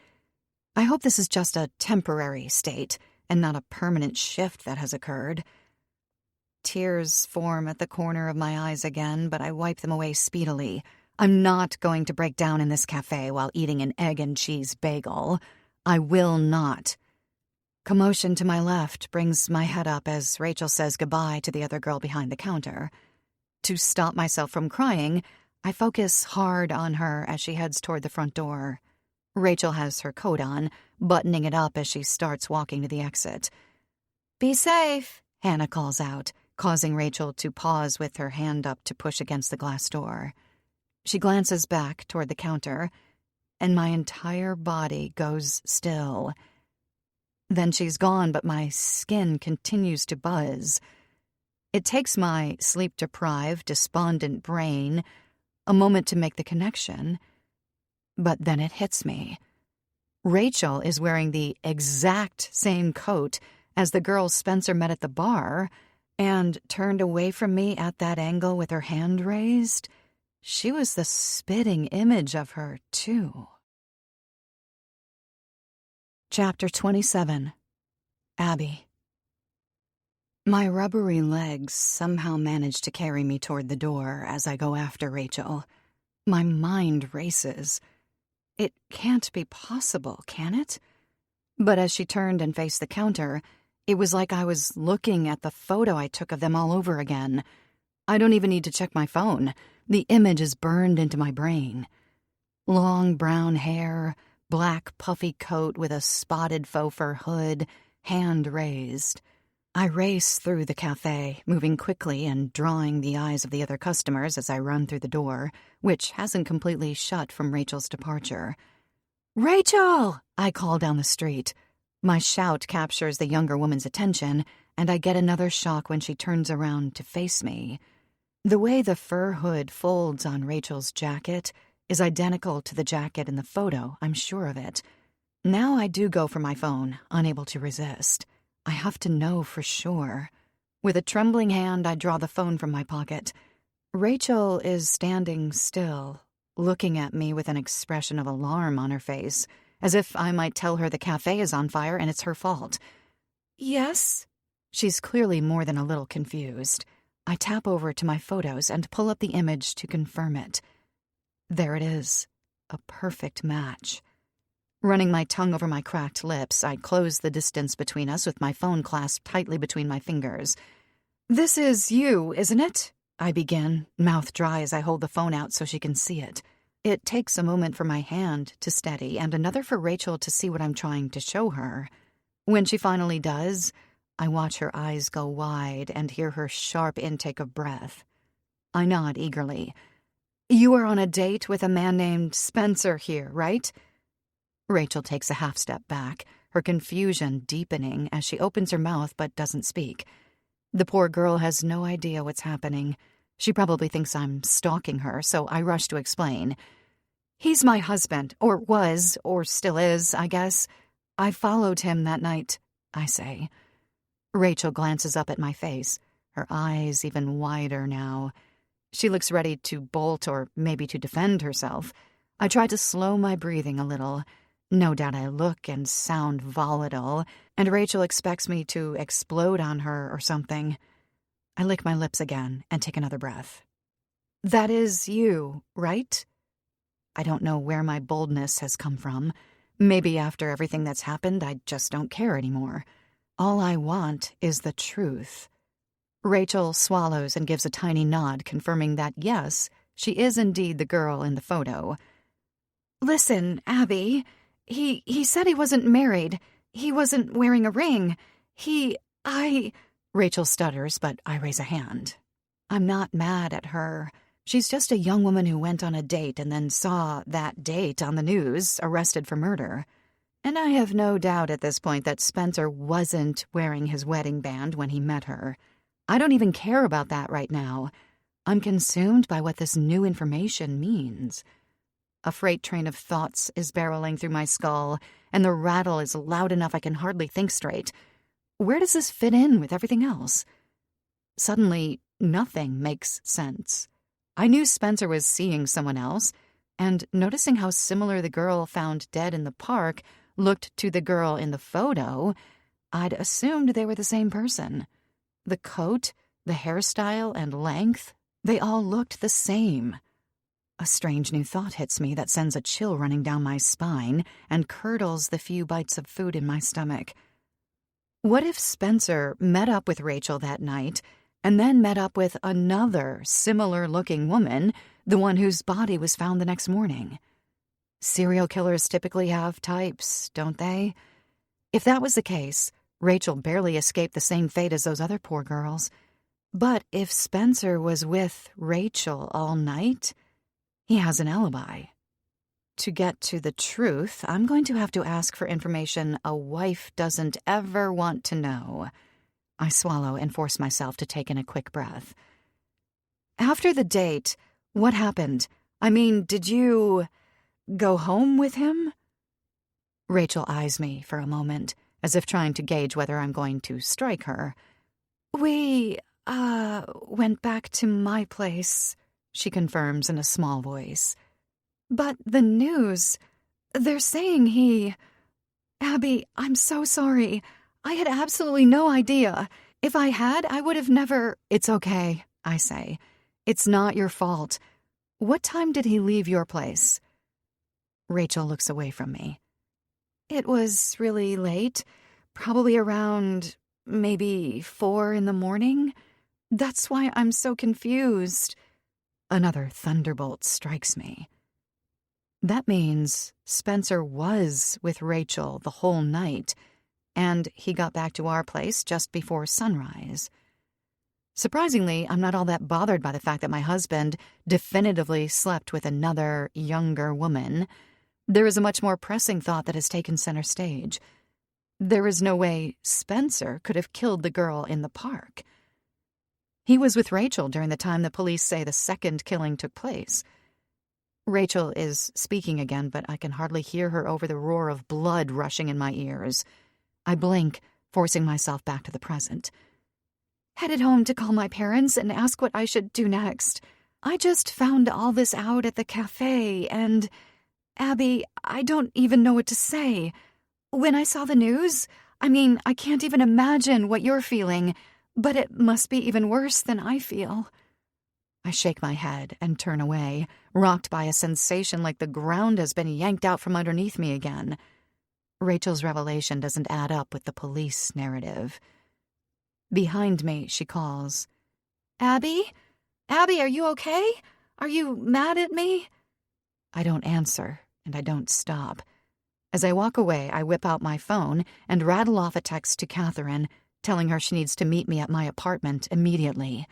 I hope this is just a temporary state and not a permanent shift that has occurred. Tears form at the corner of my eyes again, but I wipe them away speedily. I'm not going to break down in this cafe while eating an egg and cheese bagel. I will not. Commotion to my left brings my head up as Rachel says goodbye to the other girl behind the counter. To stop myself from crying, I focus hard on her as she heads toward the front door. Rachel has her coat on, buttoning it up as she starts walking to the exit. "Be safe," Hannah calls out, causing Rachel to pause with her hand up to push against the glass door. She glances back toward the counter, and my entire body goes still. Then she's gone, but my skin continues to buzz. It takes my sleep-deprived, despondent brain a moment to make the connection. But then it hits me. Rachel is wearing the exact same coat as the girl Spencer met at the bar, and turned away from me at that angle with her hand raised. She was the spitting image of her, too. Chapter 27. Abby. My rubbery legs somehow manage to carry me toward the door as I go after Rachel. My mind races. It can't be possible, can it? But as she turned and faced the counter, it was like I was looking at the photo I took of them all over again. I don't even need to check my phone. The image is burned into my brain. Long brown hair, black puffy coat with a spotted faux fur hood, hand raised. I race through the cafe, moving quickly and drawing the eyes of the other customers as I run through the door, which hasn't completely shut from Rachel's departure. "Rachel!" I call down the street. My shout captures the younger woman's attention, and I get another shock when she turns around to face me. The way the fur hood folds on Rachel's jacket is identical to the jacket in the photo, I'm sure of it. Now I do go for my phone, unable to resist. I have to know for sure. With a trembling hand, I draw the phone from my pocket. Rachel is standing still, looking at me with an expression of alarm on her face, as if I might tell her the cafe is on fire and it's her fault. "Yes?" She's clearly more than a little confused. I tap over to my photos and pull up the image to confirm it. There it is, a perfect match. Running my tongue over my cracked lips, I close the distance between us with my phone clasped tightly between my fingers. "This is you, isn't it?" I begin, mouth dry as I hold the phone out so she can see it. It takes a moment for my hand to steady and another for Rachel to see what I'm trying to show her. When she finally does, I watch her eyes go wide and hear her sharp intake of breath. I nod eagerly. "You are on a date with a man named Spencer here, right?" Rachel takes a half step back, her confusion deepening as she opens her mouth but doesn't speak. The poor girl has no idea what's happening. She probably thinks I'm stalking her, so I rush to explain. "He's my husband, or was, or still is, I guess. I followed him that night," I say. Rachel glances up at my face, her eyes even wider now. She looks ready to bolt or maybe to defend herself. I try to slow my breathing a little. No doubt I look and sound volatile, and Rachel expects me to explode on her or something. I lick my lips again and take another breath. "That is you, right?" I don't know where my boldness has come from. Maybe after everything that's happened, I just don't care anymore. All I want is the truth. Rachel swallows and gives a tiny nod, confirming that, yes, she is indeed the girl in the photo. "Listen, Abby, he said he wasn't married. He wasn't wearing a ring. Rachel stutters, but I raise a hand. I'm not mad at her. She's just a young woman who went on a date and then saw that date on the news, arrested for murder. And I have no doubt at this point that Spencer wasn't wearing his wedding band when he met her. I don't even care about that right now. I'm consumed by what this new information means. A freight train of thoughts is barreling through my skull, and the rattle is loud enough I can hardly think straight. Where does this fit in with everything else? Suddenly, nothing makes sense. I knew Spencer was seeing someone else, and noticing how similar the girl found dead in the park looked to the girl in the photo, I'd assumed they were the same person. The coat, the hairstyle, and length, they all looked the same. A strange new thought hits me that sends a chill running down my spine and curdles the few bites of food in my stomach. What if Spencer met up with Rachel that night and then met up with another similar-looking woman, the one whose body was found the next morning? Serial killers typically have types, don't they? If that was the case, Rachel barely escaped the same fate as those other poor girls. But if Spencer was with Rachel all night, he has an alibi. To get to the truth, I'm going to have to ask for information a wife doesn't ever want to know. I swallow and force myself to take in a quick breath. After the date, what happened? I mean, did you go home with him? Rachel eyes me for a moment, as if trying to gauge whether I'm going to strike her. We, went back to my place, she confirms in a small voice. But the news, they're saying he... Abby, I'm so sorry. I had absolutely no idea. If I had, I would have never— It's okay, I say. It's not your fault. What time did he leave your place? Rachel looks away from me. It was really late, probably around maybe 4 in the morning. That's why I'm so confused. Another thunderbolt strikes me. That means Spencer was with Rachel the whole night, and he got back to our place just before sunrise. Surprisingly, I'm not all that bothered by the fact that my husband definitively slept with another, younger woman. There is a much more pressing thought that has taken center stage. There is no way Spencer could have killed the girl in the park. He was with Rachel during the time the police say the second killing took place. Rachel is speaking again, but I can hardly hear her over the roar of blood rushing in my ears. I blink, forcing myself back to the present. Headed home to call my parents and ask what I should do next. I just found all this out at the cafe, and Abby, I don't even know what to say. When I saw the news, I can't even imagine what you're feeling, but it must be even worse than I feel. I shake my head and turn away, rocked by a sensation like the ground has been yanked out from underneath me again. Rachel's revelation doesn't add up with the police narrative. Behind me, she calls. Abby? Abby, are you okay? Are you mad at me? I don't answer, and I don't stop. As I walk away, I whip out my phone and rattle off a text to Catherine, telling her she needs to meet me at my apartment immediately.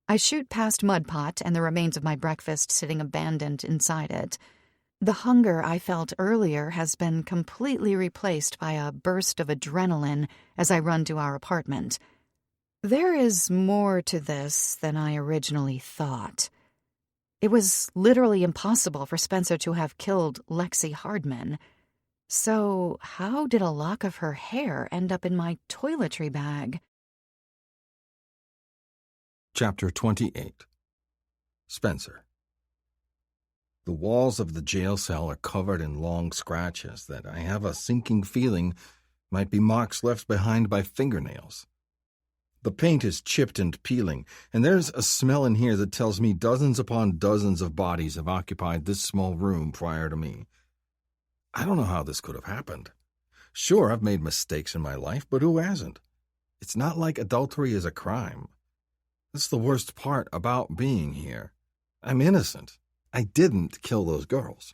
I shoot past Mud Pot and the remains of my breakfast sitting abandoned inside it. The hunger I felt earlier has been completely replaced by a burst of adrenaline as I run to our apartment. There is more to this than I originally thought. It was literally impossible for Spencer to have killed Lexi Hardman. So how did a lock of her hair end up in my toiletry bag? Chapter 28. Spencer. The walls of the jail cell are covered in long scratches that I have a sinking feeling might be marks left behind by fingernails. The paint is chipped and peeling, and there's a smell in here that tells me dozens upon dozens of bodies have occupied this small room prior to me. I don't know how this could have happened. Sure, I've made mistakes in my life, but who hasn't? It's not like adultery is a crime. That's the worst part about being here. I'm innocent. I didn't kill those girls.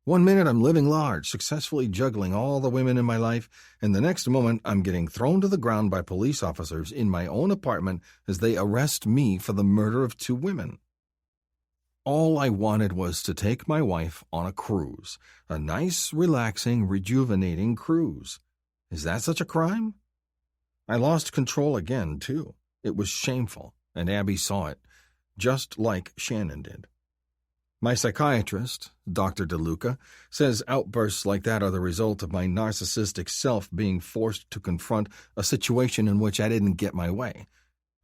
One minute I'm living large, successfully juggling all the women in my life, and the next moment I'm getting thrown to the ground by police officers in my own apartment as they arrest me for the murder of 2 women. All I wanted was to take my wife on a cruise, a nice, relaxing, rejuvenating cruise. Is that such a crime? I lost control again, too. It was shameful, and Abby saw it, just like Shannon did. My psychiatrist, Dr. DeLuca, says outbursts like that are the result of my narcissistic self being forced to confront a situation in which I didn't get my way.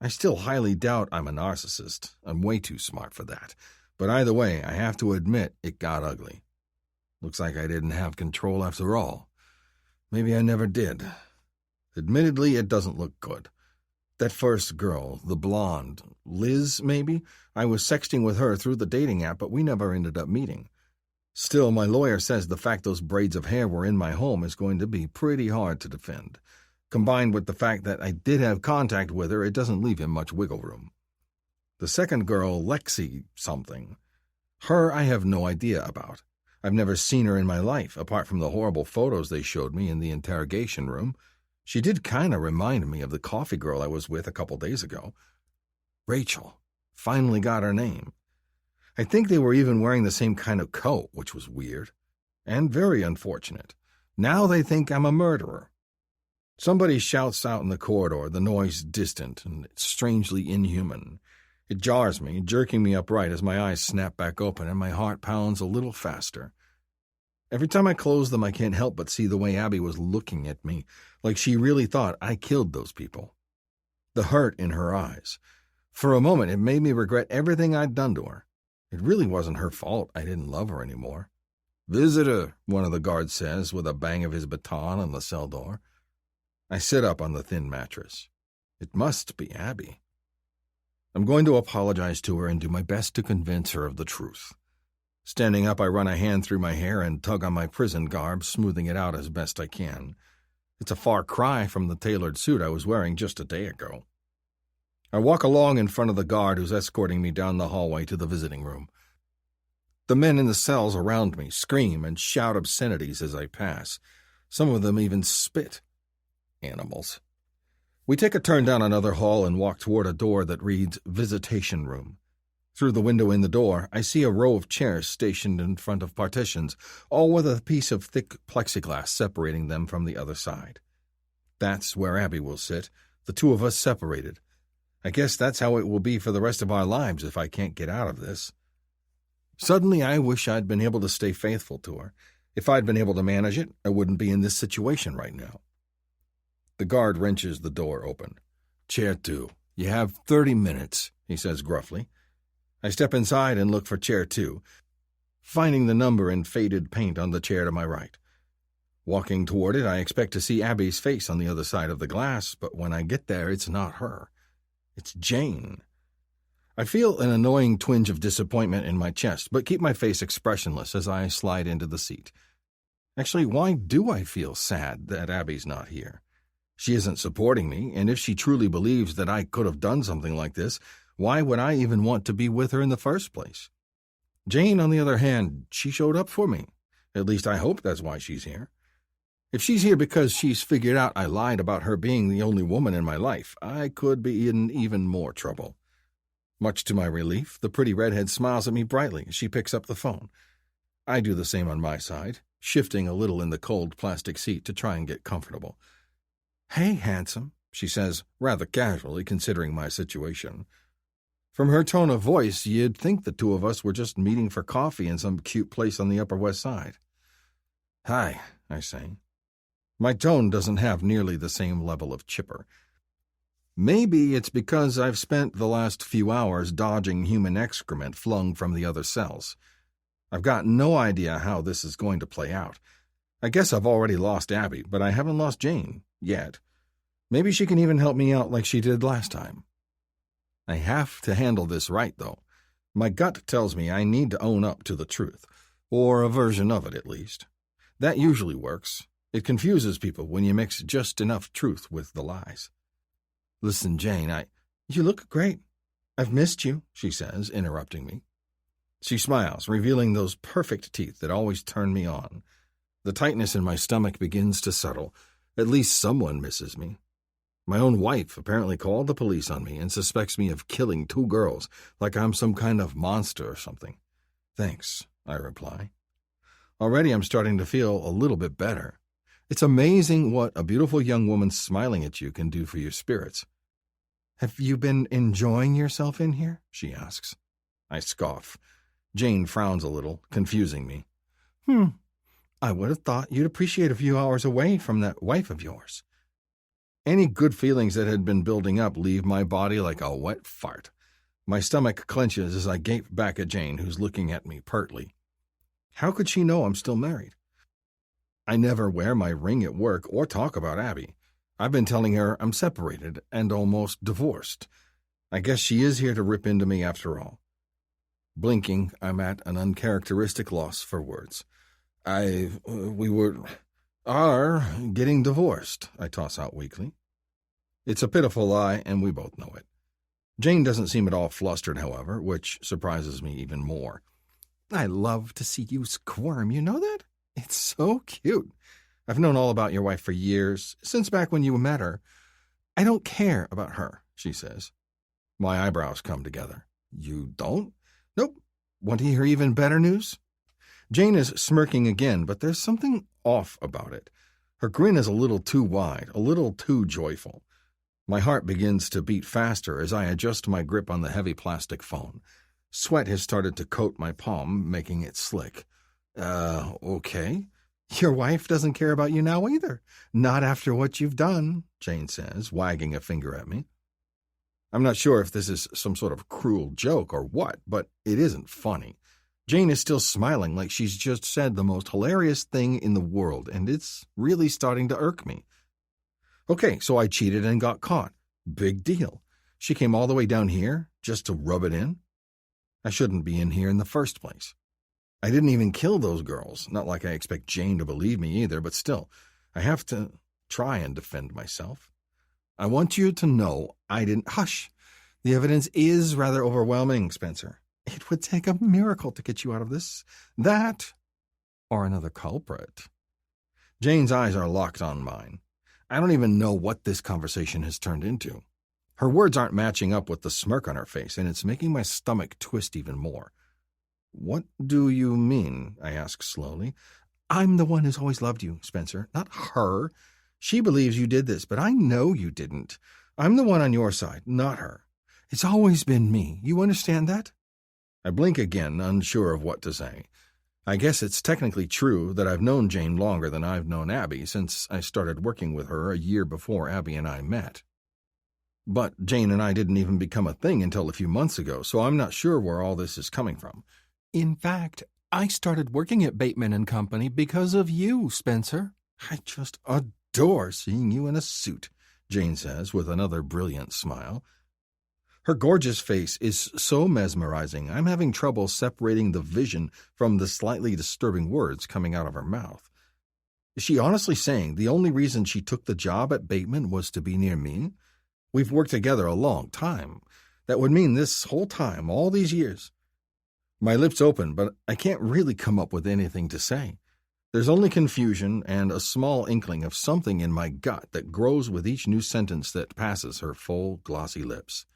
I still highly doubt I'm a narcissist. I'm way too smart for that. But either way, I have to admit it got ugly. Looks like I didn't have control after all. Maybe I never did. Admittedly, it doesn't look good. That first girl, the blonde, Liz, maybe? I was sexting with her through the dating app, but we never ended up meeting. Still, my lawyer says the fact those braids of hair were in my home is going to be pretty hard to defend. Combined with the fact that I did have contact with her, it doesn't leave him much wiggle room. The second girl, Lexi something. Her I have no idea about. I've never seen her in my life, apart from the horrible photos they showed me in the interrogation room. She did kind of remind me of the coffee girl I was with a couple days ago. Rachel. Finally got her name. I think they were even wearing the same kind of coat, which was weird. And very unfortunate. Now they think I'm a murderer. Somebody shouts out in the corridor, the noise distant and strangely inhuman. It jars me, jerking me upright as my eyes snap back open and my heart pounds a little faster. Every time I close them, I can't help but see the way Abby was looking at me, like she really thought I killed those people. The hurt in her eyes. For a moment, it made me regret everything I'd done to her. It really wasn't her fault I didn't love her anymore. "Visitor," one of the guards says with a bang of his baton on the cell door. I sit up on the thin mattress. It must be Abby. I'm going to apologize to her and do my best to convince her of the truth. Standing up, I run a hand through my hair and tug on my prison garb, smoothing it out as best I can. It's a far cry from the tailored suit I was wearing just a day ago. I walk along in front of the guard who's escorting me down the hallway to the visiting room. The men in the cells around me scream and shout obscenities as I pass. Some of them even spit. Animals. We take a turn down another hall and walk toward a door that reads Visitation Room. Through the window in the door, I see a row of chairs stationed in front of partitions, all with a piece of thick plexiglass separating them from the other side. That's where Abby will sit, the two of us separated. I guess that's how it will be for the rest of our lives if I can't get out of this. Suddenly, I wish I'd been able to stay faithful to her. If I'd been able to manage it, I wouldn't be in this situation right now. The guard wrenches the door open. "Chair 2. You have 30 minutes, he says gruffly. I step inside and look for chair 2, finding the number in faded paint on the chair to my right. Walking toward it, I expect to see Abby's face on the other side of the glass, but when I get there, it's not her. It's Jane. I feel an annoying twinge of disappointment in my chest, but keep my face expressionless as I slide into the seat. Actually, why do I feel sad that Abby's not here? She isn't supporting me, and if she truly believes that I could have done something like this, why would I even want to be with her in the first place? Jane, on the other hand, she showed up for me. At least I hope that's why she's here. If she's here because she's figured out I lied about her being the only woman in my life, I could be in even more trouble. Much to my relief, the pretty redhead smiles at me brightly as she picks up the phone. I do the same on my side, shifting a little in the cold plastic seat to try and get comfortable. "Hey, handsome," she says, rather casually considering my situation. From her tone of voice, you'd think the two of us were just meeting for coffee in some cute place on the Upper West Side. "Hi," I say. My tone doesn't have nearly the same level of chipper. Maybe it's because I've spent the last few hours dodging human excrement flung from the other cells. I've got no idea how this is going to play out. I guess I've already lost Abby, but I haven't lost Jane, yet. Maybe she can even help me out like she did last time. I have to handle this right, though. My gut tells me I need to own up to the truth, or a version of it at least. That usually works. It confuses people when you mix just enough truth with the lies. "Listen, Jane, You look great. I've missed you," she says, interrupting me. She smiles, revealing those perfect teeth that always turn me on. The tightness in my stomach begins to settle. At least someone misses me. My own wife apparently called the police on me and suspects me of killing 2 girls, like I'm some kind of monster or something. "Thanks," I reply. Already I'm starting to feel a little bit better. It's amazing what a beautiful young woman smiling at you can do for your spirits. "Have you been enjoying yourself in here?" she asks. I scoff. Jane frowns a little, confusing me. I would have thought you'd appreciate a few hours away from that wife of yours." Any good feelings that had been building up leave my body like a wet fart. My stomach clenches as I gape back at Jane, who's looking at me pertly. How could she know I'm still married? I never wear my ring at work or talk about Abby. I've been telling her I'm separated and almost divorced. I guess she is here to rip into me after all. Blinking, I'm at an uncharacteristic loss for words. We are getting divorced," I toss out weakly. It's a pitiful lie, and we both know it. Jane doesn't seem at all flustered, however, which surprises me even more. "I love to see you squirm, you know that? It's so cute. I've known all about your wife for years, since back when you met her. I don't care about her," she says. My eyebrows come together. "You don't?" "Nope. Want to hear even better news?" Jane is smirking again, but there's something off about it. Her grin is a little too wide, a little too joyful. My heart begins to beat faster as I adjust my grip on the heavy plastic phone. Sweat has started to coat my palm, making it slick. Okay. "Your wife doesn't care about you now either. Not after what you've done," Jane says, wagging a finger at me. I'm not sure if this is some sort of cruel joke or what, but it isn't funny. Jane is still smiling like she's just said the most hilarious thing in the world, and it's really starting to irk me. Okay, so I cheated and got caught. Big deal. She came all the way down here just to rub it in? I shouldn't be in here in the first place. I didn't even kill those girls. Not like I expect Jane to believe me either, but still, I have to try and defend myself. I want you to know I didn't... Hush! The evidence is rather overwhelming, Spencer. It would take a miracle to get you out of this. That, or another culprit. Jane's eyes are locked on mine. I don't even know what this conversation has turned into. Her words aren't matching up with the smirk on her face, and it's making my stomach twist even more. What do you mean? I ask slowly. I'm the one who's always loved you, Spencer, not her. She believes you did this, but I know you didn't. I'm the one on your side, not her. It's always been me. You understand that? I blink again, unsure of what to say. I guess it's technically true that I've known Jane longer than I've known Abby, since I started working with her a year before Abby and I met. But Jane and I didn't even become a thing until a few months ago, so I'm not sure where all this is coming from. In fact, I started working at Bateman & Company because of you, Spencer. I just adore seeing you in a suit, Jane says with another brilliant smile. Her gorgeous face is so mesmerizing, I'm having trouble separating the vision from the slightly disturbing words coming out of her mouth. Is she honestly saying the only reason she took the job at Bateman was to be near me? We've worked together a long time. That would mean this whole time, all these years. My lips open, but I can't really come up with anything to say. There's only confusion and a small inkling of something in my gut that grows with each new sentence that passes her full, glossy lips.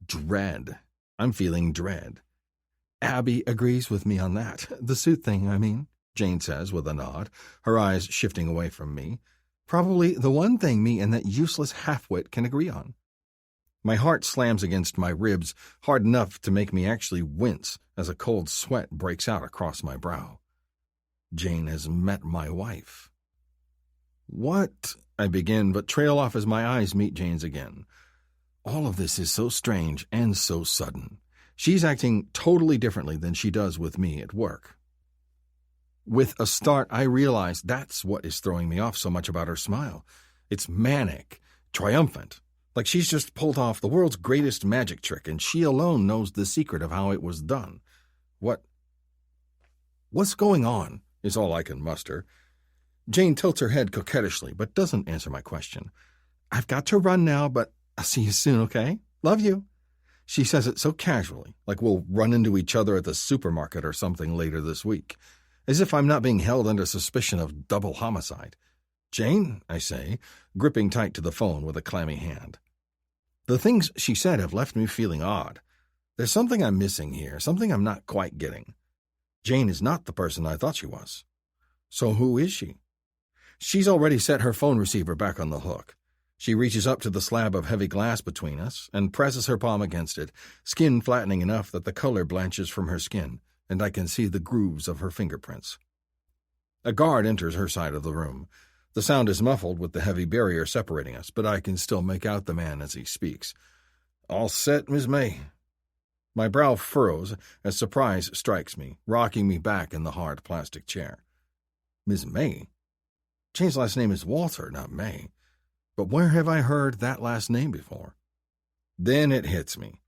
Dread. I'm feeling dread. Abby agrees with me on that. The suit thing, I mean, Jane says with a nod, her eyes shifting away from me. Probably the one thing me and that useless half-wit can agree on. My heart slams against my ribs hard enough to make me actually wince as a cold sweat breaks out across my brow. Jane has met my wife. What? I begin, but trail off as my eyes meet Jane's again. All of this is so strange and so sudden. She's acting totally differently than she does with me at work. With a start, I realize that's what is throwing me off so much about her smile. It's manic, triumphant, like she's just pulled off the world's greatest magic trick and she alone knows the secret of how it was done. What's going on, is all I can muster. Jane tilts her head coquettishly, but doesn't answer my question. I've got to run now, but I'll see you soon, okay? Love you. She says it so casually, like we'll run into each other at the supermarket or something later this week, as if I'm not being held under suspicion of double homicide. Jane, I say, gripping tight to the phone with a clammy hand. The things she said have left me feeling odd. There's something I'm missing here, something I'm not quite getting. Jane is not the person I thought she was. So who is she? She's already set her phone receiver back on the hook. She reaches up to the slab of heavy glass between us and presses her palm against it, skin flattening enough that the color blanches from her skin, and I can see the grooves of her fingerprints. A guard enters her side of the room. The sound is muffled with the heavy barrier separating us, but I can still make out the man as he speaks. All set, Miss May. My brow furrows as surprise strikes me, rocking me back in the hard plastic chair. Miss May? Jane's last name is Walter, not May. But where have I heard that last name before? Then it hits me.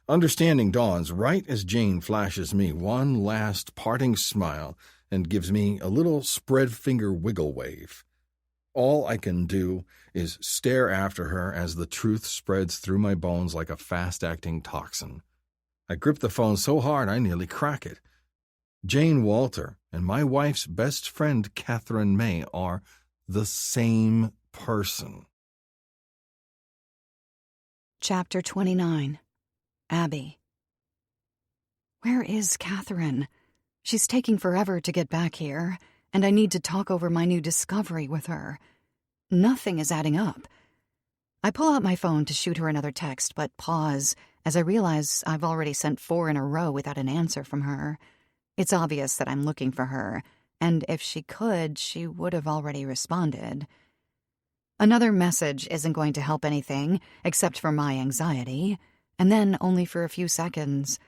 Understanding dawns right as Jane flashes me one last parting smile and gives me a little spread finger wiggle wave. All I can do is stare after her as the truth spreads through my bones like a fast-acting toxin. I grip the phone so hard I nearly crack it. Jane Walter and my wife's best friend Catherine May are the same person. Chapter 29. Abby. Where is Catherine? She's taking forever to get back here, and I need to talk over my new discovery with her. Nothing is adding up. I pull out my phone to shoot her another text, but pause as I realize I've already sent 4 in a row without an answer from her. It's obvious that I'm looking for her, and if she could, she would have already responded. Another message isn't going to help anything, except for my anxiety, and then only for a few seconds.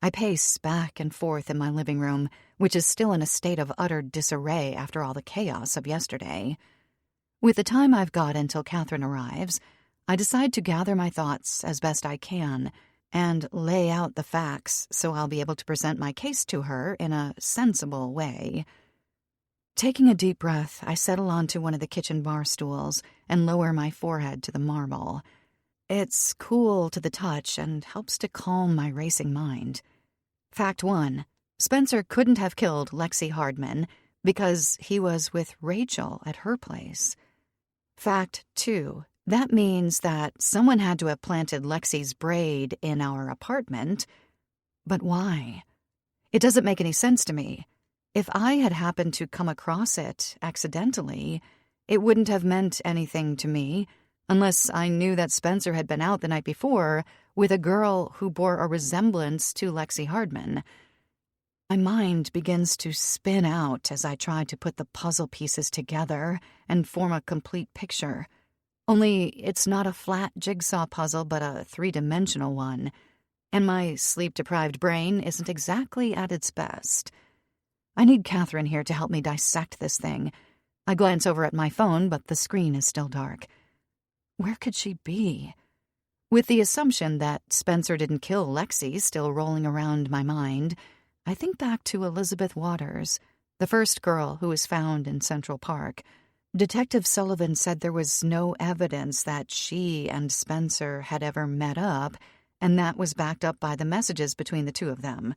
I pace back and forth in my living room, which is still in a state of utter disarray after all the chaos of yesterday. With the time I've got until Catherine arrives, I decide to gather my thoughts as best I can and lay out the facts so I'll be able to present my case to her in a sensible way. Taking a deep breath, I settle onto one of the kitchen bar stools and lower my forehead to the marble. It's cool to the touch and helps to calm my racing mind. Fact 1. Spencer couldn't have killed Lexi Hardman because he was with Rachel at her place. Fact 2. That means that someone had to have planted Lexi's braid in our apartment. But why? It doesn't make any sense to me. If I had happened to come across it accidentally, it wouldn't have meant anything to me unless I knew that Spencer had been out the night before with a girl who bore a resemblance to Lexi Hardman. My mind begins to spin out as I try to put the puzzle pieces together and form a complete picture. Only it's not a flat jigsaw puzzle but a three-dimensional one, and my sleep-deprived brain isn't exactly at its best. I need Catherine here to help me dissect this thing. I glance over at my phone, but the screen is still dark. Where could she be? With the assumption that Spencer didn't kill Lexi still rolling around my mind, I think back to Elizabeth Waters, the first girl who was found in Central Park. Detective Sullivan said there was no evidence that she and Spencer had ever met up, and that was backed up by the messages between the two of them.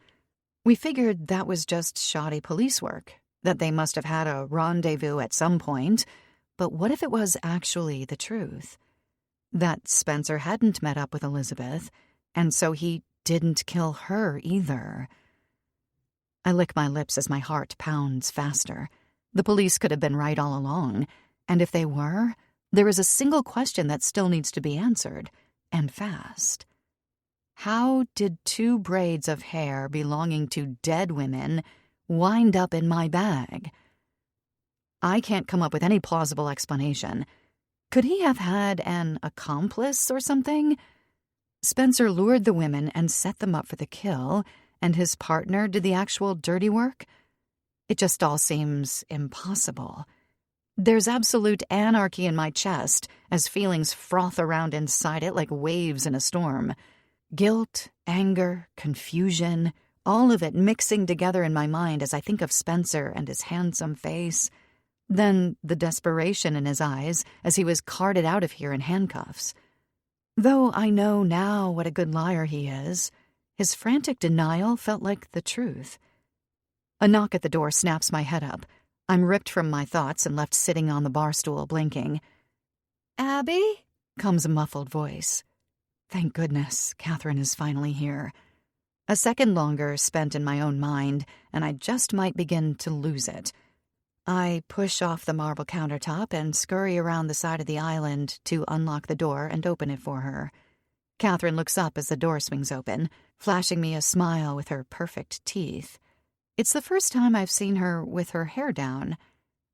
We figured that was just shoddy police work, that they must have had a rendezvous at some point, but what if it was actually the truth? That Spencer hadn't met up with Elizabeth, and so he didn't kill her either. I lick my lips as my heart pounds faster. The police could have been right all along, and if they were, there is a single question that still needs to be answered, and fast. How did 2 braids of hair belonging to dead women wind up in my bag? I can't come up with any plausible explanation. Could he have had an accomplice or something? Spencer lured the women and set them up for the kill, and his partner did the actual dirty work? It just all seems impossible. There's absolute anarchy in my chest as feelings froth around inside it like waves in a storm. Guilt, anger, confusion, all of it mixing together in my mind as I think of Spencer and his handsome face. Then the desperation in his eyes as he was carted out of here in handcuffs. Though I know now what a good liar he is, his frantic denial felt like the truth. A knock at the door snaps my head up. I'm ripped from my thoughts and left sitting on the bar stool blinking. "Abby?" comes a muffled voice. Thank goodness, Catherine is finally here. A second longer spent in my own mind, and I just might begin to lose it. I push off the marble countertop and scurry around the side of the island to unlock the door and open it for her. Catherine looks up as the door swings open, flashing me a smile with her perfect teeth. It's the first time I've seen her with her hair down.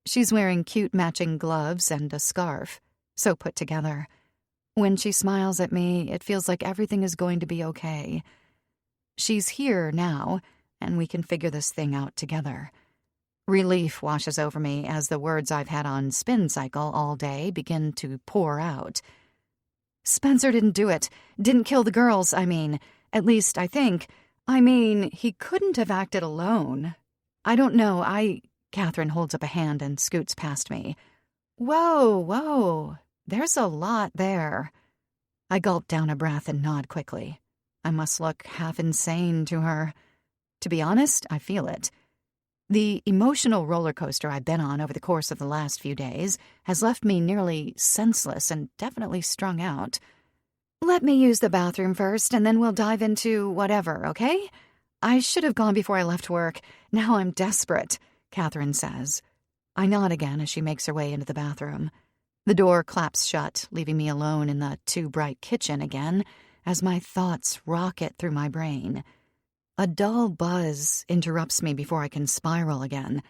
She's wearing cute matching gloves and a scarf, so put together. When she smiles at me, it feels like everything is going to be okay. She's here now, and we can figure this thing out together. Relief washes over me as the words I've had on spin cycle all day begin to pour out. Spencer didn't do it. Didn't kill the girls, I mean. At least, I think. I mean, he couldn't have acted alone. I don't know, Catherine holds up a hand and scoots past me. Whoa. There's a lot there. I gulp down a breath and nod quickly. I must look half insane to her. To be honest, I feel it. The emotional roller coaster I've been on over the course of the last few days has left me nearly senseless and definitely strung out. Let me use the bathroom first, and then we'll dive into whatever, okay? I should have gone before I left work. Now I'm desperate, Catherine says. I nod again as she makes her way into the bathroom. The door claps shut, leaving me alone in the too-bright kitchen again as my thoughts rocket through my brain. A dull buzz interrupts me before I can spiral again.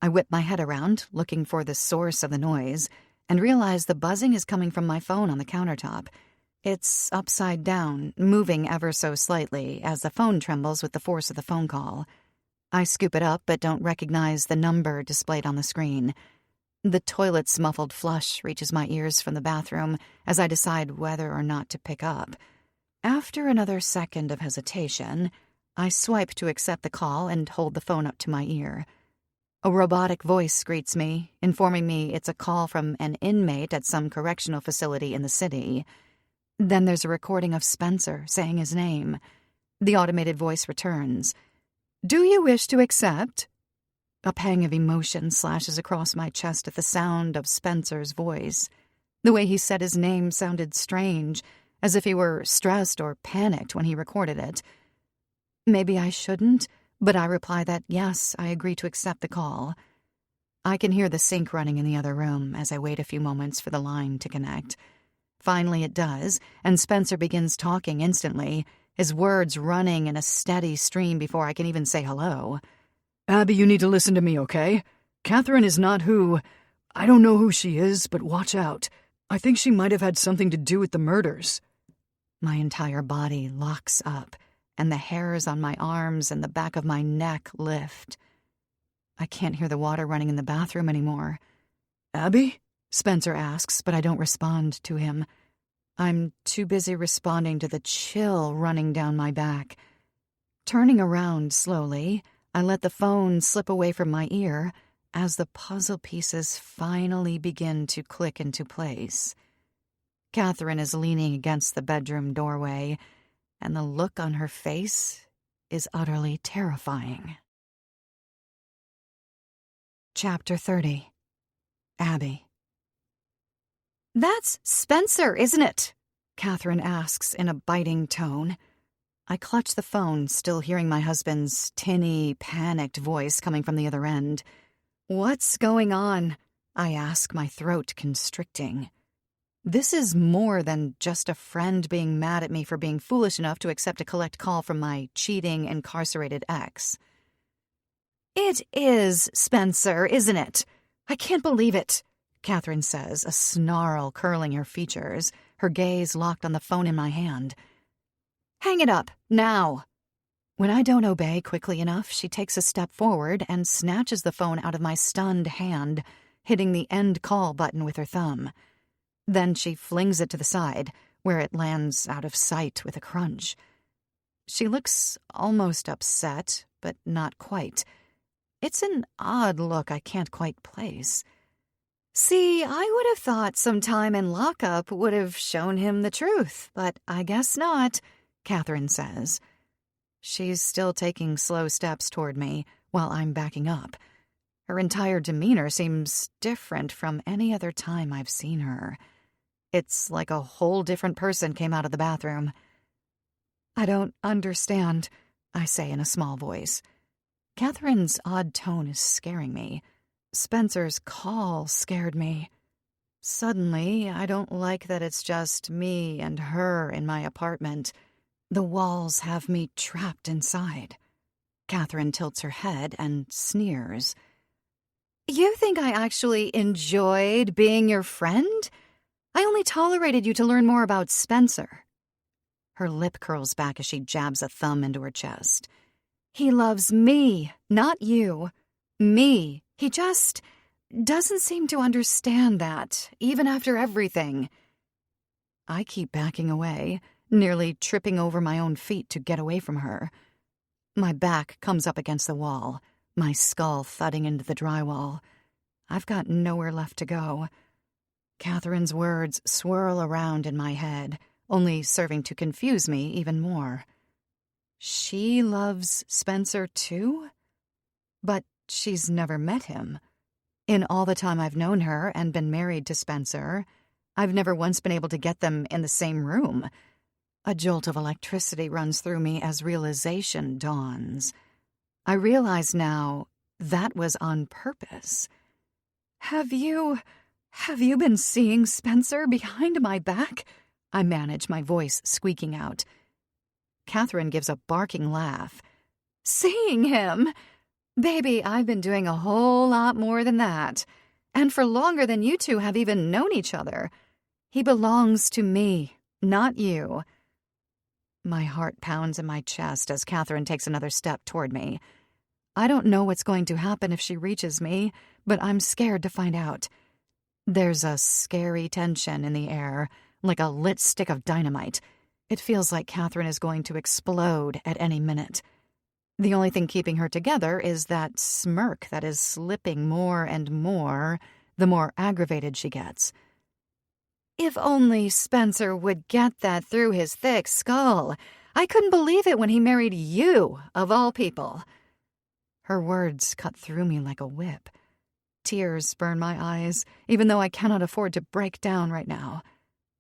I whip my head around, looking for the source of the noise, and realize the buzzing is coming from my phone on the countertop. It's upside down, moving ever so slightly as the phone trembles with the force of the phone call. I scoop it up but don't recognize the number displayed on the screen. The toilet's muffled flush reaches my ears from the bathroom as I decide whether or not to pick up. After another second of hesitation, I swipe to accept the call and hold the phone up to my ear. A robotic voice greets me, informing me it's a call from an inmate at some correctional facility in the city. Then there's a recording of Spencer saying his name. The automated voice returns. "Do you wish to accept?" A pang of emotion slashes across my chest at the sound of Spencer's voice. The way he said his name sounded strange, as if he were stressed or panicked when he recorded it. Maybe I shouldn't, but I reply that yes, I agree to accept the call. I can hear the sink running in the other room as I wait a few moments for the line to connect. Finally it does, and Spencer begins talking instantly, his words running in a steady stream before I can even say hello. "Abby, you need to listen to me, okay? Catherine is not who... I don't know who she is, but watch out. I think she might have had something to do with the murders." My entire body locks up, and the hairs on my arms and the back of my neck lift. I can't hear the water running in the bathroom anymore. "Abby?" Spencer asks, but I don't respond to him. I'm too busy responding to the chill running down my back. Turning around slowly, I let the phone slip away from my ear as the puzzle pieces finally begin to click into place. Catherine is leaning against the bedroom doorway, and the look on her face is utterly terrifying. Chapter 30. Abby. "That's Spencer, isn't it?" Catherine asks in a biting tone. I clutch the phone, still hearing my husband's tinny, panicked voice coming from the other end. "What's going on?" I ask, my throat constricting. This is more than just a friend being mad at me for being foolish enough to accept a collect call from my cheating, incarcerated ex. "It is Spencer, isn't it? I can't believe it," Catherine says, a snarl curling her features, her gaze locked on the phone in my hand. "Hang it up, now." When I don't obey quickly enough, she takes a step forward and snatches the phone out of my stunned hand, hitting the end call button with her thumb. Then she flings it to the side, where it lands out of sight with a crunch. She looks almost upset, but not quite. It's an odd look I can't quite place. "See, I would have thought some time in lockup would have shown him the truth, but I guess not," Catherine says. She's still taking slow steps toward me while I'm backing up. Her entire demeanor seems different from any other time I've seen her. It's like a whole different person came out of the bathroom. "I don't understand," I say in a small voice. Catherine's odd tone is scaring me. Spencer's call scared me. Suddenly, I don't like that it's just me and her in my apartment. The walls have me trapped inside. Catherine tilts her head and sneers. "You think I actually enjoyed being your friend? I only tolerated you to learn more about Spencer." Her lip curls back as she jabs a thumb into her chest. "He loves me, not you. Me. He just doesn't seem to understand that, even after everything." I keep backing away, nearly tripping over my own feet to get away from her. My back comes up against the wall, my skull thudding into the drywall. I've got nowhere left to go. Catherine's words swirl around in my head, only serving to confuse me even more. She loves Spencer too? But she's never met him. In all the time I've known her and been married to Spencer, I've never once been able to get them in the same room. A jolt of electricity runs through me as realization dawns. I realize now that was on purpose. Have you been seeing Spencer behind my back?" I manage, my voice squeaking out. Catherine gives a barking laugh. "Seeing him? Baby, I've been doing a whole lot more than that. And for longer than you two have even known each other. He belongs to me, not you." My heart pounds in my chest as Catherine takes another step toward me. I don't know what's going to happen if she reaches me, but I'm scared to find out. There's a scary tension in the air, like a lit stick of dynamite. It feels like Catherine is going to explode at any minute. The only thing keeping her together is that smirk that is slipping more and more the more aggravated she gets. If only Spencer would get that through his thick skull. I couldn't believe it when he married you, of all people. Her words cut through me like a whip. Tears burn my eyes, even though I cannot afford to break down right now.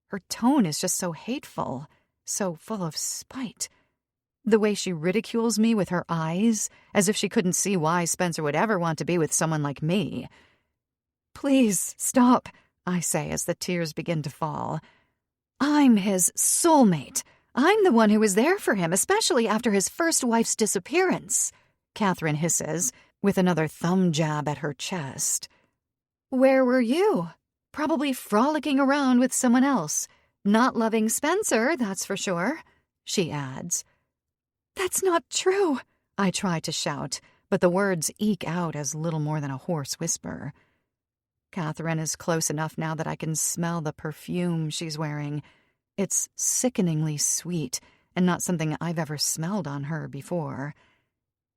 Her tone is just so hateful, so full of spite. The way she ridicules me with her eyes, as if she couldn't see why Spencer would ever want to be with someone like me. Please, stop, I say as the tears begin to fall. I'm his soulmate. I'm the one who was there for him, especially after his first wife's disappearance, Catherine hisses, with another thumb jab at her chest. Where were you? Probably frolicking around with someone else. Not loving Spencer, that's for sure, she adds. That's not true, I try to shout, but the words eke out as little more than a hoarse whisper. Catherine is close enough now that I can smell the perfume she's wearing. It's sickeningly sweet and not something I've ever smelled on her before.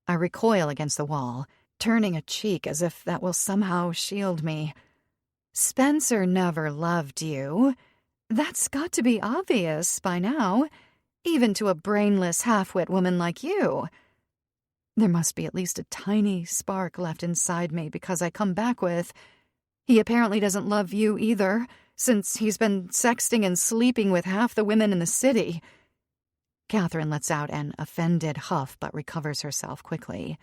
I recoil against the wall, turning a cheek as if that will somehow shield me. Spencer never loved you. That's got to be obvious by now, even to a brainless half-wit woman like you. There must be at least a tiny spark left inside me because I come back with, he apparently doesn't love you either, since he's been sexting and sleeping with half the women in the city. Catherine lets out an offended huff but recovers herself quickly.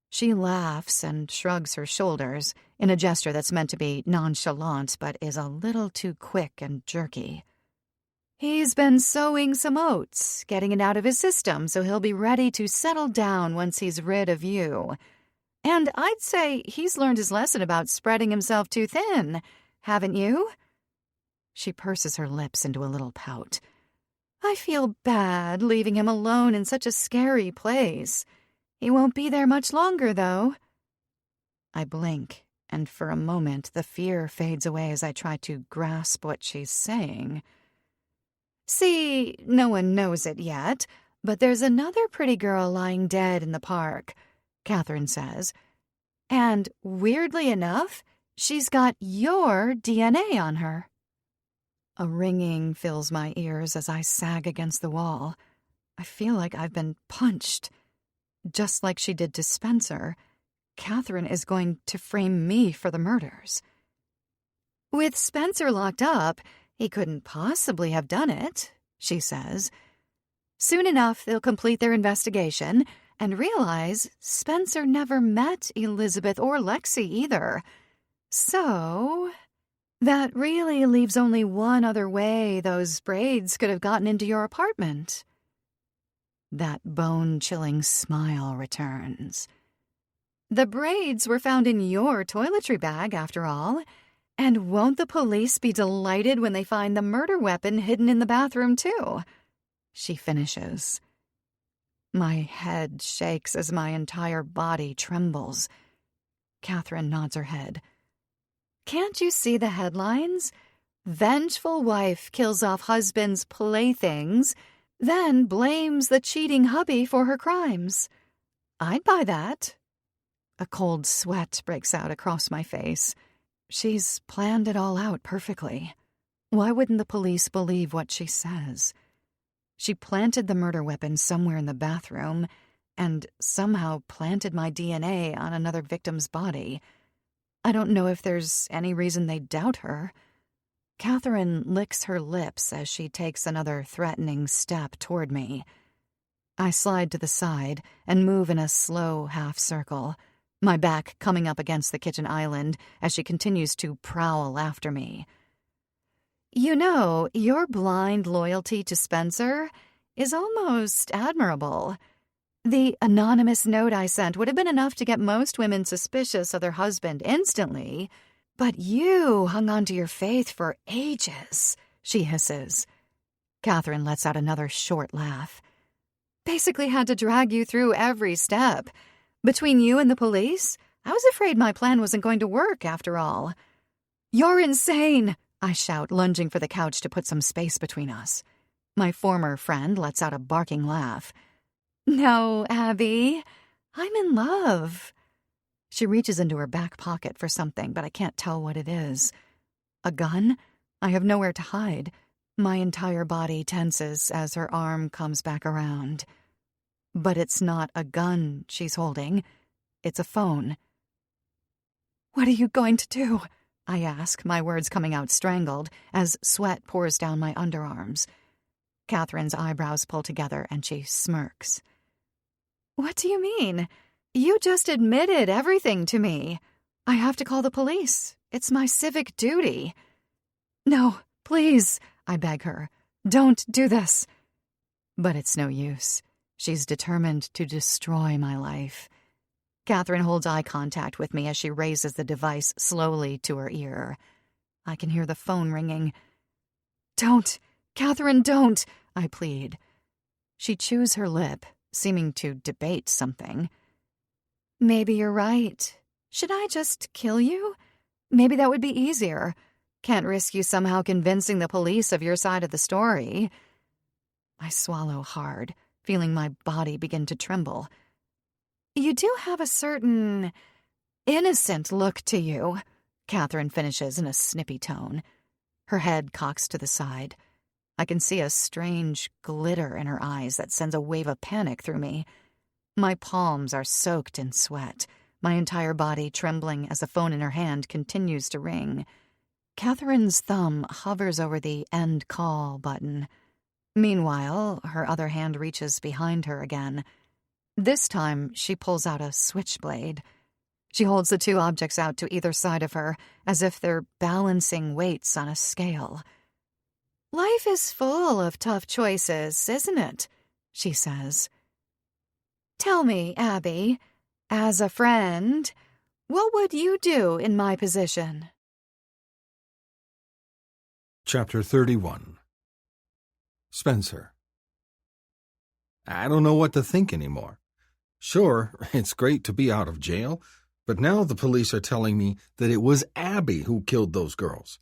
She laughs and shrugs her shoulders in a gesture that's meant to be nonchalant but is a little too quick and jerky. He's been sowing some oats, getting it out of his system so he'll be ready to settle down once he's rid of you. And I'd say he's learned his lesson about spreading himself too thin, haven't you? She purses her lips into a little pout. I feel bad leaving him alone in such a scary place. He won't be there much longer, though. I blink, and for a moment the fear fades away as I try to grasp what she's saying. See, no one knows it yet, but there's another pretty girl lying dead in the park, Catherine says. And weirdly enough, she's got your DNA on her. A ringing fills my ears as I sag against the wall. I feel like I've been punched. Just like she did to Spencer, Catherine is going to frame me for the murders. With Spencer locked up, he couldn't possibly have done it, she says. Soon enough, they'll complete their investigation and realize Spencer never met Elizabeth or Lexi either. So that really leaves only one other way those braids could have gotten into your apartment. That bone-chilling smile returns. The braids were found in your toiletry bag, after all. And won't the police be delighted when they find the murder weapon hidden in the bathroom, too? She finishes. My head shakes as my entire body trembles. Catherine nods her head. Can't you see the headlines? Vengeful wife kills off husband's playthings, then blames the cheating hubby for her crimes. I'd buy that. A cold sweat breaks out across my face. She's planned it all out perfectly. Why wouldn't the police believe what she says? She planted the murder weapon somewhere in the bathroom and somehow planted my DNA on another victim's body. I don't know if there's any reason they doubt her. Catherine licks her lips as she takes another threatening step toward me. I slide to the side and move in a slow half-circle, my back coming up against the kitchen island as she continues to prowl after me. You know, your blind loyalty to Spencer is almost admirable. The anonymous note I sent would have been enough to get most women suspicious of their husband instantly, but you hung on to your faith for ages, she hisses. Catherine lets out another short laugh. Basically had to drag you through every step. Between you and the police, I was afraid my plan wasn't going to work after all. You're insane, I shout, lunging for the couch to put some space between us. My former friend lets out a barking laugh. No, Abby, I'm in love. She reaches into her back pocket for something, but I can't tell what it is. A gun? I have nowhere to hide. My entire body tenses as her arm comes back around. But it's not a gun she's holding. It's a phone. What are you going to do? I ask, my words coming out strangled as sweat pours down my underarms. Catherine's eyebrows pull together and she smirks. What do you mean? You just admitted everything to me. I have to call the police. It's my civic duty. No, please, I beg her. Don't do this. But it's no use. She's determined to destroy my life. Catherine holds eye contact with me as she raises the device slowly to her ear. I can hear the phone ringing. Don't, Catherine, don't, I plead. She chews her lip, seeming to debate something. Maybe you're right. Should I just kill you? Maybe that would be easier. Can't risk you somehow convincing the police of your side of the story. I swallow hard, feeling my body begin to tremble. You do have a certain innocent look to you, Catherine finishes in a snippy tone. Her head cocks to the side. I can see a strange glitter in her eyes that sends a wave of panic through me. My palms are soaked in sweat, my entire body trembling as the phone in her hand continues to ring. Catherine's thumb hovers over the end call button. Meanwhile, her other hand reaches behind her again. This time, she pulls out a switchblade. She holds the two objects out to either side of her, as if they're balancing weights on a scale. Life is full of tough choices, isn't it? She says. Tell me, Abby, as a friend, what would you do in my position? Chapter 31. Spencer. I don't know what to think anymore. Sure, it's great to be out of jail, but now the police are telling me that it was Abby who killed those girls.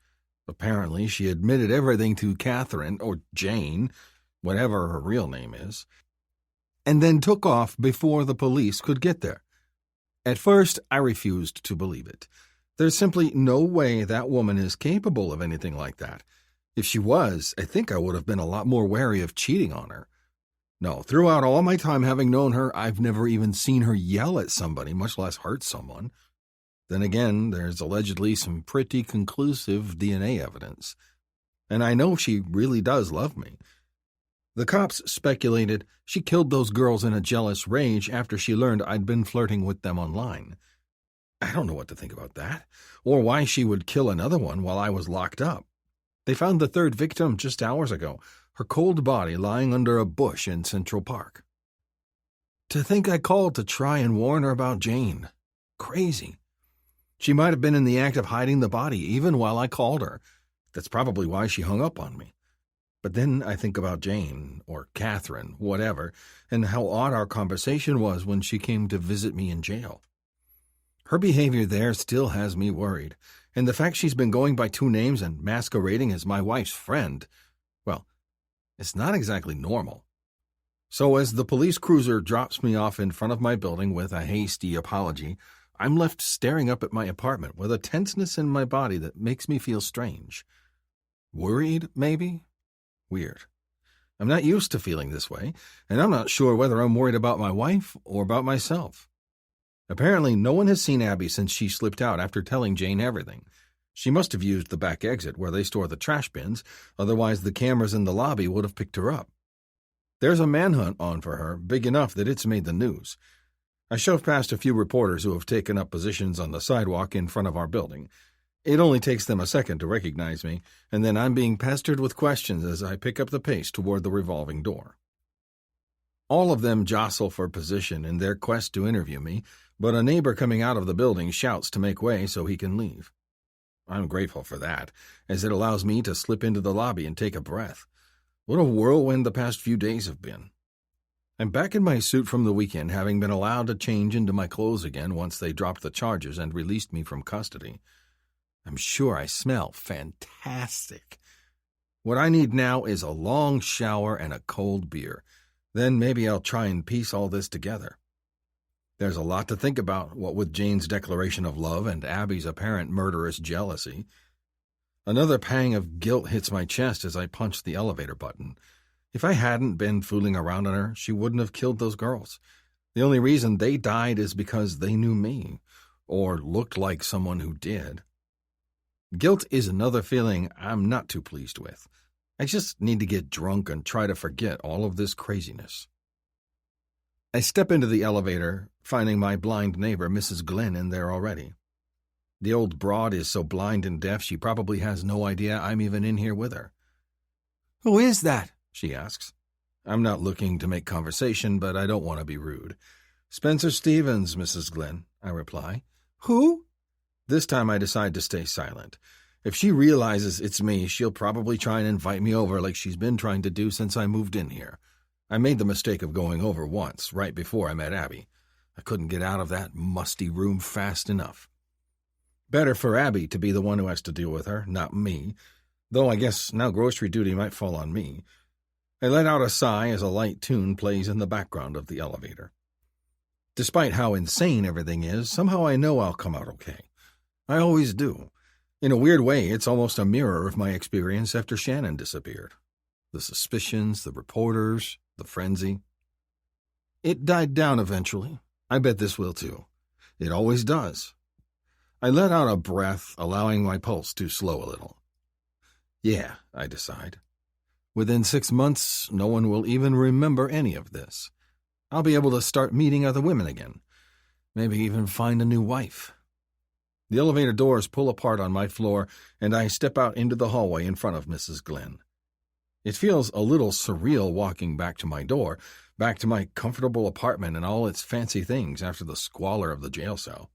Apparently, she admitted everything to Catherine, or Jane, whatever her real name is, and then took off before the police could get there. At first, I refused to believe it. There's simply no way that woman is capable of anything like that. If she was, I think I would have been a lot more wary of cheating on her. No, throughout all my time having known her, I've never even seen her yell at somebody, much less hurt someone. Then again, there's allegedly some pretty conclusive DNA evidence. And I know she really does love me. The cops speculated she killed those girls in a jealous rage after she learned I'd been flirting with them online. I don't know what to think about that, or why she would kill another one while I was locked up. They found the third victim just hours ago, her cold body lying under a bush in Central Park. To think I called to try and warn her about Jane. Crazy. She might have been in the act of hiding the body even while I called her. That's probably why she hung up on me. But then I think about Jane, or Catherine, whatever, and how odd our conversation was when she came to visit me in jail. Her behavior there still has me worried, and the fact she's been going by two names and masquerading as my wife's friend, well, it's not exactly normal. So as the police cruiser drops me off in front of my building with a hasty apology, I'm left staring up at my apartment with a tenseness in my body that makes me feel strange. Worried, maybe? Weird. I'm not used to feeling this way, and I'm not sure whether I'm worried about my wife or about myself. Apparently, no one has seen Abby since she slipped out after telling Jane everything. She must have used the back exit where they store the trash bins, otherwise the cameras in the lobby would have picked her up. There's a manhunt on for her, big enough that it's made the news. I shove past a few reporters who have taken up positions on the sidewalk in front of our building. It only takes them a second to recognize me, and then I'm being pestered with questions as I pick up the pace toward the revolving door. All of them jostle for position in their quest to interview me, but a neighbor coming out of the building shouts to make way so he can leave. I'm grateful for that, as it allows me to slip into the lobby and take a breath. What a whirlwind the past few days have been. I'm back in my suit from the weekend, having been allowed to change into my clothes again once they dropped the charges and released me from custody. I'm sure I smell fantastic. What I need now is a long shower and a cold beer. Then maybe I'll try and piece all this together. There's a lot to think about, what with Jane's declaration of love and Abby's apparent murderous jealousy. Another pang of guilt hits my chest as I punch the elevator button. If I hadn't been fooling around on her, she wouldn't have killed those girls. The only reason they died is because they knew me, or looked like someone who did. Guilt is another feeling I'm not too pleased with. I just need to get drunk and try to forget all of this craziness. I step into the elevator, finding my blind neighbor, Mrs. Glenn, in there already. The old broad is so blind and deaf she probably has no idea I'm even in here with her. "Who is that?" she asks. I'm not looking to make conversation, but I don't want to be rude. "Spencer Stevens, Mrs. Glenn," I reply. "Who?" This time I decide to stay silent. If she realizes it's me, she'll probably try and invite me over like she's been trying to do since I moved in here. I made the mistake of going over once, right before I met Abby. I couldn't get out of that musty room fast enough. Better for Abby to be the one who has to deal with her, not me, though I guess now grocery duty might fall on me. I let out a sigh as a light tune plays in the background of the elevator. Despite how insane everything is, somehow I know I'll come out okay. I always do. In a weird way, it's almost a mirror of my experience after Shannon disappeared. The suspicions, the reporters, the frenzy. It died down eventually. I bet this will too. It always does. I let out a breath, allowing my pulse to slow a little. Yeah, I decide. Within 6 months, no one will even remember any of this. I'll be able to start meeting other women again. Maybe even find a new wife. The elevator doors pull apart on my floor, and I step out into the hallway in front of Mrs. Glenn. It feels a little surreal walking back to my door, back to my comfortable apartment and all its fancy things after the squalor of the jail cell.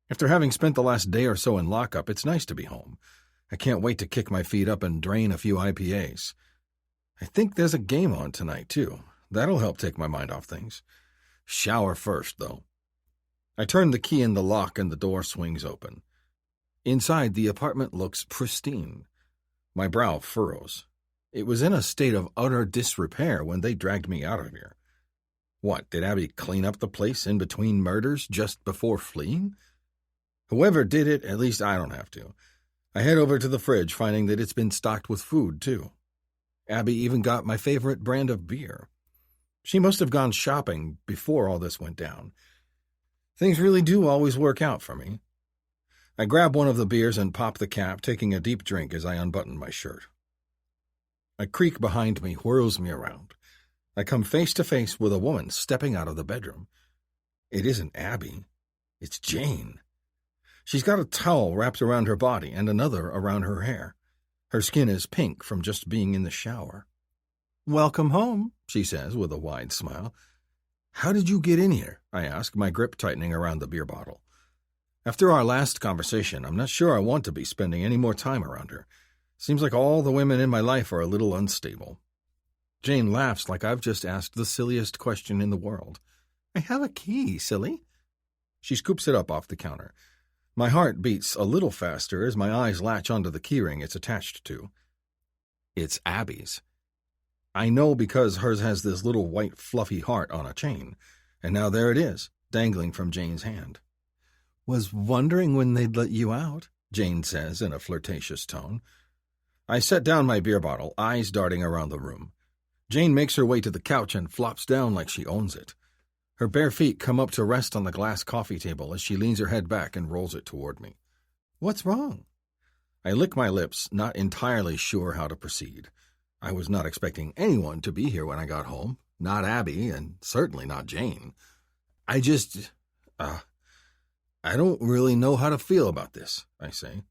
After having spent the last day or so in lockup, it's nice to be home. I can't wait to kick my feet up and drain a few IPAs. I think there's a game on tonight, too. That'll help take my mind off things. Shower first, though. I turn the key in the lock and the door swings open. Inside, the apartment looks pristine. My brow furrows. It was in a state of utter disrepair when they dragged me out of here. What, did Abby clean up the place in between murders just before fleeing? Whoever did it, at least I don't have to. I head over to the fridge, finding that it's been stocked with food, too. Abby even got my favorite brand of beer. She must have gone shopping before all this went down. Things really do always work out for me. I grab one of the beers and pop the cap, taking a deep drink as I unbutton my shirt. A creak behind me whirls me around. I come face to face with a woman stepping out of the bedroom. It isn't Abby. It's Jane. She's got a towel wrapped around her body and another around her hair. Her skin is pink from just being in the shower. "Welcome home," she says with a wide smile. "How did you get in here?" I ask, my grip tightening around the beer bottle. After our last conversation, I'm not sure I want to be spending any more time around her. Seems like all the women in my life are a little unstable. Jane laughs like I've just asked the silliest question in the world. "I have a key, silly." She scoops it up off the counter. My heart beats a little faster as my eyes latch onto the keyring it's attached to. It's Abby's. I know because hers has this little white fluffy heart on a chain, and now there it is, dangling from Jane's hand. "Was wondering when they'd let you out," Jane says in a flirtatious tone. I set down my beer bottle, eyes darting around the room. Jane makes her way to the couch and flops down like she owns it. Her bare feet come up to rest on the glass coffee table as she leans her head back and rolls it toward me. "What's wrong?" I lick my lips, not entirely sure how to proceed. I was not expecting anyone to be here when I got home. Not Abby, and certainly not Jane. I don't really know how to feel about this, I say.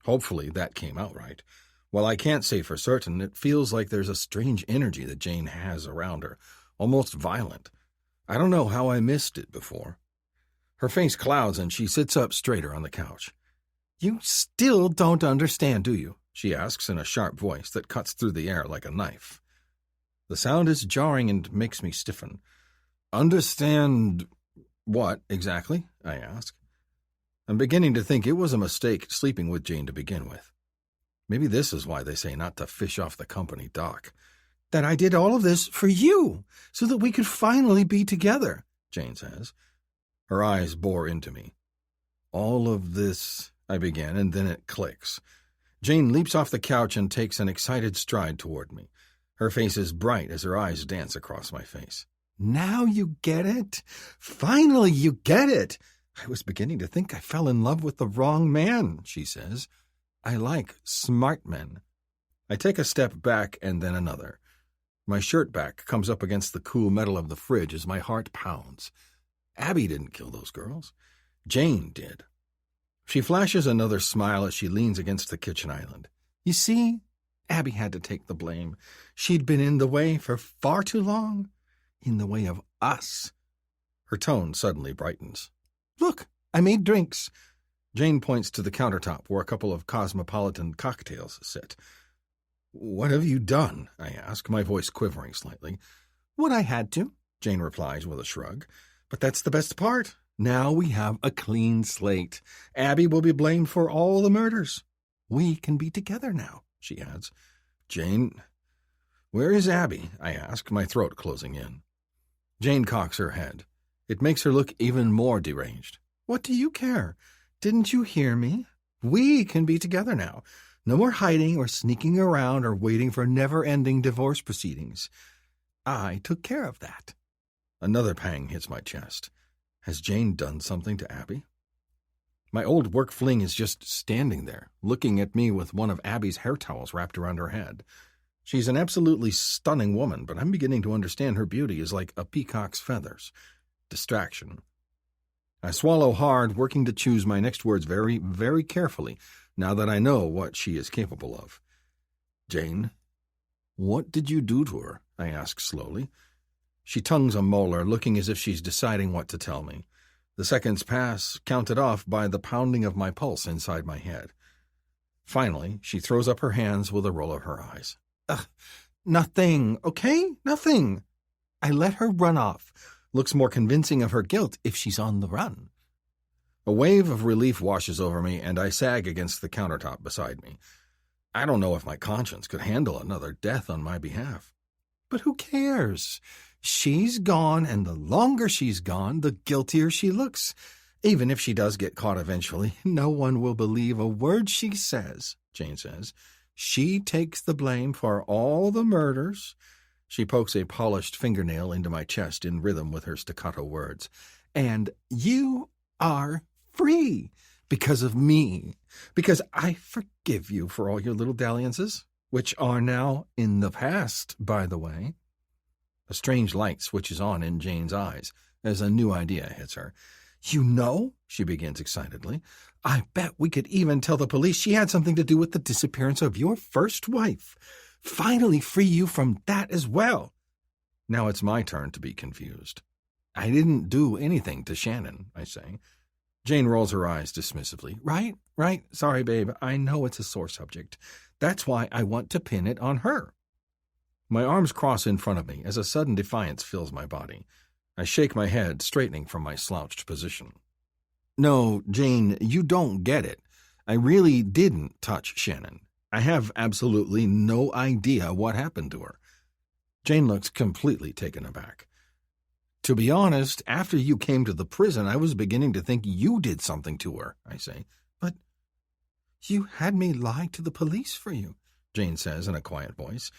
Hopefully that came out right. While I can't say for certain, it feels like there's a strange energy that Jane has around her, almost violent. I don't know how I missed it before. Her face clouds and she sits up straighter on the couch. "You still don't understand, do you?" she asks in a sharp voice that cuts through the air like a knife. The sound is jarring and makes me stiffen. Understand what, exactly? I ask. I'm beginning to think it was a mistake sleeping with Jane to begin with. Maybe this is why they say not to fish off the company dock. That I did all of this for you, so that we could finally be together, Jane says. Her eyes bore into me. All of this, I begin, and then it clicks. Jane leaps off the couch and takes an excited stride toward me. Her face is bright as her eyes dance across my face. Now you get it? Finally you get it! I was beginning to think I fell in love with the wrong man, she says. I like smart men. I take a step back and then another. My shirt back comes up against the cool metal of the fridge as my heart pounds. Abby didn't kill those girls. Jane did. She flashes another smile as she leans against the kitchen island. You see, Abby had to take the blame. She'd been in the way for far too long. In the way of us. Her tone suddenly brightens. Look, I made drinks. Jane points to the countertop where a couple of cosmopolitan cocktails sit. What have you done? I ask, my voice quivering slightly. What I had to, Jane replies with a shrug. But that's the best part. Now we have a clean slate. Abby will be blamed for all the murders. We can be together now, she adds. Jane, where is Abby? I ask, my throat closing in. Jane cocks her head. It makes her look even more deranged. What do you care? Didn't you hear me? We can be together now. No more hiding or sneaking around or waiting for never-ending divorce proceedings. I took care of that. Another pang hits my chest. Has Jane done something to Abby? My old work fling is just standing there, looking at me with one of Abby's hair towels wrapped around her head. She's an absolutely stunning woman, but I'm beginning to understand her beauty is like a peacock's feathers. Distraction. I swallow hard, working to choose my next words very, very carefully, now that I know what she is capable of. Jane, what did you do to her? I ask slowly. She tongues a molar, looking as if she's deciding what to tell me. The seconds pass, counted off by the pounding of my pulse inside my head. Finally, she throws up her hands with a roll of her eyes. Nothing, okay? Nothing. I let her run off. Looks more convincing of her guilt if she's on the run. A wave of relief washes over me, and I sag against the countertop beside me. I don't know if my conscience could handle another death on my behalf. But who cares? She's gone, and the longer she's gone, the guiltier she looks. Even if she does get caught eventually, no one will believe a word she says, Jane says. She takes the blame for all the murders. She pokes a polished fingernail into my chest in rhythm with her staccato words. And you are free because of me. Because I forgive you for all your little dalliances, which are now in the past, by the way. A strange light switches on in Jane's eyes as a new idea hits her. You know, she begins excitedly, I bet we could even tell the police she had something to do with the disappearance of your first wife. Finally free you from that as well. Now it's my turn to be confused. I didn't do anything to Shannon, I say. Jane rolls her eyes dismissively. Right. Sorry, babe. I know it's a sore subject. That's why I want to pin it on her. My arms cross in front of me as a sudden defiance fills my body. I shake my head, straightening from my slouched position. No, Jane, you don't get it. I really didn't touch Shannon. I have absolutely no idea what happened to her. Jane looks completely taken aback. To be honest, after you came to the prison, I was beginning to think you did something to her, I say. But you had me lie to the police for you, Jane says in a quiet voice.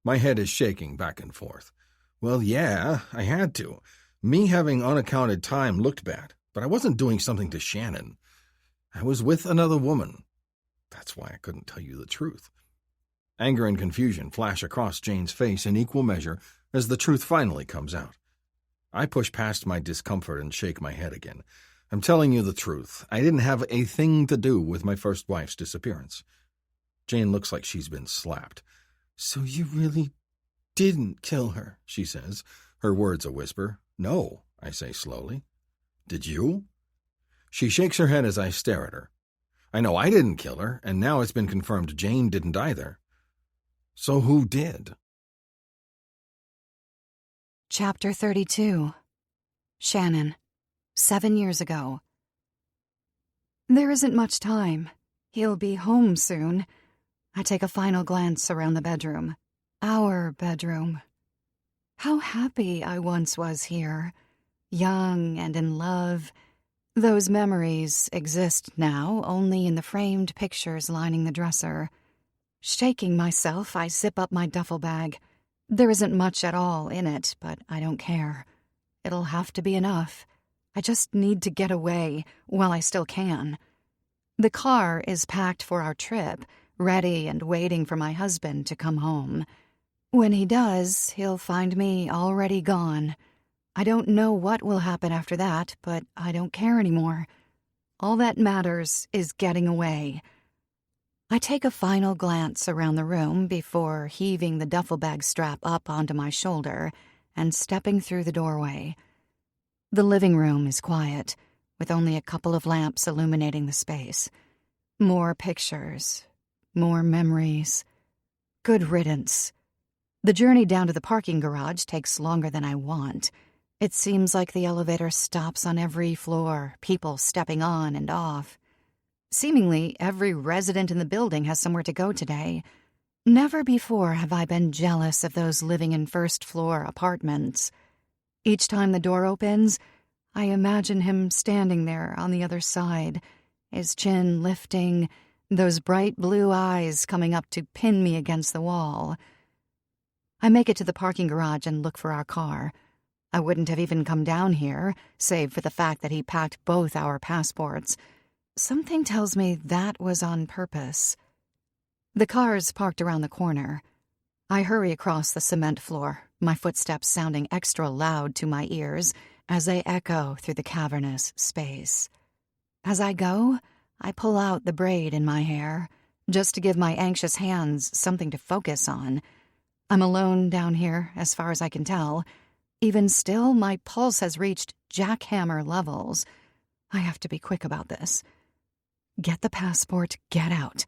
My head is shaking back and forth. Well, yeah, I had to. Me having unaccounted time looked bad, but I wasn't doing something to Shannon. I was with another woman. That's why I couldn't tell you the truth. Anger and confusion flash across Jane's face in equal measure as the truth finally comes out. I push past my discomfort and shake my head again. I'm telling you the truth. I didn't have a thing to do with my first wife's disappearance. Jane looks like she's been slapped. So you really didn't kill her, she says, her words a whisper. No, I say slowly. Did you? She shakes her head as I stare at her. I know I didn't kill her, and now it's been confirmed Jane didn't either. So who did? Chapter 32. Shannon. 7 years ago. There isn't much time. He'll be home soon. I take a final glance around the bedroom. Our bedroom. How happy I once was here. Young and in love. Those memories exist now only in the framed pictures lining the dresser. Shaking myself, I zip up my duffel bag. There isn't much at all in it, but I don't care. It'll have to be enough. I just need to get away while I still can. The car is packed for our trip, ready and waiting for my husband to come home. When he does, he'll find me already gone. I don't know what will happen after that, but I don't care anymore. All that matters is getting away. I take a final glance around the room before heaving the duffel bag strap up onto my shoulder and stepping through the doorway. The living room is quiet, with only a couple of lamps illuminating the space. More pictures, more memories. Good riddance. The journey down to the parking garage takes longer than I want. It seems like the elevator stops on every floor, people stepping on and off. Seemingly, every resident in the building has somewhere to go today. Never before have I been jealous of those living in first-floor apartments. Each time the door opens, I imagine him standing there on the other side, his chin lifting, those bright blue eyes coming up to pin me against the wall. I make it to the parking garage and look for our car. I wouldn't have even come down here, save for the fact that he packed both our passports. Something tells me that was on purpose. The car's parked around the corner. I hurry across the cement floor, my footsteps sounding extra loud to my ears as they echo through the cavernous space. As I go, I pull out the braid in my hair, just to give my anxious hands something to focus on. I'm alone down here, as far as I can tell. Even still, my pulse has reached jackhammer levels. I have to be quick about this. Get the passport, get out.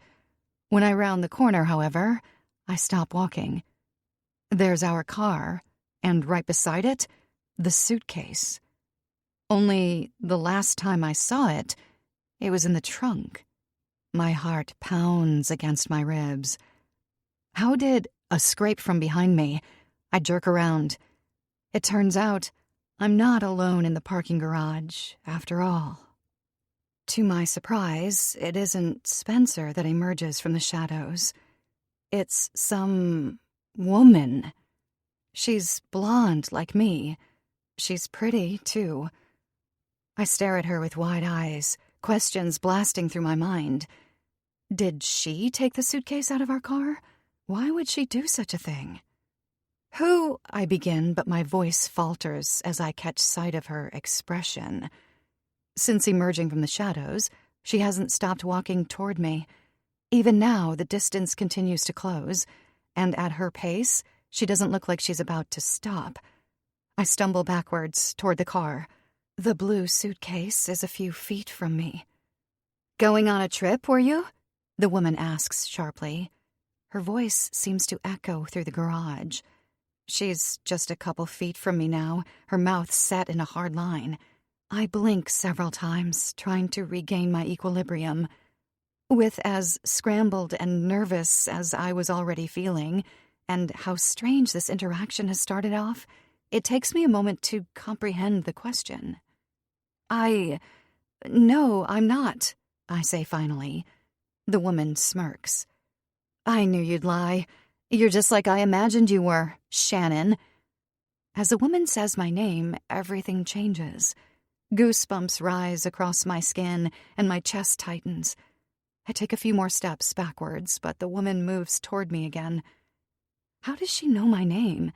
When I round the corner, however, I stop walking. There's our car, and right beside it, the suitcase. Only the last time I saw it, it was in the trunk. My heart pounds against my ribs. How did a scrape from behind me? I jerk around. It turns out I'm not alone in the parking garage, after all. To my surprise, it isn't Spencer that emerges from the shadows. It's some woman. She's blonde like me. She's pretty, too. I stare at her with wide eyes, questions blasting through my mind. Did she take the suitcase out of our car? Why would she do such a thing? Who? I begin, but my voice falters as I catch sight of her expression. Since emerging from the shadows, she hasn't stopped walking toward me. Even now, the distance continues to close, and at her pace, she doesn't look like she's about to stop. I stumble backwards toward the car. The blue suitcase is a few feet from me. "Going on a trip, were you?" the woman asks sharply. Her voice seems to echo through the garage. She's just a couple feet from me now, her mouth set in a hard line. I blink several times, trying to regain my equilibrium. With as scrambled and nervous as I was already feeling, and how strange this interaction has started off, it takes me a moment to comprehend the question. No, I'm not, I say finally. The woman smirks. "I knew you'd lie. You're just like I imagined you were, Shannon." As the woman says my name, everything changes. Goosebumps rise across my skin, and my chest tightens. I take a few more steps backwards, but the woman moves toward me again. How does she know my name?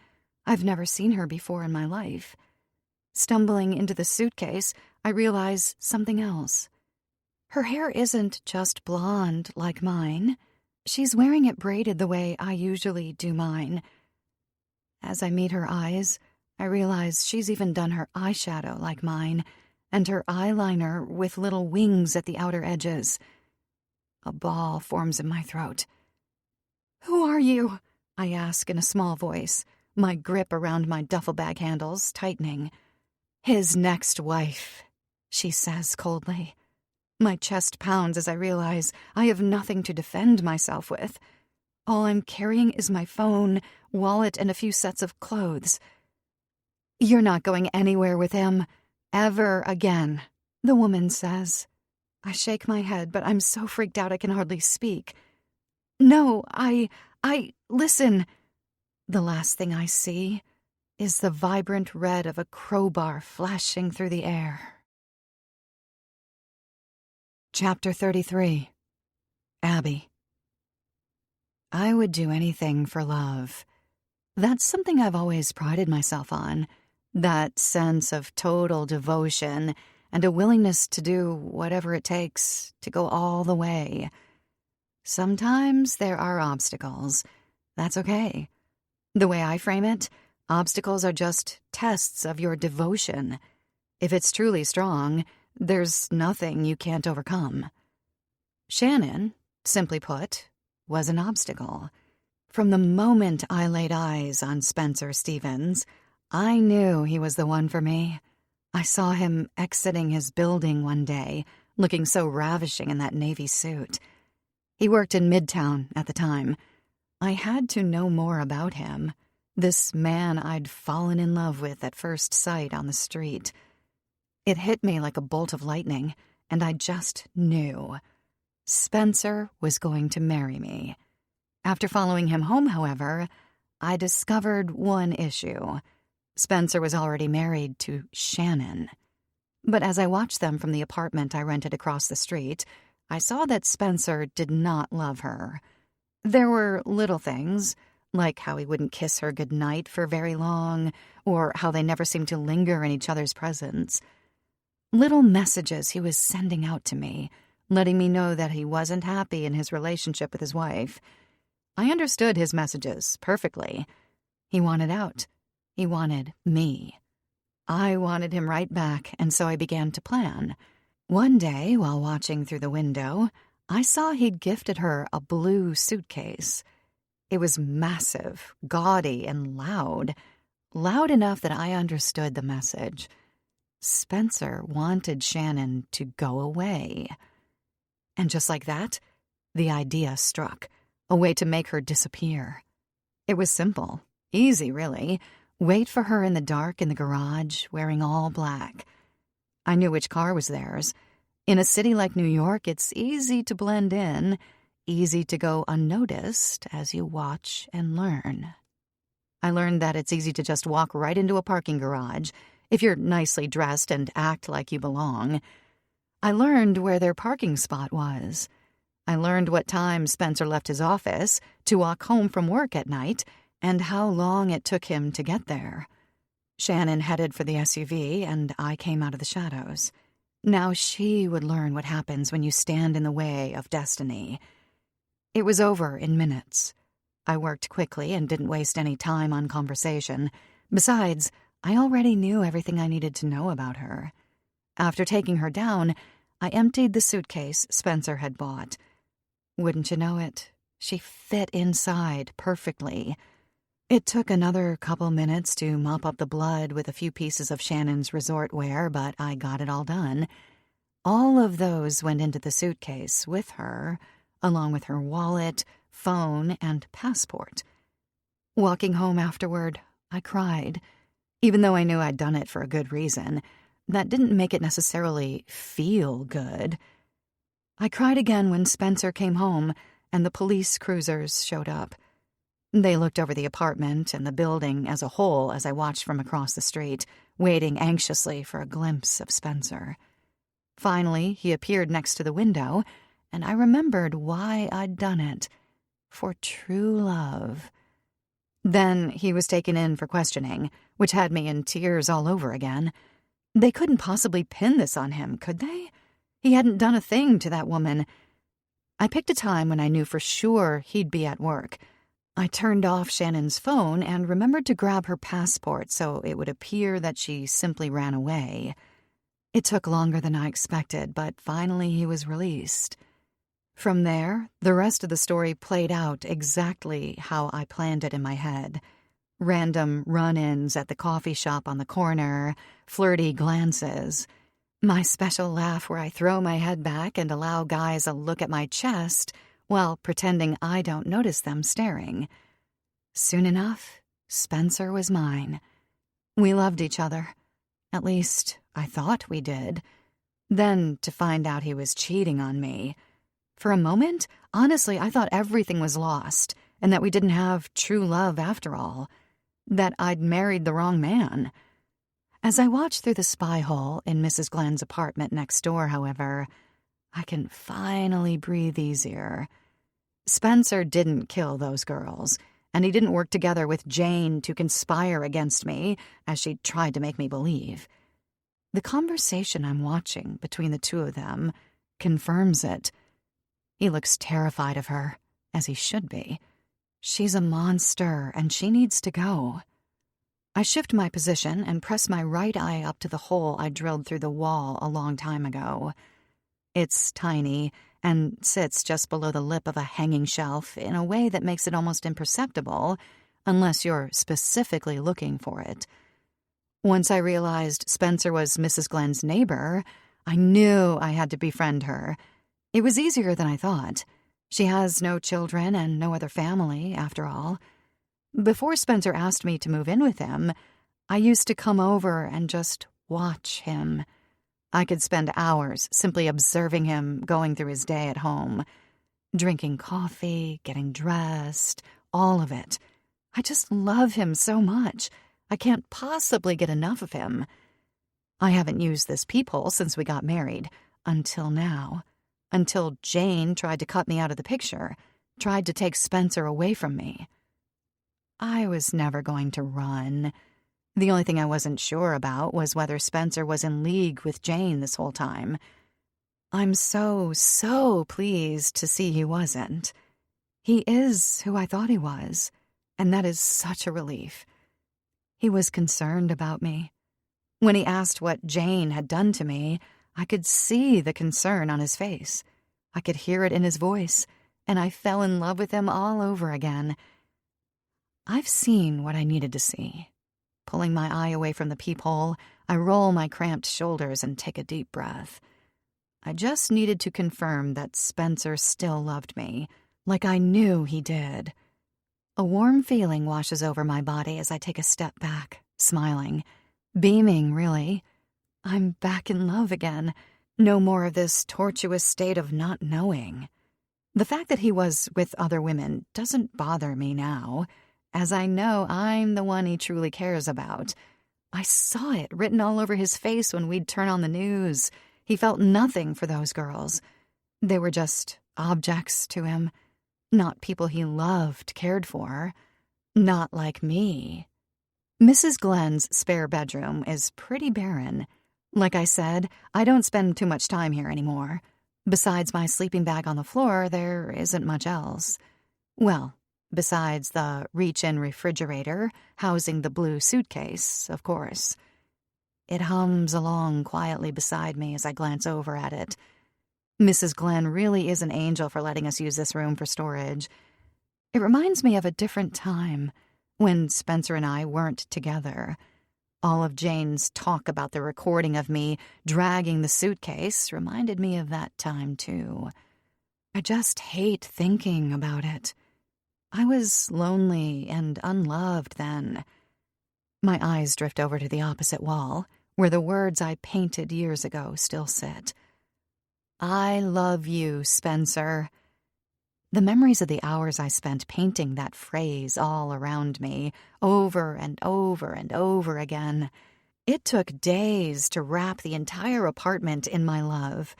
I've never seen her before in my life. Stumbling into the suitcase, I realize something else. Her hair isn't just blonde like mine. She's wearing it braided the way I usually do mine. As I meet her eyes, I realize she's even done her eyeshadow like mine, and her eyeliner with little wings at the outer edges. A ball forms in my throat. "Who are you?" I ask in a small voice, my grip around my duffel bag handles tightening. "His next wife," she says coldly. My chest pounds as I realize I have nothing to defend myself with. All I'm carrying is my phone, wallet, and a few sets of clothes. "You're not going anywhere with him, ever again," the woman says. I shake my head, but I'm so freaked out I can hardly speak. "No, listen." The last thing I see is the vibrant red of a crowbar flashing through the air. Chapter 33. Abby. I would do anything for love. That's something I've always prided myself on, that sense of total devotion and a willingness to do whatever it takes to go all the way. Sometimes there are obstacles. That's okay. The way I frame it, obstacles are just tests of your devotion. If it's truly strong, there's nothing you can't overcome. Shannon, simply put, was an obstacle. From the moment I laid eyes on Spencer Stevens, I knew he was the one for me. I saw him exiting his building one day, looking so ravishing in that navy suit. He worked in Midtown at the time. I had to know more about him, this man I'd fallen in love with at first sight on the street. It hit me like a bolt of lightning, and I just knew. Spencer was going to marry me. After following him home, however, I discovered one issue. Spencer was already married to Shannon. But as I watched them from the apartment I rented across the street, I saw that Spencer did not love her. There were little things, like how he wouldn't kiss her goodnight for very long, or how they never seemed to linger in each other's presence. Little messages he was sending out to me, letting me know that he wasn't happy in his relationship with his wife. I understood his messages perfectly. He wanted out. He wanted me. I wanted him right back, and so I began to plan. One day, while watching through the window, I saw he'd gifted her a blue suitcase. It was massive, gaudy, and loud enough that I understood the message. Spencer wanted Shannon to go away. And just like that, the idea struck, a way to make her disappear. It was simple, easy really. Wait for her in the dark in the garage, wearing all black. I knew which car was theirs. In a city like New York, it's easy to blend in, easy to go unnoticed as you watch and learn. I learned that it's easy to just walk right into a parking garage if you're nicely dressed and act like you belong. I learned where their parking spot was. I learned what time Spencer left his office to walk home from work at night and how long it took him to get there. Shannon headed for the SUV, and I came out of the shadows. Now she would learn what happens when you stand in the way of destiny. It was over in minutes. I worked quickly and didn't waste any time on conversation. Besides, I already knew everything I needed to know about her. After taking her down, I emptied the suitcase Spencer had bought. Wouldn't you know it, she fit inside perfectly. It took another couple minutes to mop up the blood with a few pieces of Shannon's resort wear, but I got it all done. All of those went into the suitcase with her, along with her wallet, phone, and passport. Walking home afterward, I cried. Even though I knew I'd done it for a good reason, that didn't make it necessarily feel good. I cried again when Spencer came home and the police cruisers showed up. They looked over the apartment and the building as a whole as I watched from across the street, waiting anxiously for a glimpse of Spencer. Finally, he appeared next to the window, and I remembered why I'd done it. For true love. Then he was taken in for questioning, which had me in tears all over again. They couldn't possibly pin this on him, could they? He hadn't done a thing to that woman. I picked a time when I knew for sure he'd be at work. I turned off Shannon's phone and remembered to grab her passport so it would appear that she simply ran away. It took longer than I expected, but finally he was released. From there, the rest of the story played out exactly how I planned it in my head. Random run-ins at the coffee shop on the corner, flirty glances. My special laugh where I throw my head back and allow guys a look at my chest while pretending I don't notice them staring. Soon enough, Spencer was mine. We loved each other. At least, I thought we did. Then, to find out he was cheating on me. For a moment, honestly, I thought everything was lost and that we didn't have true love after all. That I'd married the wrong man. As I watched through the spy hole in Mrs. Glenn's apartment next door, however, I can finally breathe easier. Spencer didn't kill those girls, and he didn't work together with Jane to conspire against me, as she tried to make me believe. The conversation I'm watching between the two of them confirms it. He looks terrified of her, as he should be. She's a monster, and she needs to go. I shift my position and press my right eye up to the hole I drilled through the wall a long time ago. It's tiny and sits just below the lip of a hanging shelf in a way that makes it almost imperceptible unless you're specifically looking for it. Once I realized Spencer was Mrs. Glenn's neighbor, I knew I had to befriend her. It was easier than I thought. She has no children and no other family, after all. Before Spencer asked me to move in with him, I used to come over and just watch him. I could spend hours simply observing him going through his day at home. Drinking coffee, getting dressed, all of it. I just love him so much. I can't possibly get enough of him. I haven't used this peephole since we got married, until now. Until Jane tried to cut me out of the picture, tried to take Spencer away from me. I was never going to run. The only thing I wasn't sure about was whether Spencer was in league with Jane this whole time. I'm so pleased to see he wasn't. He is who I thought he was, and that is such a relief. He was concerned about me. When he asked what Jane had done to me, I could see the concern on his face. I could hear it in his voice, and I fell in love with him all over again. I've seen what I needed to see. Pulling my eye away from the peephole, I roll my cramped shoulders and take a deep breath. I just needed to confirm that Spencer still loved me, like I knew he did. A warm feeling washes over my body as I take a step back, smiling. Beaming, really. I'm back in love again. No more of this tortuous state of not knowing. The fact that he was with other women doesn't bother me now, as I know I'm the one he truly cares about. I saw it written all over his face when we'd turn on the news. He felt nothing for those girls. They were just objects to him, not people he loved, cared for. Not like me. Mrs. Glenn's spare bedroom is pretty barren. Like I said, I don't spend too much time here anymore. Besides my sleeping bag on the floor, there isn't much else. Well, besides the reach-in refrigerator housing the blue suitcase, of course. It hums along quietly beside me as I glance over at it. Mrs. Glenn really is an angel for letting us use this room for storage. It reminds me of a different time, when Spencer and I weren't together. All of Jane's talk about the recording of me dragging the suitcase reminded me of that time, too. I just hate thinking about it. I was lonely and unloved then. My eyes drift over to the opposite wall, where the words I painted years ago still sit. I love you, Spencer. The memories of the hours I spent painting that phrase all around me, over and over and over again. It took days to wrap the entire apartment in my love.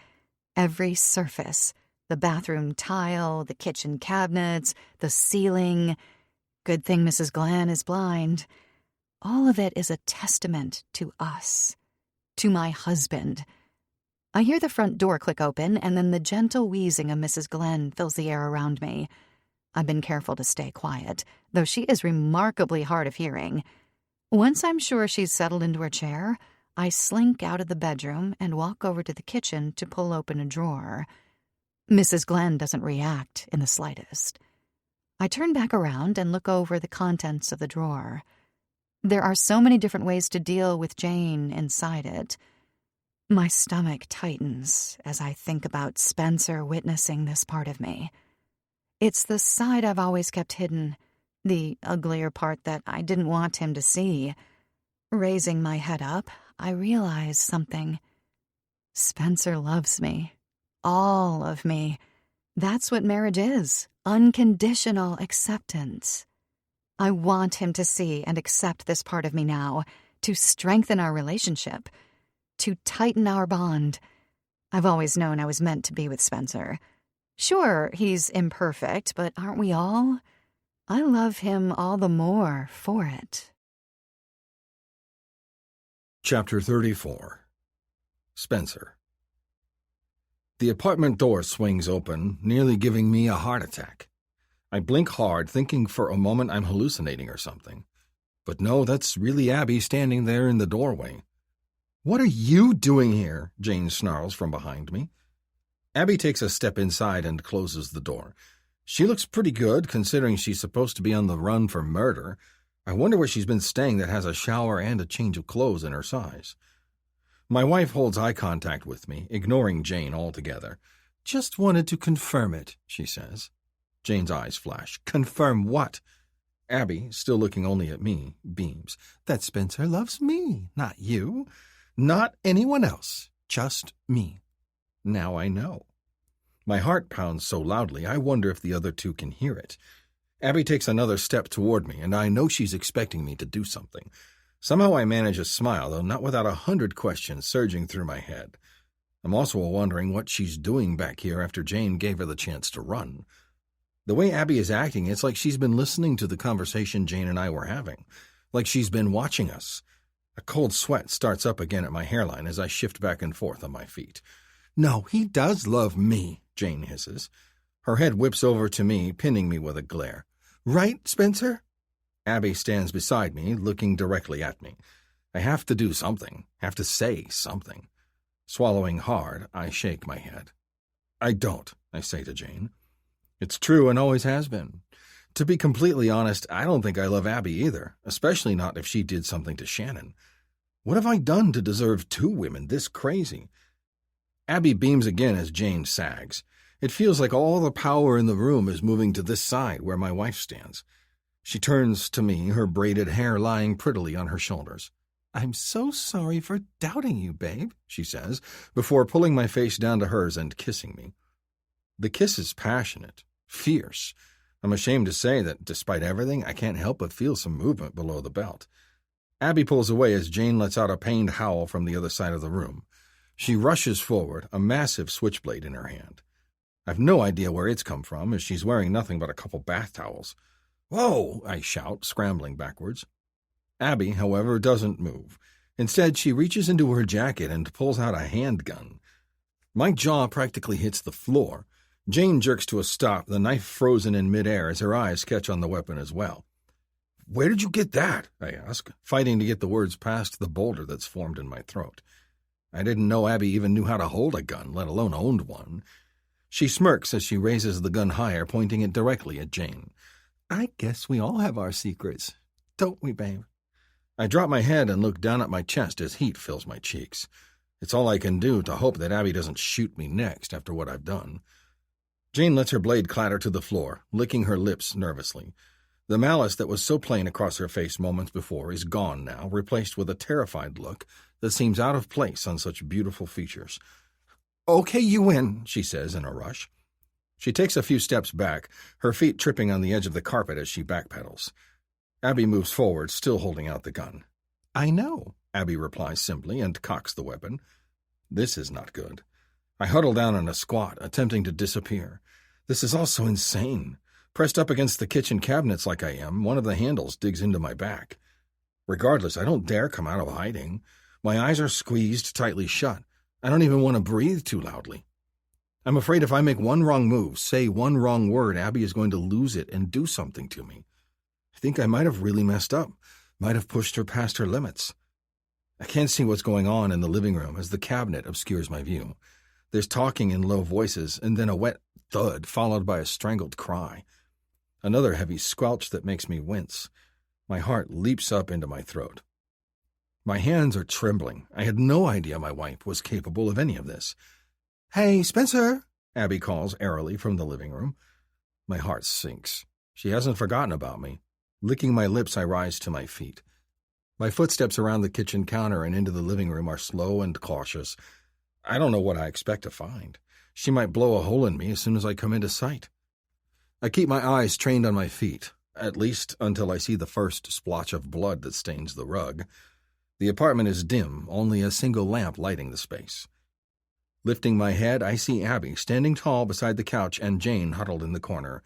Every surface, the bathroom tile, the kitchen cabinets, the ceiling. Good thing Mrs. Glenn is blind. All of it is a testament to us, to my husband. I hear the front door click open, and then the gentle wheezing of Mrs. Glenn fills the air around me. I've been careful to stay quiet, though she is remarkably hard of hearing. Once I'm sure she's settled into her chair, I slink out of the bedroom and walk over to the kitchen to pull open a drawer. Mrs. Glenn doesn't react in the slightest. I turn back around and look over the contents of the drawer. There are so many different ways to deal with Jane inside it. My stomach tightens as I think about Spencer witnessing this part of me. It's the side I've always kept hidden, the uglier part that I didn't want him to see. Raising my head up, I realize something. Spencer loves me. All of me. That's what marriage is. Unconditional acceptance. I want him to see and accept this part of me now, to strengthen our relationship, to tighten our bond. I've always known I was meant to be with Spencer. Sure, he's imperfect, but aren't we all? I love him all the more for it. Chapter 34. Spencer. The apartment door swings open, nearly giving me a heart attack. I blink hard, thinking for a moment I'm hallucinating or something. But no, that's really Abby standing there in the doorway. "What are you doing here?" Jane snarls from behind me. Abby takes a step inside and closes the door. She looks pretty good, considering she's supposed to be on the run for murder. I wonder where she's been staying that has a shower and a change of clothes in her size. My wife holds eye contact with me, ignoring Jane altogether. "Just wanted to confirm it," she says. Jane's eyes flash. "Confirm what?" Abby, still looking only at me, beams. "That Spencer loves me, not you. Not anyone else. Just me. Now I know." My heart pounds so loudly, I wonder if the other two can hear it. Abby takes another step toward me, and I know she's expecting me to do something. Somehow I manage a smile, though not without 100 questions surging through my head. I'm also wondering what she's doing back here after Jane gave her the chance to run. The way Abby is acting, it's like she's been listening to the conversation Jane and I were having, like she's been watching us. A cold sweat starts up again at my hairline as I shift back and forth on my feet. "No, he does love me," Jane hisses. Her head whips over to me, pinning me with a glare. "Right, Spencer?" Abby stands beside me, looking directly at me. I have to do something, have to say something. Swallowing hard, I shake my head. "I don't," I say to Jane. It's true and always has been. To be completely honest, I don't think I love Abby either, especially not if she did something to Shannon. What have I done to deserve two women this crazy? Abby beams again as Jane sags. It feels like all the power in the room is moving to this side where my wife stands. She turns to me, her braided hair lying prettily on her shoulders. "I'm so sorry for doubting you, babe," she says, before pulling my face down to hers and kissing me. The kiss is passionate, fierce. I'm ashamed to say that, despite everything, I can't help but feel some movement below the belt. Abby pulls away as Jane lets out a pained howl from the other side of the room. She rushes forward, a massive switchblade in her hand. I've no idea where it's come from, as she's wearing nothing but a couple bath towels. "Whoa!" I shout, scrambling backwards. Abby, however, doesn't move. Instead, she reaches into her jacket and pulls out a handgun. My jaw practically hits the floor. Jane jerks to a stop, the knife frozen in midair as her eyes catch on the weapon as well. "Where did you get that?" I ask, fighting to get the words past the boulder that's formed in my throat. I didn't know Abby even knew how to hold a gun, let alone owned one. She smirks as she raises the gun higher, pointing it directly at Jane. "I guess we all have our secrets, don't we, babe?" I drop my head and look down at my chest as heat fills my cheeks. It's all I can do to hope that Abby doesn't shoot me next after what I've done. Jane lets her blade clatter to the floor, licking her lips nervously. The malice that was so plain across her face moments before is gone now, replaced with a terrified look that seems out of place on such beautiful features. "Okay, you win," she says in a rush. She takes a few steps back, her feet tripping on the edge of the carpet as she backpedals. Abby moves forward, still holding out the gun. "I know," Abby replies simply and cocks the weapon. This is not good. I huddle down in a squat, attempting to disappear. This is all so insane. Pressed up against the kitchen cabinets like I am, one of the handles digs into my back. Regardless, I don't dare come out of hiding. My eyes are squeezed tightly shut. I don't even want to breathe too loudly. I'm afraid if I make one wrong move, say one wrong word, Abby is going to lose it and do something to me. I think I might have really messed up, might have pushed her past her limits. I can't see what's going on in the living room as the cabinet obscures my view. There's talking in low voices, and then a wet thud followed by a strangled cry. Another heavy squelch that makes me wince. My heart leaps up into my throat. My hands are trembling. I had no idea my wife was capable of any of this. "Hey, Spencer," Abby calls airily from the living room. My heart sinks. She hasn't forgotten about me. Licking my lips, I rise to my feet. My footsteps around the kitchen counter and into the living room are slow and cautious. I don't know what I expect to find. She might blow a hole in me as soon as I come into sight. I keep my eyes trained on my feet, at least until I see the first splotch of blood that stains the rug. The apartment is dim, only a single lamp lighting the space. Lifting my head, I see Abby standing tall beside the couch and Jane huddled in the corner.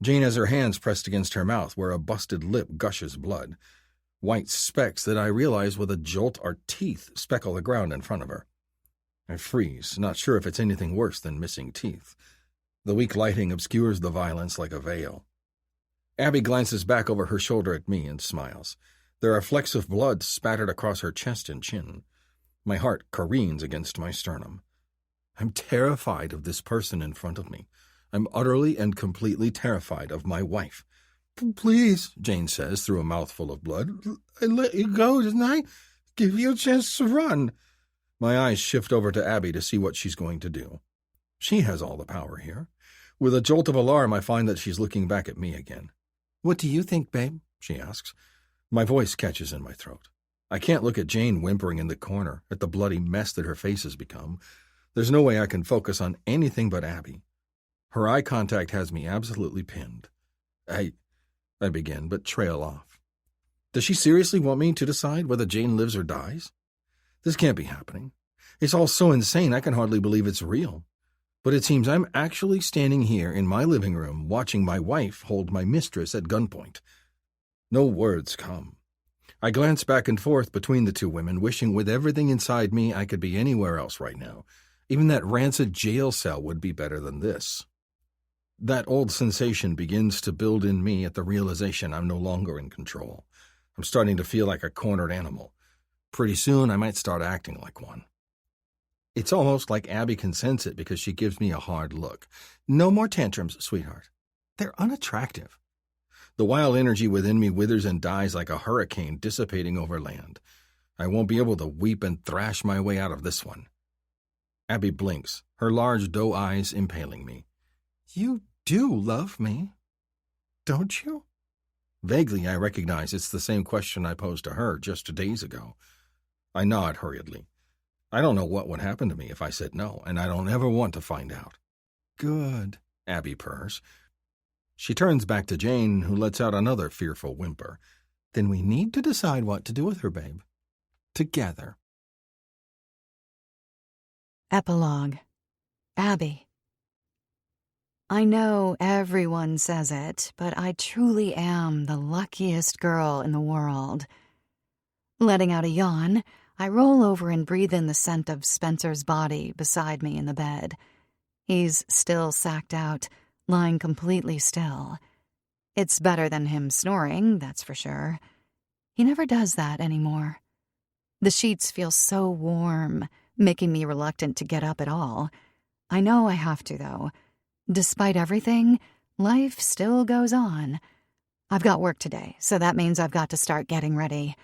Jane has her hands pressed against her mouth where a busted lip gushes blood. White specks that I realize with a jolt are teeth speckle the ground in front of her. I freeze, not sure if it's anything worse than missing teeth. The weak lighting obscures the violence like a veil. Abby glances back over her shoulder at me and smiles. There are flecks of blood spattered across her chest and chin. My heart careens against my sternum. I'm terrified of this person in front of me. I'm utterly and completely terrified of my wife. "Please," Jane says through a mouthful of blood, "I let you go, didn't I? Give you a chance to run." My eyes shift over to Abby to see what she's going to do. She has all the power here. With a jolt of alarm, I find that she's looking back at me again. "What do you think, babe?" she asks. My voice catches in my throat. I can't look at Jane whimpering in the corner, at the bloody mess that her face has become. There's no way I can focus on anything but Abby. Her eye contact has me absolutely pinned. I begin, but trail off. Does she seriously want me to decide whether Jane lives or dies? This can't be happening. It's all so insane I can hardly believe it's real. But it seems I'm actually standing here in my living room watching my wife hold my mistress at gunpoint. No words come. I glance back and forth between the two women, wishing with everything inside me I could be anywhere else right now. Even that rancid jail cell would be better than this. That old sensation begins to build in me at the realization I'm no longer in control. I'm starting to feel like a cornered animal. Pretty soon I might start acting like one. It's almost like Abby can sense it because she gives me a hard look. "No more tantrums, sweetheart. They're unattractive." The wild energy within me withers and dies like a hurricane dissipating over land. I won't be able to weep and thrash my way out of this one. Abby blinks, her large doe eyes impaling me. "You do love me, don't you?" Vaguely, I recognize it's the same question I posed to her just days ago. I nod hurriedly. I don't know what would happen to me if I said no, and I don't ever want to find out. "Good," Abby purrs. She turns back to Jane, who lets out another fearful whimper. "Then we need to decide what to do with her, babe. Together." Epilogue. Abby. I know everyone says it, but I truly am the luckiest girl in the world. Letting out a yawn, I roll over and breathe in the scent of Spencer's body beside me in the bed. He's still sacked out, lying completely still. It's better than him snoring, that's for sure. He never does that anymore. The sheets feel so warm, making me reluctant to get up at all. I know I have to, though. Despite everything, life still goes on. I've got work today, so that means I've got to start getting ready.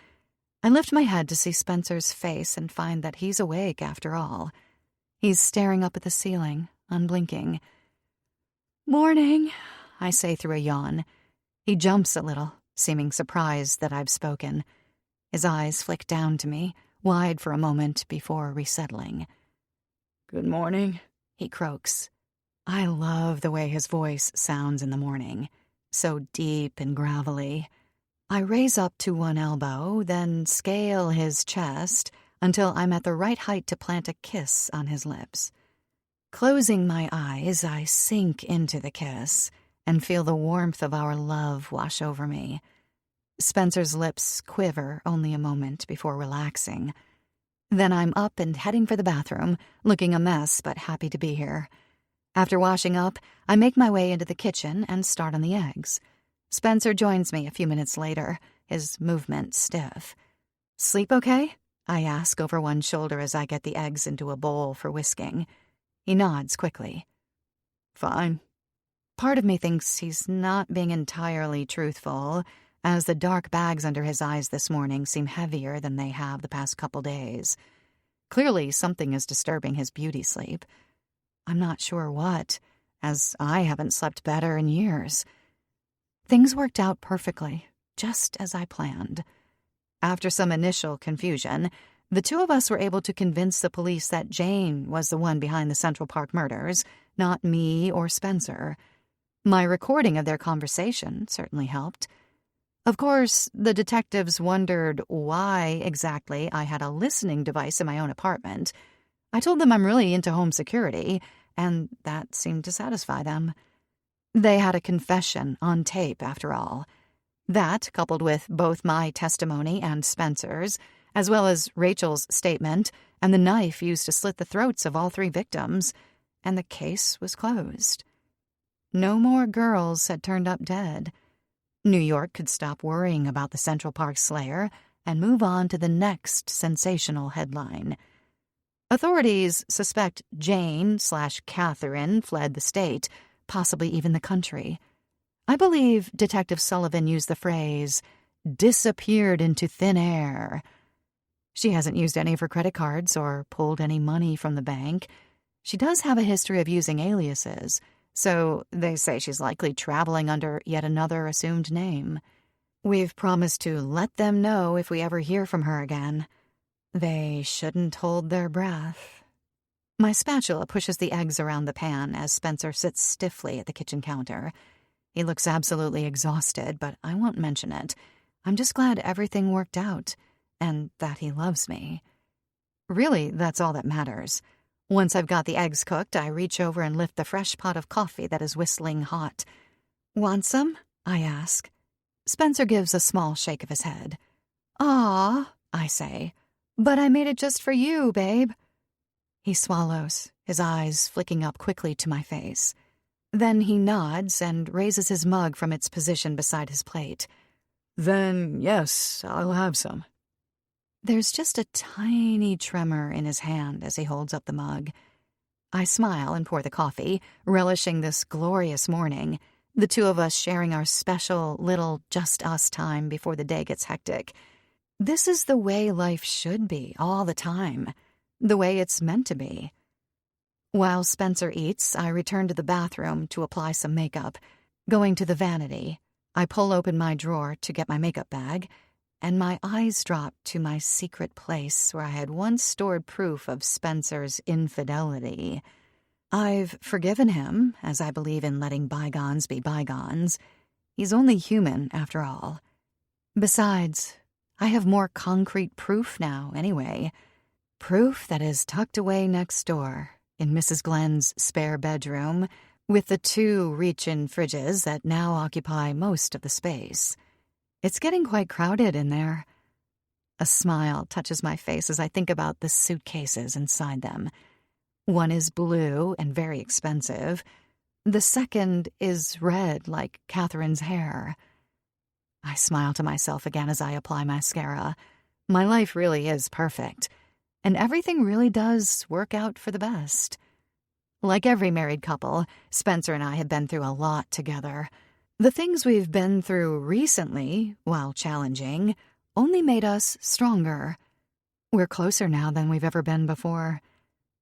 I lift my head to see Spencer's face and find that he's awake after all. He's staring up at the ceiling, unblinking. "Morning," I say through a yawn. He jumps a little, seeming surprised that I've spoken. His eyes flick down to me, wide for a moment before resettling. "Good morning," he croaks. I love the way his voice sounds in the morning, so deep and gravelly. I raise up to one elbow, then scale his chest until I'm at the right height to plant a kiss on his lips. Closing my eyes, I sink into the kiss and feel the warmth of our love wash over me. Spencer's lips quiver only a moment before relaxing. Then I'm up and heading for the bathroom, looking a mess but happy to be here. After washing up, I make my way into the kitchen and start on the eggs. Spencer joins me a few minutes later, his movement stiff. "Sleep okay?" I ask over one shoulder as I get the eggs into a bowl for whisking. He nods quickly. "Fine." Part of me thinks he's not being entirely truthful, as the dark bags under his eyes this morning seem heavier than they have the past couple days. Clearly, something is disturbing his beauty sleep. I'm not sure what, as I haven't slept better in years. Things worked out perfectly, just as I planned. After some initial confusion, the two of us were able to convince the police that Jane was the one behind the Central Park murders, not me or Spencer. My recording of their conversation certainly helped. Of course, the detectives wondered why exactly I had a listening device in my own apartment. I told them I'm really into home security, and that seemed to satisfy them. They had a confession on tape, after all. That, coupled with both my testimony and Spencer's, as well as Rachel's statement and the knife used to slit the throats of all three victims, and the case was closed. No more girls had turned up dead. New York could stop worrying about the Central Park Slayer and move on to the next sensational headline. Authorities suspect Jane/Catherine fled the state, possibly even the country. I believe Detective Sullivan used the phrase, disappeared into thin air. She hasn't used any of her credit cards or pulled any money from the bank. She does have a history of using aliases, so they say she's likely traveling under yet another assumed name. We've promised to let them know if we ever hear from her again. They shouldn't hold their breath. My spatula pushes the eggs around the pan as Spencer sits stiffly at the kitchen counter. He looks absolutely exhausted, but I won't mention it. I'm just glad everything worked out, and that he loves me. Really, that's all that matters. Once I've got the eggs cooked, I reach over and lift the fresh pot of coffee that is whistling hot. "Want some?" I ask. Spencer gives a small shake of his head. "Aw," I say, "but I made it just for you, babe." He swallows, his eyes flicking up quickly to my face. Then he nods and raises his mug from its position beside his plate. "Then, yes, I'll have some." There's just a tiny tremor in his hand as he holds up the mug. I smile and pour the coffee, relishing this glorious morning, the two of us sharing our special little just-us time before the day gets hectic. This is the way life should be all the time, the way it's meant to be. While Spencer eats, I return to the bathroom to apply some makeup. Going to the vanity, I pull open my drawer to get my makeup bag, and my eyes drop to my secret place where I had once stored proof of Spencer's infidelity. I've forgiven him, as I believe in letting bygones be bygones. He's only human, after all. Besides, I have more concrete proof now, anyway. Proof that is tucked away next door, in Mrs. Glenn's spare bedroom, with the two reach-in fridges that now occupy most of the space. It's getting quite crowded in there. A smile touches my face as I think about the suitcases inside them. One is blue and very expensive. The second is red, like Catherine's hair. I smile to myself again as I apply mascara. My life really is perfect, and everything really does work out for the best. Like every married couple, Spencer and I have been through a lot together. The things we've been through recently, while challenging, only made us stronger. We're closer now than we've ever been before.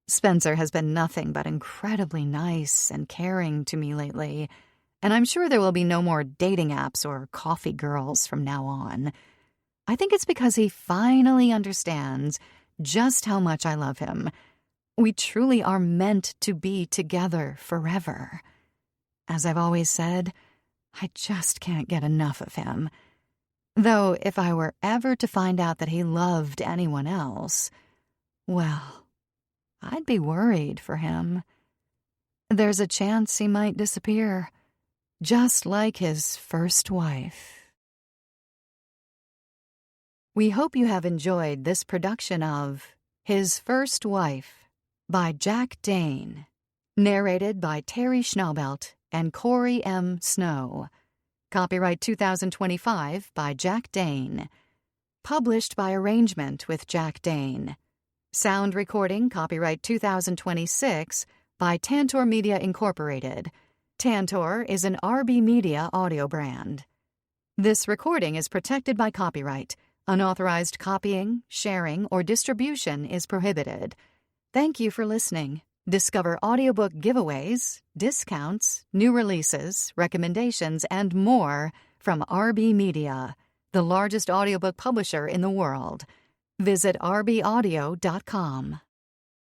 Spencer has been nothing but incredibly nice and caring to me lately, and I'm sure there will be no more dating apps or coffee girls from now on. I think it's because he finally understands just how much I love him. We truly are meant to be together forever. As I've always said, I just can't get enough of him. Though if I were ever to find out that he loved anyone else, well, I'd be worried for him. There's a chance he might disappear, just like his first wife. We hope you have enjoyed this production of His First Wife by Jack Dane, narrated by Terry Schnaubelt and Corey M. Snow. Copyright 2025 by Jack Dane. Published by arrangement with Jack Dane. Sound recording copyright 2026 by Tantor Media Incorporated. Tantor is an RB Media audio brand. This recording is protected by copyright. Unauthorized copying, sharing, or distribution is prohibited. Thank you for listening. Discover audiobook giveaways, discounts, new releases, recommendations, and more from RB Media, the largest audiobook publisher in the world. Visit rbaudio.com.